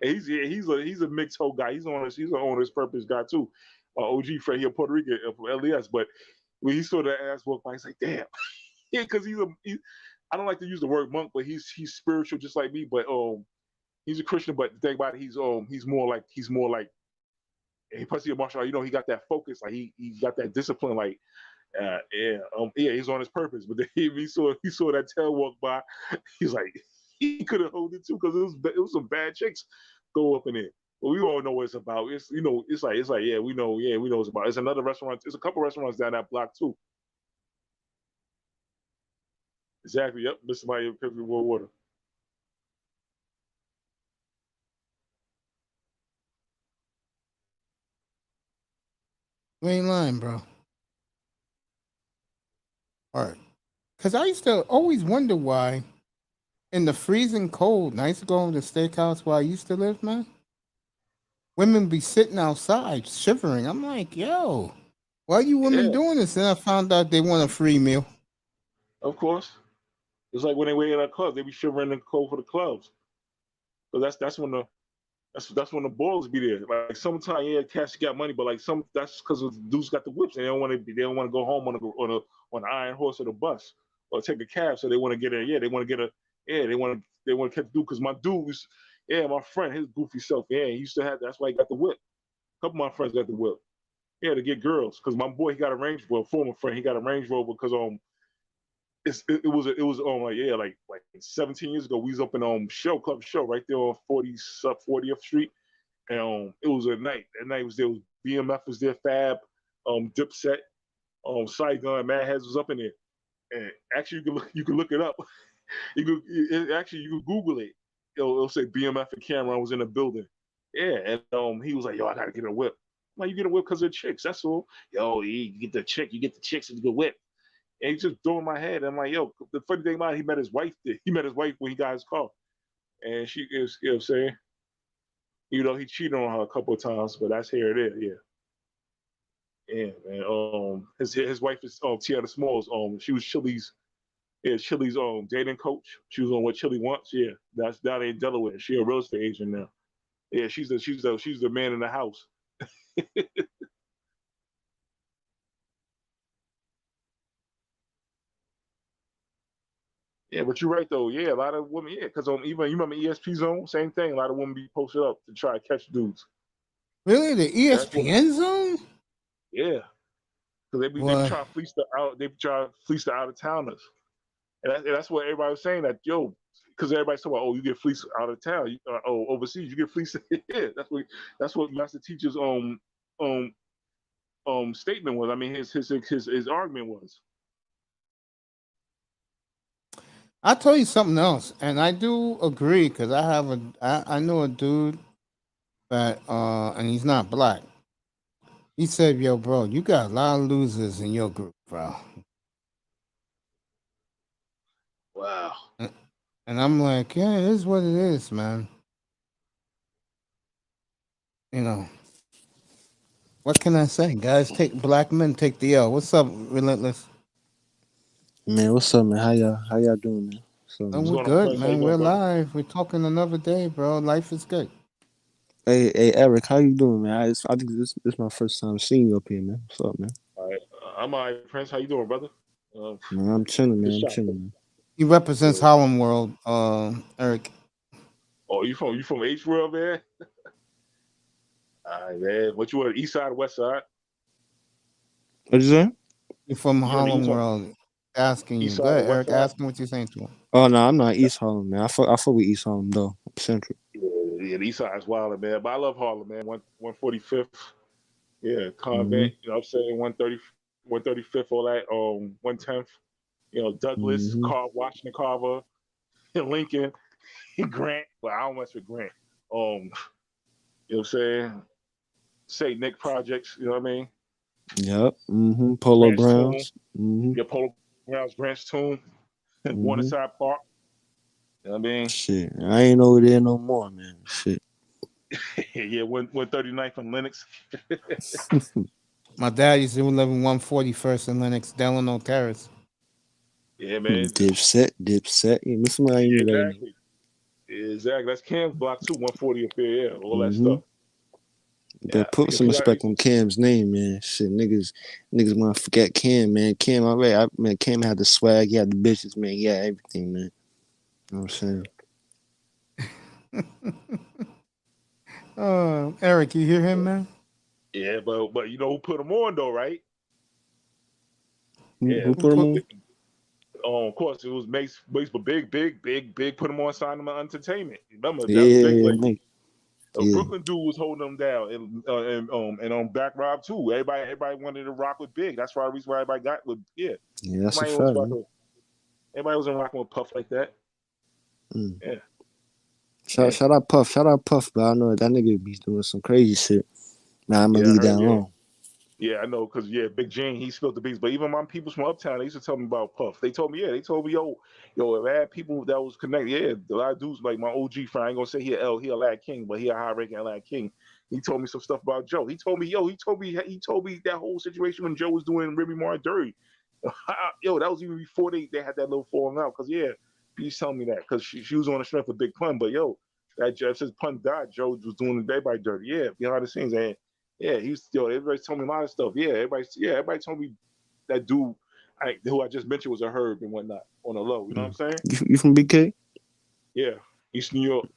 and he's a mixed hoe guy. He's an owner's purpose guy too. OG friend here, Puerto Rican from LES. But when he saw that ass walk by, he's like, damn. Yeah, because I don't like to use the word monk, but he's spiritual just like me. But he's a Christian. But the thing about it, he's more like plus he a martial art. He got that focus. Like he got that discipline. Like he's on his purpose. But then he saw that tail walk by. He's like, he could have held it too because it was some bad chicks go up in there. But we all know what it's about. It's we know it's like we know it's about. It's another restaurant. There's a couple restaurants down that block too. Exactly. Yep. Mr. Maya Epiphany World Water. You ain't lying, bro. All right. Because I used to always wonder why in the freezing cold, and I used to go to the steakhouse where I used to live, man. Women be sitting outside shivering. I'm like, yo, why are you women doing this? And I found out they want a free meal. Of course. It's like when they wait in our clubs, they be shivering in the cold for the clubs. So that's when the balls be there. Like sometimes, cats got money, but like that's because the dudes got the whips and they don't want to go home on an iron horse or the bus or take a cab. So they want to get a they want to catch the dude because my dudes, my friend, his goofy self, he used to have. That's why he got the whip. A couple of my friends got the whip. Yeah, to get girls because my boy he got a Range Rover. Former friend, he got a Range Rover because it was like 17 years ago. We was up in Club Show right there on 40th Street, and it was a night. That night was there. BMF was there, Fab, Dipset, Saigon, Mad Heads was up in there. And actually, you can look it up. You can Google it. It'll say BMF and Cameron was in the building. Yeah, and he was like, yo, I gotta get a whip. Like, you get a whip because of chicks. That's all. Yo, you get the chicks, and you get whip. And he's just throwing my head. I'm like, yo, the funny thing about it, he met his wife when he got his car. And she is, you know what I'm saying? You know, he cheated on her a couple of times, but that's here it is, yeah. Yeah, man. His wife is Tiana Smalls. She was Chili's dating coach. She was on What Chili Wants. Yeah, that's down in Delaware. She a real estate agent now. Yeah, she's the man in the house. Yeah, but you're right though. Yeah, a lot of women. Yeah, because even you remember ESP Zone, same thing. A lot of women be posted up to try to catch dudes. Really, the ESPN Zone? Yeah, because they be trying to fleece the out of towners, and that's what everybody was saying that because everybody's talking about you get fleeced out of town, overseas you get fleeced. Yeah, that's what Master Teacher's statement was. I mean his argument was. I'll tell you something else, and I do agree because I know a dude that and he's not black. He said, "Yo, bro, you got a lot of losers in your group, bro." Wow. And I'm like, yeah, it is what it is, man. You know, what can I say, guys? Black men take the L. What's up, Relentless? Man, what's up, man? How y'all doing, man? Oh, we're good, man. We're live. We're talking another day, bro. Life is good. Hey, Eric, how you doing, man? I think this is my first time seeing you up here, man. What's up, man? All right, I'm all right, Prince. How you doing, brother? Man, I'm chilling, man. He represents Harlem World, Eric. Oh, you from H World, man? All right, man. What you want? East side, west side? What'd you say? You're from Harlem World. Asking you. Go ahead, Eric. Ask him what you're saying to him. Oh no, I'm not East Harlem, man. I fuck with East Harlem though. I'm Central. Yeah, the East side is wild, man. But I love Harlem, man. 145th. Yeah, Convent. You know what I'm saying? 135th, all that. 110th. You know, Douglas, Washington Carver, Lincoln, Grant. Well, I don't mess with Grant. You know what I'm saying? St. Nick Projects, you know what I mean? Yep. Polo Grant's Grounds. Yeah, Polo Grounds, Grant's Tomb, Waterside Park. You know what I mean? Shit, I ain't over there no more, man. Shit. Yeah, 139th and Lennox. My dad used to live in 141st and Lennox, Delano Terrace. Yeah, man. Dipset. Yeah, somebody knew that. Exactly. Exactly. That's Cam's block too, 140 up there, yeah, all that stuff. But put some respect on Cam's name, man. Shit, niggas want to forget Cam, man. Cam, Cam had the swag, he had the bitches, man. He had everything, man. You know what I'm saying? Eric, you hear him, man? Yeah, but you know who put him on though, right? Who put him on? Of course, it was Mace, but big put him on, signed him on entertainment. Remember, Mate. Brooklyn dude was holding him down, and on Back Rob too. Everybody wanted to rock with Big. That's why everybody got with Yeah, that's a fact, man. Everybody wasn't rocking with Puff like that. Yeah. Shout out Puff, but I know that nigga be doing some crazy shit. Nah, I'm gonna leave that alone. Yeah, I know, because Big Gene, he spilled the beans. But even my people from Uptown, they used to tell me about Puff. They told me, yo, if I had people that was connected, a lot of dudes like my OG friend, I ain't gonna say he a lad king, but he a high ranking lad king. He told me some stuff about Joe. He told me that whole situation when Joe was doing Remy Ma dirty. Yo, that was even before they had that little falling out. Cause he's telling me that because she was on the strength of Big Pun, but yo, that Jeff says Pun died, Joe was doing everybody dirty. Yeah, behind the scenes, and yeah, everybody told me a lot of stuff. Yeah, everybody told me that dude who I just mentioned was a herb and whatnot on the low. You know what I'm saying? You from BK? Yeah, East New York.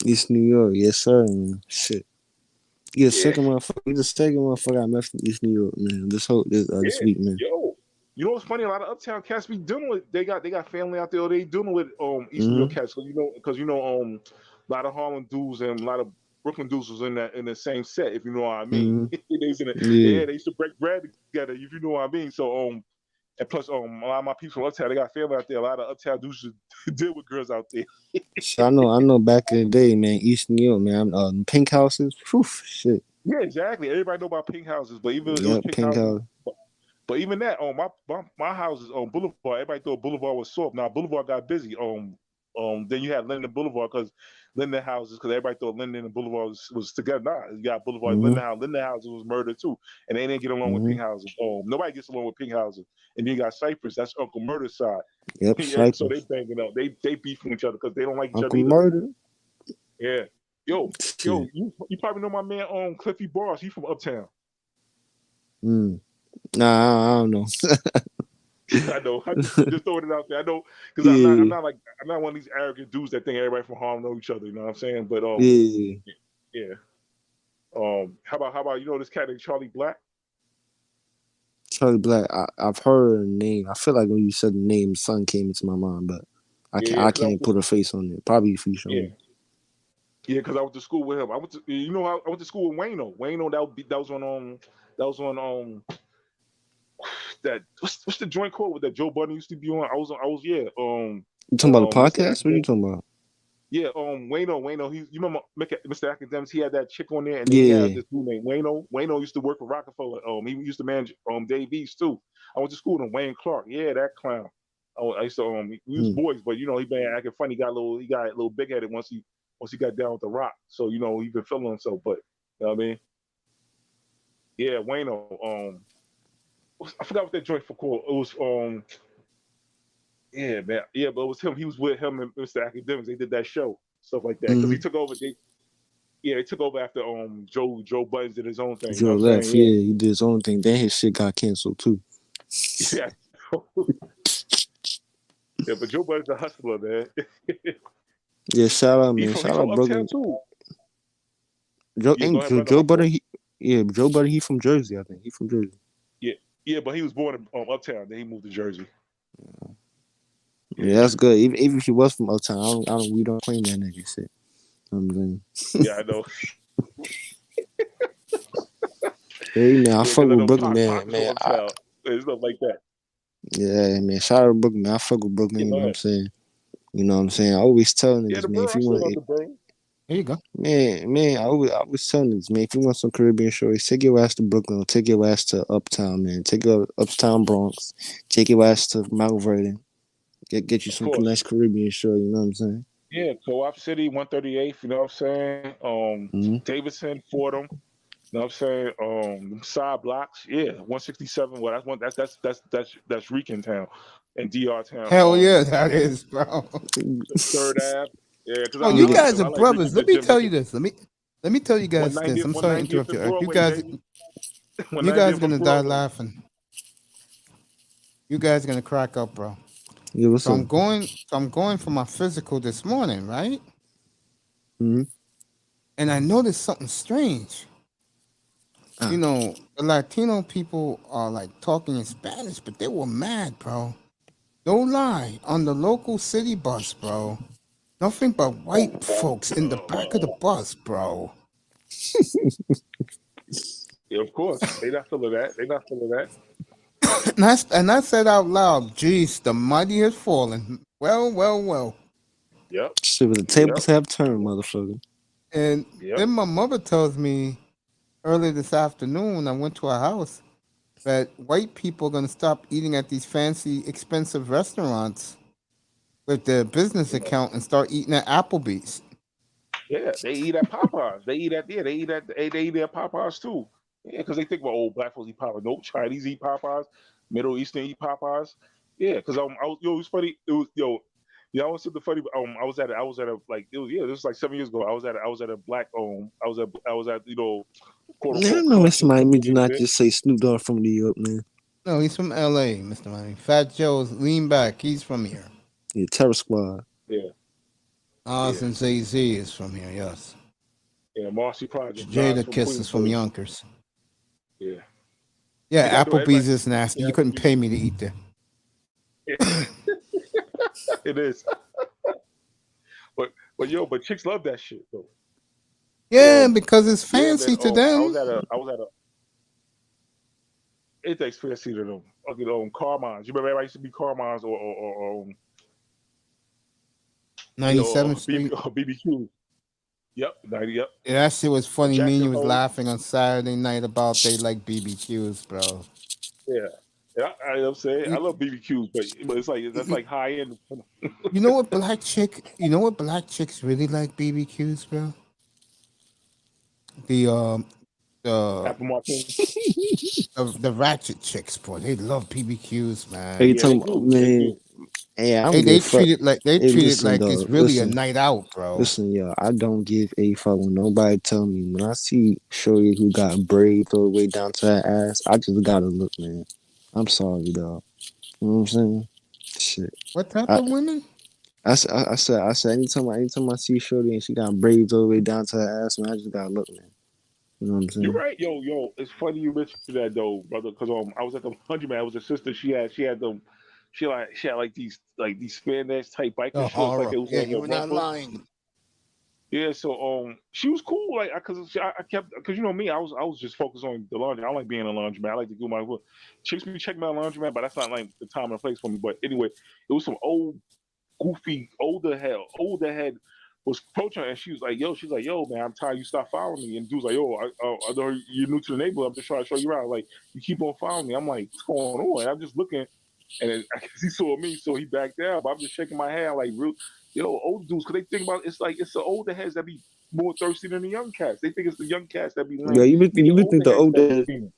East New York, yes sir, man. Shit. You're the second motherfucker I met from East New York, man. This week, man. Yo, you know what's funny? A lot of Uptown cats be dealing with. They got family out there. They dealing with East New York cats. Because a lot of Harlem dudes and a lot of Brooklyn dudes was in the same set, if you know what I mean. They used to break bread together, if you know what I mean. So and plus a lot of my people from Uptown, they got family out there. A lot of Uptown dudes should deal with girls out there. So I know back in the day, man, East New York, man, pink houses, whew, shit. Yeah, exactly. Everybody know about pink houses, but even it was Yep, pink pink houses. house. But even that, my house is on Boulevard. Everybody thought Boulevard was soft. Now Boulevard got busy. Then you had Linden Boulevard because Linden houses, because everybody thought Linden and Boulevard was together. Nah, you got Boulevard, Mm-hmm. Linden House. Linden houses was murdered too, and they didn't get along with Mm-hmm. pink houses. Nobody gets along with pink houses. And then you got Cypress. That's Uncle Murder's side. Yep, Yeah, so they Cypress. banging out. They beefing each other because they don't like each other Uncle either. Murder. Yeah. Yo, Shit. you probably know my man Cliffy Bars. He from Uptown. Nah, I don't know. I know. I just throwing it out there. I know because Yeah. I'm not one of these arrogant dudes that think everybody from Harlem know each other. You know what I'm saying? But Yeah. How about you know this cat named Charlie Black? Charlie Black. I've heard the name. I feel like when you said the name, son came into my mind, but I can't put a face on it. Probably if you show me. Yeah, because I went to school with him. I went to school with Wayno. Wayno, that was on that what's the joint called that Joe Budden used to be on? You talking about the podcast? What are you talking about? Yeah, Wayno. You remember Mr. Academics? He had that chick on there, and then he had this dude named Wayno. Wayno used to work for Rockefeller. He used to manage Dave East too. I went to school with Wayne Clark. Yeah, that clown. I used to we was boys, but you know he been acting funny. He got a little big headed once he got down with the rock. So you know he been feeling himself. But you know what I mean? Yeah, Wayno. I forgot what that joint for called. It was yeah, man. Yeah, but it was him. He was with him and Mr. Academics. They did that show, stuff like that. Because he took over. They took over after Joe Budden did his own thing. Joe left. Yeah, he did his own thing. Then his shit got canceled too. Yeah. Yeah, but Joe Budden's a hustler, man. Yeah, shout out, man. Shout out, Brooklyn. Joe Budden. Joe Budden. He from Jersey, I think. He from Jersey. Yeah, but he was born in Uptown. Then he moved to Jersey. Yeah, that's good. Even if he was from Uptown, we don't claim that nigga shit. Yeah, I know. Hey man, I fuck with Brooklyn, man. It's stuff like that. Yeah, man. Shout out to Brooklyn, man. I fuck with Brooklyn. You know what I'm saying? You know what I'm saying? I always tell niggas, man. If you want, there you go, man. I always tell niggas, man. If you want some Caribbean shorties, take your ass to Brooklyn. Or take your ass to Uptown, man. Take your Uptown Bronx. Take your ass to Mount Vernon. Get you some nice Caribbean shorty. You know what I'm saying? Yeah, Co-op City, 138th. You know what I'm saying? Davidson, Fordham. You know what I'm saying? Side blocks. Yeah, 167. Well, that's Rican Town and DR Town. Hell yeah, that is, bro. Third Ave. Yeah, oh, you guys are brothers. Let me tell you this. Let me tell you guys this. I'm sorry to interrupt you. You guys are gonna die laughing. You guys are gonna crack up, bro. Yeah, what's so up? I'm going for my physical this morning, right? Mm-hmm. And I noticed something strange. You know, the Latino people are like talking in Spanish, but they were mad, bro. No lie, on the local city bus, bro. Nothing but white folks in the back of the bus, bro. Yeah, of course. They not feeling that. And I said out loud, geez, the mighty has fallen. Well. Yep. Shit, the tables have turned, motherfucker. And then my mother tells me earlier this afternoon, I went to her house, that white people are going to stop eating at these fancy, expensive restaurants with their business account and start eating at Applebee's. Yeah, they eat at Popeyes. They eat at Popeyes too. Yeah, because they think, well, old black folks eat Popeyes. Nope, Chinese eat Popeyes. Middle Eastern eat Popeyes. Yeah, because it was funny. It was I was something funny. I was at a like it was like 7 years ago. I was at a black I was at quote unquote. I know Mr. Miami do not just say Snoop Dogg from New York, man. No, he's from LA, Mr. Miami. Fat Joe's lean back. He's from here. Yeah, Terror Squad. Yeah. Austin Z is from here, yes. Yeah, Marcy Project. Jada Kiss is from Yonkers. Yeah. Yeah, Applebee's is nasty. You couldn't pay me to eat there. It is. but chicks love that shit though. Yeah, because it's fancy to them. I was at a it's fancy to them. Carmine's. You remember everybody used to be Carmine's or 97th Street. BBQ. Yep, 90. Yep. Yeah, that shit was funny. Me and Jackson you was Hole. laughing on Saturday night about they like BBQs, bro. Yeah. Yeah, I know what I'm saying. I You, love BBQs, but it's like that's you, like high end. you know what black chick? You know what black chicks really like BBQs, bro? The the Apple Martin. the ratchet chicks, boy. They love BBQs, Hey, man. you Yeah, they talking about, do. They man? do. Hey, I They don't give a fuck. treat it like Hey, listen, it's dog. really a night out, bro. Listen, yo. I don't give a fuck when nobody tell me. When I see Shorty who got braids all the way down to her ass, I just gotta look, man. I'm sorry, dog. You know what I'm saying? Shit. What type I, of women? I said, anytime I see Shorty and she got braids all the way down to her ass, man, I just gotta look, man. You know what I'm You're saying? right, yo. It's funny you mentioned that though, brother, because I was at the 100 man. It was a sister. She had them. She had like these spandex type biker The shorts, like horror. it was Yeah, like you a were not romper. lying. Yeah, so she was cool, like I kept because you know me, I was just focused on the laundry. I don't like being in a laundromat. I like to do my work. Chicks be checking my laundromat, but that's not like the time and place for me. But anyway, it was some old goofy older head was approaching her, and she's like, yo, man, I'm tired. You stop following me. And dude's like, yo, I know you're new to the neighborhood. I'm just trying to show you around. Like, you keep on following me. I'm like, what's going on? And I'm just looking, and I guess he saw me, so he backed down. But I'm just shaking my head like, real, old dudes, because they think about it's like it's the older heads that be more thirsty than the young cats. They think it's the young cats that be Yeah, lame. Be the you would think older the heads that older be heads, fiending.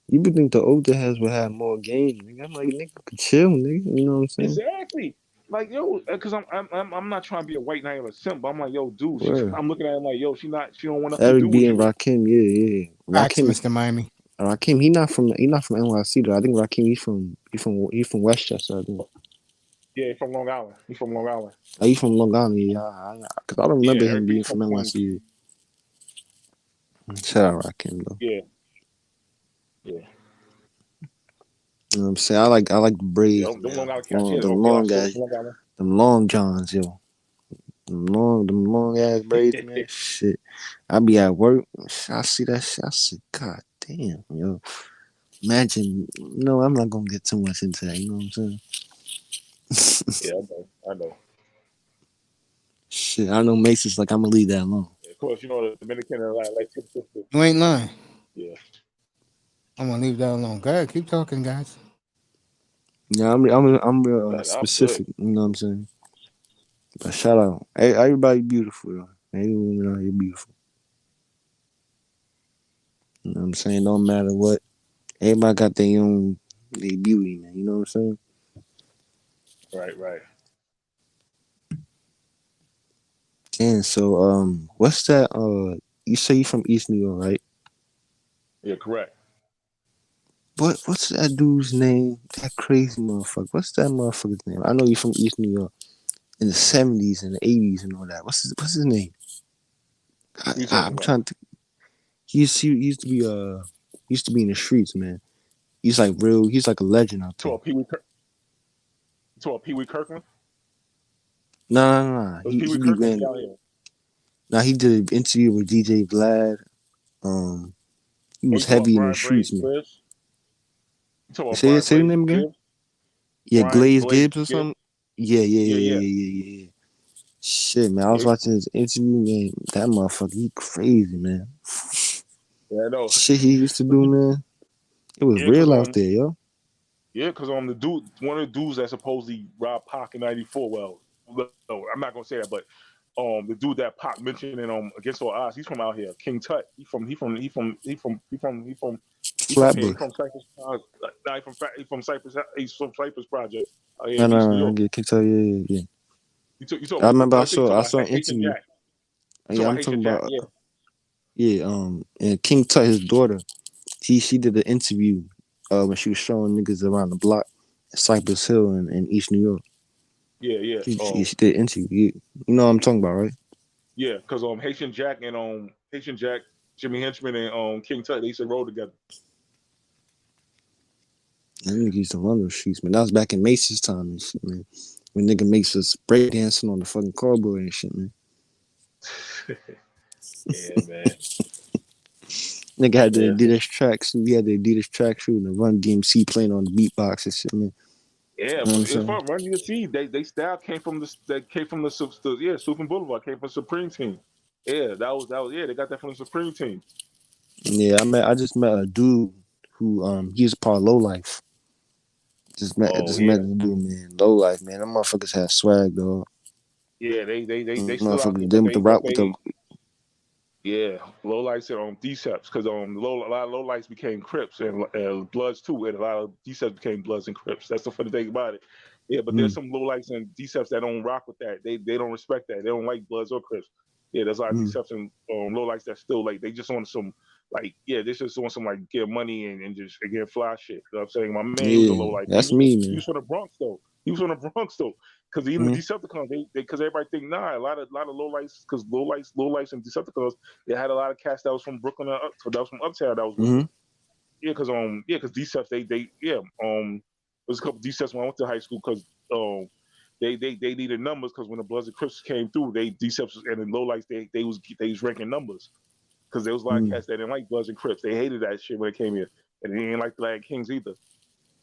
you would think the older heads would have more game. Nigga, I'm like, nigga, could chill, nigga. You know what I'm saying? Exactly. Like, yo, because I'm not trying to be a white knight or a simp, but I'm like, yo, dude, Word. I'm looking at him like, yo, she don't want nothing to That do would be with in you. Rakim, yeah. Facts, Mr. Miami. Rakim, he not from NYC though. I think Rakim, he from Westchester, I think. Yeah, from Long Island. He's from Long Island. Oh, he from Long Island, yeah. Because I don't remember Yeah, him being everybody's from from NYC. Shout out Rakim though. Yeah. You know what I'm saying? I like the braids, Them Long man. Island cats. Yeah, The they are long so guys, from Long Island. them long johns, yo. Them long ass braids, man. Shit. I be at work. I see that shit. I said, God damn, yo. Imagine, no, I'm not gonna get too much into that. You know what I'm saying? Yeah, I know. Shit, I know Mason's like, I'm gonna leave that alone. Yeah, of course, the Dominican are like two sisters. You ain't lying. Yeah. I'm gonna leave that alone. Go ahead, keep talking, guys. Yeah, I'm real I'm specific. good. You know what I'm saying? But shout out, everybody beautiful, yo. Every woman out here beautiful. You know what I'm saying? Don't matter what. Everybody got their own beauty, man. You know what I'm saying? Right. And so, what's that? You say you from East New York, right? Yeah, correct. What's that dude's name? That crazy motherfucker. What's that motherfucker's name? I know you from East New York in the 70s and the 80s and all that. What's his name? I'm trying to. He used to be in the streets, man. He's like a legend out there. Pee Wee Kirkland? Nah. Was Pee Wee He be Kirkland doing. down here? Nah, he did an interview with DJ Vlad. He was heavy in the streets, man. You talking about Say Brian the name again? Gibbs? Yeah, Brian Gibbs or something. Yeah. Shit, man. I was watching his interview, man. That motherfucker, he crazy, man. Yeah, I know. Shit he used to do, man. It was real out there, yo. Yeah, because one of the dudes that supposedly robbed Pac in '94. Well, no, I'm not gonna say that, but the dude that Pac mentioned in Against All Odds, he's from out here. King Tut. He's from here. Flatbush. He's from Cypress. He's from Cypress. He's from Cypress Project. Here in East New No, York. get kicked out. Yeah. You I remember I think saw an interview. Jack. Yeah, I'm talking about. Yeah. And King Tut, his daughter, she did an interview when she was showing niggas around the block at Cypress Hill in East New York. Yeah. She did an interview. You know what I'm talking about, right? Yeah, because Haitian Jack, Jimmy Henchman, and King Tut, they used to roll together. That nigga used to run those streets, man. That was back in Mace's time and shit, man. When nigga makes us breakdancing on the fucking cardboard and shit, man. Yeah, man. Nigga had the Adidas tracksuit. We had the Adidas tracksuit and the Run DMC playing on the beatbox and shit, man. Yeah, but it's fun. Run DMC, they style came from the Super Boulevard, came from Supreme Team. Yeah, that was yeah. They got that from the Supreme team. Yeah, I just met a dude who he's part of Low Life. Just met Oh the dude, man. Low Life, man. Them motherfuckers had swag, dog. yeah. They still out there, Motherfuckers but did with the route with the yeah, low lights and Deceps because a lot of low lights became Crips and Bloods too, and a lot of Deceps became Bloods and Crips. That's the funny thing about it. Yeah, but there's some low lights and Deceps that don't rock with that. They don't respect that. They don't like Bloods or Crips. Yeah, there's a lot of Deceps and low lights that still like they just want some like they just want some like get money and just get fly shit. You know what I'm saying? My man, he was a low light. That's me, man. He was from the Bronx though. Because even the Decepticons, they because everybody think a lot of low lights because low lights and Decepticons, they had a lot of cast that was from Brooklyn that was from Uptown that was because Deceps there's a couple Deceps when I went to high school because they needed numbers because when the Bloods and Crips came through, Deceps and the low lights they was ranking numbers because there was a lot of cats that didn't like Bloods and Crips. They hated that shit when it came here, and they didn't like the Latin Kings either.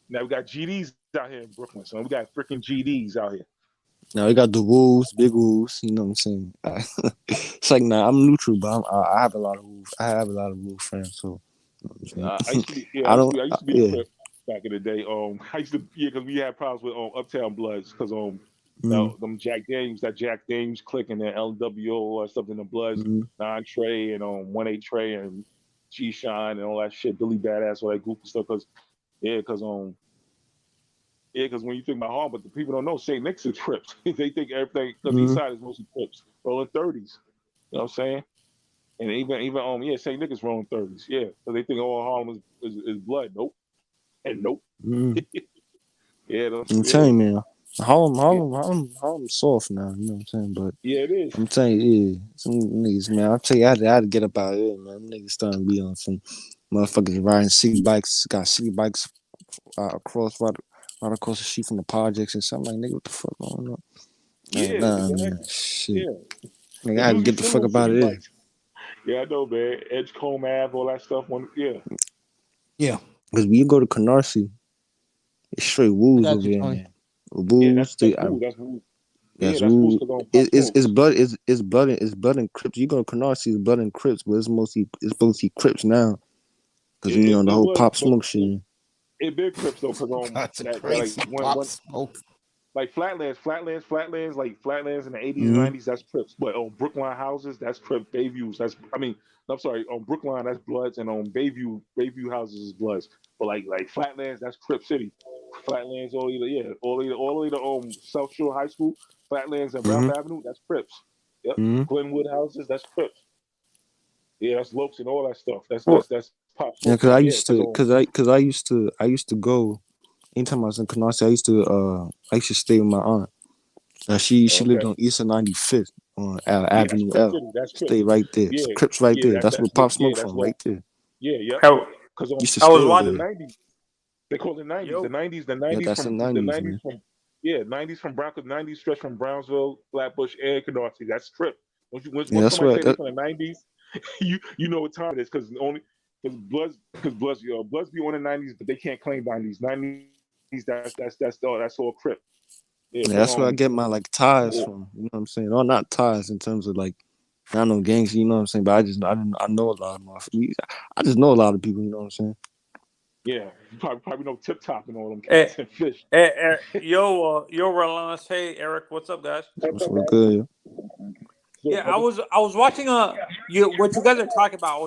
Now we got GDs out here in Brooklyn, so we got freaking GDs out here. Now we got the wolves, big wolves. You know what I'm saying? It's like I'm neutral, but I have a lot of wolves. I have a lot of wolf friends, so. You know I used to be a Crip back in the day. I used to because we had problems with Uptown Bloods because them Jack Daniels clique and then LWO or something, the Bloods, 9 Trey and 1-8 Trey and G Shine and all that shit, Billy Badass, all that goofy stuff. Because when you think about Harlem, but the people don't know St. Nick's is Crips. They think everything because East Side is mostly Crips, rolling 30s. You know what I'm saying? And even St. Nick is rolling 30s. Yeah, so they think all Harlem is blood. Nope, and nope. Yeah, I'm telling you, man. Harlem soft now. You know what I'm saying? But yeah, it is. I'm telling you, some niggas, man. I'm telling you, I had to get up out of here, man. Them niggas starting to be on some motherfuckers riding city bikes. Got city bikes across right across the street from the projects and something. Like, nigga, what the fuck going on? Yeah, man. Shit. Yeah. Nigga, I had to get the fuck up out of there. Yeah, I know, man. Edgecombe Ave, all that stuff. Yeah. Because when you go to Canarsie, it's straight wolves over there, man. Wolves. That's wolves. That's wolves. It's blood and Crips. You go to Canarsie, it's blood and Crips, but it's mostly Crips now. Because the whole Pop Smoke shit. It big Crips though, because like Flatlands, like Flatlands in the 80s and 90s, that's Crips. But on Brookline houses, that's Crips. Bayviews, on Brookline, that's Bloods, and on Bayview houses is Bloods. But like Flatlands, that's Crip City. Flatlands, all the way to South Shore High School, Flatlands and Ralph Avenue, that's Crips. Yep. Glenwood houses, that's Crips. Yeah, that's Lopes and all that stuff. That's Pop. Yeah, because I used to go. Anytime I was in Canarsie, I used to stay with my aunt. She lived on East of 95th on Avenue L. Stay right there. Yeah. Crips right there. That's where Pop Smoke from, right there. Yeah, yeah. Because I was watching the 90s. They call it 90s. The 90s. Yeah, that's from the 90s, the 90s man. from 90s from Brownsville. 90s stretch from Brownsville, Flatbush, and Canarsie. That's Crip. Once somebody say from the 90s, you know what time it is because Bloods be on the 90s, but they can't claim 90s. 90s, that's all Crip. Yeah, that's where I get my ties from. You know what I'm saying? Or not ties in terms of I know gangs. You know what I'm saying? But I know a lot of motherfuckers. I just know a lot of people. You know what I'm saying? Yeah, you probably know Tip Top and all them cats and fish. Yo, Relentless. Hey, Eric, what's up, guys? What's good? Yeah, I was watching what you guys are talking about. I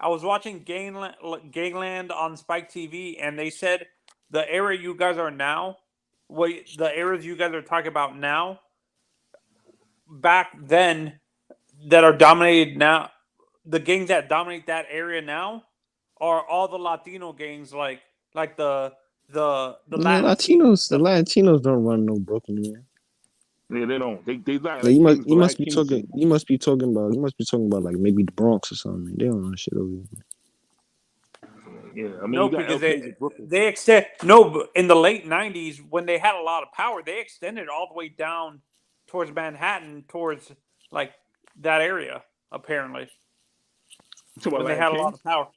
was watching Gangland on Spike TV, and they said the area you guys are now, the areas you guys are talking about now, back then that are dominated now, the gangs that dominate that area now are all the Latino gangs, like the Latinos don't run no Brooklyn, man. Yeah, they don't. They not. You must be talking about like maybe the Bronx or something. They don't run shit over here. Yeah, I mean, no, because they extend. No, in the late '90s when they had a lot of power, they extended all the way down towards Manhattan, towards like that area. Apparently, when they had a lot of power.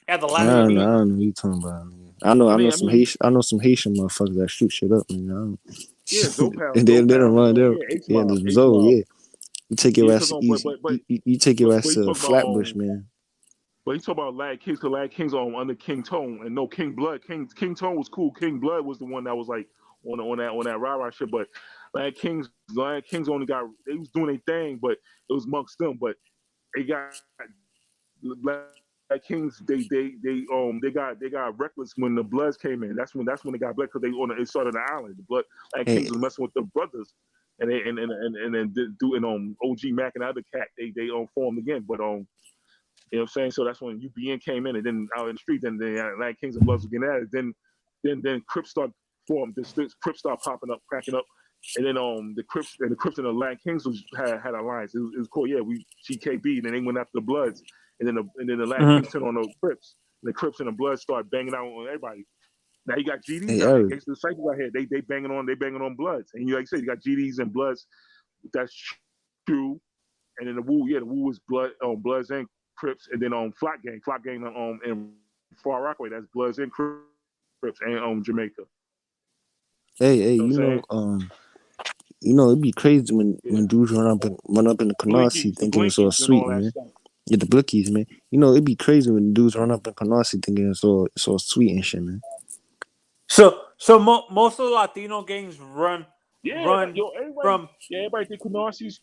At the last, I don't know what you're talking about. I know some Haitian motherfuckers that shoot shit up. Man. Yeah, dope house. They don't run there. Yeah, the Zoe. Yeah. You take your Yeah, ass to because east. You take your ass he to talk about Flatbush, man. But he talk about Lad Kings, because Lad Kings under King Tone, and no King Blood. King Tone was cool. King Blood was the one that was like on that rah shit. But Lad Kings only got, they was doing their thing, but it was amongst them. But they got Lad Kings. They got reckless when the Bloods came in. That's when they got black, because they started the island. The Blood Lad Hey. Kings was messing with the brothers. And then doing OG Mac and the other cat, they formed again. But you know what I'm saying? So that's when UBN came in, and then out in the street, then the Atlanta Kings and Bloods were getting at it. Then Crips start forming. This Crips start popping up, cracking up, and then the Crips and the Atlanta Kings had alliance. It was cool. Yeah, we GKB, and then they went after the Bloods, and then the Atlanta Kings turned on the Crips. And the Crips and the Bloods start banging out on everybody. Now you got GDs Hey, out here, Eric. Gangsta Disciples out here. They banging on Bloods, and like you said, you got GDs and Bloods. That's true. And then the Woo is Bloods and Crips, and then Flock Gang in Far Rockaway, that's Bloods and Crips, and Jamaica. Hey, You it'd be crazy when dudes run up in the Canarsie thinking it's all sweet, man. Yeah, the Blickies, man. It'd be crazy when dudes run up in Canarsie thinking it's all sweet and shit, man. So most of the Latino gangs run everybody from think Canarsie's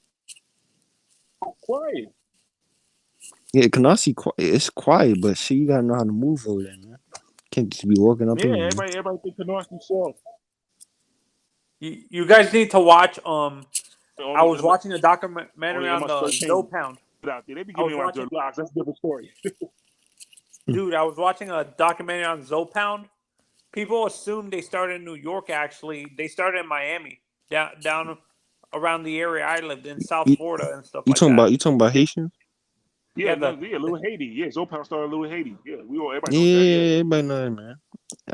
quiet. Yeah, Canarsie, it's quiet, but shit, you gotta know how to move over there, man. Can't just be walking up in there. Everybody think Canarsie soft. You guys need to watch. I was watching a documentary on the Zoe Pound. Out there. They be giving me my dirt blocks. That's a different story. Dude, I was watching a documentary on Zoe Pound. People assume they started in New York. Actually, they started in Miami, down around the area I lived in, South Florida and stuff like that. You talking about Haitians? Yeah, Little Haiti. Yeah, Zoe Pound started Little Haiti. Yeah, everybody Yeah, knows that. Yeah, everybody know that, man.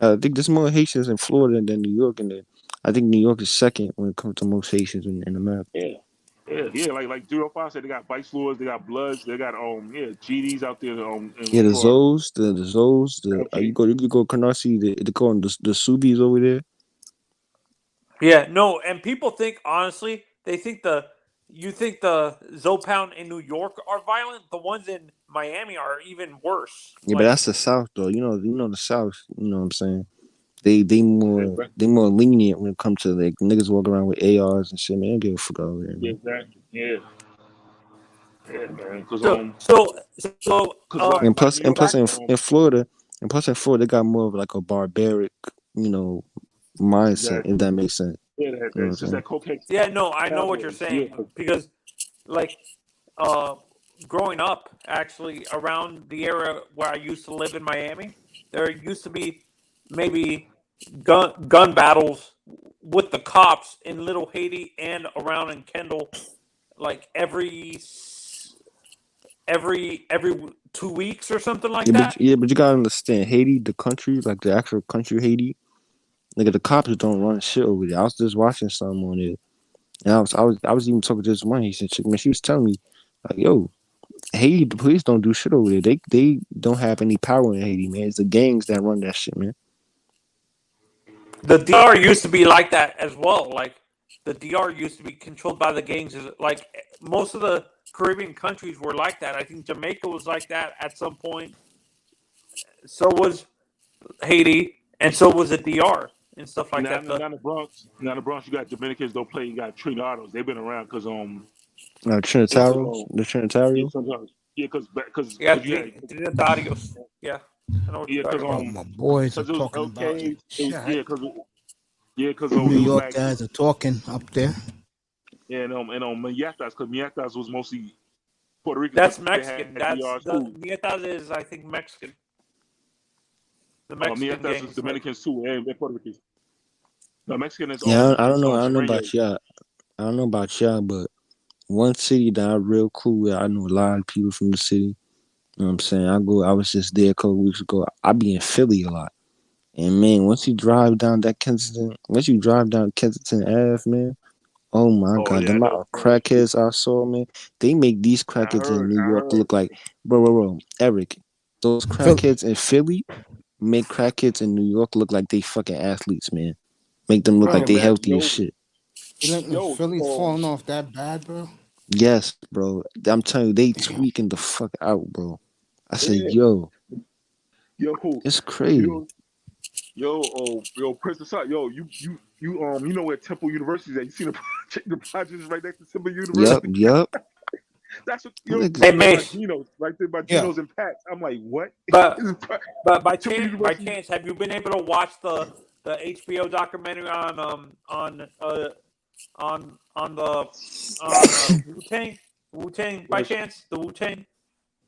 I think there's more Haitians in Florida than New York, and I think New York is second when it comes to most Haitians in America. Yeah. Like 305 said, they got Vice Lords, they got Bloods, they got GDs out there. Yeah, the Zoes, the Zoes, you go Canarsie, they call them the Subies over there. Yeah, no, and people think, honestly, you think the Zoe Pound in New York are violent. The ones in Miami are even worse. Yeah, but that's the South, though. You know the South. You know what I'm saying? They more lenient when it comes to like niggas walking around with ARs and shit. Man, I don't give a fuck over there, man. Yeah, exactly. Yeah, man. And plus in Florida, they got more of like a barbaric, mindset. If that makes sense. Yeah, it's just that cocaine. Yeah, no, I know what you're saying because, like, growing up, actually, around the area where I used to live in Miami, there used to be maybe gun battles with the cops in Little Haiti and around in Kendall, like every 2 weeks or something like that. But you gotta understand, Haiti, the country, like the actual country Haiti, nigga, the cops don't run shit over there. I was just watching something on it, and I was even talking to this one Haitian chick, man. She was telling me, like, yo, Haiti, the police don't do shit over there. They don't have any power in Haiti, man. It's the gangs that run that shit, man. The DR used to be like that as well. Like, the DR used to be controlled by the gangs. Like, most of the Caribbean countries were like that. I think Jamaica was like that at some point. So was Haiti, and so was the DR and stuff like that. Now the Bronx, you got Dominicans don't play. You got Trinados. They've been around because Trinitarios, the Trinitarios. Yeah, because Trinitarios. Yeah. My boys are talking about it. Because New York guys are talking up there. Yeah, and Miatas, because Miatas was mostly Puerto Rican. That's Mexican. Miatas is, I think, Mexican. The Mexican Miatas is Dominicans too, and Puerto Ricans. No, Mexican is. Yeah, I don't know about y'all. I don't know about y'all, but one city that I'm real cool with, I know a lot of people from the city. You know what I'm saying? I was just there a couple weeks ago. I be in Philly a lot. And man, once you drive down Kensington Ave, man, oh my God, the amount of crackheads I saw, man, they make these crackheads in New York look like, bro, Eric, those crackheads in Philly make crackheads in New York look like they fucking athletes, man. Make them look like they healthy as shit. You think the Philly's falling off that bad, bro? Yes, bro. I'm telling you, they tweaking the fuck out, bro. I said, Yeah. yo, Yo, it's crazy. yo, Prince of Sight, yo, you know where Temple University is at? You see the projects right next to Temple University? Yup. That's what Them niggas- Hey, right there by Mace. Geno's, right there by Yeah. Geno's and Pat's. I'm like, what? But by Temple University. chance, have you been able to watch the HBO documentary on Wu-Tang by chance? The Wu-Tang?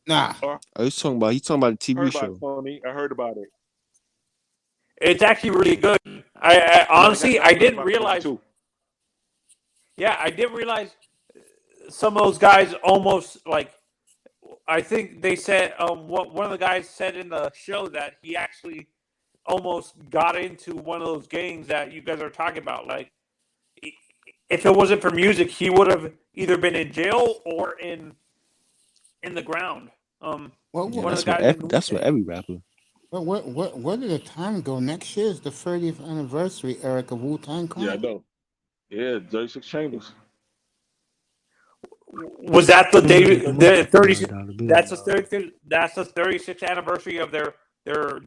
Nah. Oh, he's talking about the TV Heard about show. it, Tony. I heard about it. It's actually really good. I honestly I didn't realize. Yeah, I didn't realize some of those guys almost like. I think they said one of the guys said in the show that he actually almost got into one of those gangs that you guys are talking about. Like, if it wasn't for music, he would have either been in jail or in the ground. One of the guys. That's what every rapper. Well, where did the time go? Next year is the 30th anniversary, Eric, of Wu-Tang Clan. Yeah, I know. Yeah, 36 Chambers. Was that the day? The 36. That's the 36th anniversary of their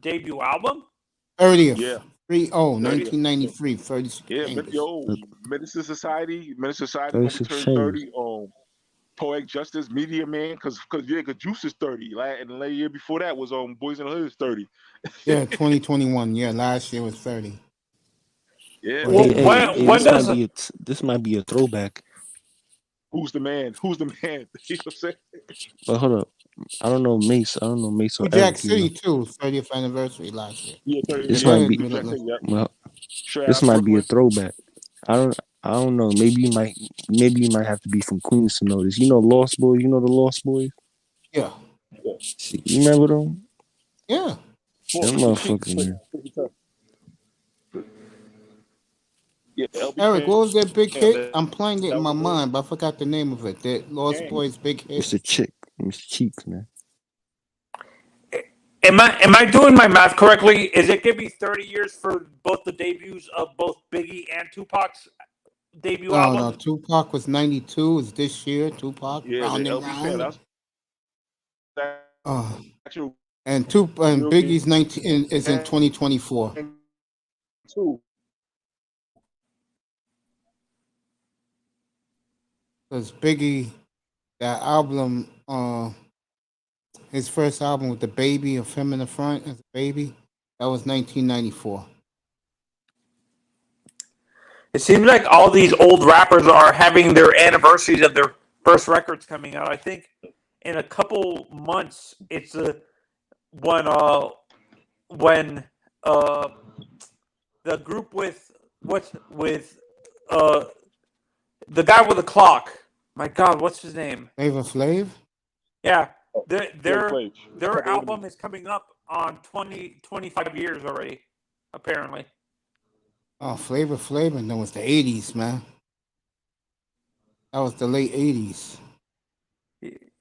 debut album. 30th. Yeah. 1993. 36 Yeah, Chambers. Minister Society when we 36 turned Chambers. 30. Poetic Justice, Media Man, because Juice is 30. And the year before that was Boys in the Hood is 30. Yeah, 2021. Yeah, last year was 30. Yeah. This might be a throwback. Who's the man? Who's the man? You know what I'm saying? But hold up. I don't know Mace or New Eric. Jack City too, 30th anniversary last year. Yeah, 30. This Yeah, might be Jack City, yeah. well. Straight This out might be a Brooklyn. throwback. I don't know. Maybe you might have to be from Queens to know this. You know Lost Boys. You know the Lost Boys. Yeah. You remember them? Yeah. Them motherfuckers, man. Yeah, Eric, what was that big hit? I'm playing it in my mind, but I forgot the name of it. The Lost Boys big hit. Mr. Cheeks, man. Am I doing my math correctly? Is it gonna be 30 years for both the debuts of both Biggie and Tupac's debut album? No, Tupac was 92. Is this year Tupac? Yeah, round the and LB round. fan. Actual And Biggie's 19 is in 2024. two. Because Biggie, that album, his first album with the baby of him in the front as a baby, that was 1994. It seems like all these old rappers are having their anniversaries of their first records coming out. I think in a couple months, it's when the group with the guy with the clock. My God, what's his name? Flavor Flav? Yeah, their album is coming up on 25 years already, apparently. Oh, Flavor Flav, and that was the 80s, man. That was the late 80s.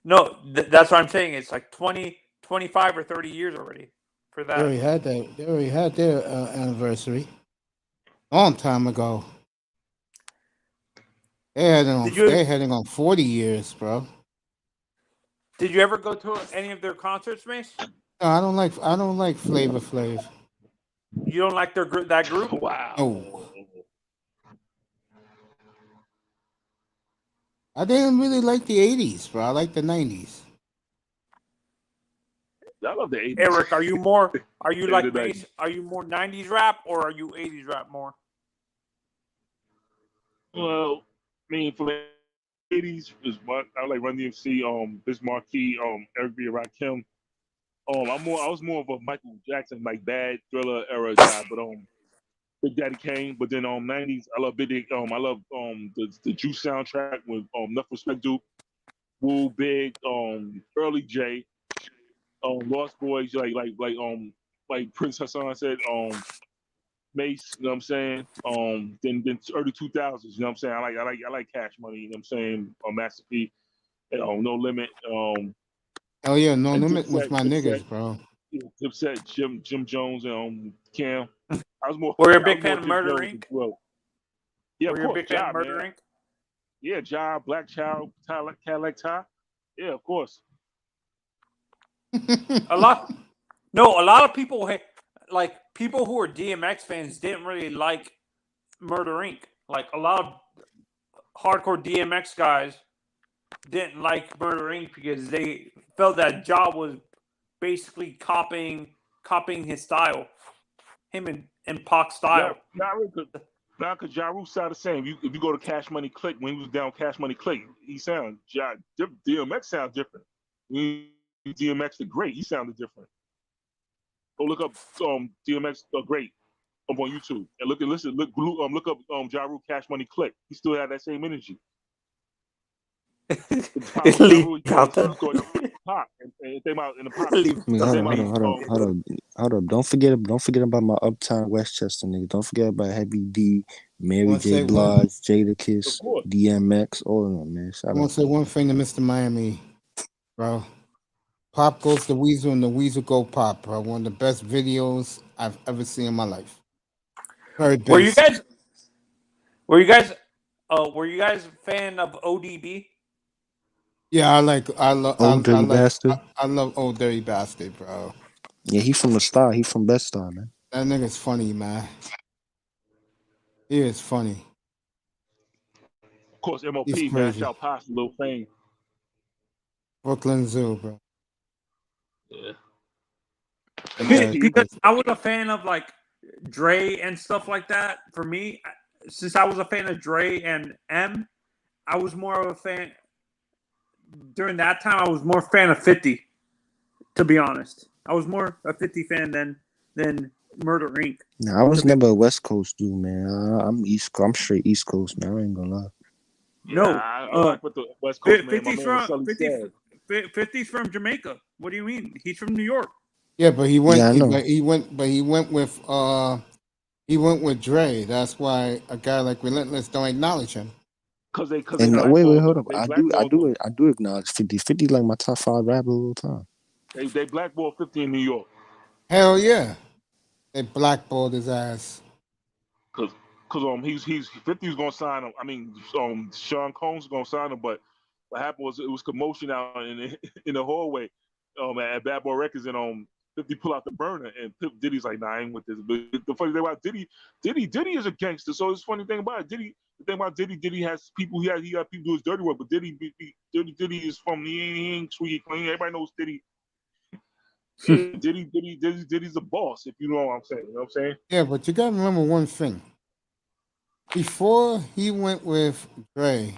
No, that's what I'm saying. It's like 25 or 30 years already for that. They already had their anniversary. Long time ago. They had it on 40 years, bro. Did you ever go to any of their concerts, Mace? No, I don't like Flavor Flav. You don't like that group? Wow. Oh. I didn't really like the 80s, bro. I like the 90s. I love the 80s. Eric, are you like Mace? Are you more 90s rap or are you 80s rap more? Well, I mean, for the 80s is what I like Run DMC, Biz Markie, Eric B. Rakim. I was more of a Michael Jackson, like Bad Thriller era guy, but Big Daddy Kane. But then 90s, I love Big. I love the Juice soundtrack with Enough Respect Duke, Woo, Big, Early J, Lost Boys, like Prince Hassan said, Mace, you know what I'm saying? Then early 2000s, you know what I'm saying? I like Cash Money, you know what I'm saying? Master P, No Limit. Oh yeah, No Limit was my niggas, bro. Dipset, Jim Jones, and Cam. I was more. Were you a big fan of Murder Inc? Well, yeah, were you a big fan of Murder Inc? Yeah, Ja, Black Child, Cadillac Ty. Yeah, of course. A lot of people like people who are DMX fans didn't really like Murder Inc. Like a lot of hardcore DMX guys didn't like Murder Inc. because they felt that Ja was basically copying his style, him and Pac's style. Not because Ja Rule sound the same. If you go to Cash Money Click, when he was down Cash Money Click, he sound DMX sounds different. When DMX the Great, he sounded different. Go look up DMX the Great up on YouTube and look up Ja Rule Cash Money Click. He still had that same energy. Hold on. Don't forget about my Uptown Westchester niggas. Don't forget about Heavy D, Mary J. Blige, Jada Kiss, DMX, all of them, man. I want to say one thing to Mr. Miami, bro. Pop goes to Weasel and the Weasel go Pop, bro. One of the best videos I've ever seen in my life. Very basic. Were you guys a fan of ODB? Yeah, I love Dirty Bastard. I love Old Dirty Bastard, bro. Yeah, he from the Star. He from Best Star, man. That nigga's funny, man. He is funny. Of course, MOP, He's man. crazy. Shout Pasta, Lil Fame. Brooklyn Zoo, bro. Yeah. Because I was a fan of like Dre and stuff like that. For me, since I was a fan of Dre and M, I was more of a fan. During that time, I was more fan of 50. To be honest, I was more a 50 fan than Murder Inc. Nah, I was never a West Coast dude, man. I'm East. I'm straight East Coast, man. I ain't gonna lie. No, I like what the West Coast man. 50's from Jamaica. What do you mean? He's from New York. Yeah, but he went. Yeah, I know. He went with Dre. That's why a guy like Relentless don't acknowledge him. Wait, hold up. I do acknowledge 50. 50 like my top 5 rapper of all time. They blackballed 50 in New York. Hell yeah, they blackballed his ass. Cause he's 50 was gonna sign him. I mean, Sean Combs was gonna sign him, but what happened was it was commotion out in the hallway at Bad Boy Records, and 50 pull out the burner, and Diddy's like, nah, I ain't with this. But the funny thing about Diddy is a gangster. So it's funny thing about it. The thing about Diddy has people. He got people do his dirty work, but Diddy is from he ain't sweet clean. Everybody knows Diddy. Diddy's a boss, if you know what I'm saying. You know what I'm saying? Yeah, but you gotta remember one thing. Before he went with Dre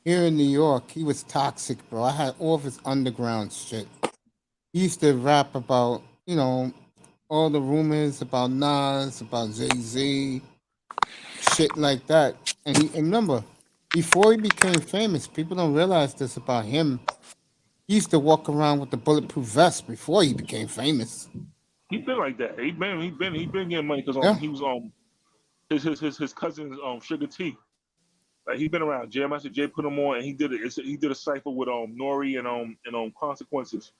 here in New York, he was toxic, bro. I had all of his underground shit. He used to rap about, all the rumors about Nas, about Jay-Z, shit like that. And remember, before he became famous, people don't realize this about him. He used to walk around with the bulletproof vest before he became famous. He been like that. He been getting money because he was his cousin's Sugar T. Like he been around. Jam Master Jay put him on, and he did a cipher with Nori and Consequences.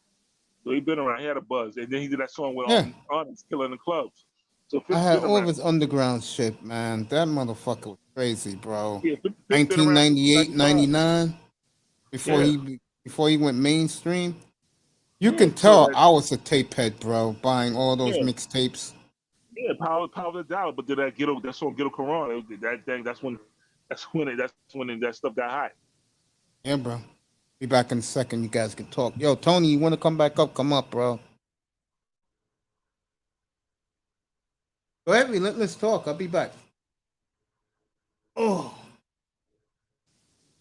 So he been around. He had a buzz, and then he did that song with Onyx, Killing the Clubs. So I had all of his underground shit, man. That motherfucker was crazy, bro. Yeah, 1998, 99, before he went mainstream. You can tell I was a tape head, bro, buying all those mixtapes. Yeah, Power the Dollar, but did that song Ghetto Quran? That's when that stuff got hot. Yeah, bro. Be back in a second. You guys can talk. Yo, Tony, you want to come back up? Come up, bro. Go ahead, let's talk. I'll be back. Oh,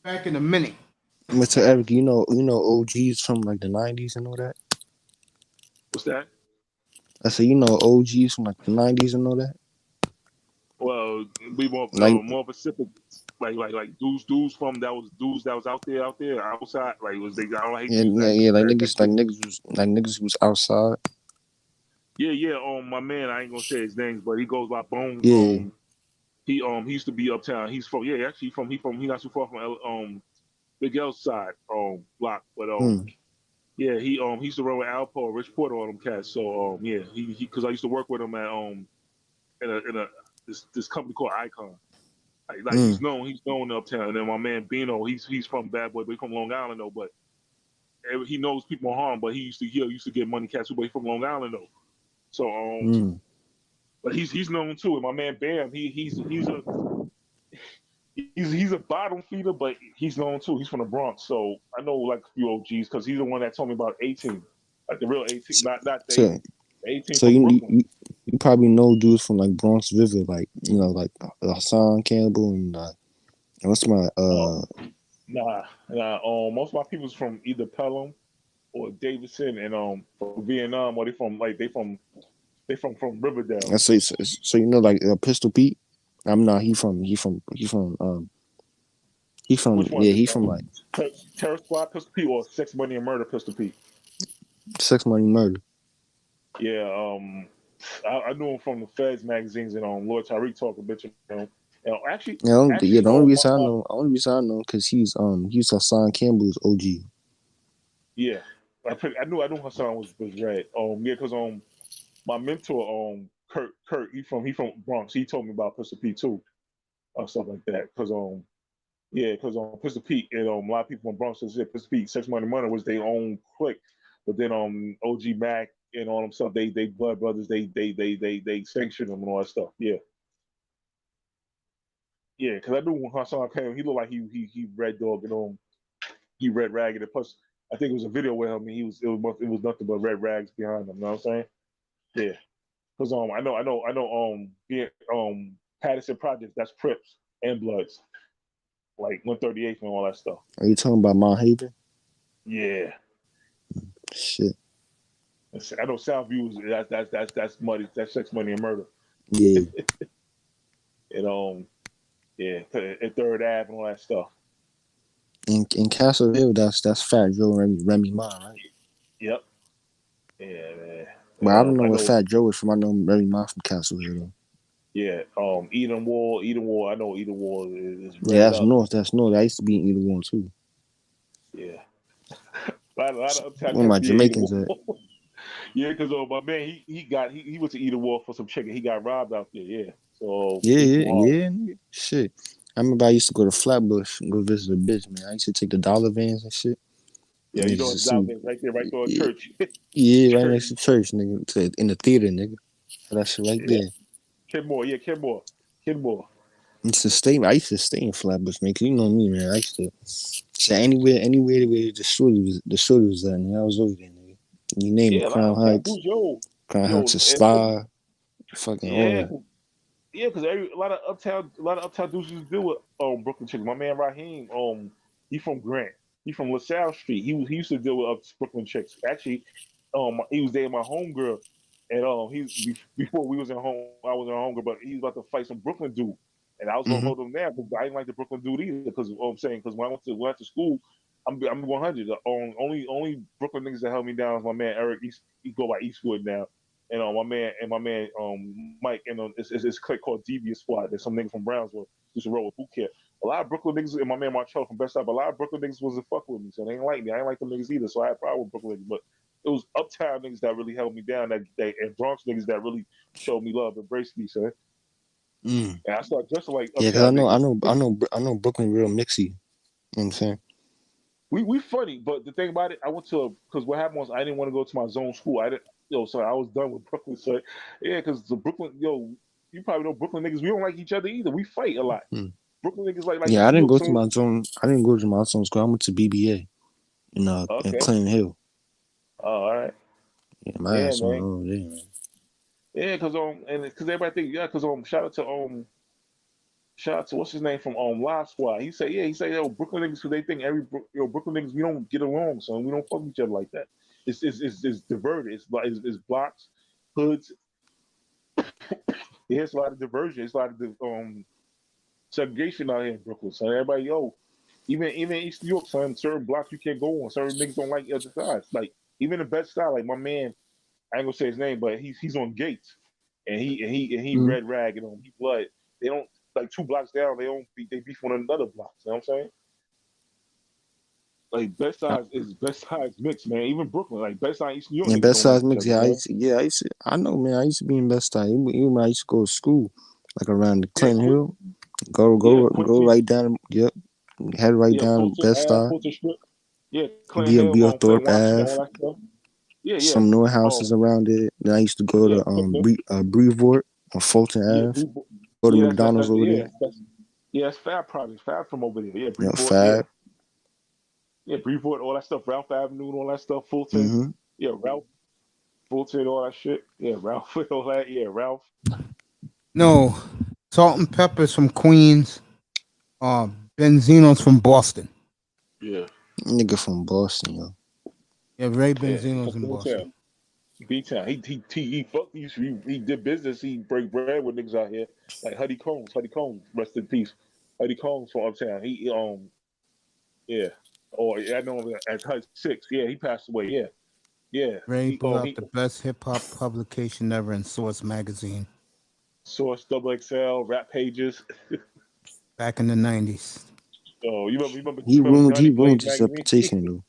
back in a minute. Mr. Eric, you know OGs from like the 90s and all that? What's that? I said, OGs from like the 90s and all that? Well, we more specific, like dudes from that was out there outside. Like was they? I don't hate niggas was outside. Yeah. My man, I ain't gonna say his names, but he goes by Bones. Yeah. He used to be uptown. He's from he not too far from Big L's side block, but yeah, he used to run with Alpo, Rich Porter, all them cats. So because I used to work with him at in this company called Icon. Like he's known uptown. And then my man Bino, he's from Bad Boy, but he's from Long Island though. But he knows people in Harlem, but he used to get money cats too, but he's from Long Island though. So but he's known too. And my man Bam, he's a bottom feeder, but he's known too. He's from the Bronx, so I know like a few OGs because he's the one that told me about 18, like the real 18, not the 18 So from Brooklyn. you probably know dudes from like Bronx River, like like Hassan Campbell and what's my Nah. Most of my people's from either Pelham or Davidson, and from Vietnam, or they from Riverdale. So like Pistol Pete. I'm not. He from Which one? he from like Terror Squad Pistol Pete or Sex Money and Murder Pistol Pete. Sex Money Murder. Yeah, I knew him from the Feds magazines and Lord Tariq talking bitch. The only reason I know because he's Hassan Campbell's OG. Yeah, I knew Hassan was red. Because my mentor Kurt he from Bronx. He told me about Pistol Pete too, stuff like that. Because Pistol Pete and a lot of people from Bronx said Pistol Pete, Sex Money Murder was their own clique, but then OG Mac and all them stuff, they blood brothers, they sanctioned them and all that stuff. Yeah, because I knew when Hassan came, he looked like he Red Dog and he Red Ragged, and plus I think it was a video with him, and it was nothing but red rags behind him. You know what I'm saying? Yeah, because I know Patterson Projects, that's Crips and Bloods, like 138th and all that stuff. Are you talking about Mount Haven? Yeah. Shit. I know Southview. That's muddy. That's Sex Money and Murder. Yeah. And and Third Ave and all that stuff. In Castle Hill, that's Fat Joe and Remy Ma, right? Yep. Yeah, man. But I don't know where Fat Joe is from. I know Remy Ma from Castle Hill though. Yeah. Eden Wall. I know Eden Wall is. Yeah, that's north. That's north. I used to be in Eden Wall too. Yeah. A lot of uptown. Where my Jamaicans at? Yeah, because my man, he went to Eden Wall for some chicken. He got robbed out there. Yeah. So. Yeah. Shit. I remember I used to go to Flatbush and go visit a bitch, man. I used to take the dollar vans and shit. Yeah, you know, the dollar vans right there at church. Yeah, right next to church, nigga. In the theater, nigga. That shit right there. Kenmore. It's a statement. I used to stay in Flatbush, man. 'Cause you know me, man. I used to say anywhere where the shorty was at, man. I was over there, nigga. You name it, Crown Heights, to Star, fucking all that. Yeah, because a lot of uptown dudes used to deal with Brooklyn chicks. My man Raheem, he from Grant. He from LaSalle Street. He used to deal with Brooklyn chicks. Actually, he was dating my homegirl, and before we was in home, I was in home, but he was about to fight some Brooklyn dude, and I was gonna hold him down because I didn't like the Brooklyn dude either. Because I'm saying, because when I went to school, I'm 100. The only Brooklyn niggas that held me down was my man Eric. He go by Eastwood now. And my man Mike, and it's clique called Devious Squad. There's some niggas from Brownsville used to roll with Boot Camp. A lot of Brooklyn niggas, and my man Marcello from Best Side, but a lot of Brooklyn niggas wasn't fuck with me, so they ain't like me. I ain't like them niggas either, so I had a problem with Brooklyn niggas. But it was uptown niggas that really held me down, and Bronx niggas that really showed me love, embraced me, son. And I started dressing like because I know Brooklyn real mixy. You know what I'm saying? We funny, but the thing about it, I went to because what happened was I didn't want to go to my zone school. So I was done with Brooklyn. So yeah, because the Brooklyn, you probably know Brooklyn niggas. We don't like each other either. We fight a lot. Brooklyn niggas like. Yeah, I didn't go to my zone. I didn't go to my zone school. I went to BBA in Clinton Hill. Oh, all right. Yeah, my ass went over there, man. Yeah, because everybody think because shout out to what's his name from Live Squad. He said Brooklyn niggas because they think Brooklyn niggas we don't get along, son. We don't fuck each other like that. It's diverted. It's blocks, hoods. It's a lot of diversion. It's a lot of segregation out here in Brooklyn. So everybody, even in East New York, son, certain blocks you can't go on. Certain niggas don't like other sides. Like even the best side, like my man, I ain't gonna say his name, but he's on Gates, and he Red Rag and he Blood. They don't like 2 blocks down. They beef on another block. You know what I'm saying? Like best sides mixed, man. Even Brooklyn, like best side East New York. Yeah, best sides mixed. I know, man. I used to be in Best Side. Even when I used to go to school, like around the Clinton Hill. Go Quincy. right down. Yep. Head right Yeah, down Fulton Best Ave, Star. Fulton Strip. Yeah, Clinton Hill, Be a Flint, Thorpe Washington, Ave. all that stuff. Yeah. Some newer houses around it. Then I used to go to Brevoort on Fulton Ave. Go to McDonald's over there. That's Fab Projects. Fab from over there. Yeah, Yeah, Brevoort. Fab. Yeah, Brevoort, all that stuff. Ralph Avenue, all that stuff. Fulton. Mm-hmm. Yeah, Ralph. Fulton, all that shit. Yeah, Ralph, all that. Yeah, Ralph. No, Salt and Peppers from Queens. Benzino's from Boston. Yeah. Nigga from Boston, yo. Yeah, Ray Benzino's in Boston. B-Town. He fucked these. He did business. He break bread with niggas out here. Like Huddy Combs. Rest in peace. Huddy Combs from Uptown. Yeah. Or I know him as HUD 6. Yeah, he passed away. Yeah. Ray put out the best hip hop publication ever in Source magazine. Source XXL, Rap Pages. Back in the 90s. Oh, you remember? He ruined his reputation though.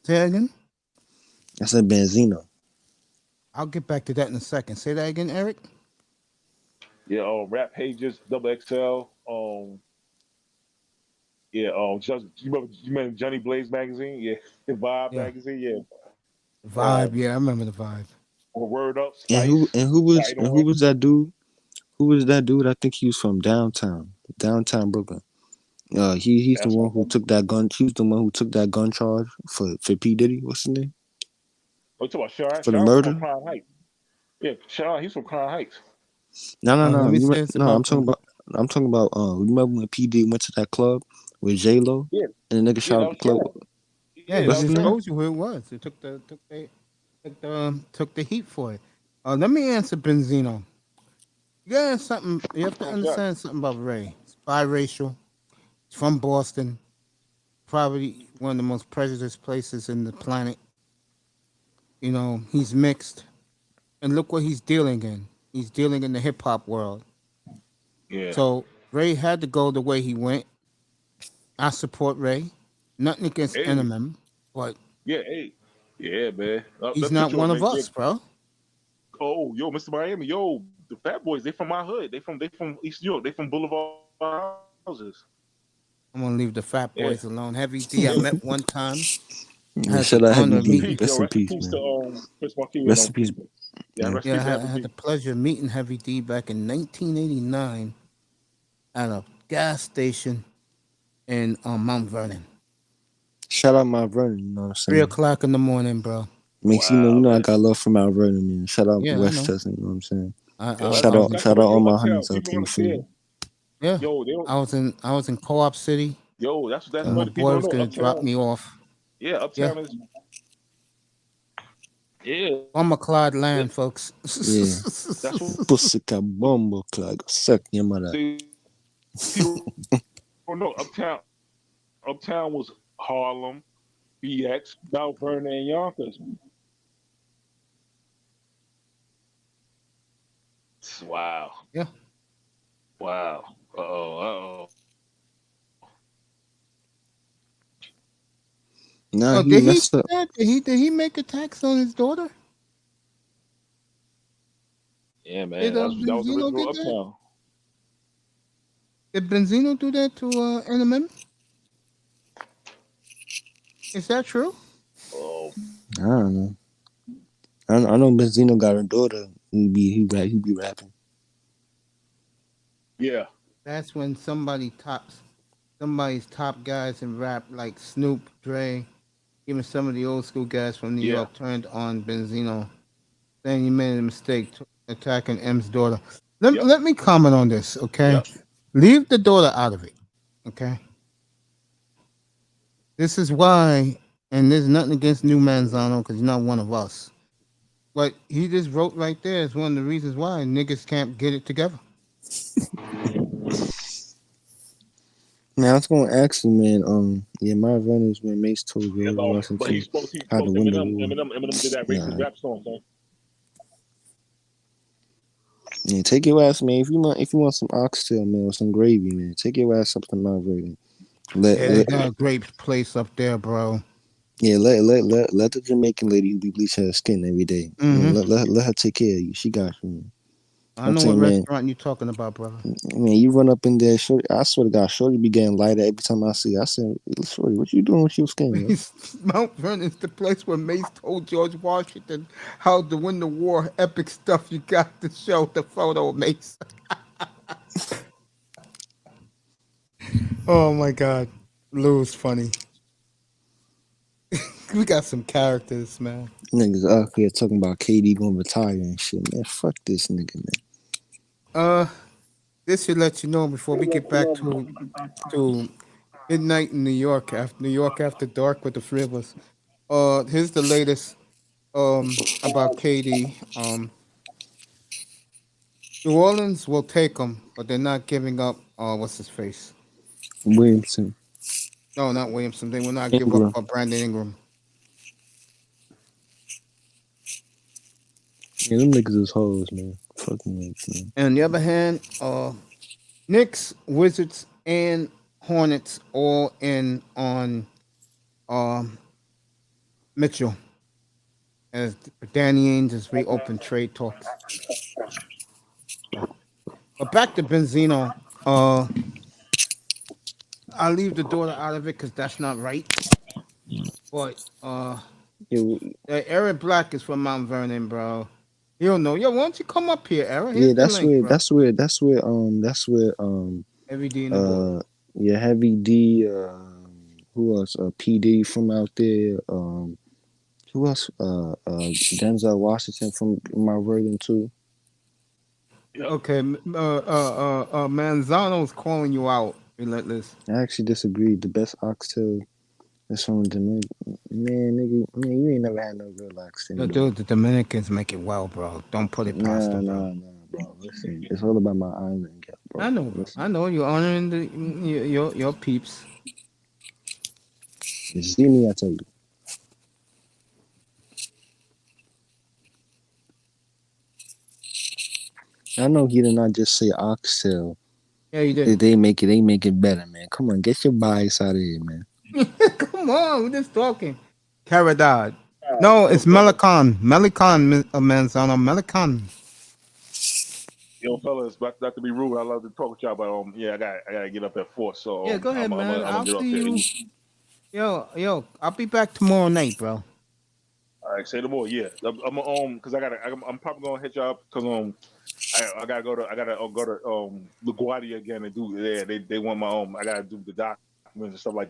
Say that again? I said Benzino. I'll get back to that in a second. Say that again, Eric. Yeah, Rap Pages, XXL. You remember Johnny Blaze magazine? Yeah, the Vibe magazine. Yeah, Vibe. Yeah, I remember the Vibe. Or Word Up. And who was that dude? Who was that dude? I think he was from downtown Brooklyn. He's the one who took that gun. He was the one who took that gun charge for P. Diddy. What's his name? Oh, you talking about Sean? For the murder? From Crown Heights. Yeah, Sean. He's from Crown Heights. No. I'm talking about. You remember when P. Diddy went to that club with J-Lo? Yeah. And the nigga shot up the club. Yeah, I told you who it was. It took the heat for it. Let me answer Benzino. You have to understand something about Ray. He's biracial. He's from Boston. Probably one of the most prejudiced places in the planet. You know, he's mixed. And look what he's dealing in. He's dealing in the hip hop world. Yeah. So Ray had to go the way he went. I support Ray. Nothing against N.F.L, but yeah, man. He's not one of us, bro. Oh, yo, Mr. Miami, yo, the Fat Boys, they from my hood. They from East New York. They from Boulevard houses. I'm gonna leave the Fat Boys alone. Heavy D, I met one time. Shout out Heavy D. Rest in peace, man. Rest in peace. Yeah, I had the pleasure of meeting Heavy D back in 1989 at a gas station in Mount Vernon. Shout out Mount Vernon, you know what I'm saying? 3 o'clock in the morning, bro. Makes you know I got love for Mount Vernon, man. Shout out West Chester, you know what I'm saying? Shout out all my honeys out there, you feel me? Yeah. I was in Co-op City. Yo, that's my what boy was gonna Uptown. drop me off. Yeah, Uptown is. Yeah. On McLeod land, folks. Yeah. Pussycat Bumble Clag. Suck your mother. Oh no, Uptown was Harlem, BX, Mount Vernon, and Yonkers. Wow. Yeah. Wow. Uh-oh. Nah, did messed up. Did he make a tax on his daughter? Yeah, man. Did That was Benzino original do that? Uptown. Did Benzino do that to N.F.L? Is that true? Oh, I don't know. I know Benzino got a daughter. He be rapping. Yeah. That's when somebody's top guys in rap like Snoop, Dre, even some of the old school guys from New York turned on Benzino, saying you made a mistake attacking M's daughter. Let me comment on this, okay? Yep. Leave the daughter out of it, okay? This is why, and there's nothing against New Manzano because he's not one of us. But he just wrote right there is one of the reasons why niggas can't get it together. Man, I was gonna ask you, man. My runners when Mace told you But he spoke Eminem did that racist rap song, man. Yeah, take your ass, man. If you want some oxtail, man, or some gravy, man, take your ass up to Mount Vernon. They got a great place up there, bro. Yeah, let the Jamaican lady who be bleaching her skin every day. Mm-hmm. Let her take care of you. She got you, man. I I'm know what saying, man. restaurant you talking about, brother. Man, you run up in there, shorty. I swear to God, shorty be getting lighter every time I see. I said, shorty, what you doing with your skin, man? Mount Vernon's the place where Mace told George Washington how to win the war. Epic stuff. You got to show the photo of Mace. Oh my God, Lou's funny. We got some characters, man. Niggas out here talking about KD gonna retire and shit, man. Fuck this nigga, man. This should let you know before we get back to midnight in New York after dark with the three of us. Here's the latest about KD. New Orleans will take him, but they're not giving up. What's his face? Williamson. No, not Williamson. They will not give up Brandon Ingram. Yeah, them niggas is hoes, man. Fucking niggas, man. And on the other hand, Knicks, Wizards, and Hornets all in on Mitchell as Danny Ainge has reopened trade talks. But back to Benzino. I'll leave the daughter out of it because that's not right. But Eric Black is from Mount Vernon, bro. You don't know. Yo, why don't you come up here, Eric? Yeah, that's where Heavy D in the book. Yeah, Heavy D, who else? PD from out there. Who else? Denzel Washington from Mount Vernon too. Okay, Manzano's calling you out, Relentless. I actually disagree. The best oxtail is from the Dominican. Man, you ain't never had no good oxtail. No, dude, the Dominicans make it well, bro. Don't put it past them, bro. Nah, bro. Listen, it's all about my island, bro. I know. Listen. I know. You're honoring your peeps. You see me, I tell you. I know he did not just say oxtail. Yeah, he did. They make it better, man. Come on, get your bias out of here, man. Come on, we're just talking. Caradad. No, it's Melicon. Manzano. Melicon. Yo, fellas, not to be rude, I love to talk with y'all, but I gotta get up at 4. So Yeah, go ahead, man. I'll get up see you. Yo, I'll be back tomorrow night, bro. All right, say no more. Yeah, I'm because I'm probably gonna hit y'all up because I gotta go to LaGuardia again and do. Yeah, they want my I gotta do the documents and stuff like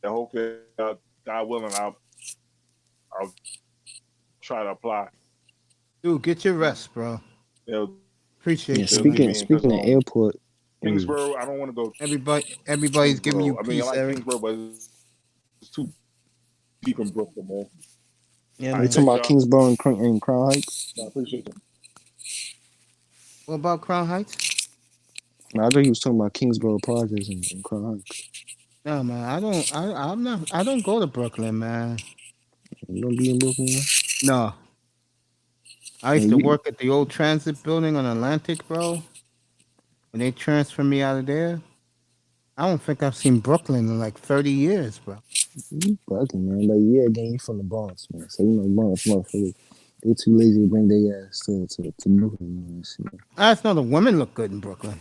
that. Hopefully, God willing, I'll try to apply. Dude, get your rest, bro. Appreciate it. Speaking of airport, Kingsborough, I don't want to go. Everybody's giving you peace, I like Eric. Kingsborough, but it's too deep in Brooklyn, man. Yeah, we talking about Kingsborough and Crown Heights. I appreciate that. What about Crown Heights? No, I thought he was talking about Kingsborough Projects and Crown Heights. No, man, I don't go to Brooklyn, man. You don't be in Brooklyn, man? No. I used to work at the old transit building on Atlantic, bro. When they transferred me out of there, I don't think I've seen Brooklyn in like 30 years, bro. You bugging, man. But yeah, again, you from the Bronx, man. So, Bronx motherfuckers, they too lazy to bring their ass to Brooklyn, man. I just know the women look good in Brooklyn.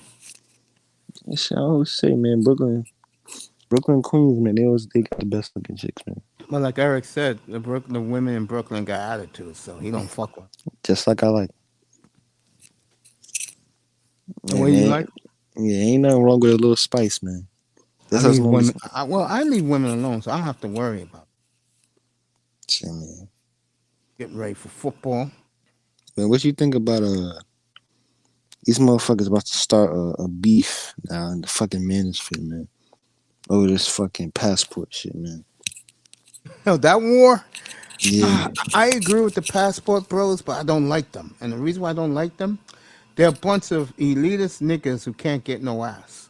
I always say, man, Brooklyn, Queens, man, they got the best looking chicks, man. Well, like Eric said, the women in Brooklyn got attitude, so he don't fuck with. Just like I like. The way you like? Yeah, ain't nothing wrong with a little spice, man. I leave women alone, so I don't have to worry about it. Shit, man. Getting ready for football. Man, what you think about these motherfuckers about to start a beef now in the fucking manosphere, man? Over this fucking passport shit, man. Yo, that war? Yeah. I agree with the passport bros, but I don't like them. And the reason why I don't like them, they're a bunch of elitist niggas who can't get no ass.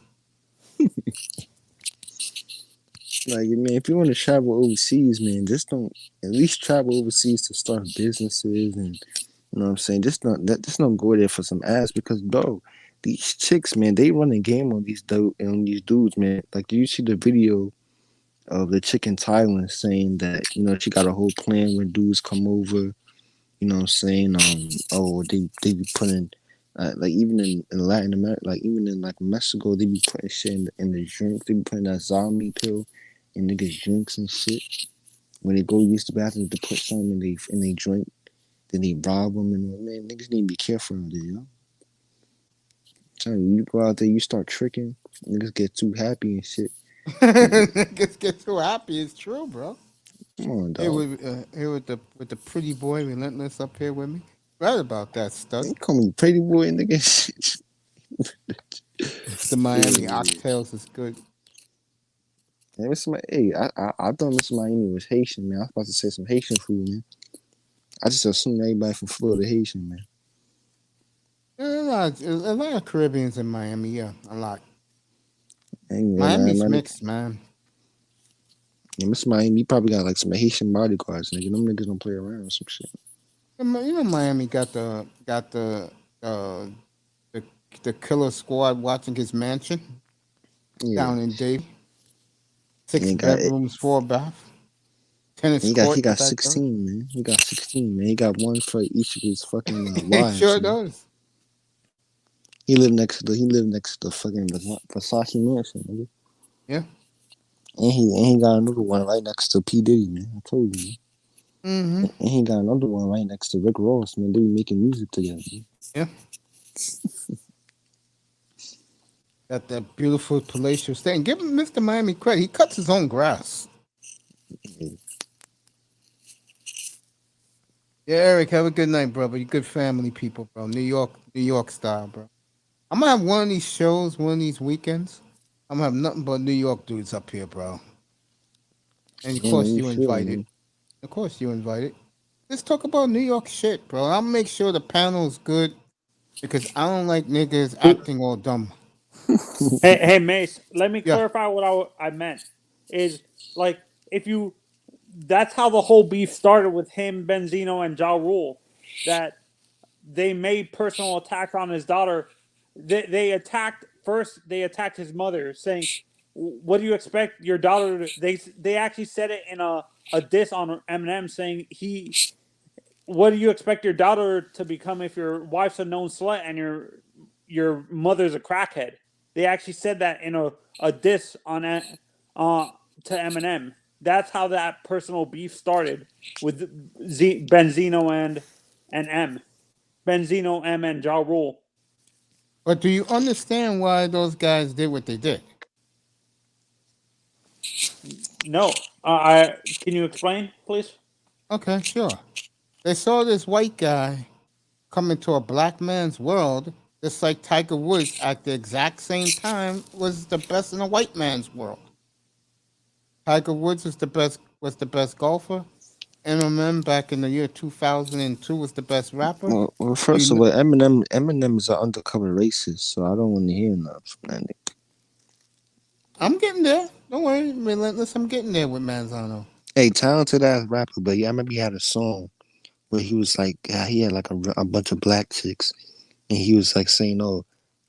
Like, man, if you want to travel overseas, man, just don't at least travel overseas to start businesses and, you know what I'm saying? Just don't go there for some ass because, dog, these chicks, man, they run a game on these dudes, man. Like, you see the video of the chick in Thailand saying that, you know, she got a whole plan when dudes come over, you know what I'm saying? They be putting Like even in Latin America, like even in like Mexico, they be putting shit in the drink. They be putting that zombie pill in niggas' drinks and shit. When they go use the bathroom to put something in they drink, then they rob them and man, niggas need to be careful out there, yo. I'm telling you, you go out there, you start tricking, niggas get too happy and shit. Niggas get too happy. It's true, bro. Come on, Here dog. with the pretty boy relentless up here with me. Right about that stuff. You call me pretty boy, nigga. The Miami Oxtails is good. Hey, I thought Mr. Miami was Haitian, man. I was about to say some Haitian food, man. I just assumed everybody from Florida Haitian, man. A lot of Caribbeans in Miami, yeah, a lot. Miami's mixed, man. Yeah, Mr. Miami probably got like some Haitian bodyguards, nigga. Them niggas don't play around with some shit. You know, Miami got the killer squad watching his mansion down in Davie. 6 bedrooms, 4 bath. Tennis court. He got 16, man. He got 16, man. He got one for each of his fucking wives. Sure does. He lived next to the fucking Versace mansion, nigga. Yeah. And he got another one right next to P. Diddy, man. I told you, man. Mm-hmm. And he got another one right next to Rick Ross, man. They be making music together, man. Yeah. Got that beautiful palatial stay. And give him Mr. Miami credit. He cuts his own grass. Yeah, Eric, have a good night, brother. You good family people, bro. New York style, bro. I'm gonna have one of these shows, one of these weekends. I'm gonna have nothing but New York dudes up here, bro. And of course you invited. Of course you invited. Let's talk about New York shit, bro. I'll make sure the panel's good because I don't like niggas acting all dumb. Hey, Mace, let me clarify what I meant. Is like that's how the whole beef started with him, Benzino, and Ja Rule. That they made personal attacks on his daughter. They attacked his mother, saying, "What do you expect your daughter to?" They actually said it in a diss on Eminem, saying what do you expect your daughter to become if your wife's a known slut and your mother's a crackhead? They actually said that in a diss on to Eminem. That's how that personal beef started with Benzino and M. Benzino, M, and Ja Rule. But do you understand why those guys did what they did? No. Can you explain, please? Okay, sure. They saw this white guy come into a black man's world, just like Tiger Woods at the exact same time was the best in a white man's world. Tiger Woods was the best golfer. Eminem back in the year 2002 was the best rapper. Well, first of all, Eminem is an undercover racist, so I don't want to hear enough from that nigga. I'm getting there. Don't worry, relentless. I'm getting there with Manzano. Hey, talented ass rapper, but yeah, I remember he had a song where he was like, he had like a bunch of black chicks, and he was like saying, "Oh,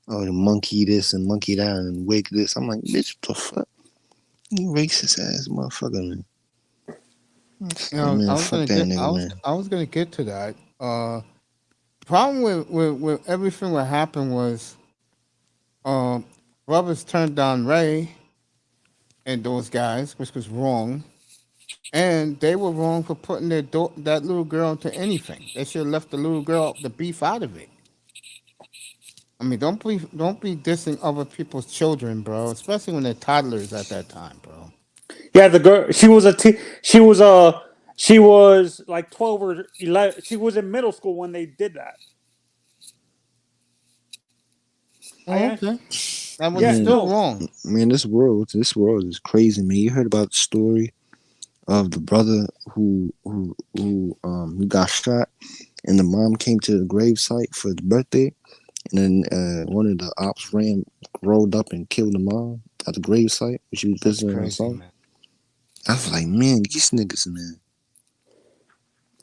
the monkey this and monkey that and wig this." I'm like, bitch, what the fuck? You racist ass motherfucker, man. I was gonna get to that. Problem with everything that happened was, brothers turned down Ray and those guys, which was wrong, and they were wrong for putting that little girl into anything. They should have left the little girl, the beef, out of it. I mean, don't be dissing other people's children, bro. Especially when they're toddlers at that time, bro. Yeah, the girl. She was like 12 or 11. She was in middle school when they did that. Oh, okay. That was still wrong. Man, this world is crazy, man. You heard about the story of the brother who got shot, and the mom came to the gravesite for his birthday, and then one of the ops rolled up and killed the mom at the gravesite, which she was visiting her son. I was like, man, these niggas, man.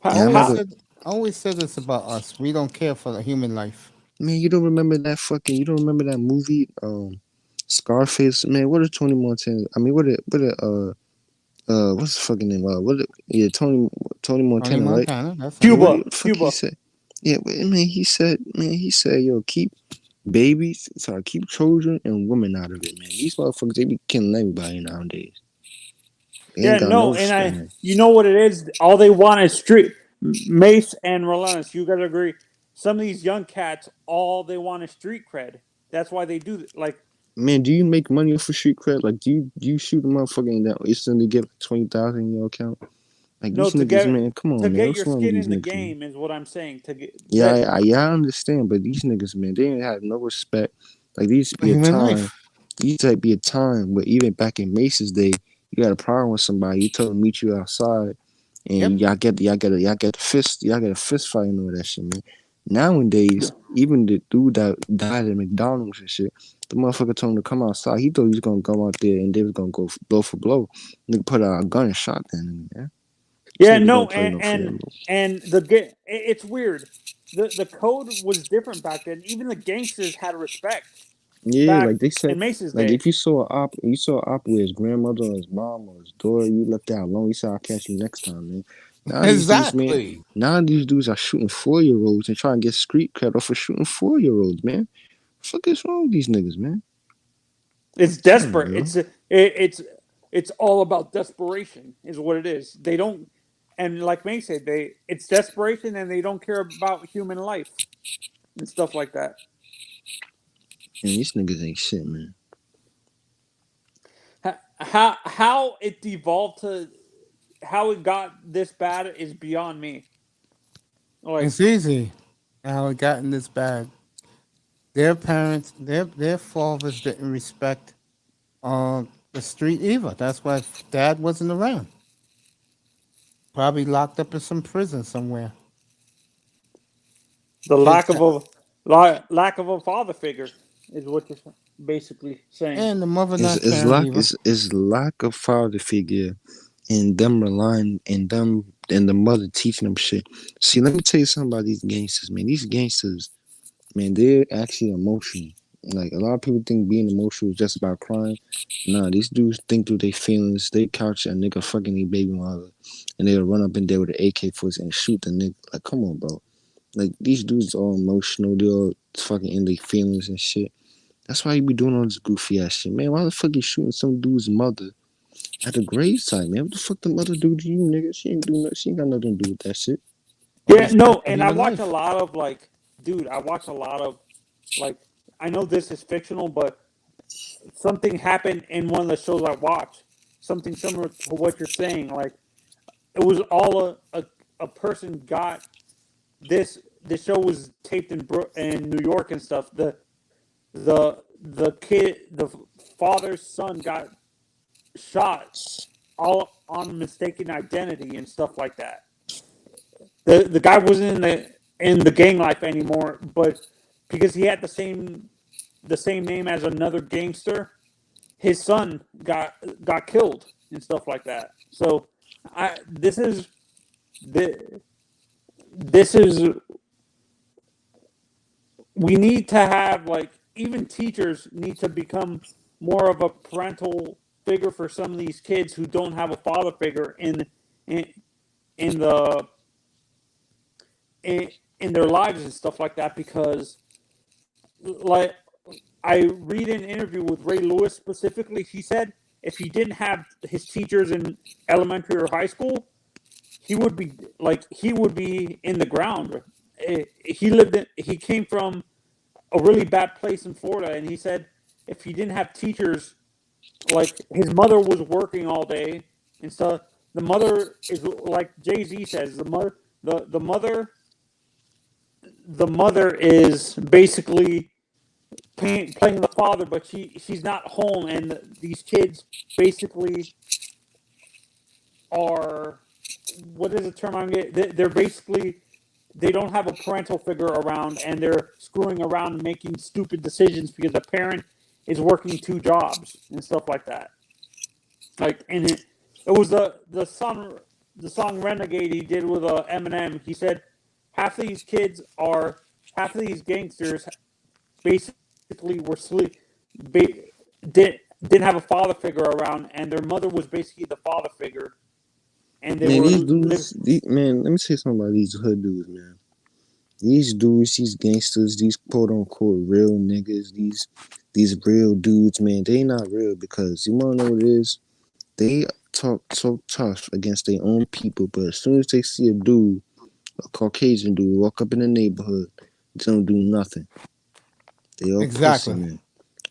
I always said this about us. We don't care for the human life. Man, you don't remember that movie, Scarface? Man, what are Tony Montana? I mean, what's the fucking name? Tony Montana, right? That's Cuba. He said, Yeah, but man, he said, yo, keep keep children and women out of it, man. These motherfuckers, they be killing everybody nowadays. They ain't Yeah, got no no, and respect. you know what it is? All they want is street Mace and Relentless. You gotta agree. Some of these young cats, all they want is street cred. That's why they do like. Man, do you make money off of street cred? Like, do you shoot a motherfucker and that instantly get 20,000 in your account? Like No, these to niggas, get man, come on, man, your what's wrong with skin these in the niggas, man? game is what I'm saying. To get Yeah, that, I understand, but these niggas, man, they ain't have no respect. Like, there used to be a Human time, life. where even back in Mace's day, you got a problem with somebody, you told them meet you outside, and Yep. y'all get a fist fight and all that shit, man. Nowadays, even the dude that died at McDonald's and shit, the motherfucker told him to come outside. He thought he was gonna go out there and they was gonna go blow for blow. Nigga put out a gun and shot that nigga, man. These yeah, niggas no, don't play no fair, bro. and the get it's weird. The code was different back then. Even the gangsters had respect Yeah, back like they said, in Mace's like day. if you saw an op with his grandmother or his mom or his daughter, you left that alone. You said, "I'll catch you next time, man." Now these dudes, man, Exactly. now these dudes are shooting 4-year-olds and trying to get street cred off of shooting 4-year-olds, man. Fuck is wrong with these niggas, man? It's Damn, desperate. yo. It's all about desperation, is what it is. They don't, and like May said, it's desperation, and they don't care about human life and stuff like that. Man, these niggas ain't shit, man. How it devolved to how it got this bad is beyond me. Like, It's easy how it gotten this bad. Their parents, their fathers didn't respect the street either. That's why dad wasn't around. Probably locked up in some prison somewhere. the lack of a father figure is what you're basically saying. And the mother not It's caring either. lack of father figure and them relying and the mother teaching them shit. See, let me tell you something about these gangsters, man. These gangsters, man, they're actually emotional. Like, a lot of people think being emotional is just about crying. Nah, these dudes think through their feelings. They couch a nigga fucking their baby mother, and they'll run up in there with an AK-47 and shoot the nigga. Like, come on, bro. Like, these dudes all emotional. They all fucking in their feelings and shit. That's why you be doing all this goofy ass shit, man. Why the fuck you shooting some dude's mother at the gravesite, man? What the fuck the mother do to you, nigga? She ain't do nothing. She ain't got nothing to do with that shit. Yeah, no, and I watch a lot of I know this is fictional, but something happened in one of the shows I watched. Something similar to what you're saying. Like, it was all a person got this. The show was taped in New York and stuff. The father's son got shot all on mistaken identity and stuff like that. The guy wasn't in the gang life anymore, but because he had the same name as another gangster, his son got killed and stuff like that. So this is we need to have, like, even teachers need to become more of a parental figure for some of these kids who don't have a father figure in their lives and stuff like that, because, like, I read an interview with Ray Lewis specifically. He said if he didn't have his teachers in elementary or high school, he would be in the ground. He came from a really bad place in Florida, and he said if he didn't have teachers, like, his mother was working all day and stuff. The mother is, like Jay-Z says, the mother is basically playing the father, but she's not home, and these kids basically are, what is the term I'm getting? They're basically, they don't have a parental figure around, and they're screwing around and making stupid decisions because the parent is working 2 jobs and stuff like that. Like, and it was the song Renegade he did with Eminem. He said half of these gangsters basically were didn't have a father figure around, and their mother was basically the father figure. And they Man, were these dudes, man, let me say something about these hood dudes, man. These dudes, these gangsters, these quote unquote real niggas, these real dudes, man, they not real because you wanna know what it is? They talk so tough against their own people, but as soon as they see a dude, a Caucasian dude, walk up in the neighborhood, they don't do nothing. They all Exactly. pussy, man.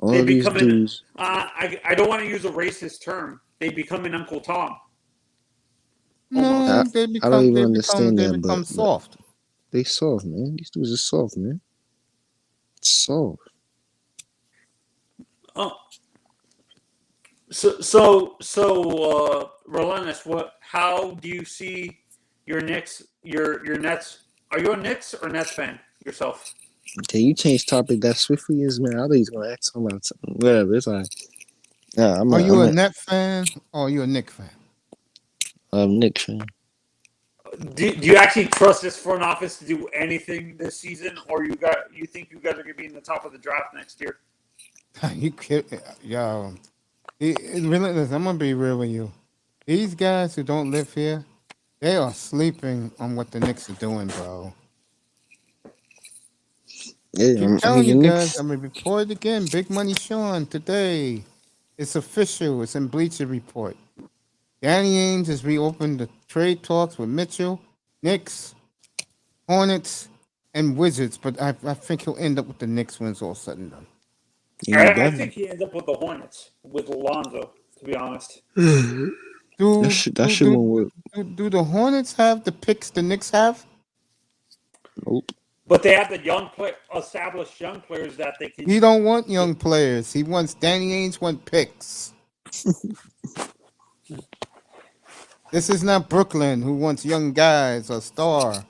All They of these become dudes. I don't want to use a racist term. They become an Uncle Tom. No, they I don't become even understand that, become but soft. they soft, man. These dudes are soft, man. Soft. Oh, Relentless, how do you see your Knicks, your Nets? Are you a Knicks or Nets fan yourself? Can you change topic that swiftly? Is man, I thought he's gonna ask something about something. Whatever, it's alright. Yeah, Are you a Net fan or are you a Knick fan? Knick fan. Do you actually trust this front office to do anything this season, or you think you guys are gonna be in the top of the draft next year? You kidding? Yo, Relentless, I'm gonna be real with you. These guys who don't live here, they are sleeping on what the Knicks are doing, bro. Yeah, Keep telling you the guys. Knicks. I'm gonna report it again. Big Money Sean today. It's official. It's in Bleacher Report. Danny Ainge has reopened the trade talks with Mitchell, Knicks, Hornets, and Wizards, but I think he'll end up with the Knicks when it's all said and done. I think he ends up with the Hornets with Alonzo. To be honest, Do the Hornets have the picks the Knicks have? Nope. But they have the established young players that they can. He don't want young players. He wants Danny Ainge want picks. This is not Brooklyn who wants young guys or star.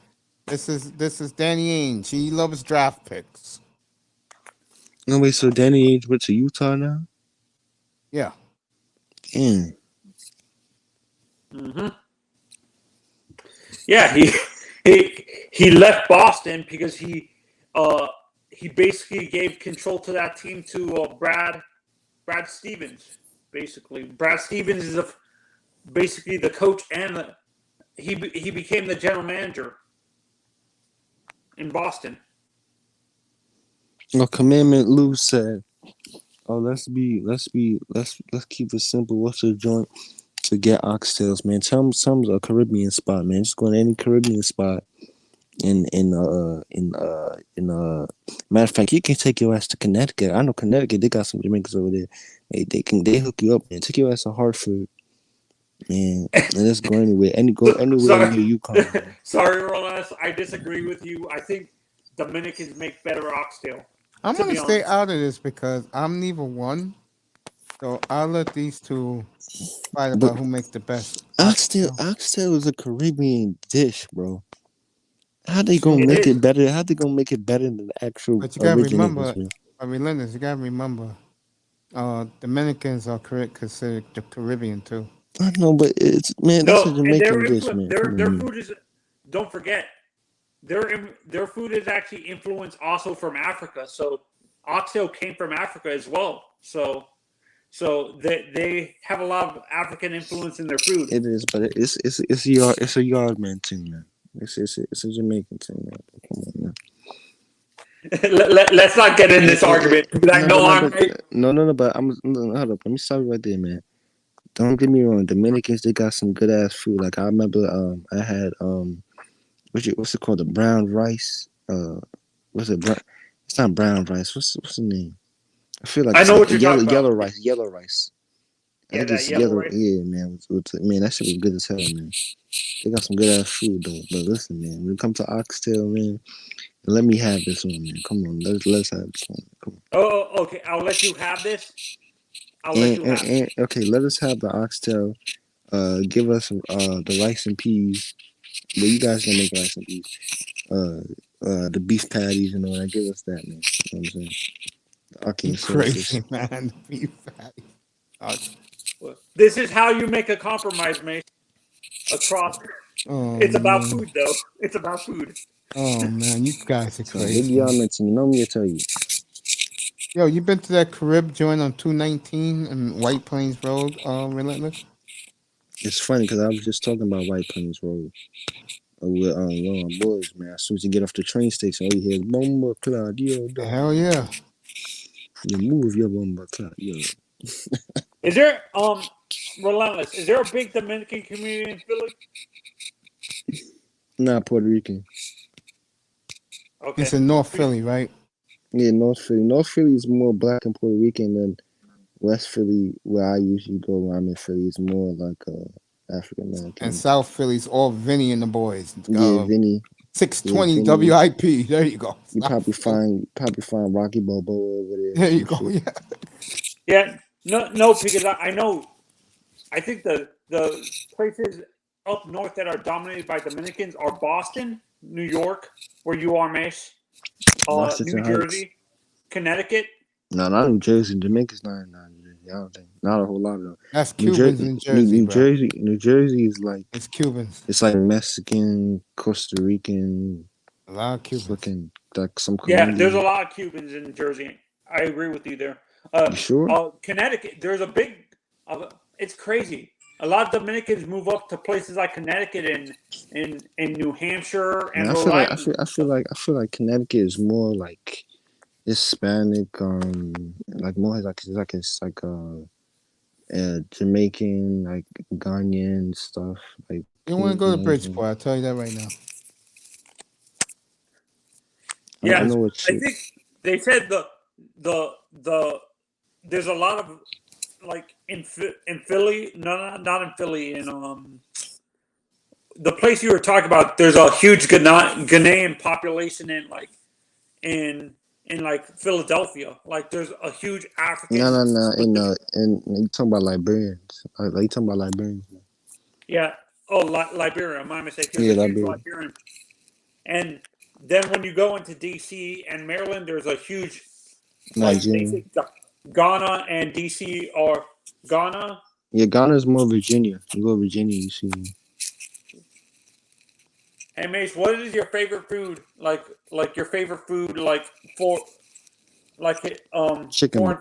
This is Danny Ainge. He loves draft picks. No wait, so Danny Ainge went to Utah now? Yeah. Damn. Mm-hmm. Yeah, he left Boston because he basically gave control to that team to Brad Stevens. Basically, Brad Stevens is basically the coach, and he became the general manager in Boston. Well, Commandment Lou said, "Oh, let's keep it simple. What's the joint to get oxtails, man? Some's a Caribbean spot, man. Just go to any Caribbean spot. Matter of fact, you can take your ass to Connecticut. I know Connecticut. They got some Jamaicans over there. They hook you up, man. Take your ass to Hartford, man. And let's go anywhere. Anywhere near Yukon. Sorry, Rolas, I disagree with you. I think Dominicans make better oxtail. I'm gonna stay out of this because I'm neither one. So I'll let these two fight about who makes the best. Oxtail is a Caribbean dish, bro. How they gonna make it better? How they gonna make it better than the actual But you gotta remember, originators, you gotta remember, Dominicans are considered the Caribbean too. I know, but it's that's a Jamaican dish, man. Their food is. Don't forget, their food is actually influenced also from Africa. So oxtail came from Africa as well. So they have a lot of African influence in their food. It is, but it's a yard man thing, man. It's a Jamaican thing, man. Come on, man. Let's not get in this argument. No, but hold up. Let me stop you right there, man. Don't get me wrong. Dominicans, they got some good ass food. Like I remember, I had what's it called? The brown rice. What's it? It's not brown rice. What's the name? I feel like I know what you're talking about. Yellow rice. Yellow rice. Yeah, that yellow rice. Yeah, man. Man, that shit was good as hell, man. They got some good ass food though. But listen, man, when it comes to oxtail, man, let me have this one, man. Come on, let's have this one. Come on. Oh, okay. I'll let you have this. Okay, let us have the oxtail. Give us the rice and peas. Well, you guys gonna make rice and peas. The beef patties and all that. Give us that, man. You know what I'm saying? Okay, crazy, man. Beef patties. This is how you make a compromise, mate. Across. It's about food, though. It's about food. Oh man, you guys are crazy. Maybe y'all mention. You know me to tell you. Yo, you been to that Carib joint on 219 and White Plains Road, Relentless? It's funny because I was just talking about White Plains Road. with Lauren Boys, man. As soon as you get off the train station, all you hear is Bomba Claudio. Hell yeah. You move your Bomba Claudio. Is there Relentless? Is there a big Dominican community in Philly? Not Puerto Rican. Okay. It's in North Philly, right? Yeah, North Philly. North Philly is more black and Puerto Rican than West Philly, where I usually go when I'm in Philly. It's more like African American. And South Philly's all Vinny and the boys. Yeah, Vinny. 620 Yeah, Vinny. WIP. There you go. You probably find Rocky Balboa over there. There you go. Shit. Yeah. No, because I know. I think the places up north that are dominated by Dominicans are Boston, New York, where you are, Mace, New Washington Jersey, Heights. Connecticut. No, not New Jersey. Jamaica's not New Jersey. I don't think. Not a whole lot of them. That's Cubans in Jersey, bro. New Jersey is like it's Cubans. It's like Mexican, Costa Rican. A lot of Cubans. Looking like some. Yeah, Colombian. there's a lot of Cubans in Jersey. I agree with you there. You sure? Connecticut, there's a big. It's crazy. A lot of Dominicans move up to places like Connecticut and New Hampshire and Man, Rhode Island. I feel like Connecticut is more like Hispanic, like more like it's like Jamaican, like Ghanaian stuff. Like You want to go to Cuban. Bridgeport? I'll tell you that right now. Yeah, I know what I think they said the there's a lot of like in Philly, not in Philly, in the place you were talking about. There's a huge Ghanaian population in like Philadelphia. Like there's a huge African. No. And you talking about Liberians? Like you talking about Liberians? Yeah. Oh, Liberia. My mistake. There's Yeah, a huge Liberia. Liberian. And then when you go into DC and Maryland, there's a huge Nigerian. Ghana and DC are Ghana. Yeah, Ghana's more Virginia. You go to Virginia, you see. Hey Mace, what is your favorite food? Like your favorite food, Chicken foreign nuggets.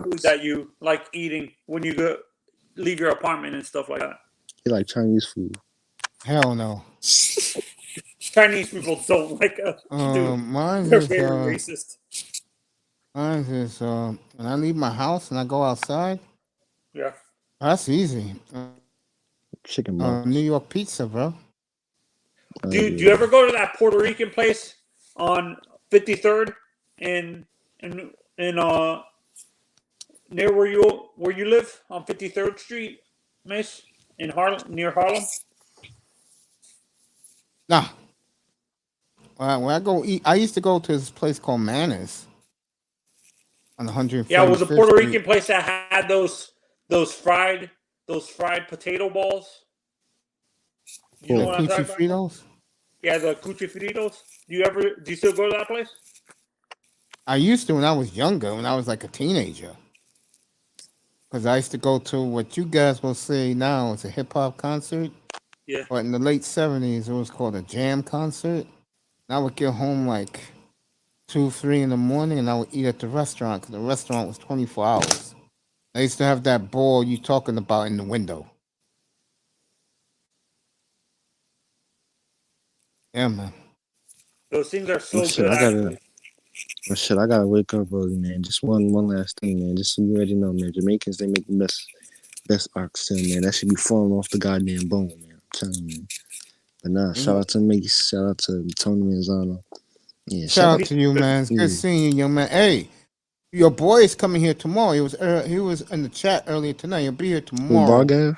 food that you like eating when you leave your apartment and stuff like that. You like Chinese food? Hell no. Chinese people don't like us. Dude, Mine they're is very racist. Mine is when I leave my house and I go outside. Yeah. That's easy. Chicken New York pizza, bro. Do you ever go to that Puerto Rican place on 53rd in near where you live on 53rd Street, Miss, in Harlem, near Harlem? Nah. When I go eat, I used to go to this place called Manners on 105th. Yeah, it was a Puerto Street. Rican place that had those fried potato balls. You know what I'm talking about? Fritos? Yeah, the Cuchi Fritos. Do you still go to that place? I used to when I was younger, when I was like a teenager. Because I used to go to what you guys will say now is a hip hop concert. Yeah. But in the late 70s, it was called a jam concert. And I would get home like 2, 3 in the morning, and I would eat at the restaurant because the restaurant was 24 hours. I used to have that ball you talking about in the window. Yeah, man. Those things are so Shit, good. I gotta wake up early, man. Just one last thing, man. Just so you already know, man. Jamaicans, they make the best oxtail, man. That should be falling off the goddamn bone, man. I'm telling you, man. But nah, shout out to me. Shout out to Tony Manzano. Yeah, Shout out to you, man. It's good seeing you, young man. Hey, your boy is coming here tomorrow. He was in the chat earlier tonight. He'll be here tomorrow. Bargav?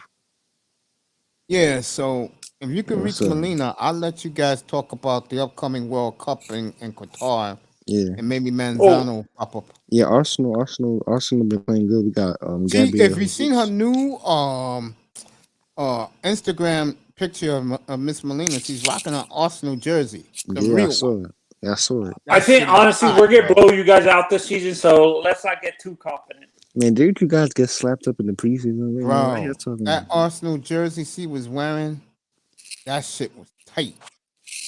Yeah, so if you can What's reach up? Melina, I'll let you guys talk about the upcoming World Cup in Qatar. Yeah. And maybe Manzano will pop up. Yeah, Arsenal been playing good. We got See, Gabriel. if you seen her new Instagram picture of Miss Melina, she's rocking an Arsenal jersey. The Yeah, I real saw one. it. Yeah, I saw it. I think honestly we're gonna blow you guys out this season, so let's not get too confident. Man, didn't you guys get slapped up in the preseason? Man, why you Bro, talking that about? Arsenal jersey she was wearing, that shit was tight.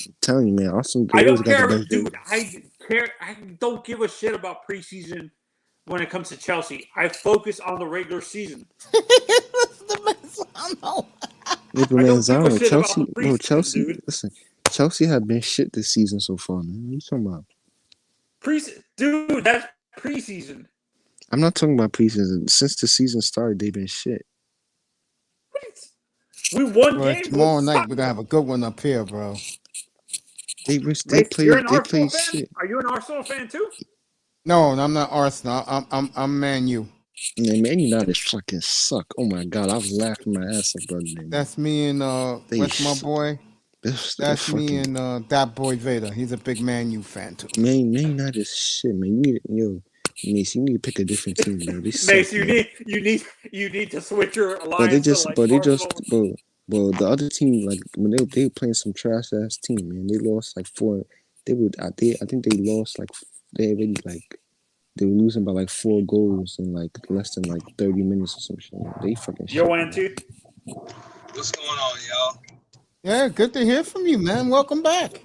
I'm telling you, man, Arsenal I always don't got care, the best dude. jersey. I don't give a shit about preseason when it comes to Chelsea. I focus on the regular season. Yeah, but I don't give a Manzano, shit about Chelsea, the bro, preseason, Chelsea. dude. Listen, Chelsea have been shit this season so far, man. What are you talking about? Dude, that's preseason. I'm not talking about preseason. Since the season started, they've been shit. We won Well, games. tomorrow night we're gonna have a good one up here, bro. They You're an played Arsenal fan? shit. Are you an Arsenal fan too? No, I'm not Arsenal. I'm Man U. Man, Man United fucking suck. Oh my god, I was laughing my ass off the other day. That's me and They what's my suck. boy? That's me and that boy Vader. He's a big Man U fan too. Man United is shit, man. Mace, you need to pick a different team, bro. They suck, Mace, you man. need to switch your But alliance to like Arsenal. bro, the other team, like when they were playing some trash ass team, man. They lost like 4. I think they lost like they already like they were losing by like 4 goals in like less than like 30 minutes or some shit. They fucking shit. Yo, Auntie. What's going on, y'all? Yeah, good to hear from you, man. Welcome back.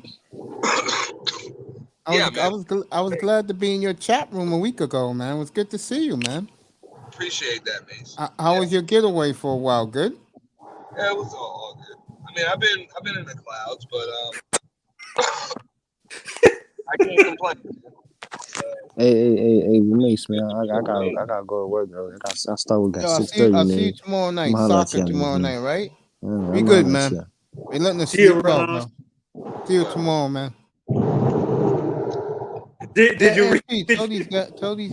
I was glad to be in your chat room a week ago, man. It was good to see you, man. Appreciate that, Mace. How was your getaway for a while? Good? Yeah, it was all good. I mean, I've been in the clouds, but I can't complain. Hey, Mace, man. I gotta go to work, bro. I start with 6:30, man. I'll see you tomorrow night. Soccer tomorrow night, right? Be I'm good, holla man. at ya. Be letting us See you, sleep well, Ron. bro. See you tomorrow, man. Did you read? Pete, tell these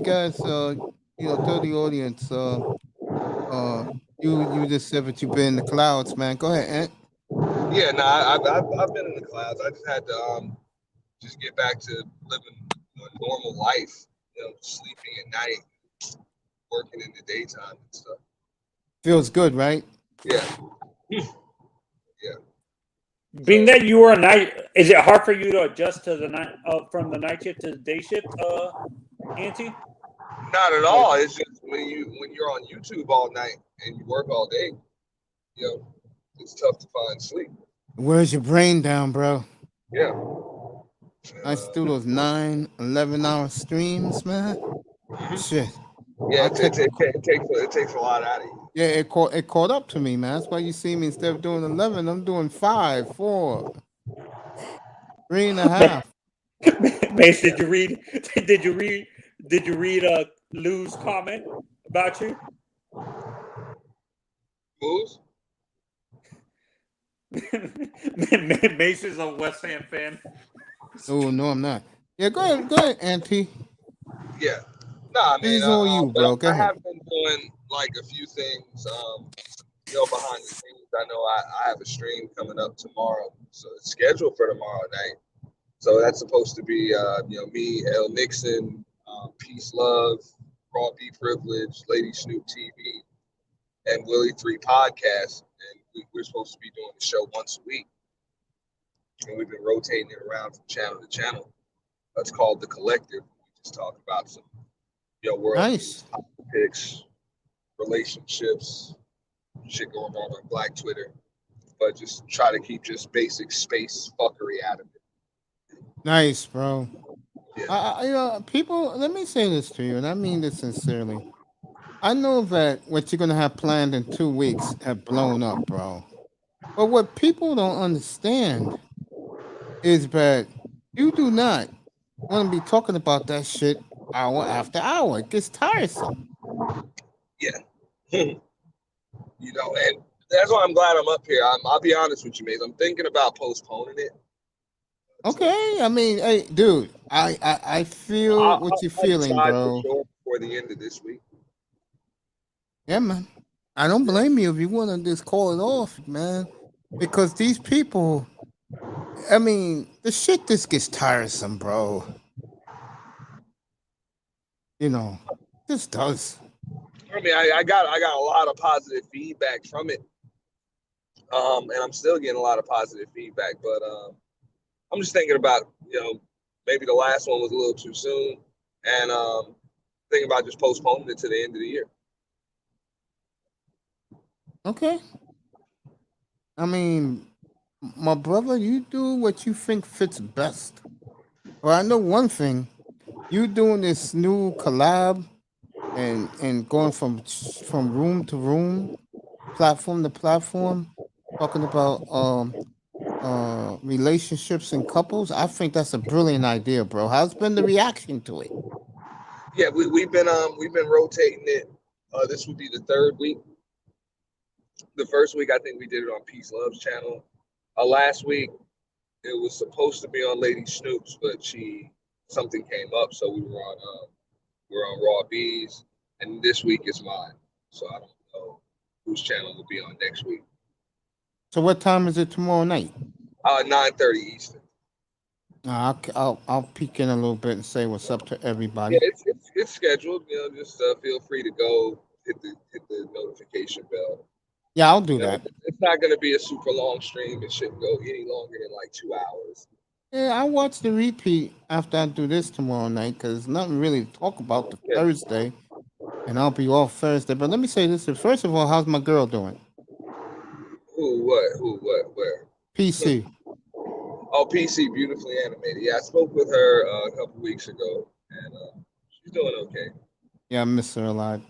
guys, tell the audience, you just said that you've been in the clouds, man. Go ahead, Ant. Yeah, no, I've been in the clouds. I just had to just get back to living a normal life. Sleeping at night, working in the daytime and stuff. Feels good, right? Yeah. Being that you were a night, is it hard for you to adjust to the night from the night shift to the day shift, Auntie? Not at all. It's just when you're on YouTube all night and you work all day, it's tough to find sleep. Where's your brain down, bro? Yeah. I used to do those 9, 11-hour streams, man. Shit. Yeah, it takes a lot out of you. Yeah, it caught up to me, man. That's why you see me instead of doing 11, I'm doing 5, 4, 3.5. Mace, did you read Lou's comment about you? Lou's? Mace is a West Ham fan. Oh no, I'm not. Yeah, go ahead, Auntie. Yeah. No, I mean, These all you, bro. Go I ahead. have been doing like a few things, behind the scenes. I know I have a stream coming up tomorrow, so it's scheduled for tomorrow night. So that's supposed to be, me, L. Nixon, Peace Love, Raw B Privilege, Lady Snoop TV, and Willie 3 Podcast. And we're supposed to be doing the show once a week. And we've been rotating it around from channel to channel. That's called The Collective. We just talk about some, world Nice. politics, relationships, shit going on Black Twitter, but just try to keep just basic space fuckery out of it. Nice, bro. People, let me say this to you, and I mean this sincerely. I know that what you're gonna have planned in 2 weeks have blown up, bro. But what people don't understand is that you do not want to be talking about that shit hour after hour. It gets tiresome. Yeah. And that's why I'm glad I'm up here. I'll be honest with you, Maze. I'm thinking about postponing it. Okay, I mean, hey, dude, I feel what you're feeling, bro. Before the end of this week. Yeah, man. I don't blame you if you want to just call it off, man. Because these people, I mean, the shit just gets tiresome, bro. This does. I mean, I got a lot of positive feedback from it. And I'm still getting a lot of positive feedback, but I'm just thinking about, maybe the last one was a little too soon, and thinking about just postponing it to the end of the year. Okay. I mean, my brother, you do what you think fits best. Well, I know one thing. You doing this new collab and going from room to room, platform to platform, talking about relationships and couples. I think that's a brilliant idea, bro. How's been the reaction to it? Yeah, we've been rotating it. This would be the third week. The first week I think we did it on Peace Love's channel. Last week it was supposed to be on Lady Snoop's, but something came up, so we're on Raw B's, and this week is mine. So I don't know whose channel will be on next week. So what time is it tomorrow night? 9:30 Eastern. I'll peek in a little bit and say what's up to everybody. Yeah, it's scheduled. Just feel free to go hit the notification bell. Yeah, I'll do that. It's not going to be a super long stream. It shouldn't go any longer than like 2 hours. Yeah, I'll watch the repeat after I do this tomorrow night because there's nothing really to talk about the Thursday, and I'll be off Thursday. But let me say this: first of all, how's my girl doing? Who? What? Where? PC. Oh, PC, beautifully animated. Yeah, I spoke with her a couple weeks ago, and she's doing okay. Yeah, I miss her a lot.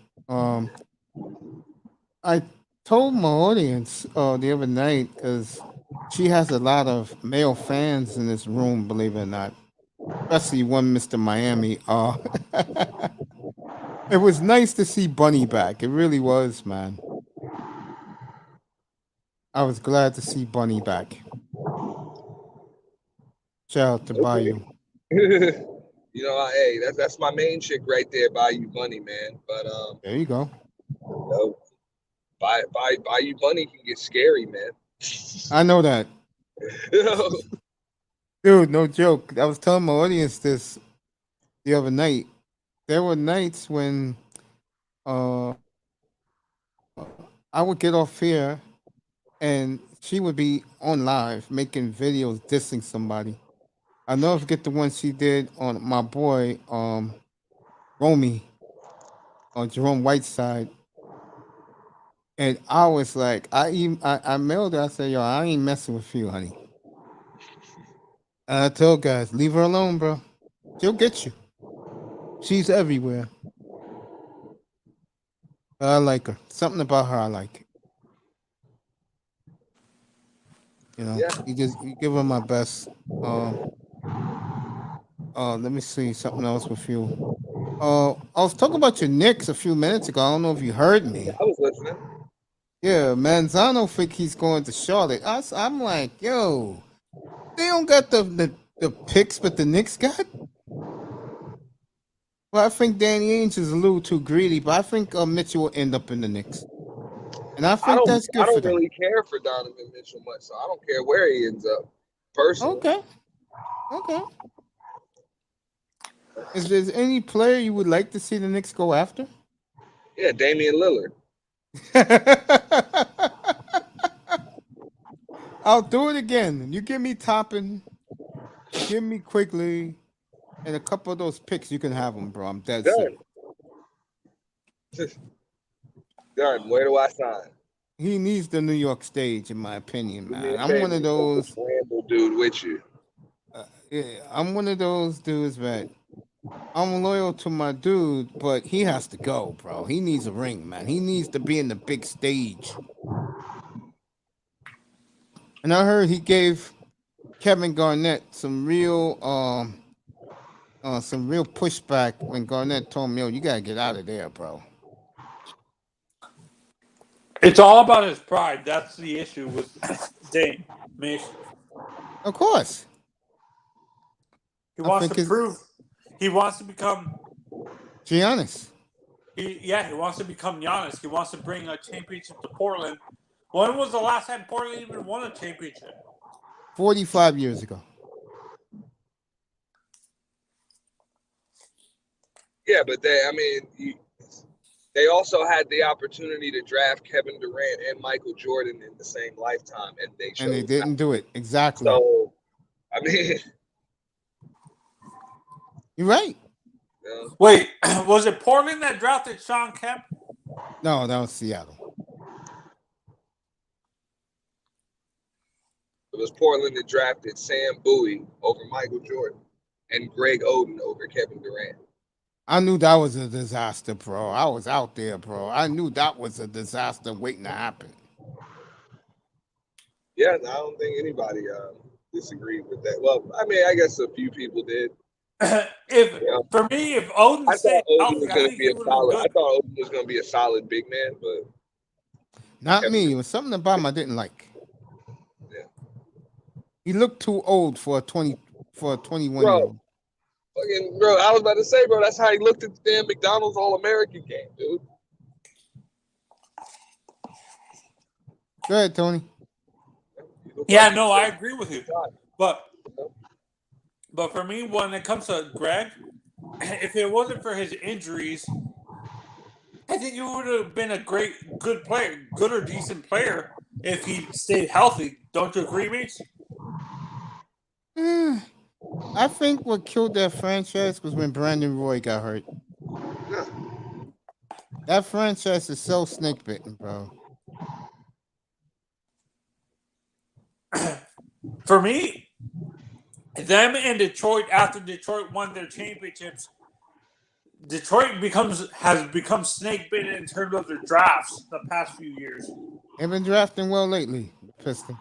I told my audience the other night because she has a lot of male fans in this room, believe it or not, especially one Mr. Miami. It was nice to see Bunny back. It really was, man. I was glad to see Bunny back. Shout out to Bayou. Hey, that's my main chick right there, Bayou Bunny, man. But there you go. Bayou Bunny can get scary, man. I know that. Dude, no joke. I was telling my audience this the other night. There were nights when I would get off here and she would be on live making videos dissing somebody. I'll never forget the one she did on my boy Romy on Jerome Whiteside. And I was like, I mailed her. I said, yo, I ain't messing with you, honey. And I told guys, leave her alone, bro. She'll get you. She's everywhere. But I like her. Something about her I like. You give her my best. Let me see something else with you. I was talking about your Knicks a few minutes ago. I don't know if you heard me. I was listening. Yeah, Manzano think he's going to Charlotte. I'm like, yo, they don't got the picks, but the Knicks got. Well, I think Danny Ainge is a little too greedy, but I think Mitchell will end up in the Knicks, and I think that's good for them. I don't really care for Donovan Mitchell much, so I don't care where he ends up. Personally. Okay. Is there any player you would like to see the Knicks go after? Yeah, Damian Lillard. I'll do it again. You give me Toppin, give me Quigley, and a couple of those picks. You can have them, bro. I'm dead serious. Done. Where do I sign? He needs the New York stage, in my opinion, man. I'm one of those dude with you. Yeah, I'm one of those dudes that I'm loyal to my dude, but he has to go, bro. He needs a ring, man. He needs to be in the big stage. And I heard he gave Kevin Garnett some real pushback when Garnett told him, yo, you gotta get out of there, bro. It's all about his pride. That's the issue with Dame. Of course. He wants to prove. He wants to become Giannis. He wants to become Giannis. He wants to bring a championship to Portland. When was the last time Portland even won a championship? 45 years ago. Yeah, but they also had the opportunity to draft Kevin Durant and Michael Jordan in the same lifetime, and they didn't do it. Exactly. So, you're right. Wait, was it Portland that drafted Sean Kemp? No, that was Seattle. It was Portland that drafted Sam Bowie over Michael Jordan and Greg Oden over Kevin Durant. I knew that was a disaster, bro. I was out there, bro. I knew that was a disaster waiting to happen. Yeah, I don't think anybody disagreed with that. Well, I mean, I guess a few people did. For me, if Odin I stayed thought Odin healthy, was I going to think be he a would have been solid. I good. thought Odin was going to be a solid big man, but Not me. It was something about him I didn't like. Yeah. He looked too old for a 21-year-old. Bro, I was about to say, bro, that's how he looked at the damn McDonald's All-American game, dude. Go ahead, Tony. Yeah, no, I agree with you. But for me, when it comes to Greg, if it wasn't for his injuries, I think he would have been a good player, good or decent player if he stayed healthy. Don't you agree, Mace? I think what killed that franchise was when Brandon Roy got hurt. That franchise is so snake bitten, bro. For me, them and Detroit, after Detroit won their championships, Detroit has become snake bitten in terms of their drafts the past few years. They've been drafting well lately, Pistons.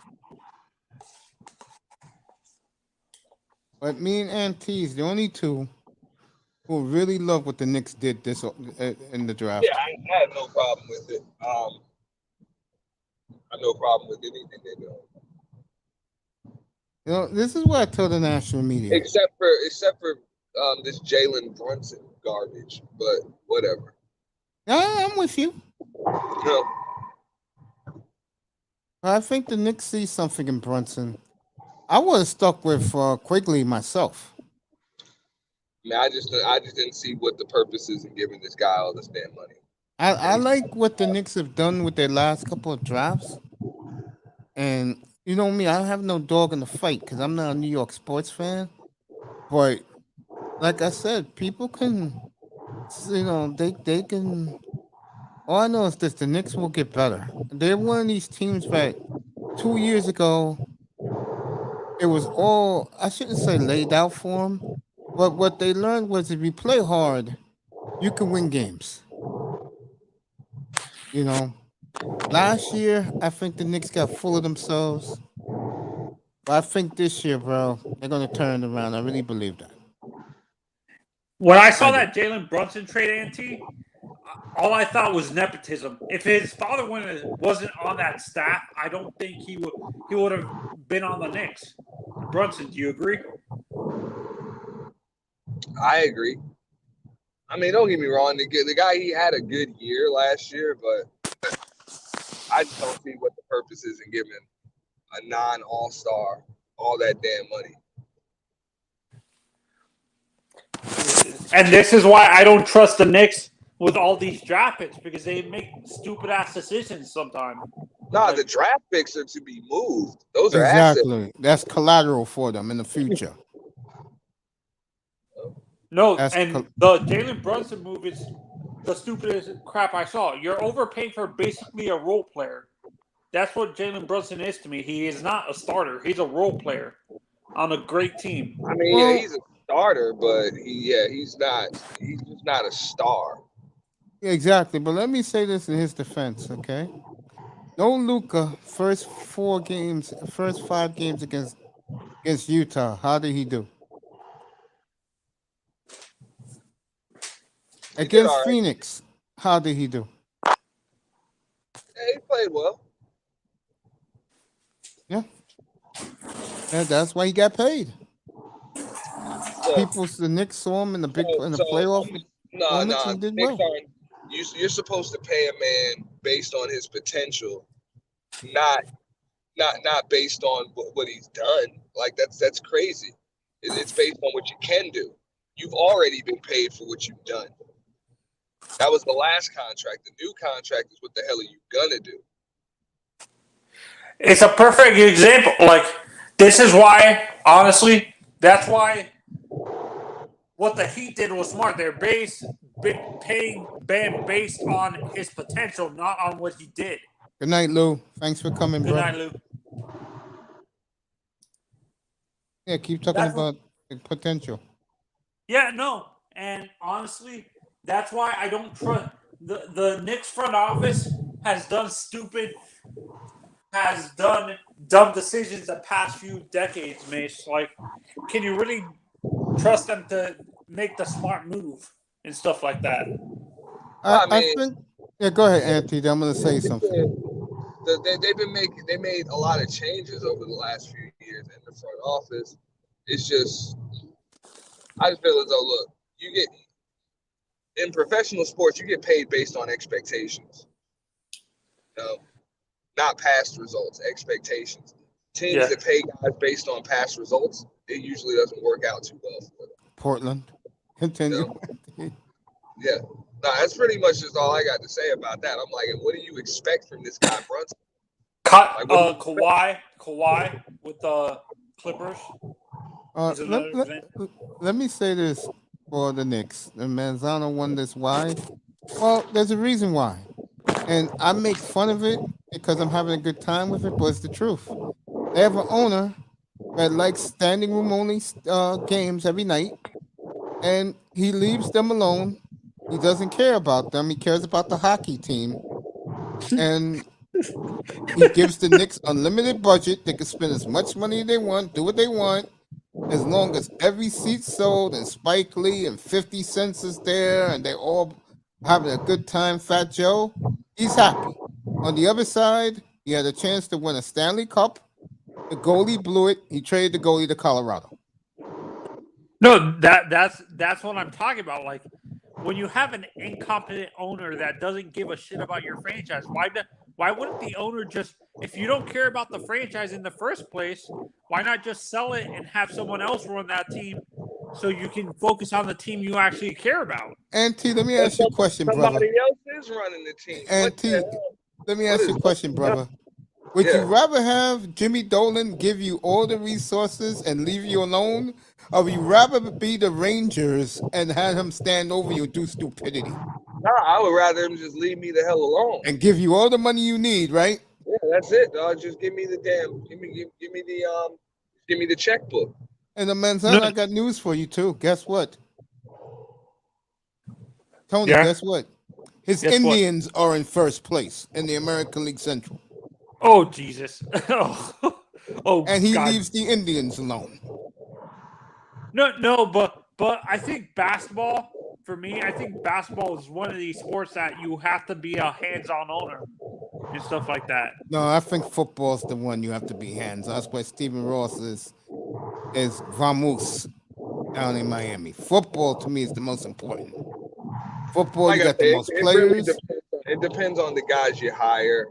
But me and Auntie, the only two who really love what the Knicks did this in the draft. Yeah, I had no problem with it. I have no problem with anything they do. You know, this is what I tell the national media. Except for this Jalen Brunson garbage, but whatever. I'm with you. No. I think the Knicks see something in Brunson. I would have stuck with Quigley myself. I mean, I just didn't see what the purpose is in giving this guy all this damn money. I like what the Knicks have done with their last couple of drafts. And you know me, I have no dog in the fight because I'm not a New York sports fan. But like I said, people can, they can. All I know is this: the Knicks will get better. They're one of these teams that 2 years ago, it was all, I shouldn't say laid out for them, but what they learned was if you play hard, you can win games. You know, last year, I think the Knicks got full of themselves. But I think this year, bro, they're going to turn it around. I really believe that. When I saw that Jalen Brunson trade, Auntie, all I thought was nepotism. If his father wasn't on that staff, I don't think he would have been on the Knicks. Brunson, do you agree? I agree. I mean, don't get me wrong. The guy, he had a good year last year, but I just don't see what the purpose is in giving a non-all-star all that damn money. And this is why I don't trust the Knicks with all these draft picks, because they make stupid-ass decisions sometimes. No, the draft picks are to be moved. Those are exactly. assets. That's collateral for them in the future. No, the Jalen Brunson move is the stupidest crap I saw. You're overpaying for basically a role player. That's what Jalen Brunson is to me. He is not a starter. He's a role player on a great team. I mean, yeah, he's a starter, but he's just not a star. Exactly. But let me say this in his defense, okay? No Luka, first 5 games against Utah. How did he do? Against right. Phoenix, how did he do? Yeah, he played well. Yeah. And that's why he got paid. The Knicks saw him in the playoff. No, he did well. You're supposed to pay a man based on his potential, not based on what he's done. Like that's crazy. It's based on what you can do. You've already been paid for what you've done. That was the last contract. The new contract is what the hell are you gonna do? It's a perfect example. Like, this is why, honestly, that's why what the Heat did was smart. They're paying Bam based on his potential, not on what he did. Good night, Lou. Thanks for coming, bro. Good night, Lou. Yeah, keep talking about the potential. Yeah, no. And honestly, that's why I don't trust the Knicks front office has done stupid has done dumb decisions the past few decades, Mace. Like, can you really trust them to make the smart move and stuff like that? I think. Yeah, go ahead, Anthony. I'm going to say something. They made a lot of changes over the last few years in the front office. It's just, I just feel as though, look, you get in professional sports, you get paid based on expectations. Not past results, expectations. Teams that pay guys based on past results, it usually doesn't work out too well for them. Portland. Continue. Yeah. No, that's pretty much just all I got to say about that. I'm like, what do you expect from this guy Brunson? Kawhi with the Clippers. Let me say this for the Knicks. And Manzano won this. Why? Well, there's a reason why. And I make fun of it because I'm having a good time with it, but it's the truth. They have an owner that likes standing room only games every night, and he leaves them alone. He doesn't care about them. He cares about the hockey team. And he gives the Knicks unlimited budget. They can spend as much money as they want, do what they want, as long as every seat sold and Spike Lee and 50 cents is there and they're all having a good time. Fat Joe, he's happy. On the other side, he had a chance to win a Stanley Cup. The goalie blew it. He traded the goalie to Colorado. No, that's what I'm talking about. Like, when you have an incompetent owner that doesn't give a shit about your franchise, why wouldn't the owner just, if you don't care about the franchise in the first place, why not just sell it and have someone else run that team so you can focus on the team you actually care about? T, let me ask you a question, brother. Somebody else is running the team. T, let me ask you a question, brother. Would you rather have Jimmy Dolan give you all the resources and leave you alone, or would you rather be the Rangers and have him stand over you and do stupidity? No, I would rather him just leave me the hell alone and give you all the money you need, right? Yeah, that's it, dog. Just give me the give me the checkbook. And the Manzano, I got news for you too. Guess what? Tony, guess what? His Indians are in first place in the American League Central. Oh, Jesus. And he leaves the Indians alone. No, but I think basketball, for me, I think basketball is one of these sports that you have to be a hands-on owner and stuff like that. No, I think football's the one you have to be hands-on. That's why Stephen Ross is Vamos down in Miami. Football, to me, is the most important. Football, you got the most players. It depends on the guys you hire.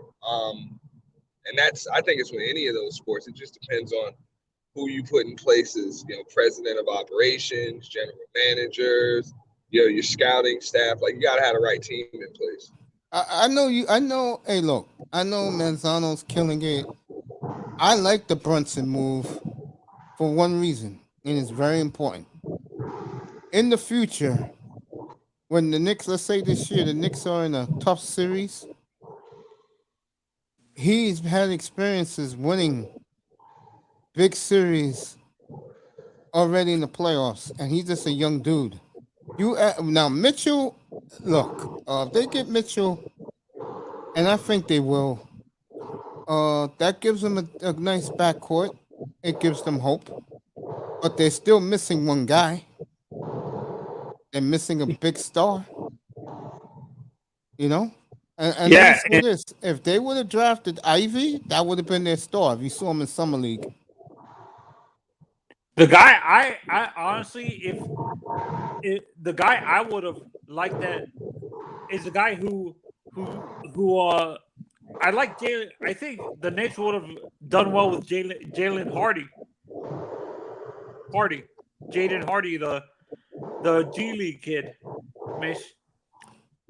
And I think it's with any of those sports. It just depends on who you put in places, president of operations, general managers, your scouting staff. Like, you got to have the right team in place. I know, hey, look, I know Manzano's killing it. I like the Brunson move for one reason, and it's very important. In the future, when the Knicks, let's say this year, the Knicks are in a tough series, he's had experiences winning big series already in the playoffs, and he's just a young dude. Now Mitchell, look, if they get Mitchell, and I think they will, that gives them a nice backcourt. It gives them hope, but they're still missing one guy. They're missing a big star. And let me say this: if they would have drafted Ivy, that would have been their star. If you saw him in summer league. The guy I honestly, if the guy I would have liked that is the guy who I like Jalen. I think the Knicks would have done well with Jalen Hardy. Jaden Hardy, the G League kid, Mish.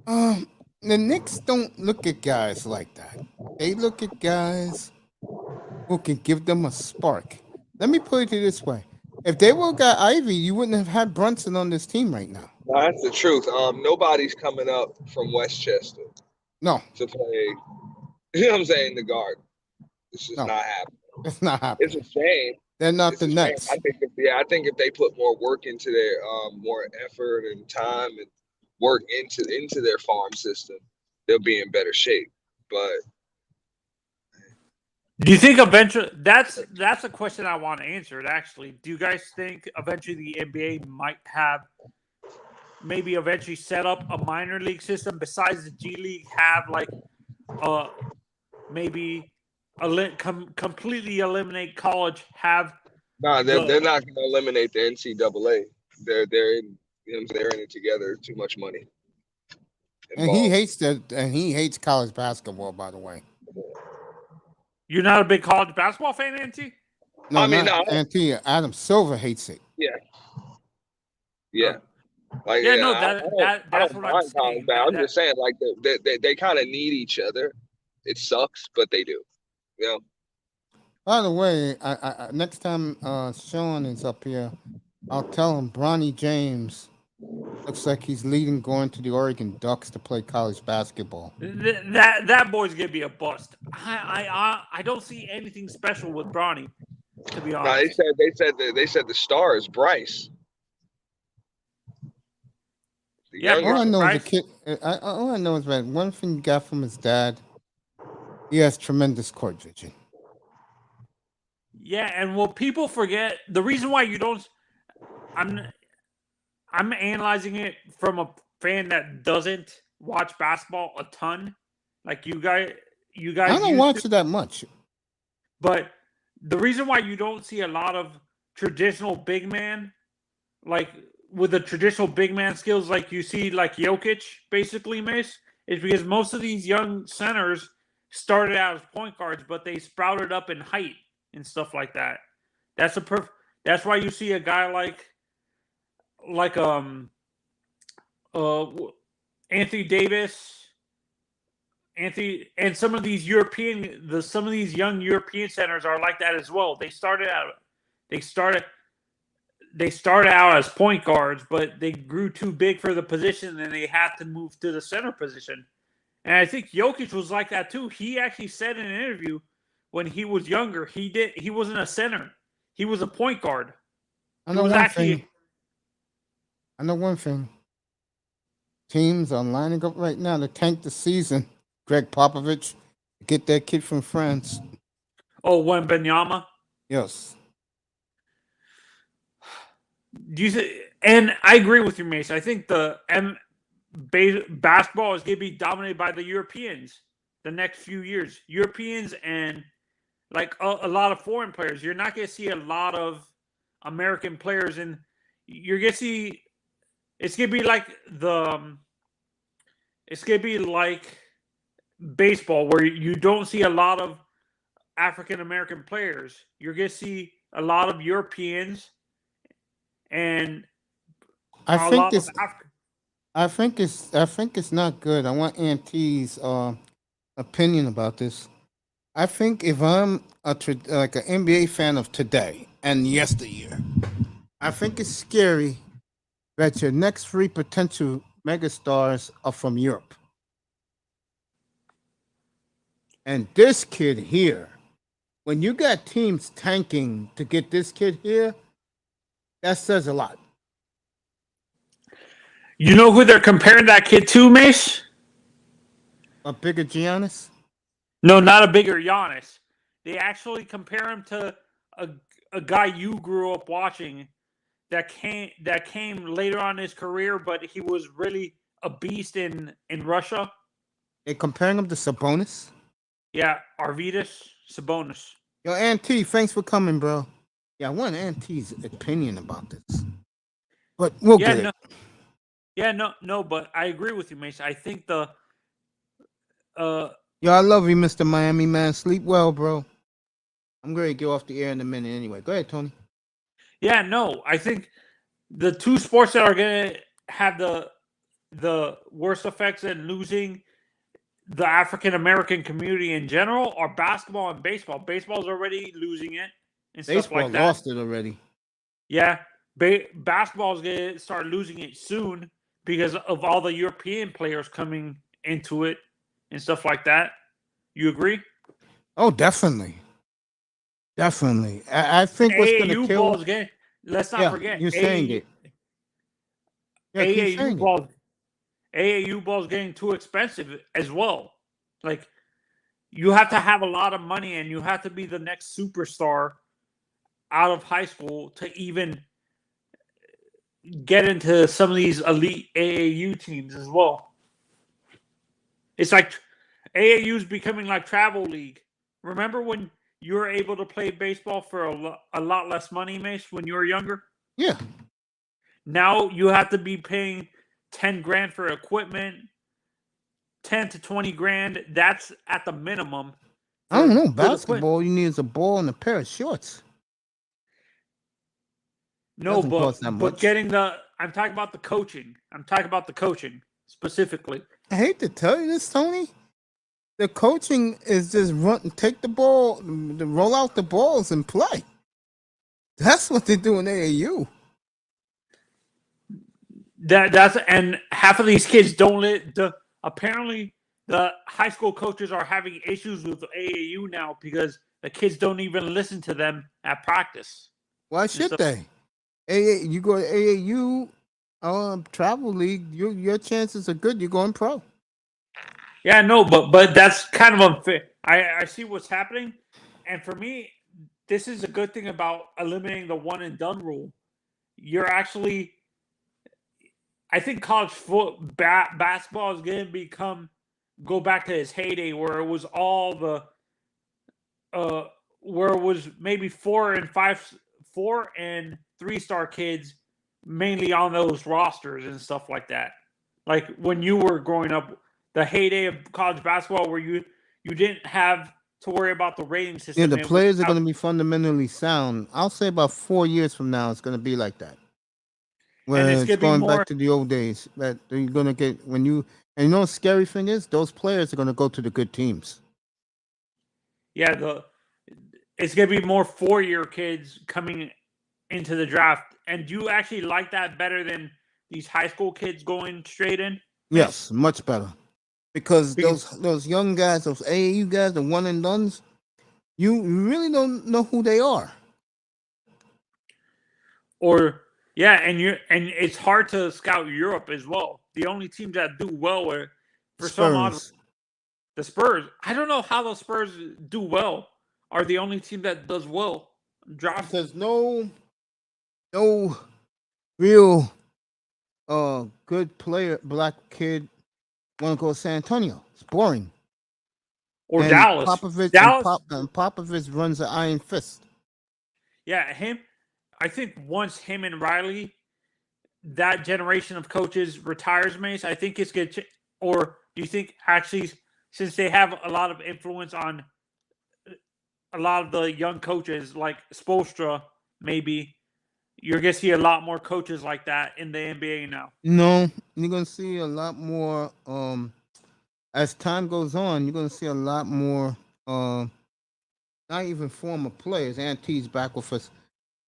The Knicks don't look at guys like that. They look at guys who can give them a spark. Let me put it this way. If they would have got Ivy, you wouldn't have had Brunson on this team right now. No, that's the truth. Nobody's coming up from Westchester. No. To play, you know what I'm saying, the guard. It's just not happening. It's not happening. It's a shame. They're not the Nets. I think if they put more work into their more effort and time and work into their farm system, they'll be in better shape. But Do you think eventually that's a question I want to answer? Actually, do you guys think eventually the NBA might have maybe eventually set up a minor league system besides the G League? Have like maybe completely eliminate college? Have No, they're not going to eliminate the NCAA. They're in it together. Too much money And he involved. hates that. And he hates college basketball, by the way. You're not a big college basketball fan, Auntie? No, Auntie. Adam Silver hates it. Yeah. Yeah. Like, Yeah, no, I that's don't what I'm mind college saying. basketball. I'm just saying, like, they kind of need each other. It sucks, but they do. You know? By the way, I next time Sean is up here, I'll tell him Bronny James looks like he's leading going to the Oregon Ducks to play college basketball. That boy's gonna be a bust. I don't see anything special with Bronny, to be honest. No, they said the star is Bryce. All I know is the kid. All I know is that one thing he got from his dad, he has tremendous court vision. Yeah, and will people forget the reason why you don't? I'm analyzing it from a fan that doesn't watch basketball a ton, like you guys. I don't watch it that much. But the reason why you don't see a lot of traditional big man, like with the traditional big man skills, like you see like Jokic, basically, Mace, is because most of these young centers started out as point guards, but they sprouted up in height and stuff like that. That's why you see a guy like Anthony Davis, and some of these young European centers are like that as well. They started out as point guards, but they grew too big for the position and they had to move to the center position. And I think Jokic was like that too. He actually said in an interview when he was younger, he wasn't a center. He was a point guard. I know one thing. Teams are lining up right now to tank the season. Greg Popovich, get that kid from France. Oh, Wembanyama? Yes. And I agree with you, Mace. I think the basketball is going to be dominated by the Europeans the next few years. Europeans and like a lot of foreign players. You're not going to see a lot of American players, and you're going to see it's going to be like baseball, where you don't see a lot of African American players. You're going to see a lot of Europeans, and I think it's not good. I want Auntie's opinion about this. I think if I'm an NBA fan of today and yesteryear, I think it's scary that your next three potential megastars are from Europe. And this kid here, when you got teams tanking to get this kid here, that says a lot. You know who they're comparing that kid to, Mace? A bigger Giannis? No, not a bigger Giannis. They actually compare him to a guy you grew up watching that came later on in his career, but he was really a beast in Russia. They're comparing him to Sabonis? Yeah, Arvydas Sabonis. Yo, Auntie, thanks for coming, bro. Yeah, I want Auntie's opinion about this. But we'll get it. Yeah, no, but I agree with you, Mason. I think Yo, I love you, Mr. Miami man. Sleep well, bro. I'm going to get off the air in a minute anyway. Go ahead, Tony. Yeah, no, I think the two sports that are going to have the worst effects in losing the African American community in general are basketball and baseball. Baseball's already losing it and Baseball stuff like that. lost it already. Yeah, basketball's going to start losing it soon because of all the European players coming into it and stuff like that. You agree? Oh, definitely. Definitely. I think what's going to kill... Let's not forget. You're saying it. Yeah, AAU ball's getting too expensive as well. Like, you have to have a lot of money and you have to be the next superstar out of high school to even get into some of these elite AAU teams as well. It's like AAU is becoming like travel league. Remember when you were able to play baseball for a lot less money, Mace, when you were younger? Yeah. Now you have to be paying $10,000 for equipment, 10 to 20 grand. That's at the minimum. I don't know. Basketball, all you need is a ball and a pair of shorts. No, but getting I'm talking about the coaching. I'm talking about the coaching specifically. I hate to tell you this, Tony. The coaching is just take the ball, roll out the balls and play. That's what they do in AAU. And half of these kids don't apparently the high school coaches are having issues with AAU now because the kids don't even listen to them at practice. Why should they? You go to AAU travel league, your chances are good. You're going pro. Yeah, no, but that's kind of unfair. I see what's happening, and for me, this is a good thing about eliminating the one and done rule. You're actually, I think college basketball is going to go back to its heyday where it was all where it was maybe 4 and 3-star kids mainly on those rosters and stuff like that. Like when you were growing up, the heyday of college basketball where you didn't have to worry about the rating system. Yeah, the players are going to be fundamentally sound. I'll say about 4 years from now, it's going to be like that. When it's going back to the old days, that you're going to get and you know the scary thing is those players are going to go to the good teams. Yeah, it's going to be more 4-year kids coming into the draft. And do you actually like that better than these high school kids going straight in? Yes, much better. Because those young guys, those AAU guys, the one and dones, you really don't know who they are. And it's hard to scout Europe as well. The only teams that do well are the Spurs. I don't know how the Spurs do well. Are the only team that does well. There's no real good player, black kid want to go to San Antonio. It's boring. Or Dallas. Popovich runs an iron fist. Yeah, I think once him and Riley, that generation of coaches retires, Mace, I think it's good. Or do you think actually, since they have a lot of influence on a lot of the young coaches like Spoelstra, maybe, you're going to see a lot more coaches like that in the NBA now? No, you're going to see a lot more. As time goes on, you're going to see a lot more. Not even former players. Auntie's back with us.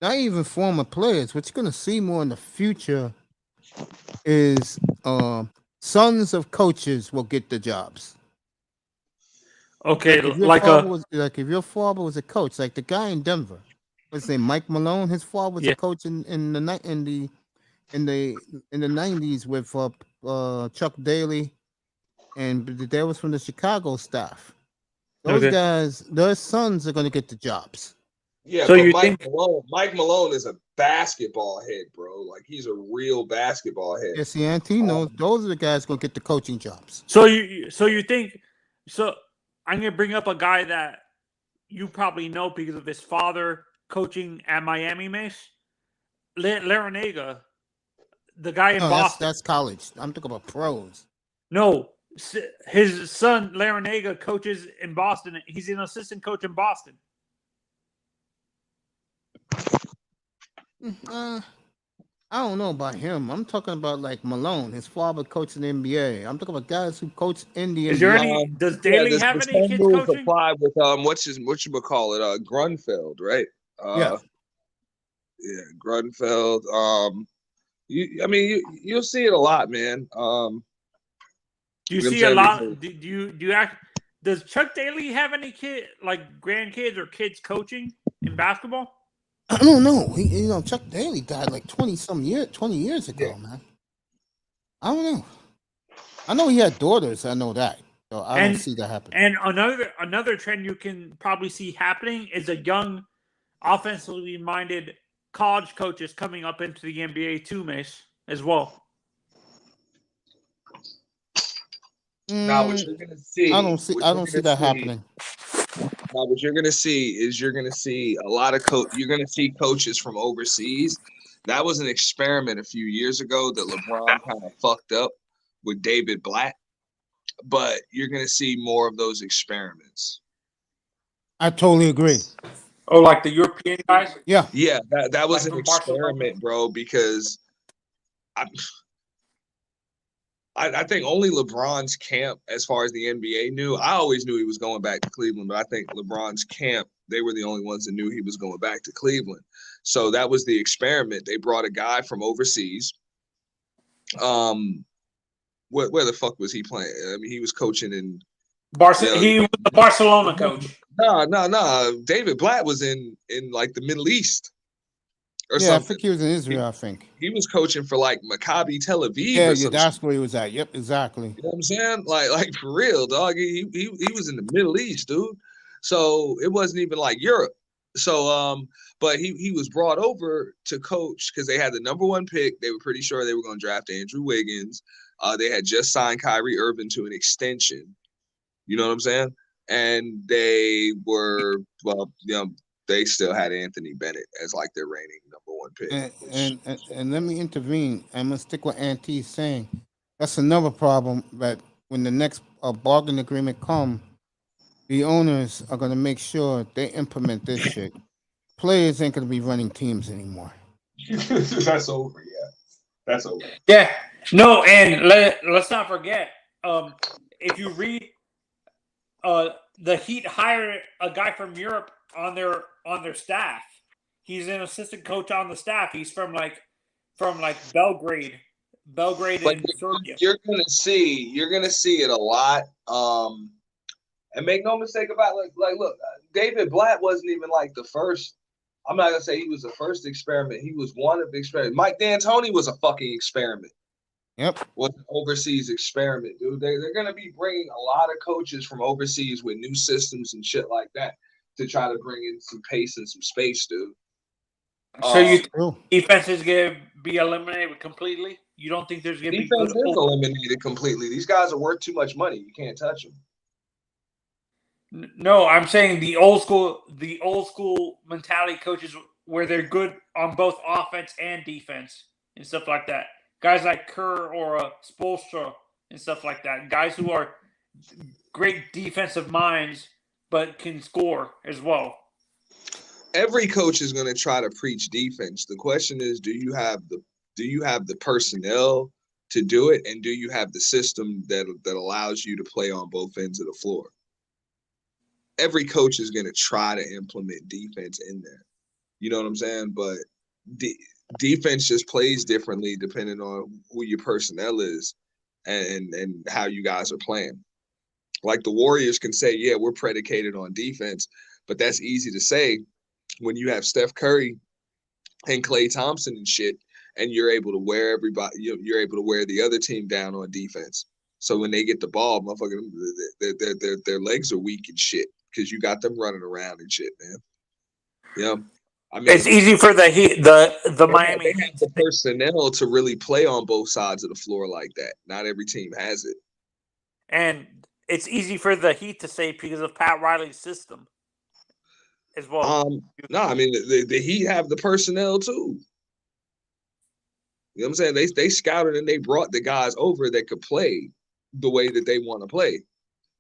Not even former players. What you're going to see more in the future is sons of coaches will get the jobs. Okay, if your father was a coach, like the guy in Denver. What's his name? Mike Malone. His father was a coach in the 90s with Chuck Daly, and they was from the Chicago staff. Those guys, their sons are going to get the jobs. Yeah, so but Mike Malone is a basketball head, bro. Like he's a real basketball head. Yes, the Auntie knows those are the guys going to get the coaching jobs. So you think? So I'm going to bring up a guy that you probably know because of his father coaching at Miami, Mace. Larinaga, the guy in Boston. That's college. I'm talking about pros. No, his son Larinaga coaches in Boston. He's an assistant coach in Boston. I don't know about him. I'm talking about like Malone. His father coached in the NBA. I'm talking about guys who coach in the NBA. Is there any? Does Daly have any kids coaching? Apply with what you call it? Grunfeld, right? Yeah, Grunfeld. You'll see it a lot, man. Do you see a lot? Does Chuck Daly have any grandkids or kids coaching in basketball? I don't know. Chuck Daly died like 20 years ago, man. I don't know. I know he had daughters. I know that. So I don't see that happening. And another trend you can probably see happening is a young, offensively minded college coaches coming up into the NBA too, Mace, as well. Now, what you're gonna see, I don't see that happening. Now, what you're gonna see is you're gonna see a lot of you're gonna see coaches from overseas. That was an experiment a few years ago that LeBron kind of fucked up with David Blatt, but you're gonna see more of those experiments. I totally agree. Oh, like the European guys? Yeah. Yeah, that was Like an from Barcelona? experiment, bro, because I think only LeBron's camp, as far as the NBA knew, I always knew he was going back to Cleveland, but I think LeBron's camp, they were the only ones that knew he was going back to Cleveland. So that was the experiment. They brought a guy from overseas. Where the fuck was he playing? I mean, he was coaching in He was the Barcelona coach. No. David Blatt was in like the Middle East or something. I think he was in Israel, I think. He was coaching for like Maccabi Tel Aviv. Yeah, or something. that's where he was at. Yep, exactly. You know what I'm saying? Like for real, dog. He was in the Middle East, dude. So it wasn't even like Europe. So but he was brought over to coach because they had the #1 pick. They were pretty sure they were going to draft Andrew Wiggins. They had just signed Kyrie Irving to an extension. You know what I'm saying? And they were, well, you know, they still had Anthony Bennett as like their reigning #1 pick. And let me intervene. I'm gonna stick with Auntie's saying. That's another problem, that when the next bargain agreement come, the owners are gonna make sure they implement this shit. Players ain't gonna be running teams anymore. That's over, yeah. That's over. Yeah. No, and let's not forget, if you read the Heat hired a guy from Europe on their staff. He's an assistant coach on the staff. He's from Belgrade and Serbia. You're gonna see it a lot. And make no mistake about look, David Blatt wasn't even like the first. I'm not gonna say he was the first experiment. He was one of the experiments. Mike D'Antoni was a fucking experiment. Yep. Was an overseas experiment, dude. They're gonna be bringing a lot of coaches from overseas with new systems and shit like that to try to bring in some pace and some space, dude. So you think defense is gonna be eliminated completely? You don't think there's gonna be defense is eliminated completely? These guys are worth too much money. You can't touch them. No, I'm saying the old school mentality coaches where they're good on both offense and defense and stuff like that. Guys like Kerr or Spoelstra and stuff like that. Guys who are great defensive minds but can score as well. Every coach is going to try to preach defense. The question is, do you have the personnel to do it, and do you have the system that allows you to play on both ends of the floor? Every coach is going to try to implement defense in there. You know what I'm saying? But defense just plays differently depending on who your personnel is and how you guys are playing. Like the Warriors can say, yeah, we're predicated on defense, but that's easy to say when you have Steph Curry and Klay Thompson and shit, and you're able to wear everybody, you're able to wear the other team down on defense. So when they get the ball, motherfucker, their legs are weak and shit because you got them running around and shit, man. Yeah. I mean, it's easy for the Heat, the Miami Heat. They have the personnel to really play on both sides of the floor like that. Not every team has it. And it's easy for the Heat to say because of Pat Riley's system as well. No, I mean the Heat have the personnel too. You know what I'm saying? They scouted and they brought the guys over that could play the way that they want to play.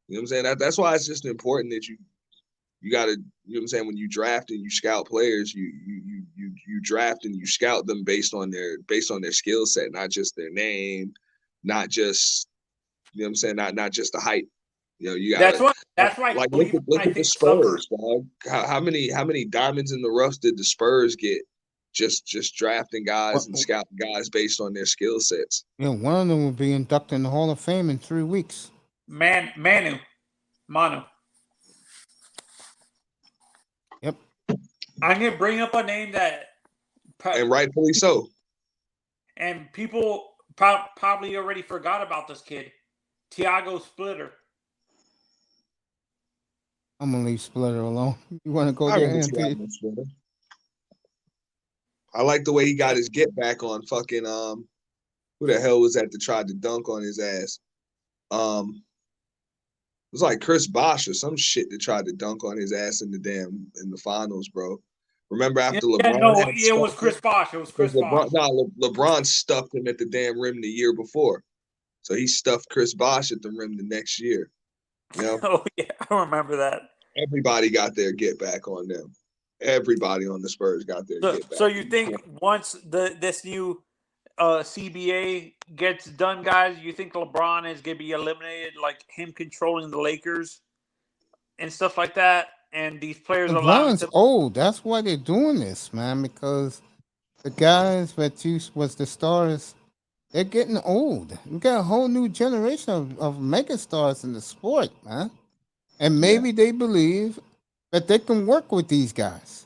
You know what I'm saying? That's why it's just important that you got to, you know what I'm saying, when you draft and you scout players, you draft and you scout them based on their skill set, not just their name, not just, you know what I'm saying, not just the height. You know, you got that's why like look at the Spurs, dog. How many diamonds in the rough did the Spurs get just drafting guys and scouting guys based on their skill sets? Yeah, one of them will be inducted in the Hall of Fame in 3 weeks. Manu. Yep. I'm gonna bring up a name that, and rightfully so. And people probably already forgot about this kid, Tiago Splitter. I'm gonna leave Splitter alone. You want to go I there, remember Anthony? I like the way he got his get back on fucking who the hell was that tried to dunk on his ass? It was like Chris Bosh or some shit that tried to dunk on his ass in the finals, bro. Remember after LeBron? It was Chris Bosh. It was Chris Bosh. LeBron stuffed him at the damn rim the year before, so he stuffed Chris Bosh at the rim the next year. You know? Oh yeah, I remember that. Everybody got their get back on them. Everybody on the Spurs got their get back. So you think once this new CBA gets done, guys, you think LeBron is gonna be eliminated, like him controlling the Lakers and stuff like that, and these players LeBron's old. That's why they're doing this, man. Because the guys that was the stars, they're getting old. We got a whole new generation of mega stars in the sport, man. And maybe they believe that they can work with these guys.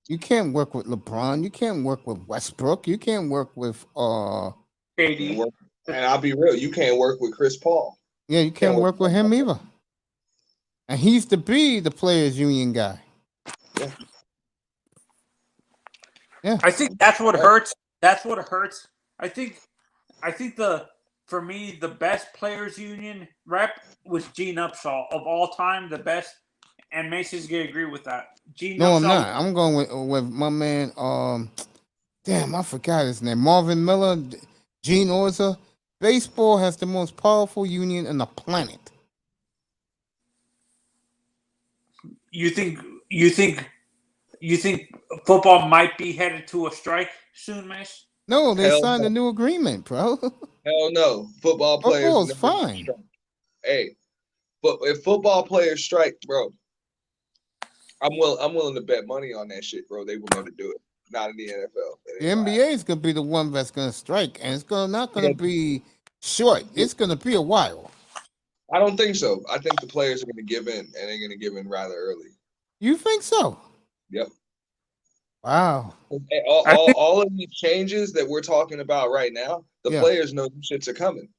You can't work with LeBron. You can't work with Westbrook. You can't work with KD. And I'll be real, you can't work with Chris Paul. Yeah, you can't work with him either. And he's to be the players union guy. Yeah. I think that's what hurts. That's what hurts. I think for me the best players union rep was Gene Upshaw of all time, the best. And Mason's gonna agree with that. Gene No, Upshaw, I'm not. I'm going with my man. Damn, I forgot his name. Marvin Miller, Gene Orza. Baseball has the most powerful union on the planet. You think football might be headed to a strike soon, Mace? No, they Hell signed no. a new agreement, bro. Hell no. Football players. Football's never fine. strike. Hey, but if football players strike, bro, I'm willing to bet money on that shit, bro. They will never do it. Not in the NFL. The NBA is gonna be the one that's gonna strike, and it's not gonna be short. It's gonna be a while. I don't think so. I think the players are going to give in, and they're going to give in rather early. You think so? Yep. Wow. All of these changes that we're talking about right now, the players know these shits are coming.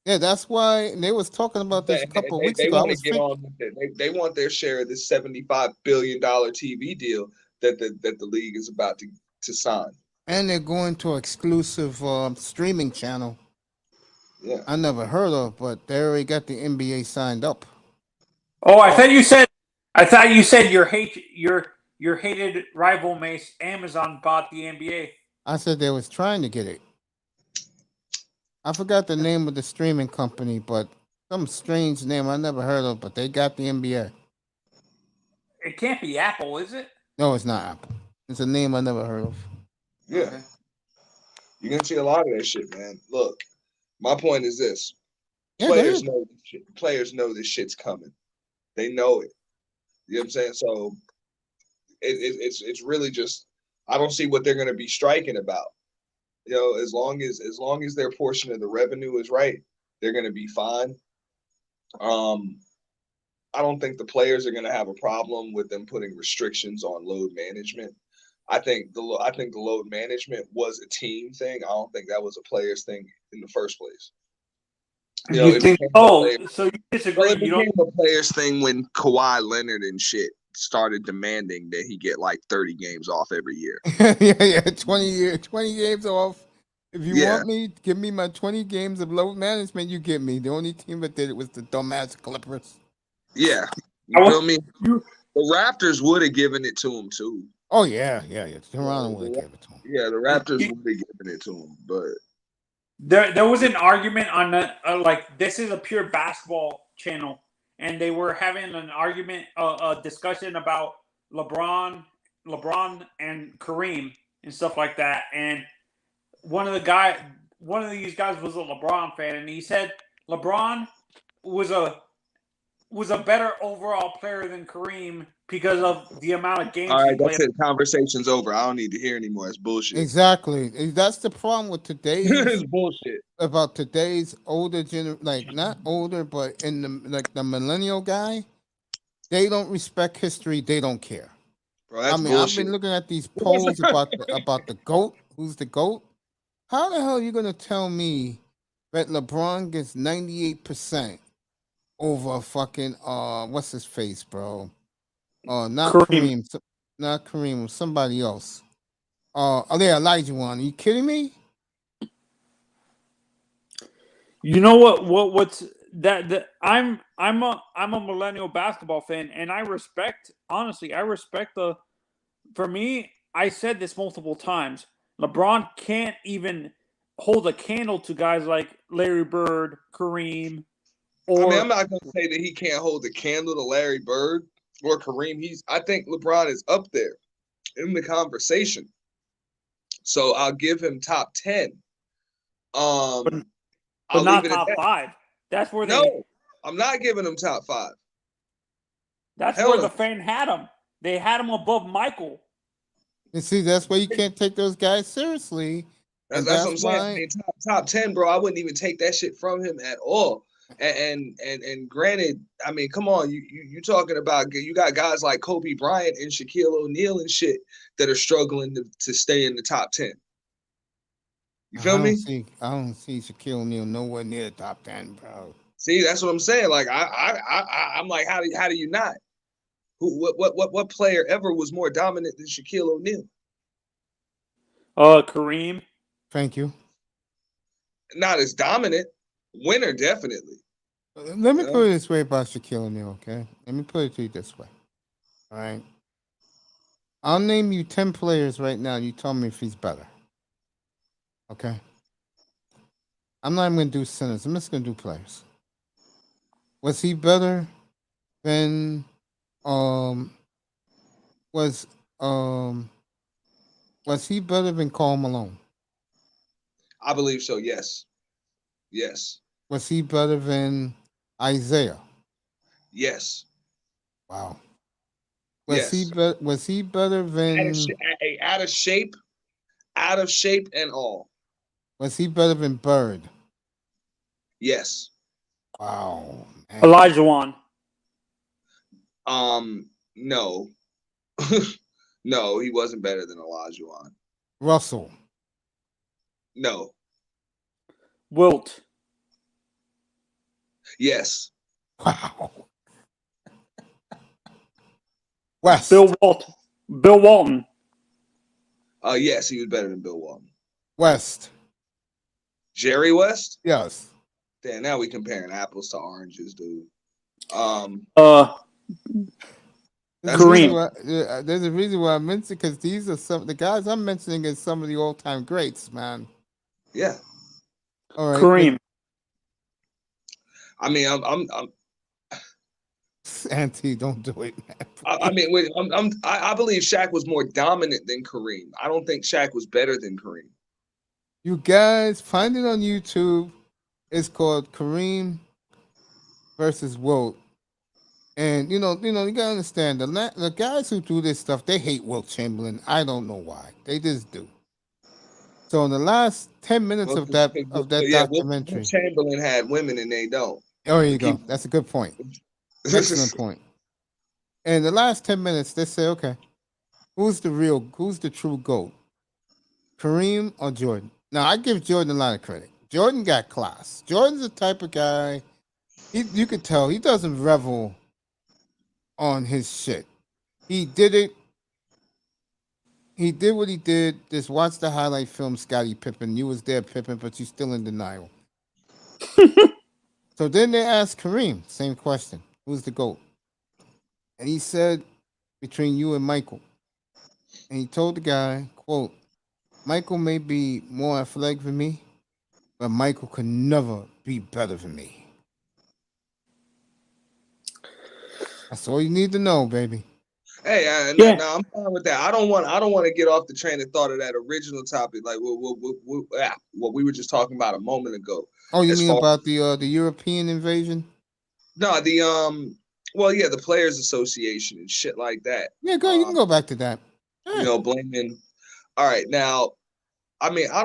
Yeah, that's why they was talking about this a couple of weeks They ago. want to get on with it. They want their share of this $75 billion TV deal that the league is about to sign. And they're going to exclusive streaming channel. Yeah. I never heard of, but they already got the NBA signed up. Oh, I thought you said your hated rival Mace Amazon bought the NBA. I said they was trying to get it. I forgot the name of the streaming company, but some strange name I never heard of, but they got the NBA. It can't be Apple, is it? No, it's not Apple. It's a name I never heard of. Yeah. Okay. You're going to see a lot of that shit, man. Look, my point is this. Players know this shit. Players know this shit's coming. They know it. You know what I'm saying? So it's really just, I don't see what they're going to be striking about. You know, as long as their portion of the revenue is right, they're going to be fine. I don't think the players are going to have a problem with them putting restrictions on load management. I think the load management was a team thing. I don't think that was a players thing in the first place. You know, so you disagree? It became a players thing when Kawhi Leonard and shit started demanding that he get like 30 games off every year. yeah, 20 games off. If you want me, give me my 20 games of load management. You get me. The only team that did it was the dumbass Clippers. Yeah, you feel me? The Raptors would have given it to him too. Oh yeah. Toronto would have given it to him. Yeah, the Raptors would have given it to him, but there was an argument on the like this is a pure basketball channel, and they were having an argument, a discussion about LeBron and Kareem and stuff like that. And one of these guys was a LeBron fan, and he said LeBron was a better overall player than Kareem because of the amount of games. All right, he played. that's it. Conversation's over. I don't need to hear anymore. It's bullshit. Exactly. That's the problem with today's it's bullshit. About today's older not older, but in the millennial guy, they don't respect history. They don't care. Bro, that's bullshit. I've been looking at these polls about the GOAT. Who's the GOAT? How the hell are you gonna tell me that LeBron gets 98% over fucking what's his face, bro? Not Kareem. Kareem, not Kareem, somebody else. Oh yeah, Elijah one. Are you kidding me? You know what's that I'm a millennial basketball fan, and I respect the. For me, I said this multiple times. LeBron can't even hold a candle to guys like Larry Bird, Kareem, or I mean, I'm not going to say that he can't hold a candle to Larry Bird or Kareem. I think LeBron is up there in the conversation. So I'll give him top 10. but I'll not leave it at top that. 5. That's where No, I'm not giving him top 5. That's Hell where no. the fan had him. They had him above Michael. You see, that's why you can't take those guys seriously. That's And what I'm saying. I why mean, top 10, bro. I wouldn't even take that shit from him at all. And granted, I mean, come on, you talking about you got guys like Kobe Bryant and Shaquille O'Neal and shit that are struggling to stay in the top 10. You feel me? I don't see Shaquille O'Neal nowhere near the top 10, bro. See, that's what I'm saying. Like I'm like, how do you not? What player ever was more dominant than Shaquille O'Neal? Kareem. Thank you. Not as dominant. Winner, definitely. Let me put it this way about Shaquille O'Neal, okay? Let me put it to you this way. All right. I'll name you 10 players right now. You tell me if he's better. Okay. I'm not even going to do centers. I'm just going to do players. Was he better than was he better than Karl Malone? I believe so, yes. Yes. Was he better than Isaiah? Yes. Wow. Yes. Was he better than out of shape and all? Was he better than Bird? Yes. Wow. Man. Elijah Wan. No. No, he wasn't better than Elijah Wan. Russell. No. Wilt. Yes. Wow. West. Bill Walton. Yes, he was better than Bill Walton. West. Jerry West? Yes. Damn, now we comparing apples to oranges, dude. Kareem. There's a reason why I mentioned, because these are some the guys I'm mentioning is some of the all-time greats, man. Yeah. All right. Kareem. I mean, I'm Auntie, don't do it, man. I mean, wait, I believe Shaq was more dominant than Kareem. I don't think Shaq was better than Kareem. You guys find it on YouTube. It's called Kareem versus Wilt. And you gotta understand the guys who do this stuff, they hate Wilt Chamberlain. I don't know why. They just do. So in the last 10 minutes of that documentary, Wilt Chamberlain had women and they don't. Oh, here you go. That's a good point. Excellent point. And the last 10 minutes, they say, okay, who's the true GOAT? Kareem or Jordan? Now, I give Jordan a lot of credit. Jordan got class. Jordan's the type of guy, you could tell he doesn't revel on his shit. He did it. He did what he did. Just watch the highlight film, Scottie Pippen. You was there, Pippen, but you still in denial. So then they asked Kareem, same question. Who's the GOAT? And he said, between you and Michael. And he told the guy, quote, Michael may be more athletic than me, but Michael could never be better than me. That's all you need to know, baby. Hey, no, I'm fine with that. I don't want to get off the train of thought of that original topic, like what we were just talking about a moment ago. Oh, you mean about the European invasion? No, the Players Association and shit like that. Yeah, go. You can go back to that. You know, blaming. All right, now, I mean, I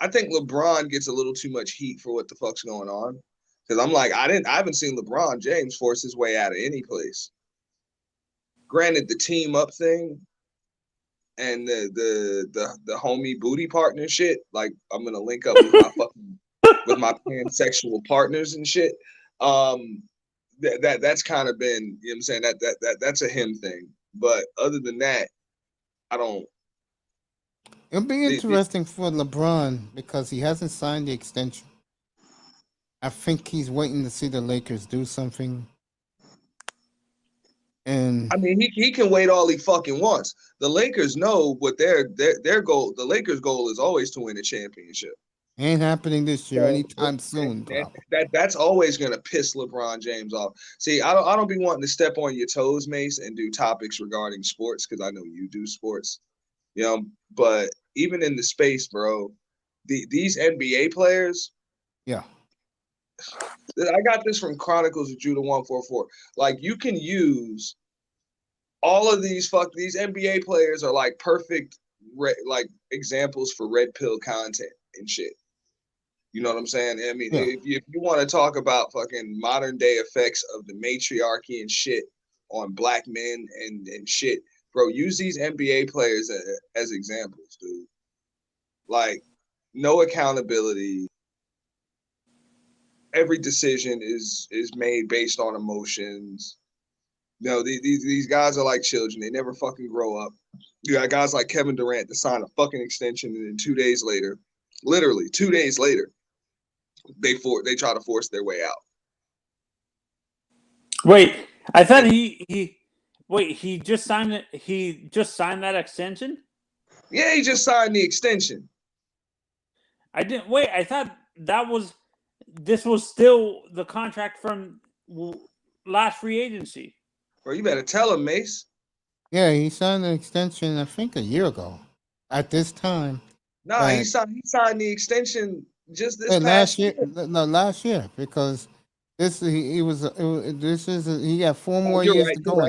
think LeBron gets a little too much heat for what the fuck's going on. Because I'm like, I haven't seen LeBron James force his way out of any place. Granted, the team up thing and the homie booty partner shit, like I'm gonna link up with my fucking with my pansexual partners and shit. That's kind of been, you know what I'm saying, that's a him thing. But other than that, I don't. It'll be interesting for LeBron because he hasn't signed the extension. I think he's waiting to see the Lakers do something. And I mean, he can wait all he fucking wants. The Lakers know what their goal. The Lakers' goal is always to win a championship. Ain't happening this year anytime soon. That's always gonna piss LeBron James off. See, I don't be wanting to step on your toes, Mace, and do topics regarding sports because I know you do sports. You know, but even in the space, bro, these NBA players. Yeah. I got this from Chronicles of Judah 144. Like, you can use all of these NBA players are like perfect like examples for red pill content and shit. You know what I'm saying? I mean, if you want to talk about fucking modern day effects of the matriarchy and shit on black men and shit, bro, use these NBA players as examples, dude. Like, no accountability. Every decision is made based on emotions. You know, these guys are like children. They never fucking grow up. You got guys like Kevin Durant to sign a fucking extension, and then 2 days later, literally 2 days later, they try to force their way out. Wait, I thought he just signed it. He just signed that extension. Yeah, he just signed the extension. I didn't wait. I thought this was still the contract from last free agency. Bro, you better tell him, Mace. Yeah, he signed an extension, I think, a year ago. At this time. No, he signed the extension just this past last year. No, last year, because he got 4 more years to go.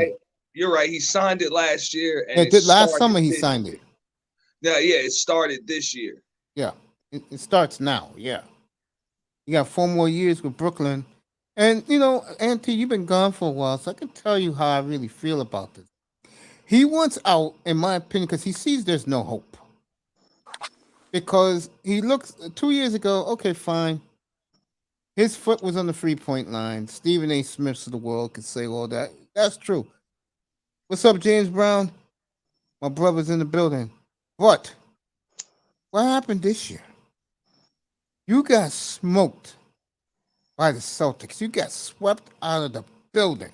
You're right. He signed it last year, and last summer he signed it. Yeah, it started this year. Yeah, it starts now. Yeah, you got 4 more years with Brooklyn, and you know, Auntie, you've been gone for a while, so I can tell you how I really feel about this. He wants out, in my opinion, because he sees there's no hope. Because he looks 2 years ago, okay, fine. His foot was on the 3-point line. Stephen A. Smiths of the world could say all that. That's true. What's up, James Brown? My brother's in the building. But what happened this year? You got smoked by the Celtics. You got swept out of the building.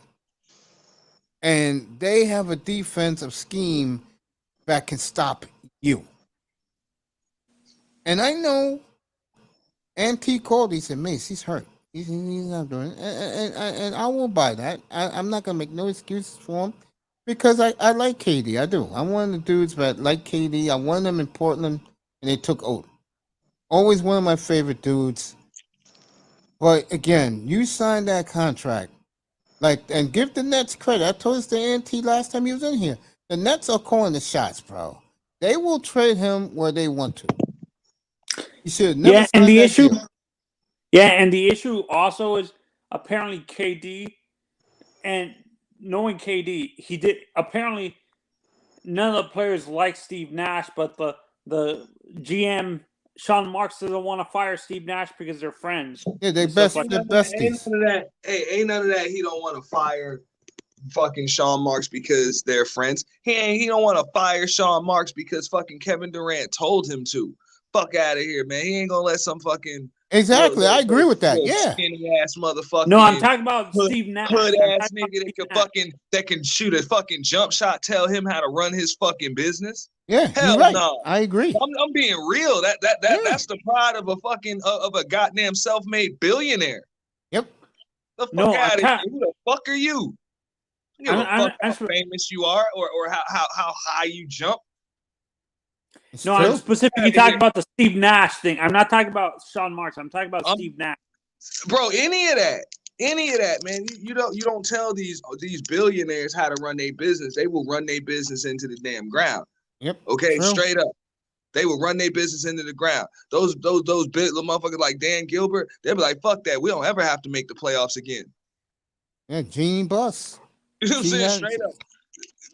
And they have a defensive scheme that can stop you. And I know Auntie called. He said, Mace, he's hurt. He's not doing it. And I won't buy that. I'm not going to make no excuses for him because I like KD. I do. I'm one of the dudes that like KD. I won them in Portland, and they took Odom. Always one of my favorite dudes. But, again, you signed that contract. And give the Nets credit. I told this to Auntie last time he was in here. The Nets are calling the shots, bro. They will trade him where they want to. You should never. Yeah, and the issue. Deal. Yeah, and the issue also is apparently KD, and knowing KD, he did apparently none of the players like Steve Nash, but the GM Sean Marks doesn't want to fire Steve Nash because they're friends. Yeah, they're besties. Ain't none of that. He don't want to fire fucking Sean Marks because they're friends. He don't want to fire Sean Marks because fucking Kevin Durant told him to. Fuck out of here, man. He ain't gonna let some fucking exactly. I agree with that. Yeah, skinny ass motherfucker. No, I'm talking about Steve Nash. Hood ass nigga that can shoot a fucking jump shot. Tell him how to run his fucking business. Yeah, hell right. no. I agree. I'm being real. That's the pride of a goddamn self-made billionaire. Yep. The fuck out of here. Who the fuck are you? You know how famous you are, or how high you jump. No, I'm specifically talking about the Steve Nash thing. I'm not talking about Sean Marks. I'm talking about Steve Nash. Bro, any of that, man. You don't tell these billionaires how to run their business. They will run their business into the damn ground. Yep. Okay, straight up. They will run their business into the ground. Those big little motherfuckers like Dan Gilbert, they'll be like, fuck that. We don't ever have to make the playoffs again. Yeah, Genie Bus. You know what I'm saying? Straight up.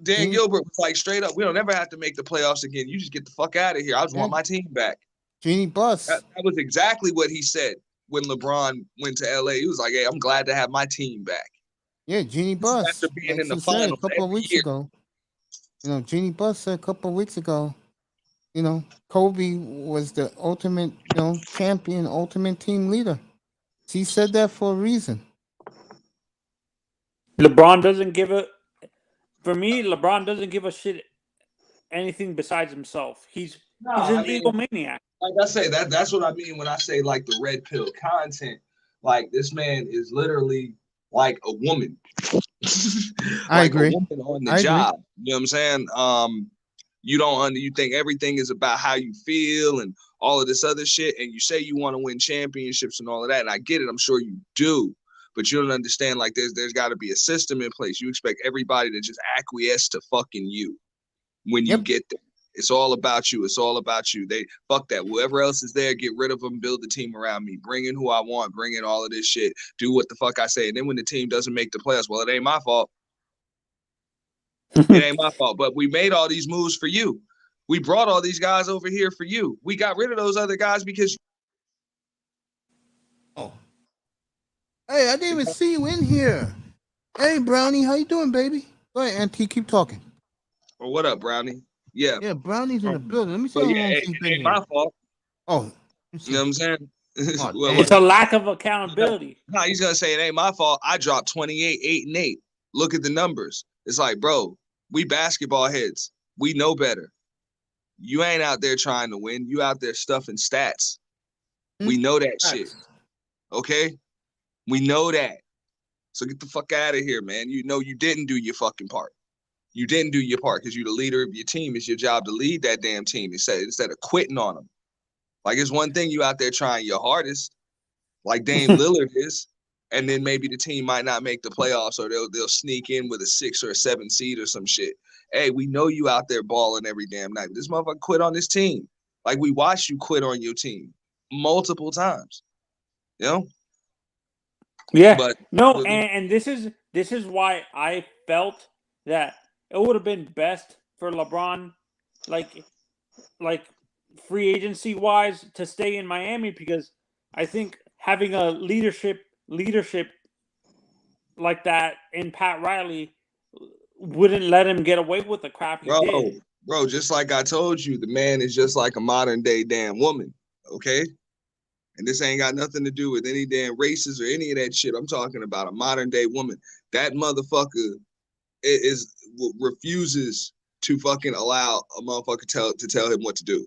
Dan Gilbert was like, straight up, we don't ever have to make the playoffs again. You just get the fuck out of here. I just want my team back. Genie Bus. That was exactly what he said. when LeBron went to LA. He was like, "Hey, I'm glad to have my team back." Yeah, Jeannie Buss. After being Like in the she said a finals couple of every weeks year. ago. You know, Jeannie Buss said a couple of weeks ago, you know, Kobe was the ultimate, you know, champion, ultimate team leader. She said that for a reason. LeBron doesn't give a. For me, LeBron doesn't give a shit anything besides himself. He's No, an I mean, egomaniac. like I say, that's what I mean when I say like the red pill content. Like this man is literally like a woman. I Like agree. a woman on the I agree. job. You know what I'm saying? You think everything is about how you feel and all of this other shit, and you say you want to win championships and all of that, and I get it, I'm sure you do, but you don't understand, like there's got to be a system in place. You expect everybody to just acquiesce to fucking you when you get there. It's all about you. It's all about you. They fuck that. Whoever else is there, get rid of them, build the team around me, bring in who I want, bring in all of this shit, do what the fuck I say. And then when the team doesn't make the playoffs, well, it ain't my fault. It ain't my fault. But we made all these moves for you. We brought all these guys over here for you. We got rid of those other guys because. Oh. Hey, I didn't even see you in here. Hey, Brownie, how you doing, baby? Go ahead, Auntie, keep talking. Well, what up, Brownie? Yeah. Yeah, Brownie's in the building. Let me see But how yeah, long it she's been ain't here. my fault. Oh. You know what I'm saying? Oh, It's a lack of accountability. No, he's gonna say it ain't my fault. I dropped 28, 8, and 8. Look at the numbers. It's like, bro, we basketball heads. We know better. You ain't out there trying to win. You out there stuffing stats. We know that shit. Okay? We know that. So get the fuck out of here, man. You know you didn't do your fucking part. You didn't do your part because you're the leader of your team. It's your job to lead that damn team instead of quitting on them. Like, it's one thing you out there trying your hardest, like Dame Lillard is, and then maybe the team might not make the playoffs or they'll sneak in with a 6 or a 7 seed or some shit. Hey, we know you out there balling every damn night. But this motherfucker quit on this team. Like, we watched you quit on your team multiple times. You know? Yeah. But no, and this is why I felt that it would have been best for LeBron, like free agency wise, to stay in Miami, because I think having a leadership like that in Pat Riley wouldn't let him get away with the crap he did. Bro, just like I told you, the man is just like a modern day damn woman. Okay? And this ain't got nothing to do with any damn races or any of that shit. I'm talking about a modern day woman. That motherfucker refuses to fucking allow a motherfucker to tell him what to do.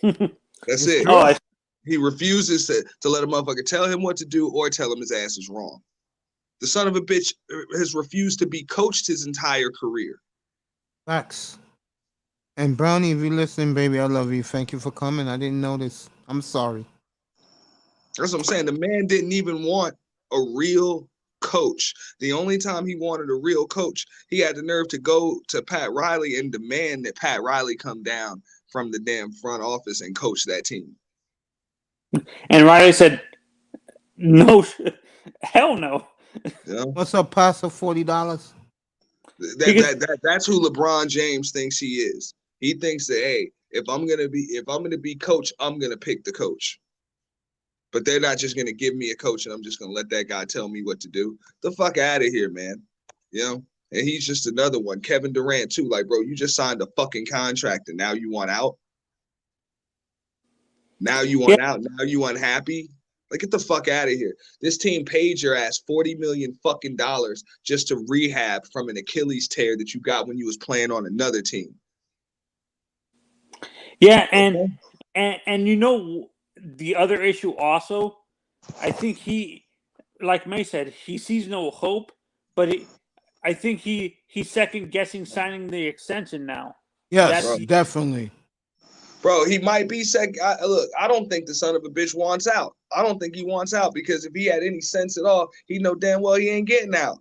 That's it. He refuses to let a motherfucker tell him what to do or tell him his ass is wrong. The son of a bitch has refused to be coached his entire career. Facts. And Brownie, if you're listening, baby, I love you. Thank you for coming. I didn't know this. I'm sorry. That's what I'm saying. The man didn't even want a real coach. The only time he wanted a real coach, he had the nerve to go to Pat Riley and demand that Pat Riley come down from the damn front office and coach that team. And Riley said, "No, hell no." Yeah. What's up, Pastor? $40. That's who LeBron James thinks he is. He thinks that, hey, if I'm gonna be coach, I'm gonna pick the coach. But they're not just gonna give me a coach and I'm just gonna let that guy tell me what to do. The fuck out of here, man. You know? And he's just another one. Kevin Durant too. Like, bro, you just signed a fucking contract and now you want out. Now you want out. Now you unhappy. Like, get the fuck out of here. This team paid your ass $40 million fucking dollars just to rehab from an Achilles tear that you got when you was playing on another team. Yeah, and you know the other issue also, I think he, like May said, he sees no hope, but I think he's second guessing signing the extension now. Yes, definitely. Bro, he might be second. Look, I don't think the son of a bitch wants out. I don't think he wants out because if he had any sense at all, he know damn well he ain't getting out.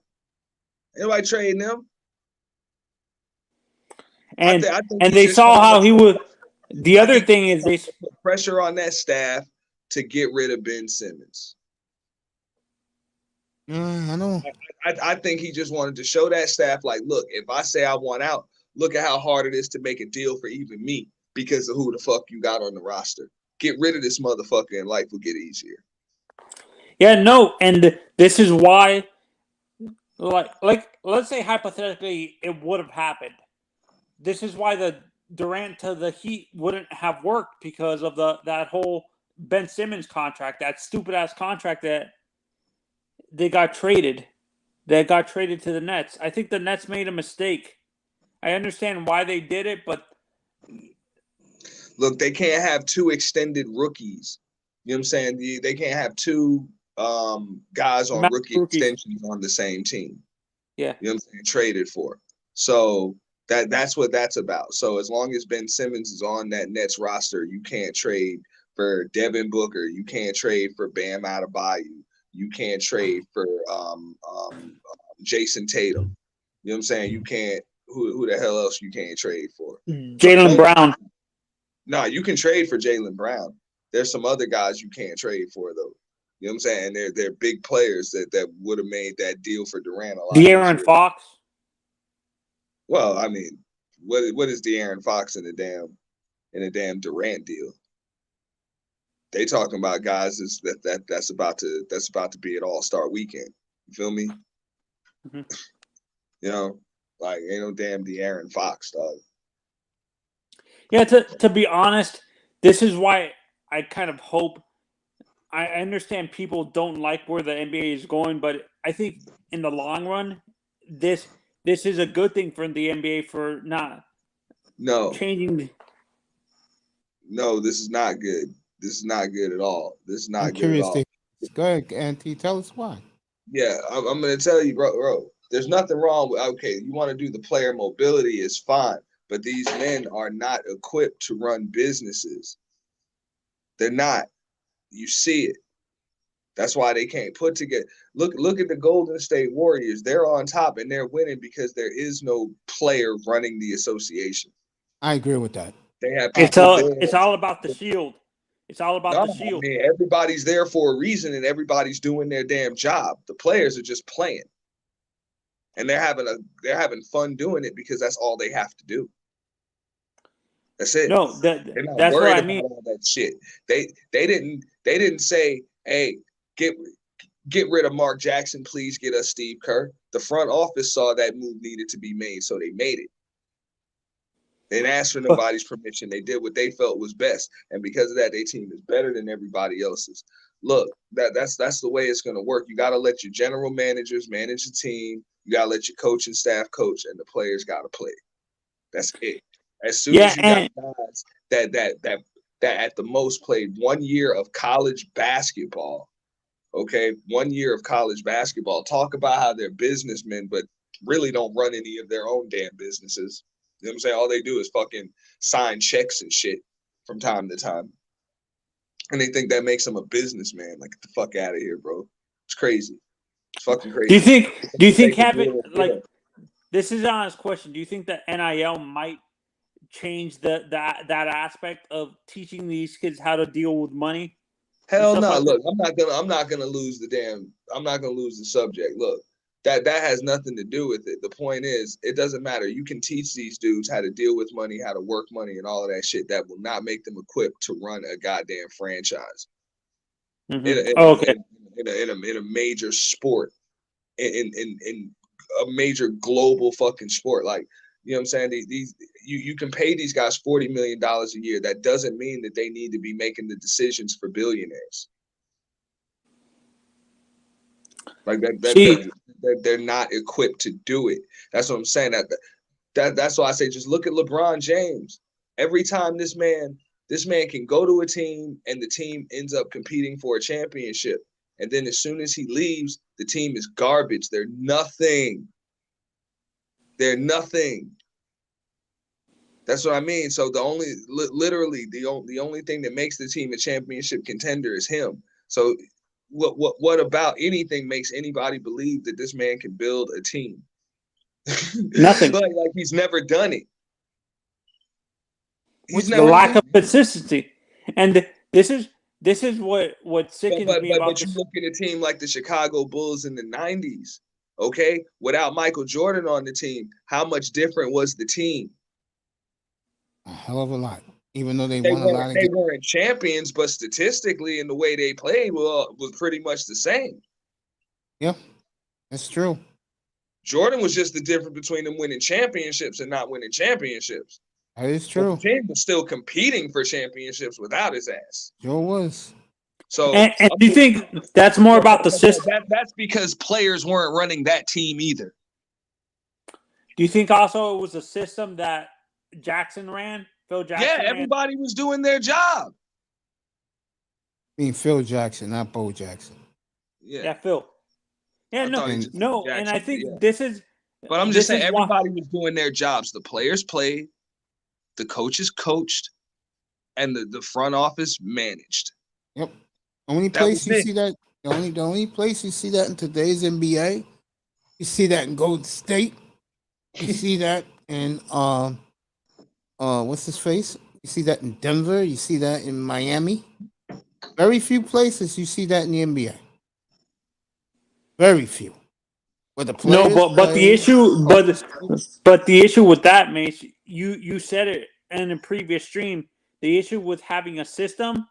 Anybody trading him? And I think and they saw how he would. The other thing is they put pressure on that staff to get rid of Ben Simmons. I know. I think he just wanted to show that staff, like, look, if I say I want out, look at how hard it is to make a deal for even me because of who the fuck you got on the roster. Get rid of this motherfucker and life will get easier. Yeah, no, and this is why, like, let's say hypothetically it would have happened. This is why the Durant to the Heat wouldn't have worked because of that whole Ben Simmons contract, that stupid ass contract that they got traded. That got traded to the Nets. I think the Nets made a mistake. I understand why they did it, but Look, they can't have two extended rookies. You know what I'm saying? They can't have two guys on rookie extensions on the same team. Yeah. You know what I'm saying? Traded for. So that's what that's about. So as long as Ben Simmons is on that Nets roster, you can't trade for Devin Booker. You can't trade for Bam Adebayo. You can't trade for Jason Tatum. You know what I'm saying? You can't. Who the hell else you can't trade for? Jaylen Brown. No, you can trade for Jaylen Brown. There's some other guys you can't trade for though. You know what I'm saying? They're big players that would have made that deal for Durant a lot. De'Aaron Fox. Well, I mean, what is De'Aaron Fox in a damn Durant deal? They talking about guys that's about to be an All-Star weekend. You feel me? Mm-hmm. You know, like ain't no damn De'Aaron Fox, dog. Yeah, to be honest, this is why I kind of hope. I understand people don't like where the NBA is going, but I think in the long run, this is a good thing for the NBA for not changing. No, this is not good. This is not good at all. This is not I'm good curious. at all. Go ahead, Auntie. Tell us why. Yeah, I'm going to tell you, bro. There's nothing wrong with. Okay, you want to do the player mobility is fine, but these men are not equipped to run businesses. They're not. You see it. That's why they can't put together. Look at the Golden State Warriors. They're on top and they're winning because there is no player running the association. I agree with that. They have It's all about the shield. It's all about the shield. I mean, everybody's there for a reason and everybody's doing their damn job. The players are just playing. And they're having fun doing it because that's all they have to do. That's it. No, They're not that's worried what I about mean. all that shit. They didn't say, hey, get rid of Mark Jackson, please get us Steve Kerr. The front office saw that move needed to be made, so they made it. They didn't ask for nobody's permission. They did what they felt was best, and because of that, their team is better than everybody else's. Look, that's the way it's going to work. You got to let your general managers manage the team. You got to let your coaching staff coach, and the players got to play. That's it. As soon as you got guys that at the most played 1 year of college basketball, okay, 1 year of college basketball, talk about how they're businessmen, but really don't run any of their own damn businesses. You know what I'm saying? All they do is fucking sign checks and shit from time to time. And they think that makes them a businessman. Like, get the fuck out of here, bro. It's crazy. It's fucking crazy. Do you think having, like, this is an honest question. Do you think that NIL might change that aspect of teaching these kids how to deal with money? Hell no. Like, look, I'm not gonna lose the subject. Look, that has nothing to do with it. The point is, it doesn't matter. You can teach these dudes how to deal with money, how to work money, and all of that shit. That will not make them equipped to run a goddamn franchise. Mm-hmm. In a major sport, in a major global fucking sport. Like, you know what I'm saying? You can pay these guys $40 million a year. That doesn't mean that they need to be making the decisions for billionaires. Like they're not equipped to do it. That's what I'm saying. That's why I say just look at LeBron James. Every time this man can go to a team and the team ends up competing for a championship, and then as soon as he leaves, the team is garbage. They're nothing. They're nothing. That's what I mean. So the only thing that makes the team a championship contender is him. So what about anything makes anybody believe that this man can build a team? Nothing. like he's never done it. He's never lack of consistency, and this is what sickens me about. But you look at a team like the Chicago Bulls in the '90s. Okay, without Michael Jordan on the team, how much different was the team? A hell of a lot. even though they won a lot of They games. weren't champions, but statistically and the way they played was pretty much the same. Yeah, that's true. Jordan was just the difference between them winning championships and not winning championships. That is But true. the team was still competing for championships without his ass. Sure was. So, And do you think that's more about the system? That's because players weren't running that team either. Do you think also it was a system that Jackson ran? Phil Jackson Yeah, ran? everybody was doing their job. I mean, Phil Jackson, not Bo Jackson. Yeah, Phil. Yeah, I thought he just no, said and I Jackson, think yeah. this is. But I'm this just saying, is why- everybody was doing their jobs. The players played, the coaches coached, and the front office managed. Yep. Only That place was you it. see that, the only place you see that in today's NBA, you see that in Golden State. You see that in what's his face? You see that in Denver. You see that in Miami. Very few places you see that in the NBA. Very few. Where the No, players but the play- issue, but the issue with that, Mace, you said it in a previous stream. The issue with having a system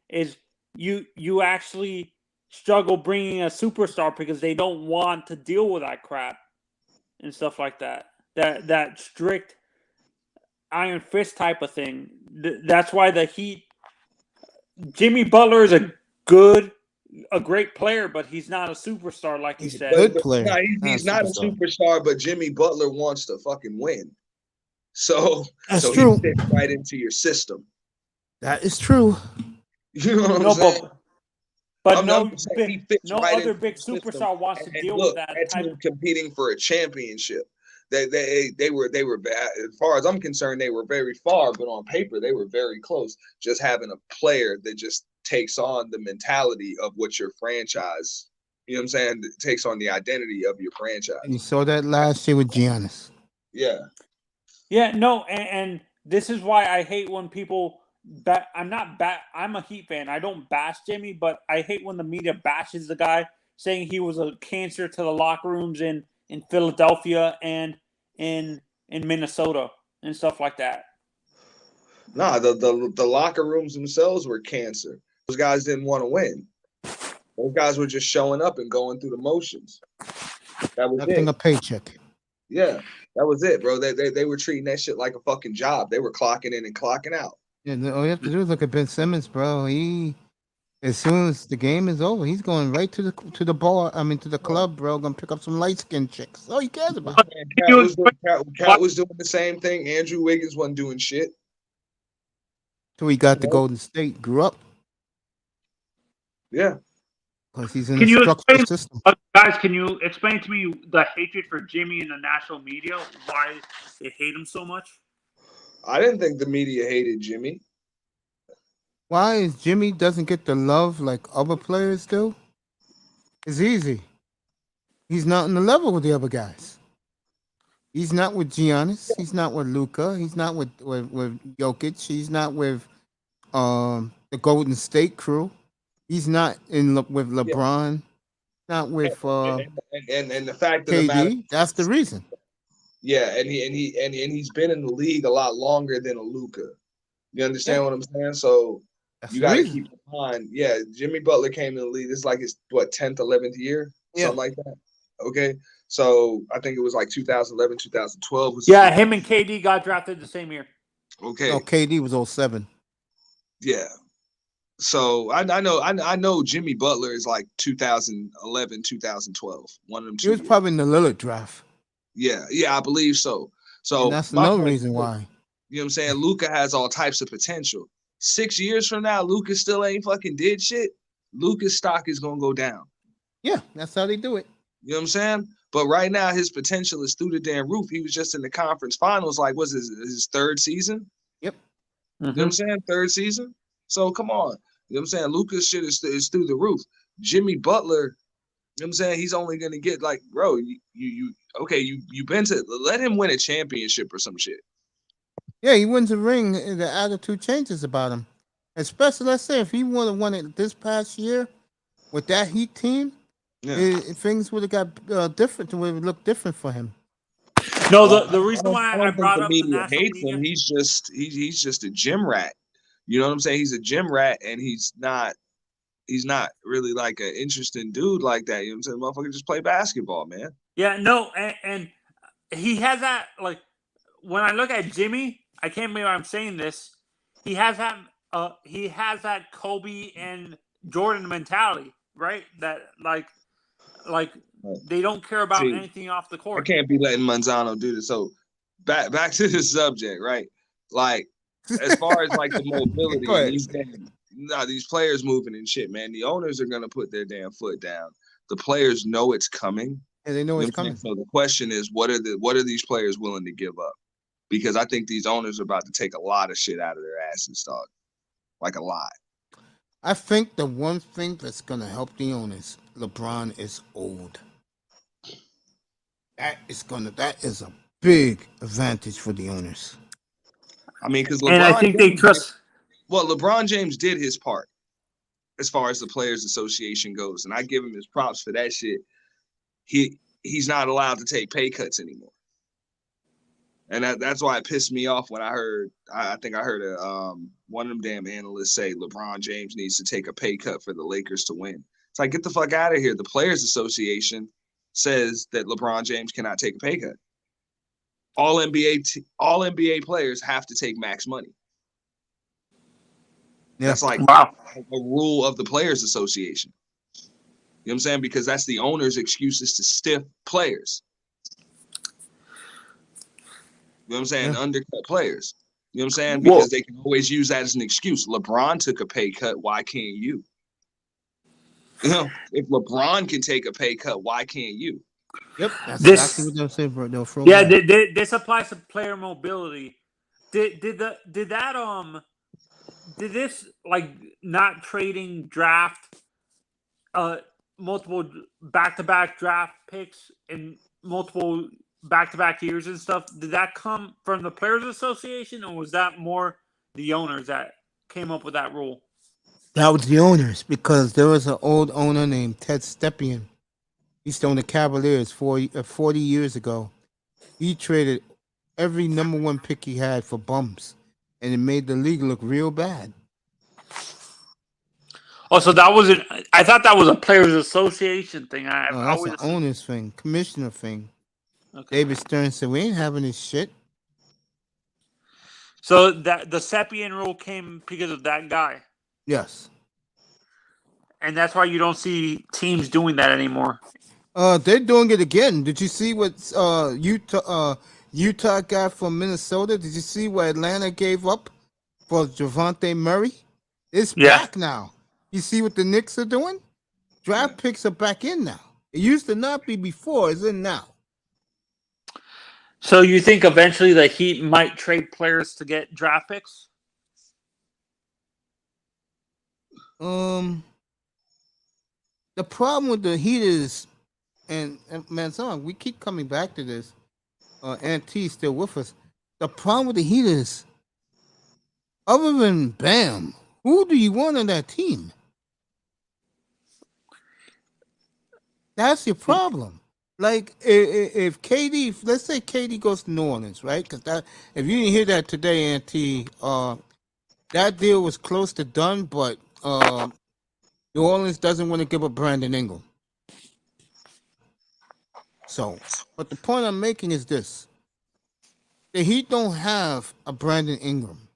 is you actually struggle bringing a superstar because they don't want to deal with that crap and stuff like that. That strict iron fist type of thing. That's why the Heat. Jimmy Butler is a great player, but he's not a superstar like you said. Nah, he's not a superstar, but Jimmy Butler wants to fucking win. So That's true. He fits right into your system. That is true. You know what No, I'm saying? but I'm no, just saying he fits no right other into big the system. superstar wants to And deal look, with that that type. team competing for a championship. They were bad. As far as I'm concerned, they were very far, but on paper they were very close. Just having a player that just takes on the mentality of what your franchise, you know what I'm saying, that takes on the identity of your franchise. And you saw that last year with Giannis. Yeah. Yeah, no, and this is why I hate when people. I'm a Heat fan. I don't bash Jimmy, but I hate when the media bashes the guy, saying he was a cancer to the locker rooms in Philadelphia and in Minnesota and stuff like that. Nah, the locker rooms themselves were cancer. Those guys didn't want to win. Those guys were just showing up and going through the motions. That was Nothing it. a paycheck. Yeah, that was it, bro. They were treating that shit like a fucking job. They were clocking in and clocking out. Yeah, all you have to do is look at Ben Simmons, bro. He, as soon as the game is over, he's going right to the bar. I mean, to the club, bro. Gonna pick up some light skinned chicks. All he cares about. Cat was doing the same thing. Andrew Wiggins wasn't doing shit. Till he got to Golden State, grew up. Yeah. Because he's in Can the you structural explain, system. guys? Can you explain to me the hatred for Jimmy in the national media? Why they hate him so much? I didn't think the media hated Jimmy. Why is Jimmy doesn't get the love like other players do? It's easy. He's not on the level with the other guys. He's not with Giannis. He's not with Luka. He's not with Jokic. He's not with the Golden State crew. He's not with LeBron. Not with And the fact of the matter, KD. That's the reason. yeah, and he's been in the league a lot longer than a Luka. You understand what I'm saying? So That's you the got to reason. keep in mind. Yeah, Jimmy Butler came in the league. This is like his 10th, 11th year, something like that. Okay, so I think it was like 2011, 2012. Was Yeah, him and KD got drafted the same year. Okay. No, KD was 07. Yeah. So I know Jimmy Butler is like 2011, 2012. One of them He two was years. probably in the Lillard draft. Yeah, I believe so. So And that's my another point reason is, why. You know what I'm saying? Luka has all types of potential. 6 years from now, Luka still ain't fucking did shit. Luka's stock is gonna go down. Yeah, that's how they do it. You know what I'm saying? But right now, his potential is through the damn roof. He was just in the conference finals, like, was his third season? Yep. You know what I'm saying? Third season. So come on. You know what I'm saying? Luka's shit is through the roof. Jimmy Butler, you know what I'm saying? He's only gonna get like, bro, you been to let him win a championship or some shit. Yeah, he wins a ring. The attitude changes about him. Especially, let's say, if he would have won it this past year with that Heat team, things would have got different. Would have looked different for him. No, the reason why I don't think brought the up the media national hates media. him. He's just a gym rat. You know what I'm saying? He's a gym rat, and he's not really like an interesting dude like that. You know what I'm saying? Motherfucker just play basketball, man. Yeah, no, and he has that, like, when I look at Jimmy, I can't believe I'm saying this. He has that Kobe and Jordan mentality, right? That like they don't care about See, anything off the I court. can't be letting Manzano do this. So back to the subject, right? Like, as far as like the mobility Go ahead. and these players moving and shit, man, the owners are gonna put their damn foot down. The players know it's coming. And they know it's coming. So the question is, what are these players willing to give up? Because I think these owners are about to take a lot of shit out of their asses, dog. Like a lot. I think the one thing that's gonna help the owners, LeBron is old. That is a big advantage for the owners. I mean, because And I think they trust. Well, LeBron James did his part as far as the Players Association goes, and I give him his props for that shit. He's not allowed to take pay cuts anymore, and that's why it pissed me off when I heard. I think I heard one of them damn analysts say LeBron James needs to take a pay cut for the Lakers to win. It's like, get the fuck out of here. The Players Association says that LeBron James cannot take a pay cut. All NBA players have to take max money. Yeah. That's like wow. A rule of the Players Association. You know what I'm saying? Because that's the owner's excuses to stiff players. You know what I'm saying? Yeah. Undercut players. You know what I'm saying? Because they can always use that as an excuse. LeBron took a pay cut. Why can't you? You know, if LeBron can take a pay cut, why can't you? Yep, that's exactly what they'll say, bro. They'll throw Yeah, back. this applies to player mobility. Did this, like, not trading draft multiple back-to-back draft picks in multiple back-to-back years and stuff, did that come from the Players Association, or was that more the owners that came up with that rule? That was the owners, because there was an old owner named Ted Stepien. He used to own the Cavaliers 40 years ago. He traded every number one pick he had for bums, and it made the league look real bad. Oh, so that wasn't. I thought that was a Players Association thing. No, that's an owner's thing, commissioner thing. Okay. David Stern said, we ain't having this shit. So that the Sepien rule came because of that guy. Yes. And that's why you don't see teams doing that anymore. They're doing it again. Did you see what Utah got from Minnesota? Did you see what Atlanta gave up for Javante Murray? It's back now. You see what the Knicks are doing? Draft picks are back in now. It used to not be before. It's in now. So you think eventually the Heat might trade players to get draft picks? The problem with the Heat is, and man, we keep coming back to this. Auntie's still with us. The problem with the Heat is, other than Bam, who do you want on that team? That's your problem. Like, if KD, let's say KD goes to New Orleans, right? Because that, if you didn't hear that today, Auntie, that deal was close to done, but New Orleans doesn't want to give up Brandon Ingram. So, but the point I'm making is this. The Heat don't have a Brandon Ingram.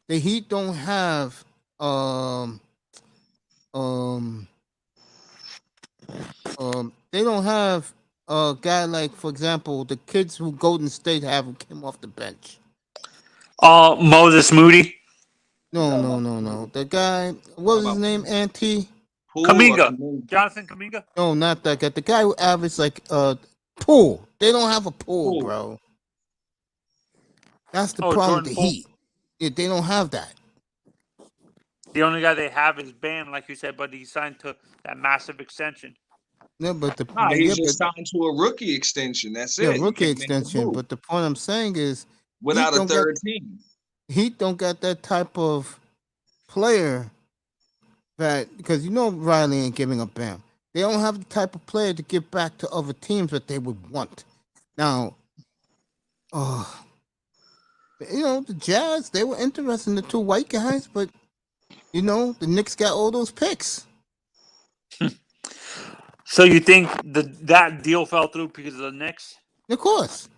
The Heat don't have they don't have a guy like, for example, the kids who Golden State have who came off the bench. Moses Moody? No. The guy, what was his name, Auntie? Kuminga. Jonathan Kuminga? No, not that guy. The guy who averaged like Poole. They don't have a Poole, bro. That's the problem with the Heat. They don't have that. The only guy they have is Bam, like you said, but he signed to that massive extension. No, but he's just signed to a rookie extension. That's it. Yeah, rookie extension. But the point I'm saying is, without a third team, Heat don't got that type of player that, because you know Riley ain't giving up Bam. They don't have the type of player to give back to other teams that they would want. Now, You know, the Jazz, they were interested in the two white guys, but you know, the Knicks got all those picks. So you think that deal fell through because of the Knicks? Of course.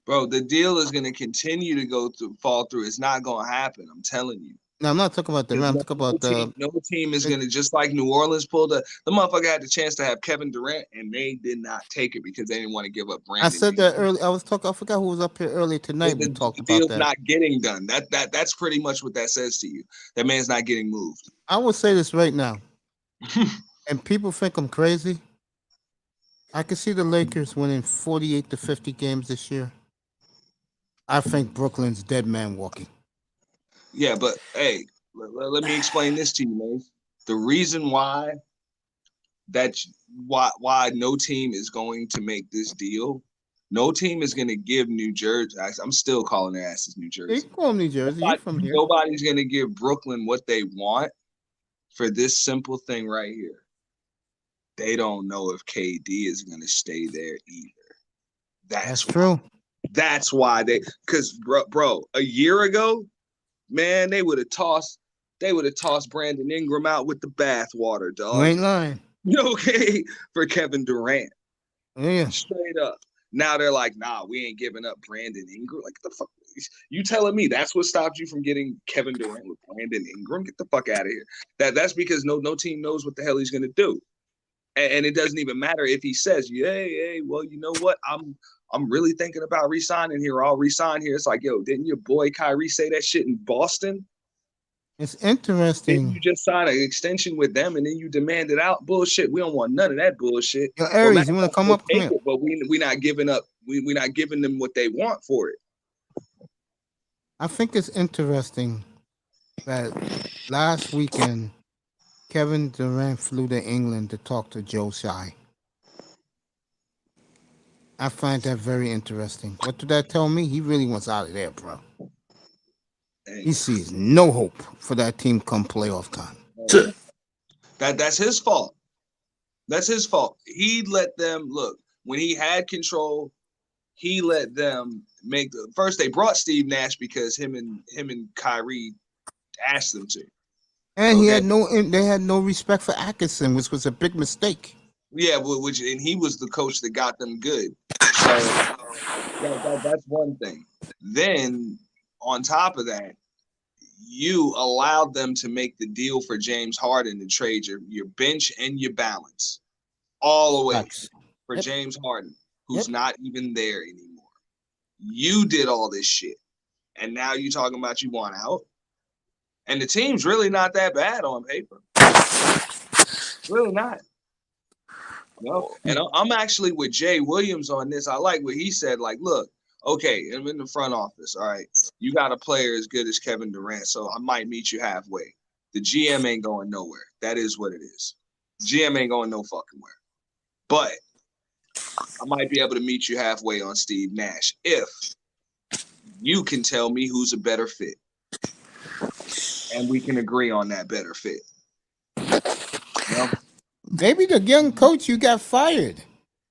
Bro, the deal is going to continue to fall through. It's not going to happen. I'm telling you. No, I'm not talking about them. I'm talking about the. No team is going to, just like New Orleans pulled the motherfucker had the chance to have Kevin Durant, and they did not take it because they didn't want to give up Brandon. I said that earlier. I forgot who was up here earlier tonight. We talked about deal's that. Not getting done. That's pretty much what that says to you. That man's not getting moved. I will say this right now, and people think I'm crazy. I can see the Lakers winning 48 to 50 games this year. I think Brooklyn's dead man walking. Yeah, but hey, let me explain this to you, man. The reason why no team is going to make this deal, no team is going to give New Jersey. I'm still calling their asses New Jersey. They call them New Jersey. You're from here. Nobody's going to give Brooklyn what they want for this simple thing right here. They don't know if KD is going to stay there either. That's true. That's why because bro, a year ago, man, they would have tossed Brandon Ingram out with the bathwater, dog. You ain't lying. Okay, for Kevin Durant. Yeah. Straight up. Now they're like, nah, we ain't giving up Brandon Ingram. Like, the fuck? You telling me that's what stopped you from getting Kevin Durant with Brandon Ingram? Get the fuck out of here. That's because no team knows what the hell he's gonna do. And it doesn't even matter if he says, hey, well, you know what? I'm really thinking about re-signing here. I'll re-sign here. It's like, yo, didn't your boy Kyrie say that shit in Boston? It's interesting. Didn't you just sign an extension with them and then you demand it out? Bullshit. We don't want none of that bullshit. Yo, Aries, you want to come up? Come here. But we're not giving up. We're not giving them what they want for it. I think it's interesting that last weekend, Kevin Durant flew to England to talk to Joe Tsai. I find that very interesting. What did that tell me? He really wants out of there, bro. He sees no hope for that team come playoff time. That's his fault. That's his fault. He let them look when he had control. He let them make the first. They brought Steve Nash because him and Kyrie asked them to. And they had no respect for Atkinson, which was a big mistake. Yeah, and he was the coach that got them good. So that's one thing. Then on top of that, you allowed them to make the deal for James Harden to trade your bench and your balance all the way for James Harden, who's not even there anymore. You did all this shit, and now you talking about you want out. And the team's really not that bad on paper. Really not. No. And I'm actually with Jay Williams on this. I like what he said. Like, look, okay, I'm in the front office. All right. You got a player as good as Kevin Durant, so I might meet you halfway. The GM ain't going nowhere. That is what it is. GM ain't going no fucking where. But I might be able to meet you halfway on Steve Nash if you can tell me who's a better fit. And we can agree on that better fit. You know? Maybe the young coach you got fired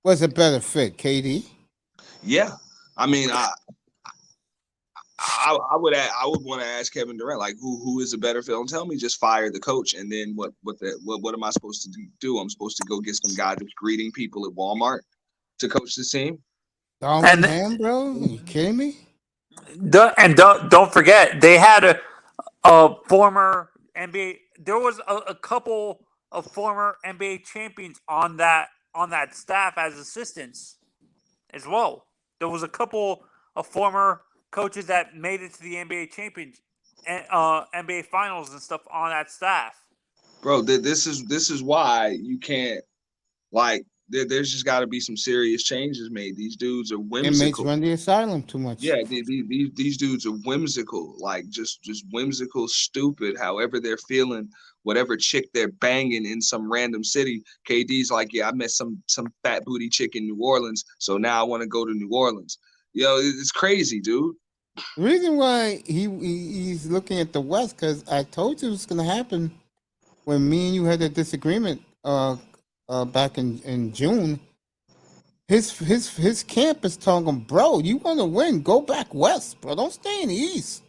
was a better fit, KD. Yeah, I mean, I would want to ask Kevin Durant, like, who is a better fit? Don't tell me just fire the coach, and then what am I supposed to do? I'm supposed to go get some guy that's greeting people at Walmart to coach this team. Darwin Ham, bro? Are you kidding me? Don't forget they had a former NBA. There was a couple of former NBA champions on that staff as assistants as well. There was a couple of former coaches that made it to the NBA champions and NBA finals and stuff on that staff. Bro, this is why you can't, like, there's just got to be some serious changes made. These dudes are whimsical. Inmates run the asylum too much. Yeah, these dudes are whimsical, like just whimsical, stupid. However they're feeling, whatever chick they're banging in some random city. KD's like, yeah, I met some fat booty chick in New Orleans, so now I want to go to New Orleans. Yo, it's crazy, dude. The reason why he's looking at the West, because I told you it was going to happen when me and you had a disagreement back in June. his camp is telling him, bro, you want to win, go back west, bro. Don't stay in the east.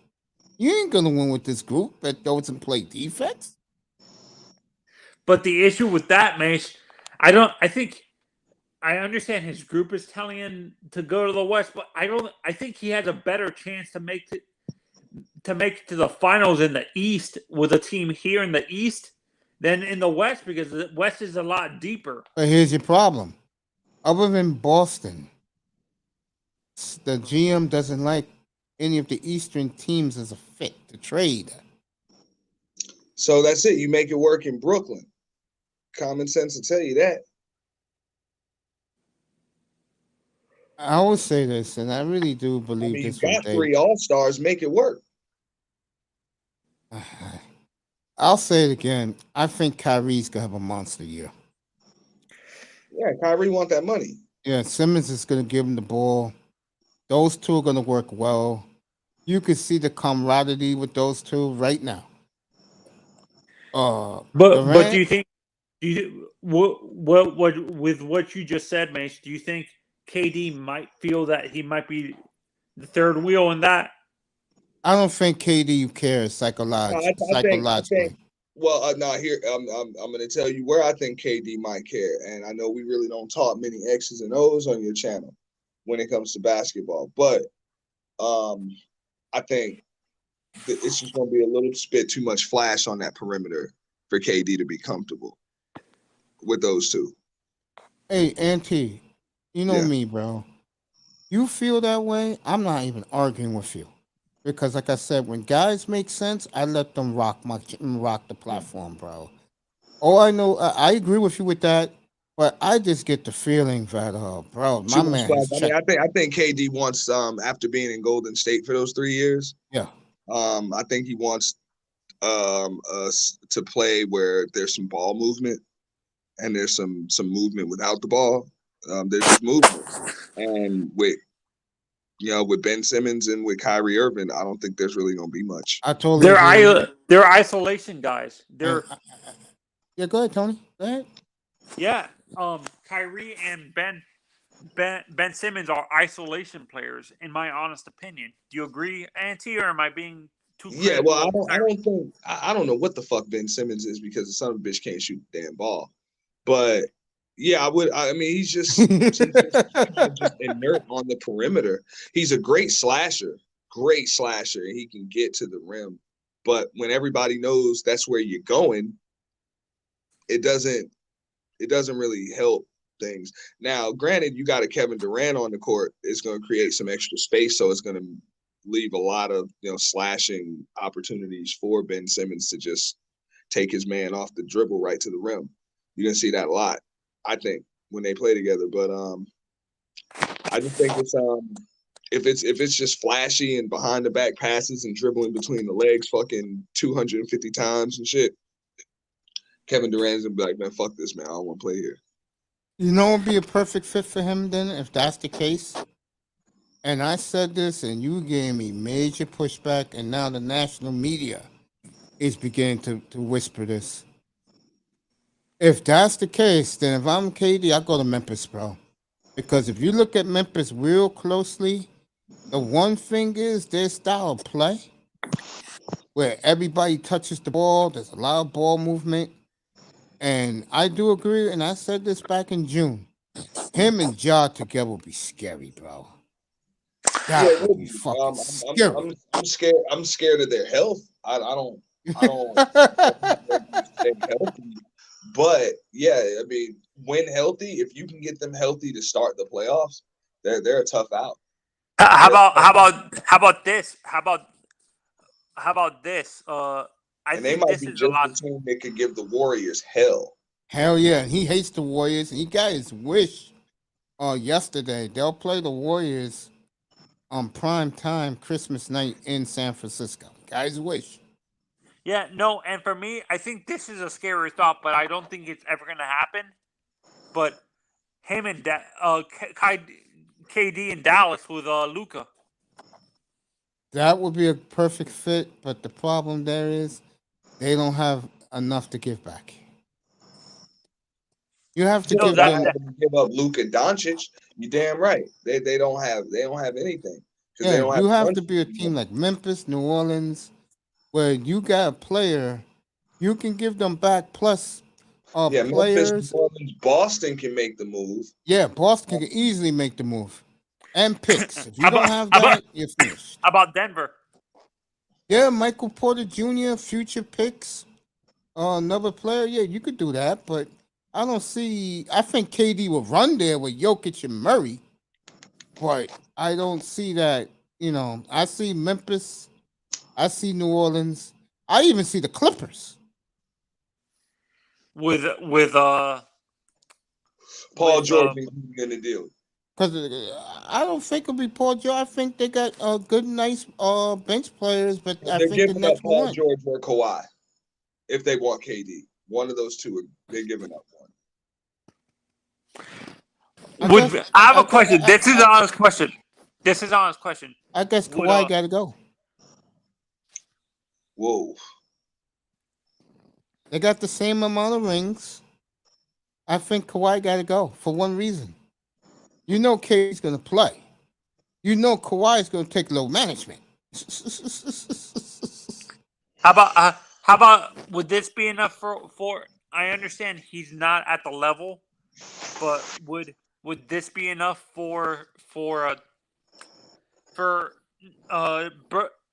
You ain't gonna win with this group that doesn't play defense. But the issue with that, Mace, I think I understand his group is telling him to go to the West, but I think he has a better chance to make it to the finals in the East with a team here in the East than in the West, because the West is a lot deeper. But here's your problem. Other than Boston, the GM doesn't like any of the Eastern teams as a fit to trade. So that's it. You make it work in Brooklyn. Common sense will tell you that. I always say this, and I really do believe You this. got 3 All-Stars. Make it work. I'll say it again. I think Kyrie's gonna have a monster year. Yeah, Kyrie want that money. Yeah, Simmons is gonna give him the ball. Those two are gonna work well. You can see the camaraderie with those two right now. But do you think what with what you just said, Mace? Do you think KD might feel that he might be the third wheel in that? I don't think KD cares psychologically. I think here I'm going to tell you where I think KD might care, and I know we really don't talk many X's and O's on your channel when it comes to basketball, but I think it's just going to be a little bit too much flash on that perimeter for KD to be comfortable with those two. Hey, Auntie, you know me, bro. You feel that way? I'm not even arguing with you. Because, like I said, when guys make sense, I let them rock the platform, bro. Oh, I know, I agree with you with that, but I just get the feeling that, bro, my man. I think KD wants, after being in Golden State for those 3 years. Yeah. I think he wants us to play where there's some ball movement and there's some movement without the ball. There's just movement, and with Ben Simmons and with Kyrie Irving, I don't think there's really gonna be much. I totally They're isolation guys. They're yeah. Go ahead, Tony. Go ahead. Yeah. Kyrie and Ben Simmons are isolation players, in my honest opinion. Do you agree, Auntie, or am I being too? Yeah. Well, I don't know what the fuck Ben Simmons is, because the son of a bitch can't shoot the damn ball. But yeah, I would. I mean, he's just inert on the perimeter. He's a great slasher, and he can get to the rim. But when everybody knows that's where you're going, it doesn't really help things. Now, granted, you got a Kevin Durant on the court. It's going to create some extra space, so it's going to leave a lot of slashing opportunities for Ben Simmons to just take his man off the dribble right to the rim. You're going to see that a lot, I think, when they play together. But I just think it's if it's just flashy and behind the back passes and dribbling between the legs fucking 250 times and shit, Kevin Durant's gonna be like, man, fuck this, man. I don't want to play here. You know what would be a perfect fit for him then, if that's the case? And I said this, and you gave me major pushback, and now the national media is beginning to whisper this. If that's the case, then if I'm KD, I go to Memphis, bro. Because if you look at Memphis real closely, the one thing is their style of play, where everybody touches the ball, there's a lot of ball movement. And I do agree, and I said this back in June. Him and Ja together would be scary, bro. That would be fucking scary. I'm scared. I'm scared of their health. I don't stay healthy. But yeah, I mean, when healthy, if you can get them healthy to start the playoffs, they're a tough out. How about this? I and they think might this be is just a lot. the team that could give the Warriors hell. Hell yeah, he hates the Warriors. He got his wish yesterday. They'll play the Warriors on prime time Christmas night in San Francisco. Got his wish. Yeah, no, and for me, I think this is a scary thought, but I don't think it's ever going to happen. But him and KD in Dallas with Luka. That would be a perfect fit, but the problem there is they don't have enough to give back. You have to They're give not them. having to give up Luka Doncic. You damn right. They don't have anything because they Yeah, don't you have have to be a team like Memphis, New Orleans, where you got a player, you can give them back plus Yeah, Memphis, players. New Orleans, Boston can make the move. Yeah, Boston can easily make the move. And picks. If you How don't about have how about that, you're finished. how about Denver? Yeah, Michael Porter Jr., future picks. Another player, yeah, you could do that, but I don't see. I think KD will run there with Jokic and Murray, but I don't see that. I see Memphis, I see New Orleans, I even see the Clippers. With Paul with, George is going to deal. Because I don't think it'll be Paul George. I think they got good, nice bench players, but I They're think the giving up next Paul one. George or Kawhi if they want KD. One of those two, they're giving up one. I have a question. This is an honest question. This is an honest question. I guess Kawhi got to go. Whoa. They got the same amount of rings. I think Kawhi got to go for one reason. You know KD's going to play. You know Kawhi's going to take low management. How about would this be enough for? I understand he's not at the level, but would this be enough for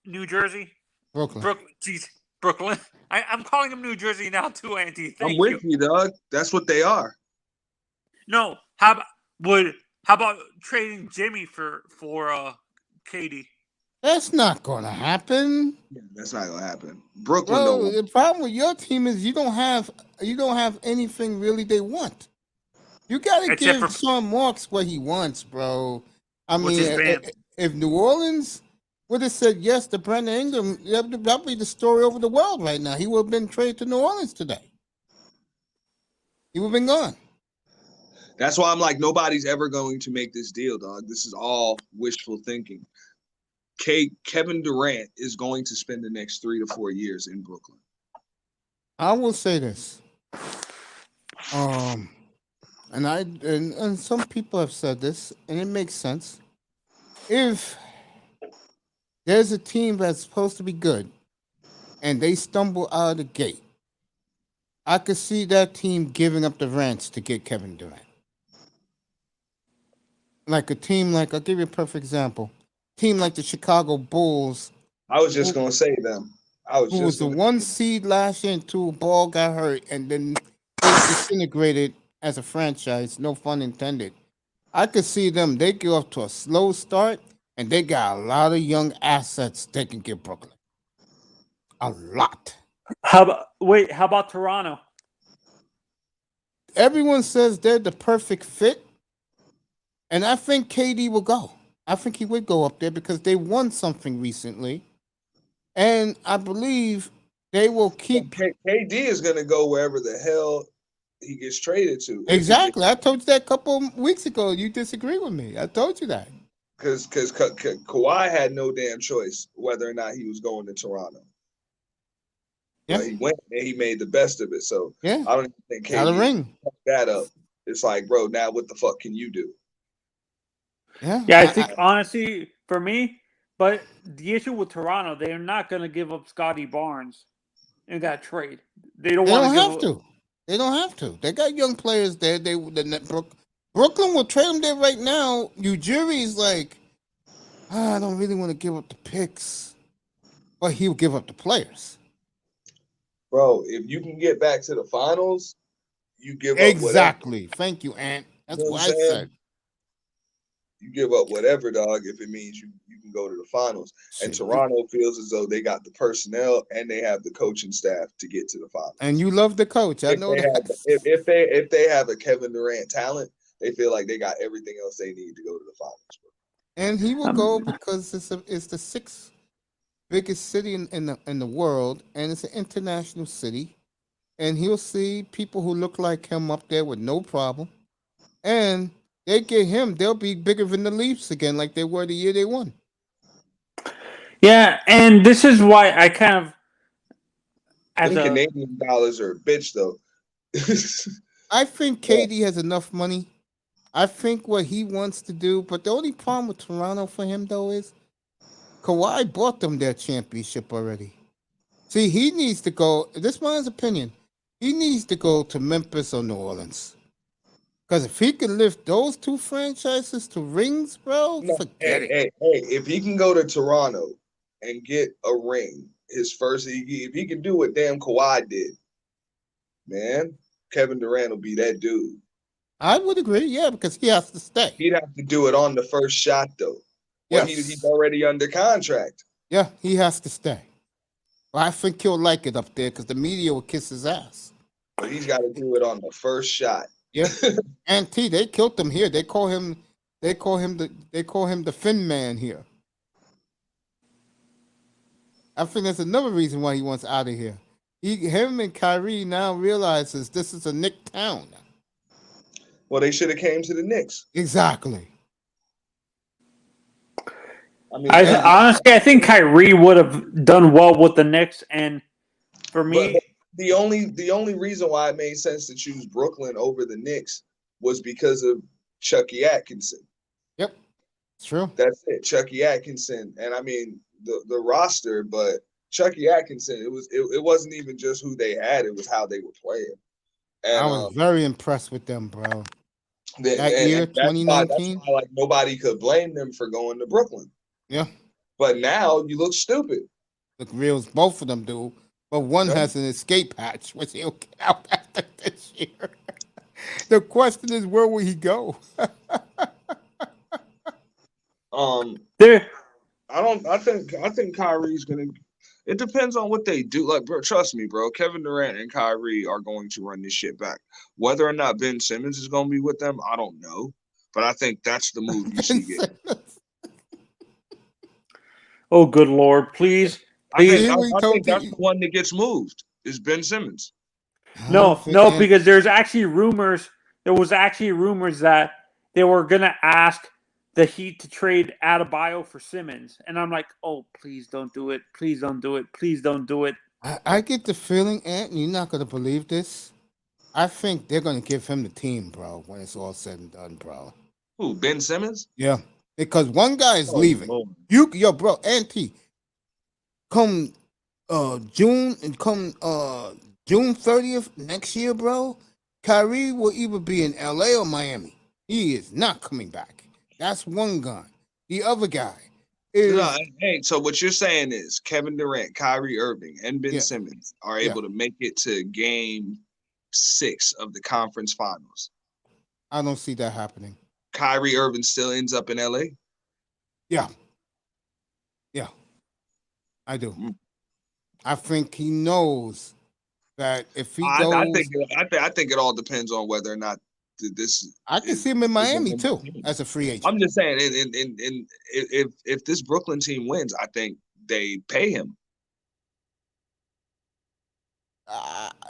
New Jersey? Brooklyn. Brooklyn. I'm calling him New Jersey now too, Andy. Thank I'm with you, dog. That's what they are. No, how about trading Jimmy for KD? That's not going to happen. Yeah, that's not going to happen. Brooklyn Bro, don't. the problem with your team is you don't have anything really they want. You got to give Sean Marks what he wants, bro. I mean, if New Orleans would have said yes to Brandon Ingram, that'd be the story over the world right now. He would have been traded to New Orleans today. He would have been gone. That's why I'm like, nobody's ever going to make this deal, dog. This is all wishful thinking. Kevin Durant is going to spend the next 3 to 4 years in Brooklyn. I will say this. And some people have said this, and it makes sense. If there's a team that's supposed to be good and they stumble out of the gate, I could see that team giving up the ranch to get Kevin Durant. Like a team I'll give you a perfect example. Team like the Chicago Bulls. I was just going to say them. Who was the 1 seed last year until Ball got hurt and then they disintegrated as a franchise. No fun intended. I could see them. They get off to a slow start and they got a lot of young assets they can give Brooklyn. A lot. How about Toronto? Everyone says they're the perfect fit. And I think KD will go. I think he would go up there because they won something recently. And I believe they will keep. KD is going to go wherever the hell he gets traded to. Exactly. I told you that a couple of weeks ago. You disagree with me. I told you that. Because Kawhi had no damn choice whether or not he was going to Toronto. Yeah. But he went and he made the best of it. So yeah. I don't even think KD got a ring. That up. It's like, bro, now what the fuck can you do? Yeah, I think honestly, for me, but the issue with Toronto, they're not going to give up Scotty Barnes in that trade. They don't have to. They don't have to. They got young players there. Brooklyn will trade them there right now. New Jersey's like, I don't really want to give up the picks, but he'll give up the players. Bro, if you can get back to the finals, you give up exactly. Thank you, Ant. That's what I said. You give up whatever, dog, if it means you can go to the finals. And Toronto feels as though they got the personnel and they have the coaching staff to get to the finals. And you love the coach. I know that. If they have a Kevin Durant talent, they feel like they got everything else they need to go to the finals. And he will go because it's the 6th biggest city in the world, and it's an international city. And he'll see people who look like him up there with no problem. And they get him, they'll be bigger than the Leafs again, like they were the year they won. Yeah, and this is why I kind of Canadian dollars are a bitch, though. I think KD has enough money. I think what he wants to do, but the only problem with Toronto for him though is Kawhi bought them their championship already. See, he needs to go. This is my opinion. He needs to go to Memphis or New Orleans. Because if he can lift those two franchises to rings, bro, forget it. Hey, if he can go to Toronto and get a ring, his first, if he can do what damn Kawhi did, man, Kevin Durant will be that dude. I would agree, yeah, because he has to stay. He'd have to do it on the first shot, though. Well, Yes. he's already under contract. Yeah, he has to stay. Well, I think he'll like it up there because the media will kiss his ass. But he's got to do it on the first shot. Yeah, and they killed him here. They call him the Fin Man here. I think that's another reason why he wants out of here. Him and Kyrie now realizes this is a Knick town. Well, they should have came to the Knicks. Exactly. I mean, honestly, I think Kyrie would have done well with the Knicks, and for me, but the only reason why it made sense to choose Brooklyn over the Knicks was because of Chucky Atkinson. Yep, it's true. That's it, Chucky Atkinson, and I mean the roster, but Chucky Atkinson, it wasn't even just who they had; it was how they were playing. And I was very impressed with them, bro. That year, that's 2019, why, like, nobody could blame them for going to Brooklyn. Yeah, but now you look stupid. Look real, both of them do. But one has an escape hatch, which he'll get out after this year. The question is, where will he go? I think Kyrie's gonna. It depends on what they do. Like, bro, trust me, bro. Kevin Durant and Kyrie are going to run this shit back. Whether or not Ben Simmons is going to be with them, I don't know. But I think that's the move you see get. oh good Lord, please. I think that's the one that gets moved is Ben Simmons. No, because there's actually rumors. There was actually rumors that they were gonna ask the Heat to trade Adebayo for Simmons, and I'm like, oh, please don't do it. Please don't do it. Please don't do it. I get the feeling, Ant, you're not gonna believe this. I think they're gonna give him the team, bro, when it's all said and done, bro. Who, Ben Simmons? Yeah, because one guy is leaving. Lord. Yo, bro, Auntie, come June 30th next year, bro. Kyrie will either be in LA or Miami. He is not coming back. That's one guy. The other guy is. No, hey, so what you're saying is Kevin Durant, Kyrie Irving, and Ben Simmons are able to make it to Game 6 of the conference finals. I don't see that happening. Kyrie Irving still ends up in LA? Yeah. Yeah. I do. I think he knows that if he goes. I think it all depends on whether or not this. I can see him in Miami too as a free agent. I'm just saying, if this Brooklyn team wins, I think they pay him.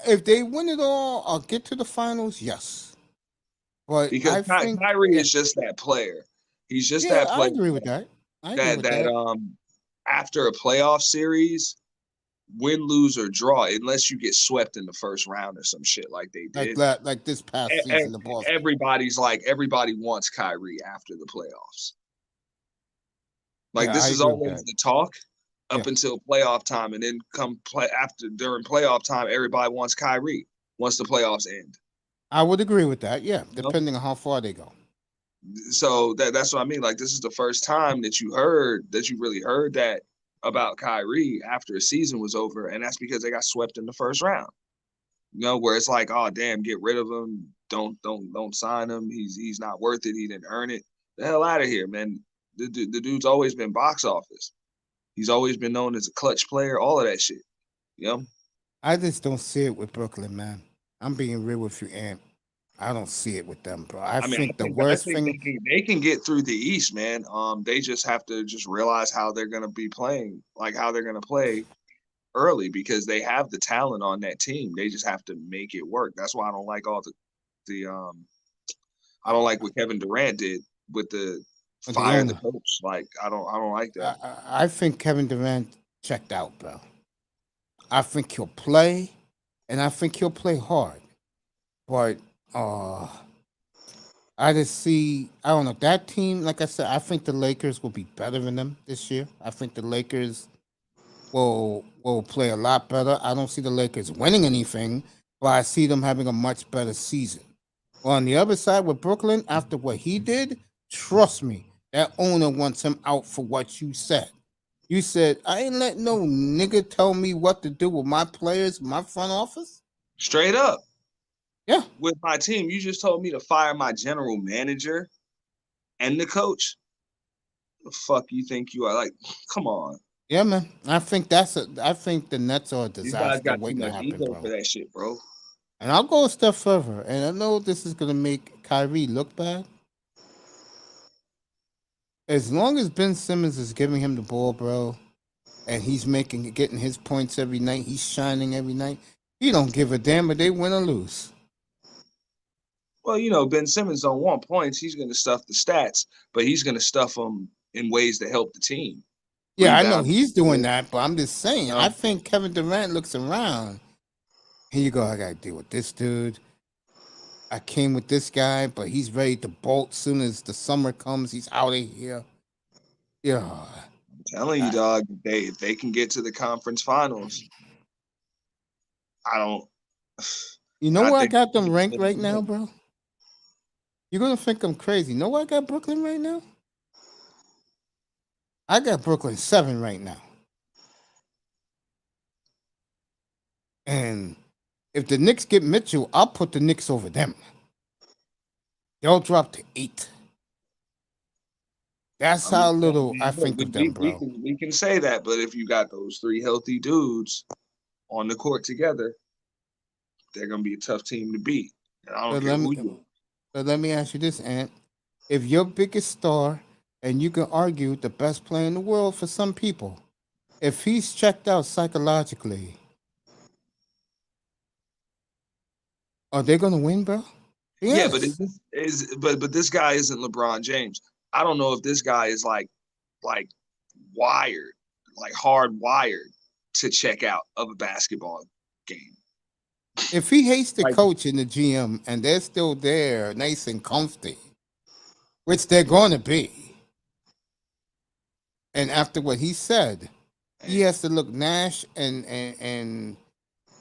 If they win it all or get to the finals, yes. But because I think Kyrie is just that player. He's just that player. I agree with that. After a playoff series, win, lose, or draw, unless you get swept in the first round or some shit like they did. Like this past season, the Boston. Everybody wants Kyrie after the playoffs. Like, this is always the talk up until playoff time, and then during playoff time, everybody wants Kyrie once the playoffs end. I would agree with that, yeah, depending on how far they go. So that's what I mean. Like, this is the first time that you really heard that about Kyrie after a season was over, and that's because they got swept in the first round. Where it's like, oh damn, get rid of him, don't sign him. He's not worth it. He didn't earn it. The hell out of here, man. The dude's always been box office. He's always been known as a clutch player. All of that shit. I just don't see it with Brooklyn, man. I'm being real with you, Ant. I don't see it with them, bro. I think the worst thing they can get through the East, man. They just have to just realize how they're gonna be playing, like how they're gonna play early, because they have the talent on that team. They just have to make it work. That's why I don't like all I don't like what Kevin Durant did with the fire the coach. Like, I don't like that. I think Kevin Durant checked out, bro. I think he'll play, and I think he'll play hard. But I just see. I don't know that team. Like I said, I think the Lakers will be better than them this year. I think the Lakers will play a lot better. I don't see the Lakers winning anything, but I see them having a much better season. On the other side with Brooklyn, after what he did, trust me, that owner wants him out for what you said. You said, I ain't let no nigga tell me what to do with my players, my front office. Straight up. Yeah. With my team, you just told me to fire my general manager and the coach. The fuck you think you are? Like, come on. Yeah, man. I think the Nets are a These guys disaster got too waiting to much happen, ego bro. for that shit, bro. And I'll go a step further, and I know this is gonna make Kyrie look bad. As long as Ben Simmons is giving him the ball, bro, and he's getting his points every night, he's shining every night. He don't give a damn if they win or lose. Well, you know, Ben Simmons don't want points. He's going to stuff the stats, but he's going to stuff them in ways to help the team. Yeah, I know Rebound. he's doing that, but I'm just saying. No. I think Kevin Durant looks around. Here you go. I got to deal with this dude. I came with this guy, but he's ready to bolt soon as the summer comes. He's out of here. Yeah. I'm telling you, dog, if they can get to the conference finals, I don't. You know I where I think- got them ranked right now, bro? You're going to think I'm crazy. You know where I got Brooklyn right now? I got Brooklyn 7 right now. And if the Knicks get Mitchell, I'll put the Knicks over them. They'll drop to 8. That's how little I think of them, bro. We can say that, but if you got those 3 healthy dudes on the court together, they're going to be a tough team to beat. And I don't care who you are. But let me ask you this, Ant. If your biggest star, and you can argue the best player in the world for some people, if he's checked out psychologically, are they going to win, bro? Yeah, but but this guy isn't LeBron James. I don't know if this guy is like wired, like hardwired to check out of a basketball game. If he hates the coach and the GM and they're still there, nice and comfy, which they're going to be, and after what he said, he has to look Nash and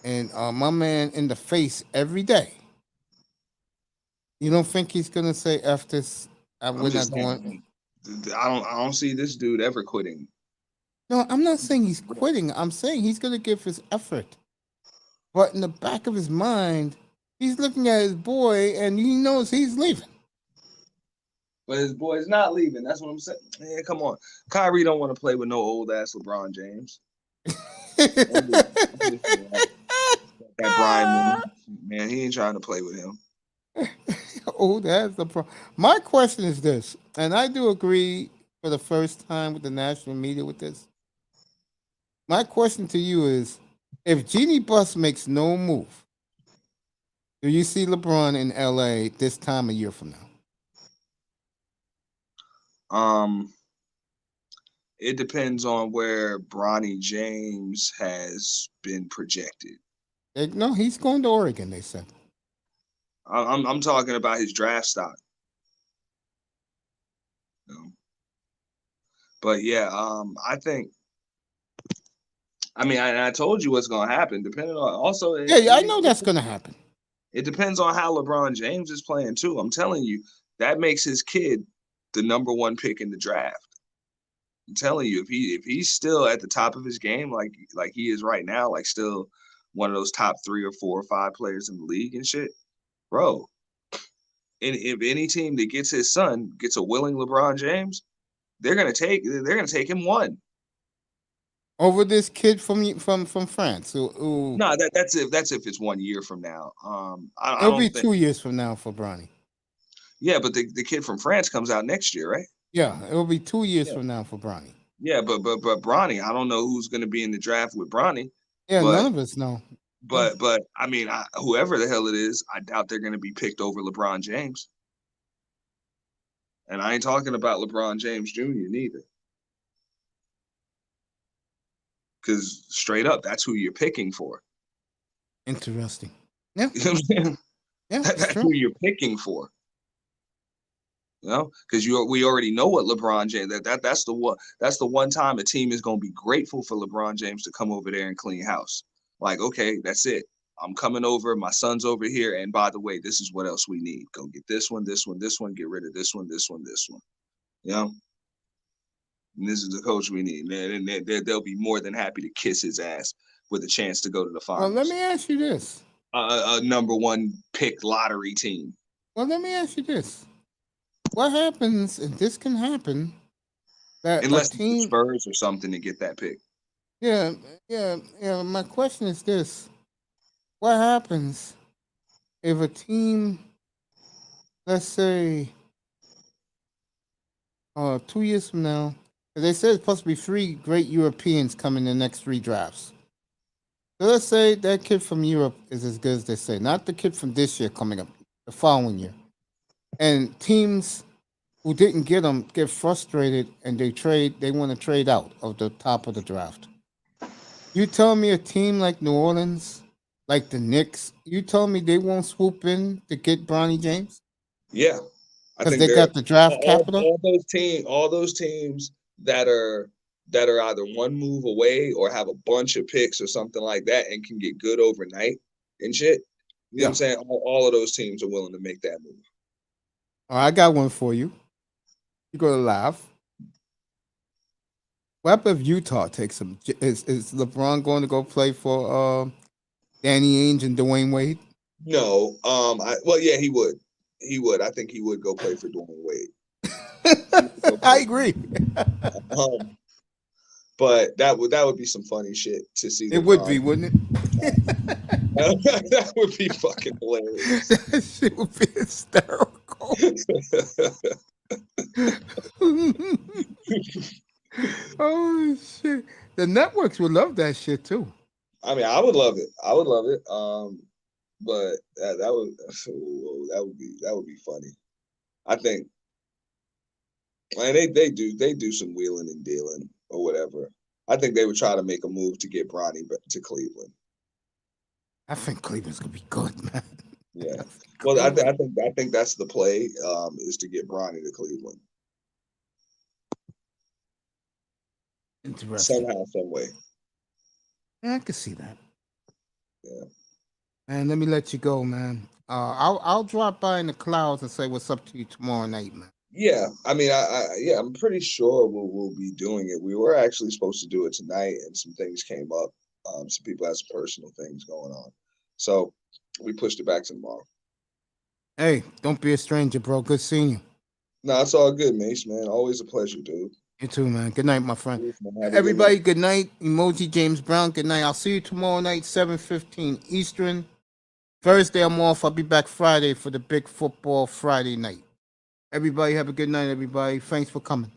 my man in the face every day. You don't think he's gonna say F this? We're not going. I don't see this dude ever quitting. No, I'm not saying he's quitting. I'm saying he's gonna give his effort. But in the back of his mind, he's looking at his boy and he knows he's leaving. But his boy's not leaving. That's what I'm saying. Man, come on. Kyrie don't want to play with no old ass LeBron James. That Brian, man, he ain't trying to play with him. Oh, that's the problem. My question is this, and I do agree for the first time with the national media with this. My question to you is, if Jeannie Buss makes no move, do you see LeBron in LA this time a year from now? It depends on where Bronny James has been projected. No, he's going to Oregon, they said. I'm talking about his draft stock. But yeah, I think. I mean, I told you what's going to happen. Depending on also. Yeah, I know that's going to happen. It depends on how LeBron James is playing too. I'm telling you, that makes his kid the number 1 pick in the draft. I'm telling you, if he's still at the top of his game, like he is right now, like still one of those top 3 or 4 or 5 players in the league and shit, bro. And if any team that gets his son gets a willing LeBron James, they're gonna take him 1 over this kid from France. Who no, that's if it's 1 year from now. It'll be 2 years from now for Bronny. Yeah, but the kid from France comes out next year, right? Yeah, it'll be 2 years from now for Bronny. Yeah, but Bronny, I don't know who's going to be in the draft with Bronny. Yeah, none of us know. But I mean, whoever the hell it is, I doubt they're going to be picked over LeBron James. And I ain't talking about LeBron James Jr. neither. Because straight up, that's who you're picking for. Interesting. Yeah. You know what I'm saying? Yeah, That's who you're picking for. You know, because we already know what LeBron James that's the one time a team is going to be grateful for LeBron James to come over there and clean house. Like, okay, that's it. I'm coming over. My son's over here, and by the way, this is what else we need. Go get this one, this one, this one. Get rid of this one, this one, this one. You know, and this is the coach we need. And they'll be more than happy to kiss his ass with a chance to go to the finals. Well, let me ask you this: a number one pick lottery team. Well, let me ask you this: what happens, and this can happen, that Unless a team, Spurs or something to get that pick. Yeah. My question is this: what happens if a team, let's say, 2 years from now, they said it's supposed to be 3 great Europeans coming in the next 3 drafts. So let's say that kid from Europe is as good as they say, not the kid from this year coming up, the following year. And teams who didn't get them get frustrated and they want to trade out of the top of the draft. You tell me a team like New Orleans, like the Knicks, you tell me they won't swoop in to get Bronny James? Yeah. Because they got the draft capital? All those teams that are either one move away or have a bunch of picks or something like that and can get good overnight and shit. You know what I'm saying? All of those teams are willing to make that move. All right, I got one for you. You're going to laugh. What if Utah takes him? Is LeBron going to go play for Danny Ainge and Dwayne Wade? No. Yeah, he would. He would. I think he would go play for Dwayne Wade. I agree. But that would be some funny shit to see. It would be, wouldn't it? That would be fucking hilarious. That shit would be hysterical. Oh shit! The networks would love that shit too. I mean, I would love it. But that would be funny. I think, and they do some wheeling and dealing or whatever. I think they would try to make a move to get Bronny to Cleveland. I think Cleveland's gonna be good, man. Yeah. Well, I think that's the play, is to get Bronny to Cleveland. Interesting. Somehow, some way. Yeah, I can see that. Yeah. And let me let you go, man. I'll drop by in the clouds and say what's up to you tomorrow night, man. Yeah, I mean, I'm pretty sure we'll be doing it. We were actually supposed to do it tonight, and some things came up. Some people had some personal things going on, so we pushed it back to tomorrow. Hey, don't be a stranger, bro. Good seeing you. No, it's all good, Mace, man. Always a pleasure, dude. You too, man. Good night, my friend. Have a Everybody, good night. Emoji James Brown, good night. I'll see you tomorrow night, 7:15 Eastern. Thursday, I'm off. I'll be back Friday for the big football Friday night. Everybody, have a good night, everybody. Thanks for coming.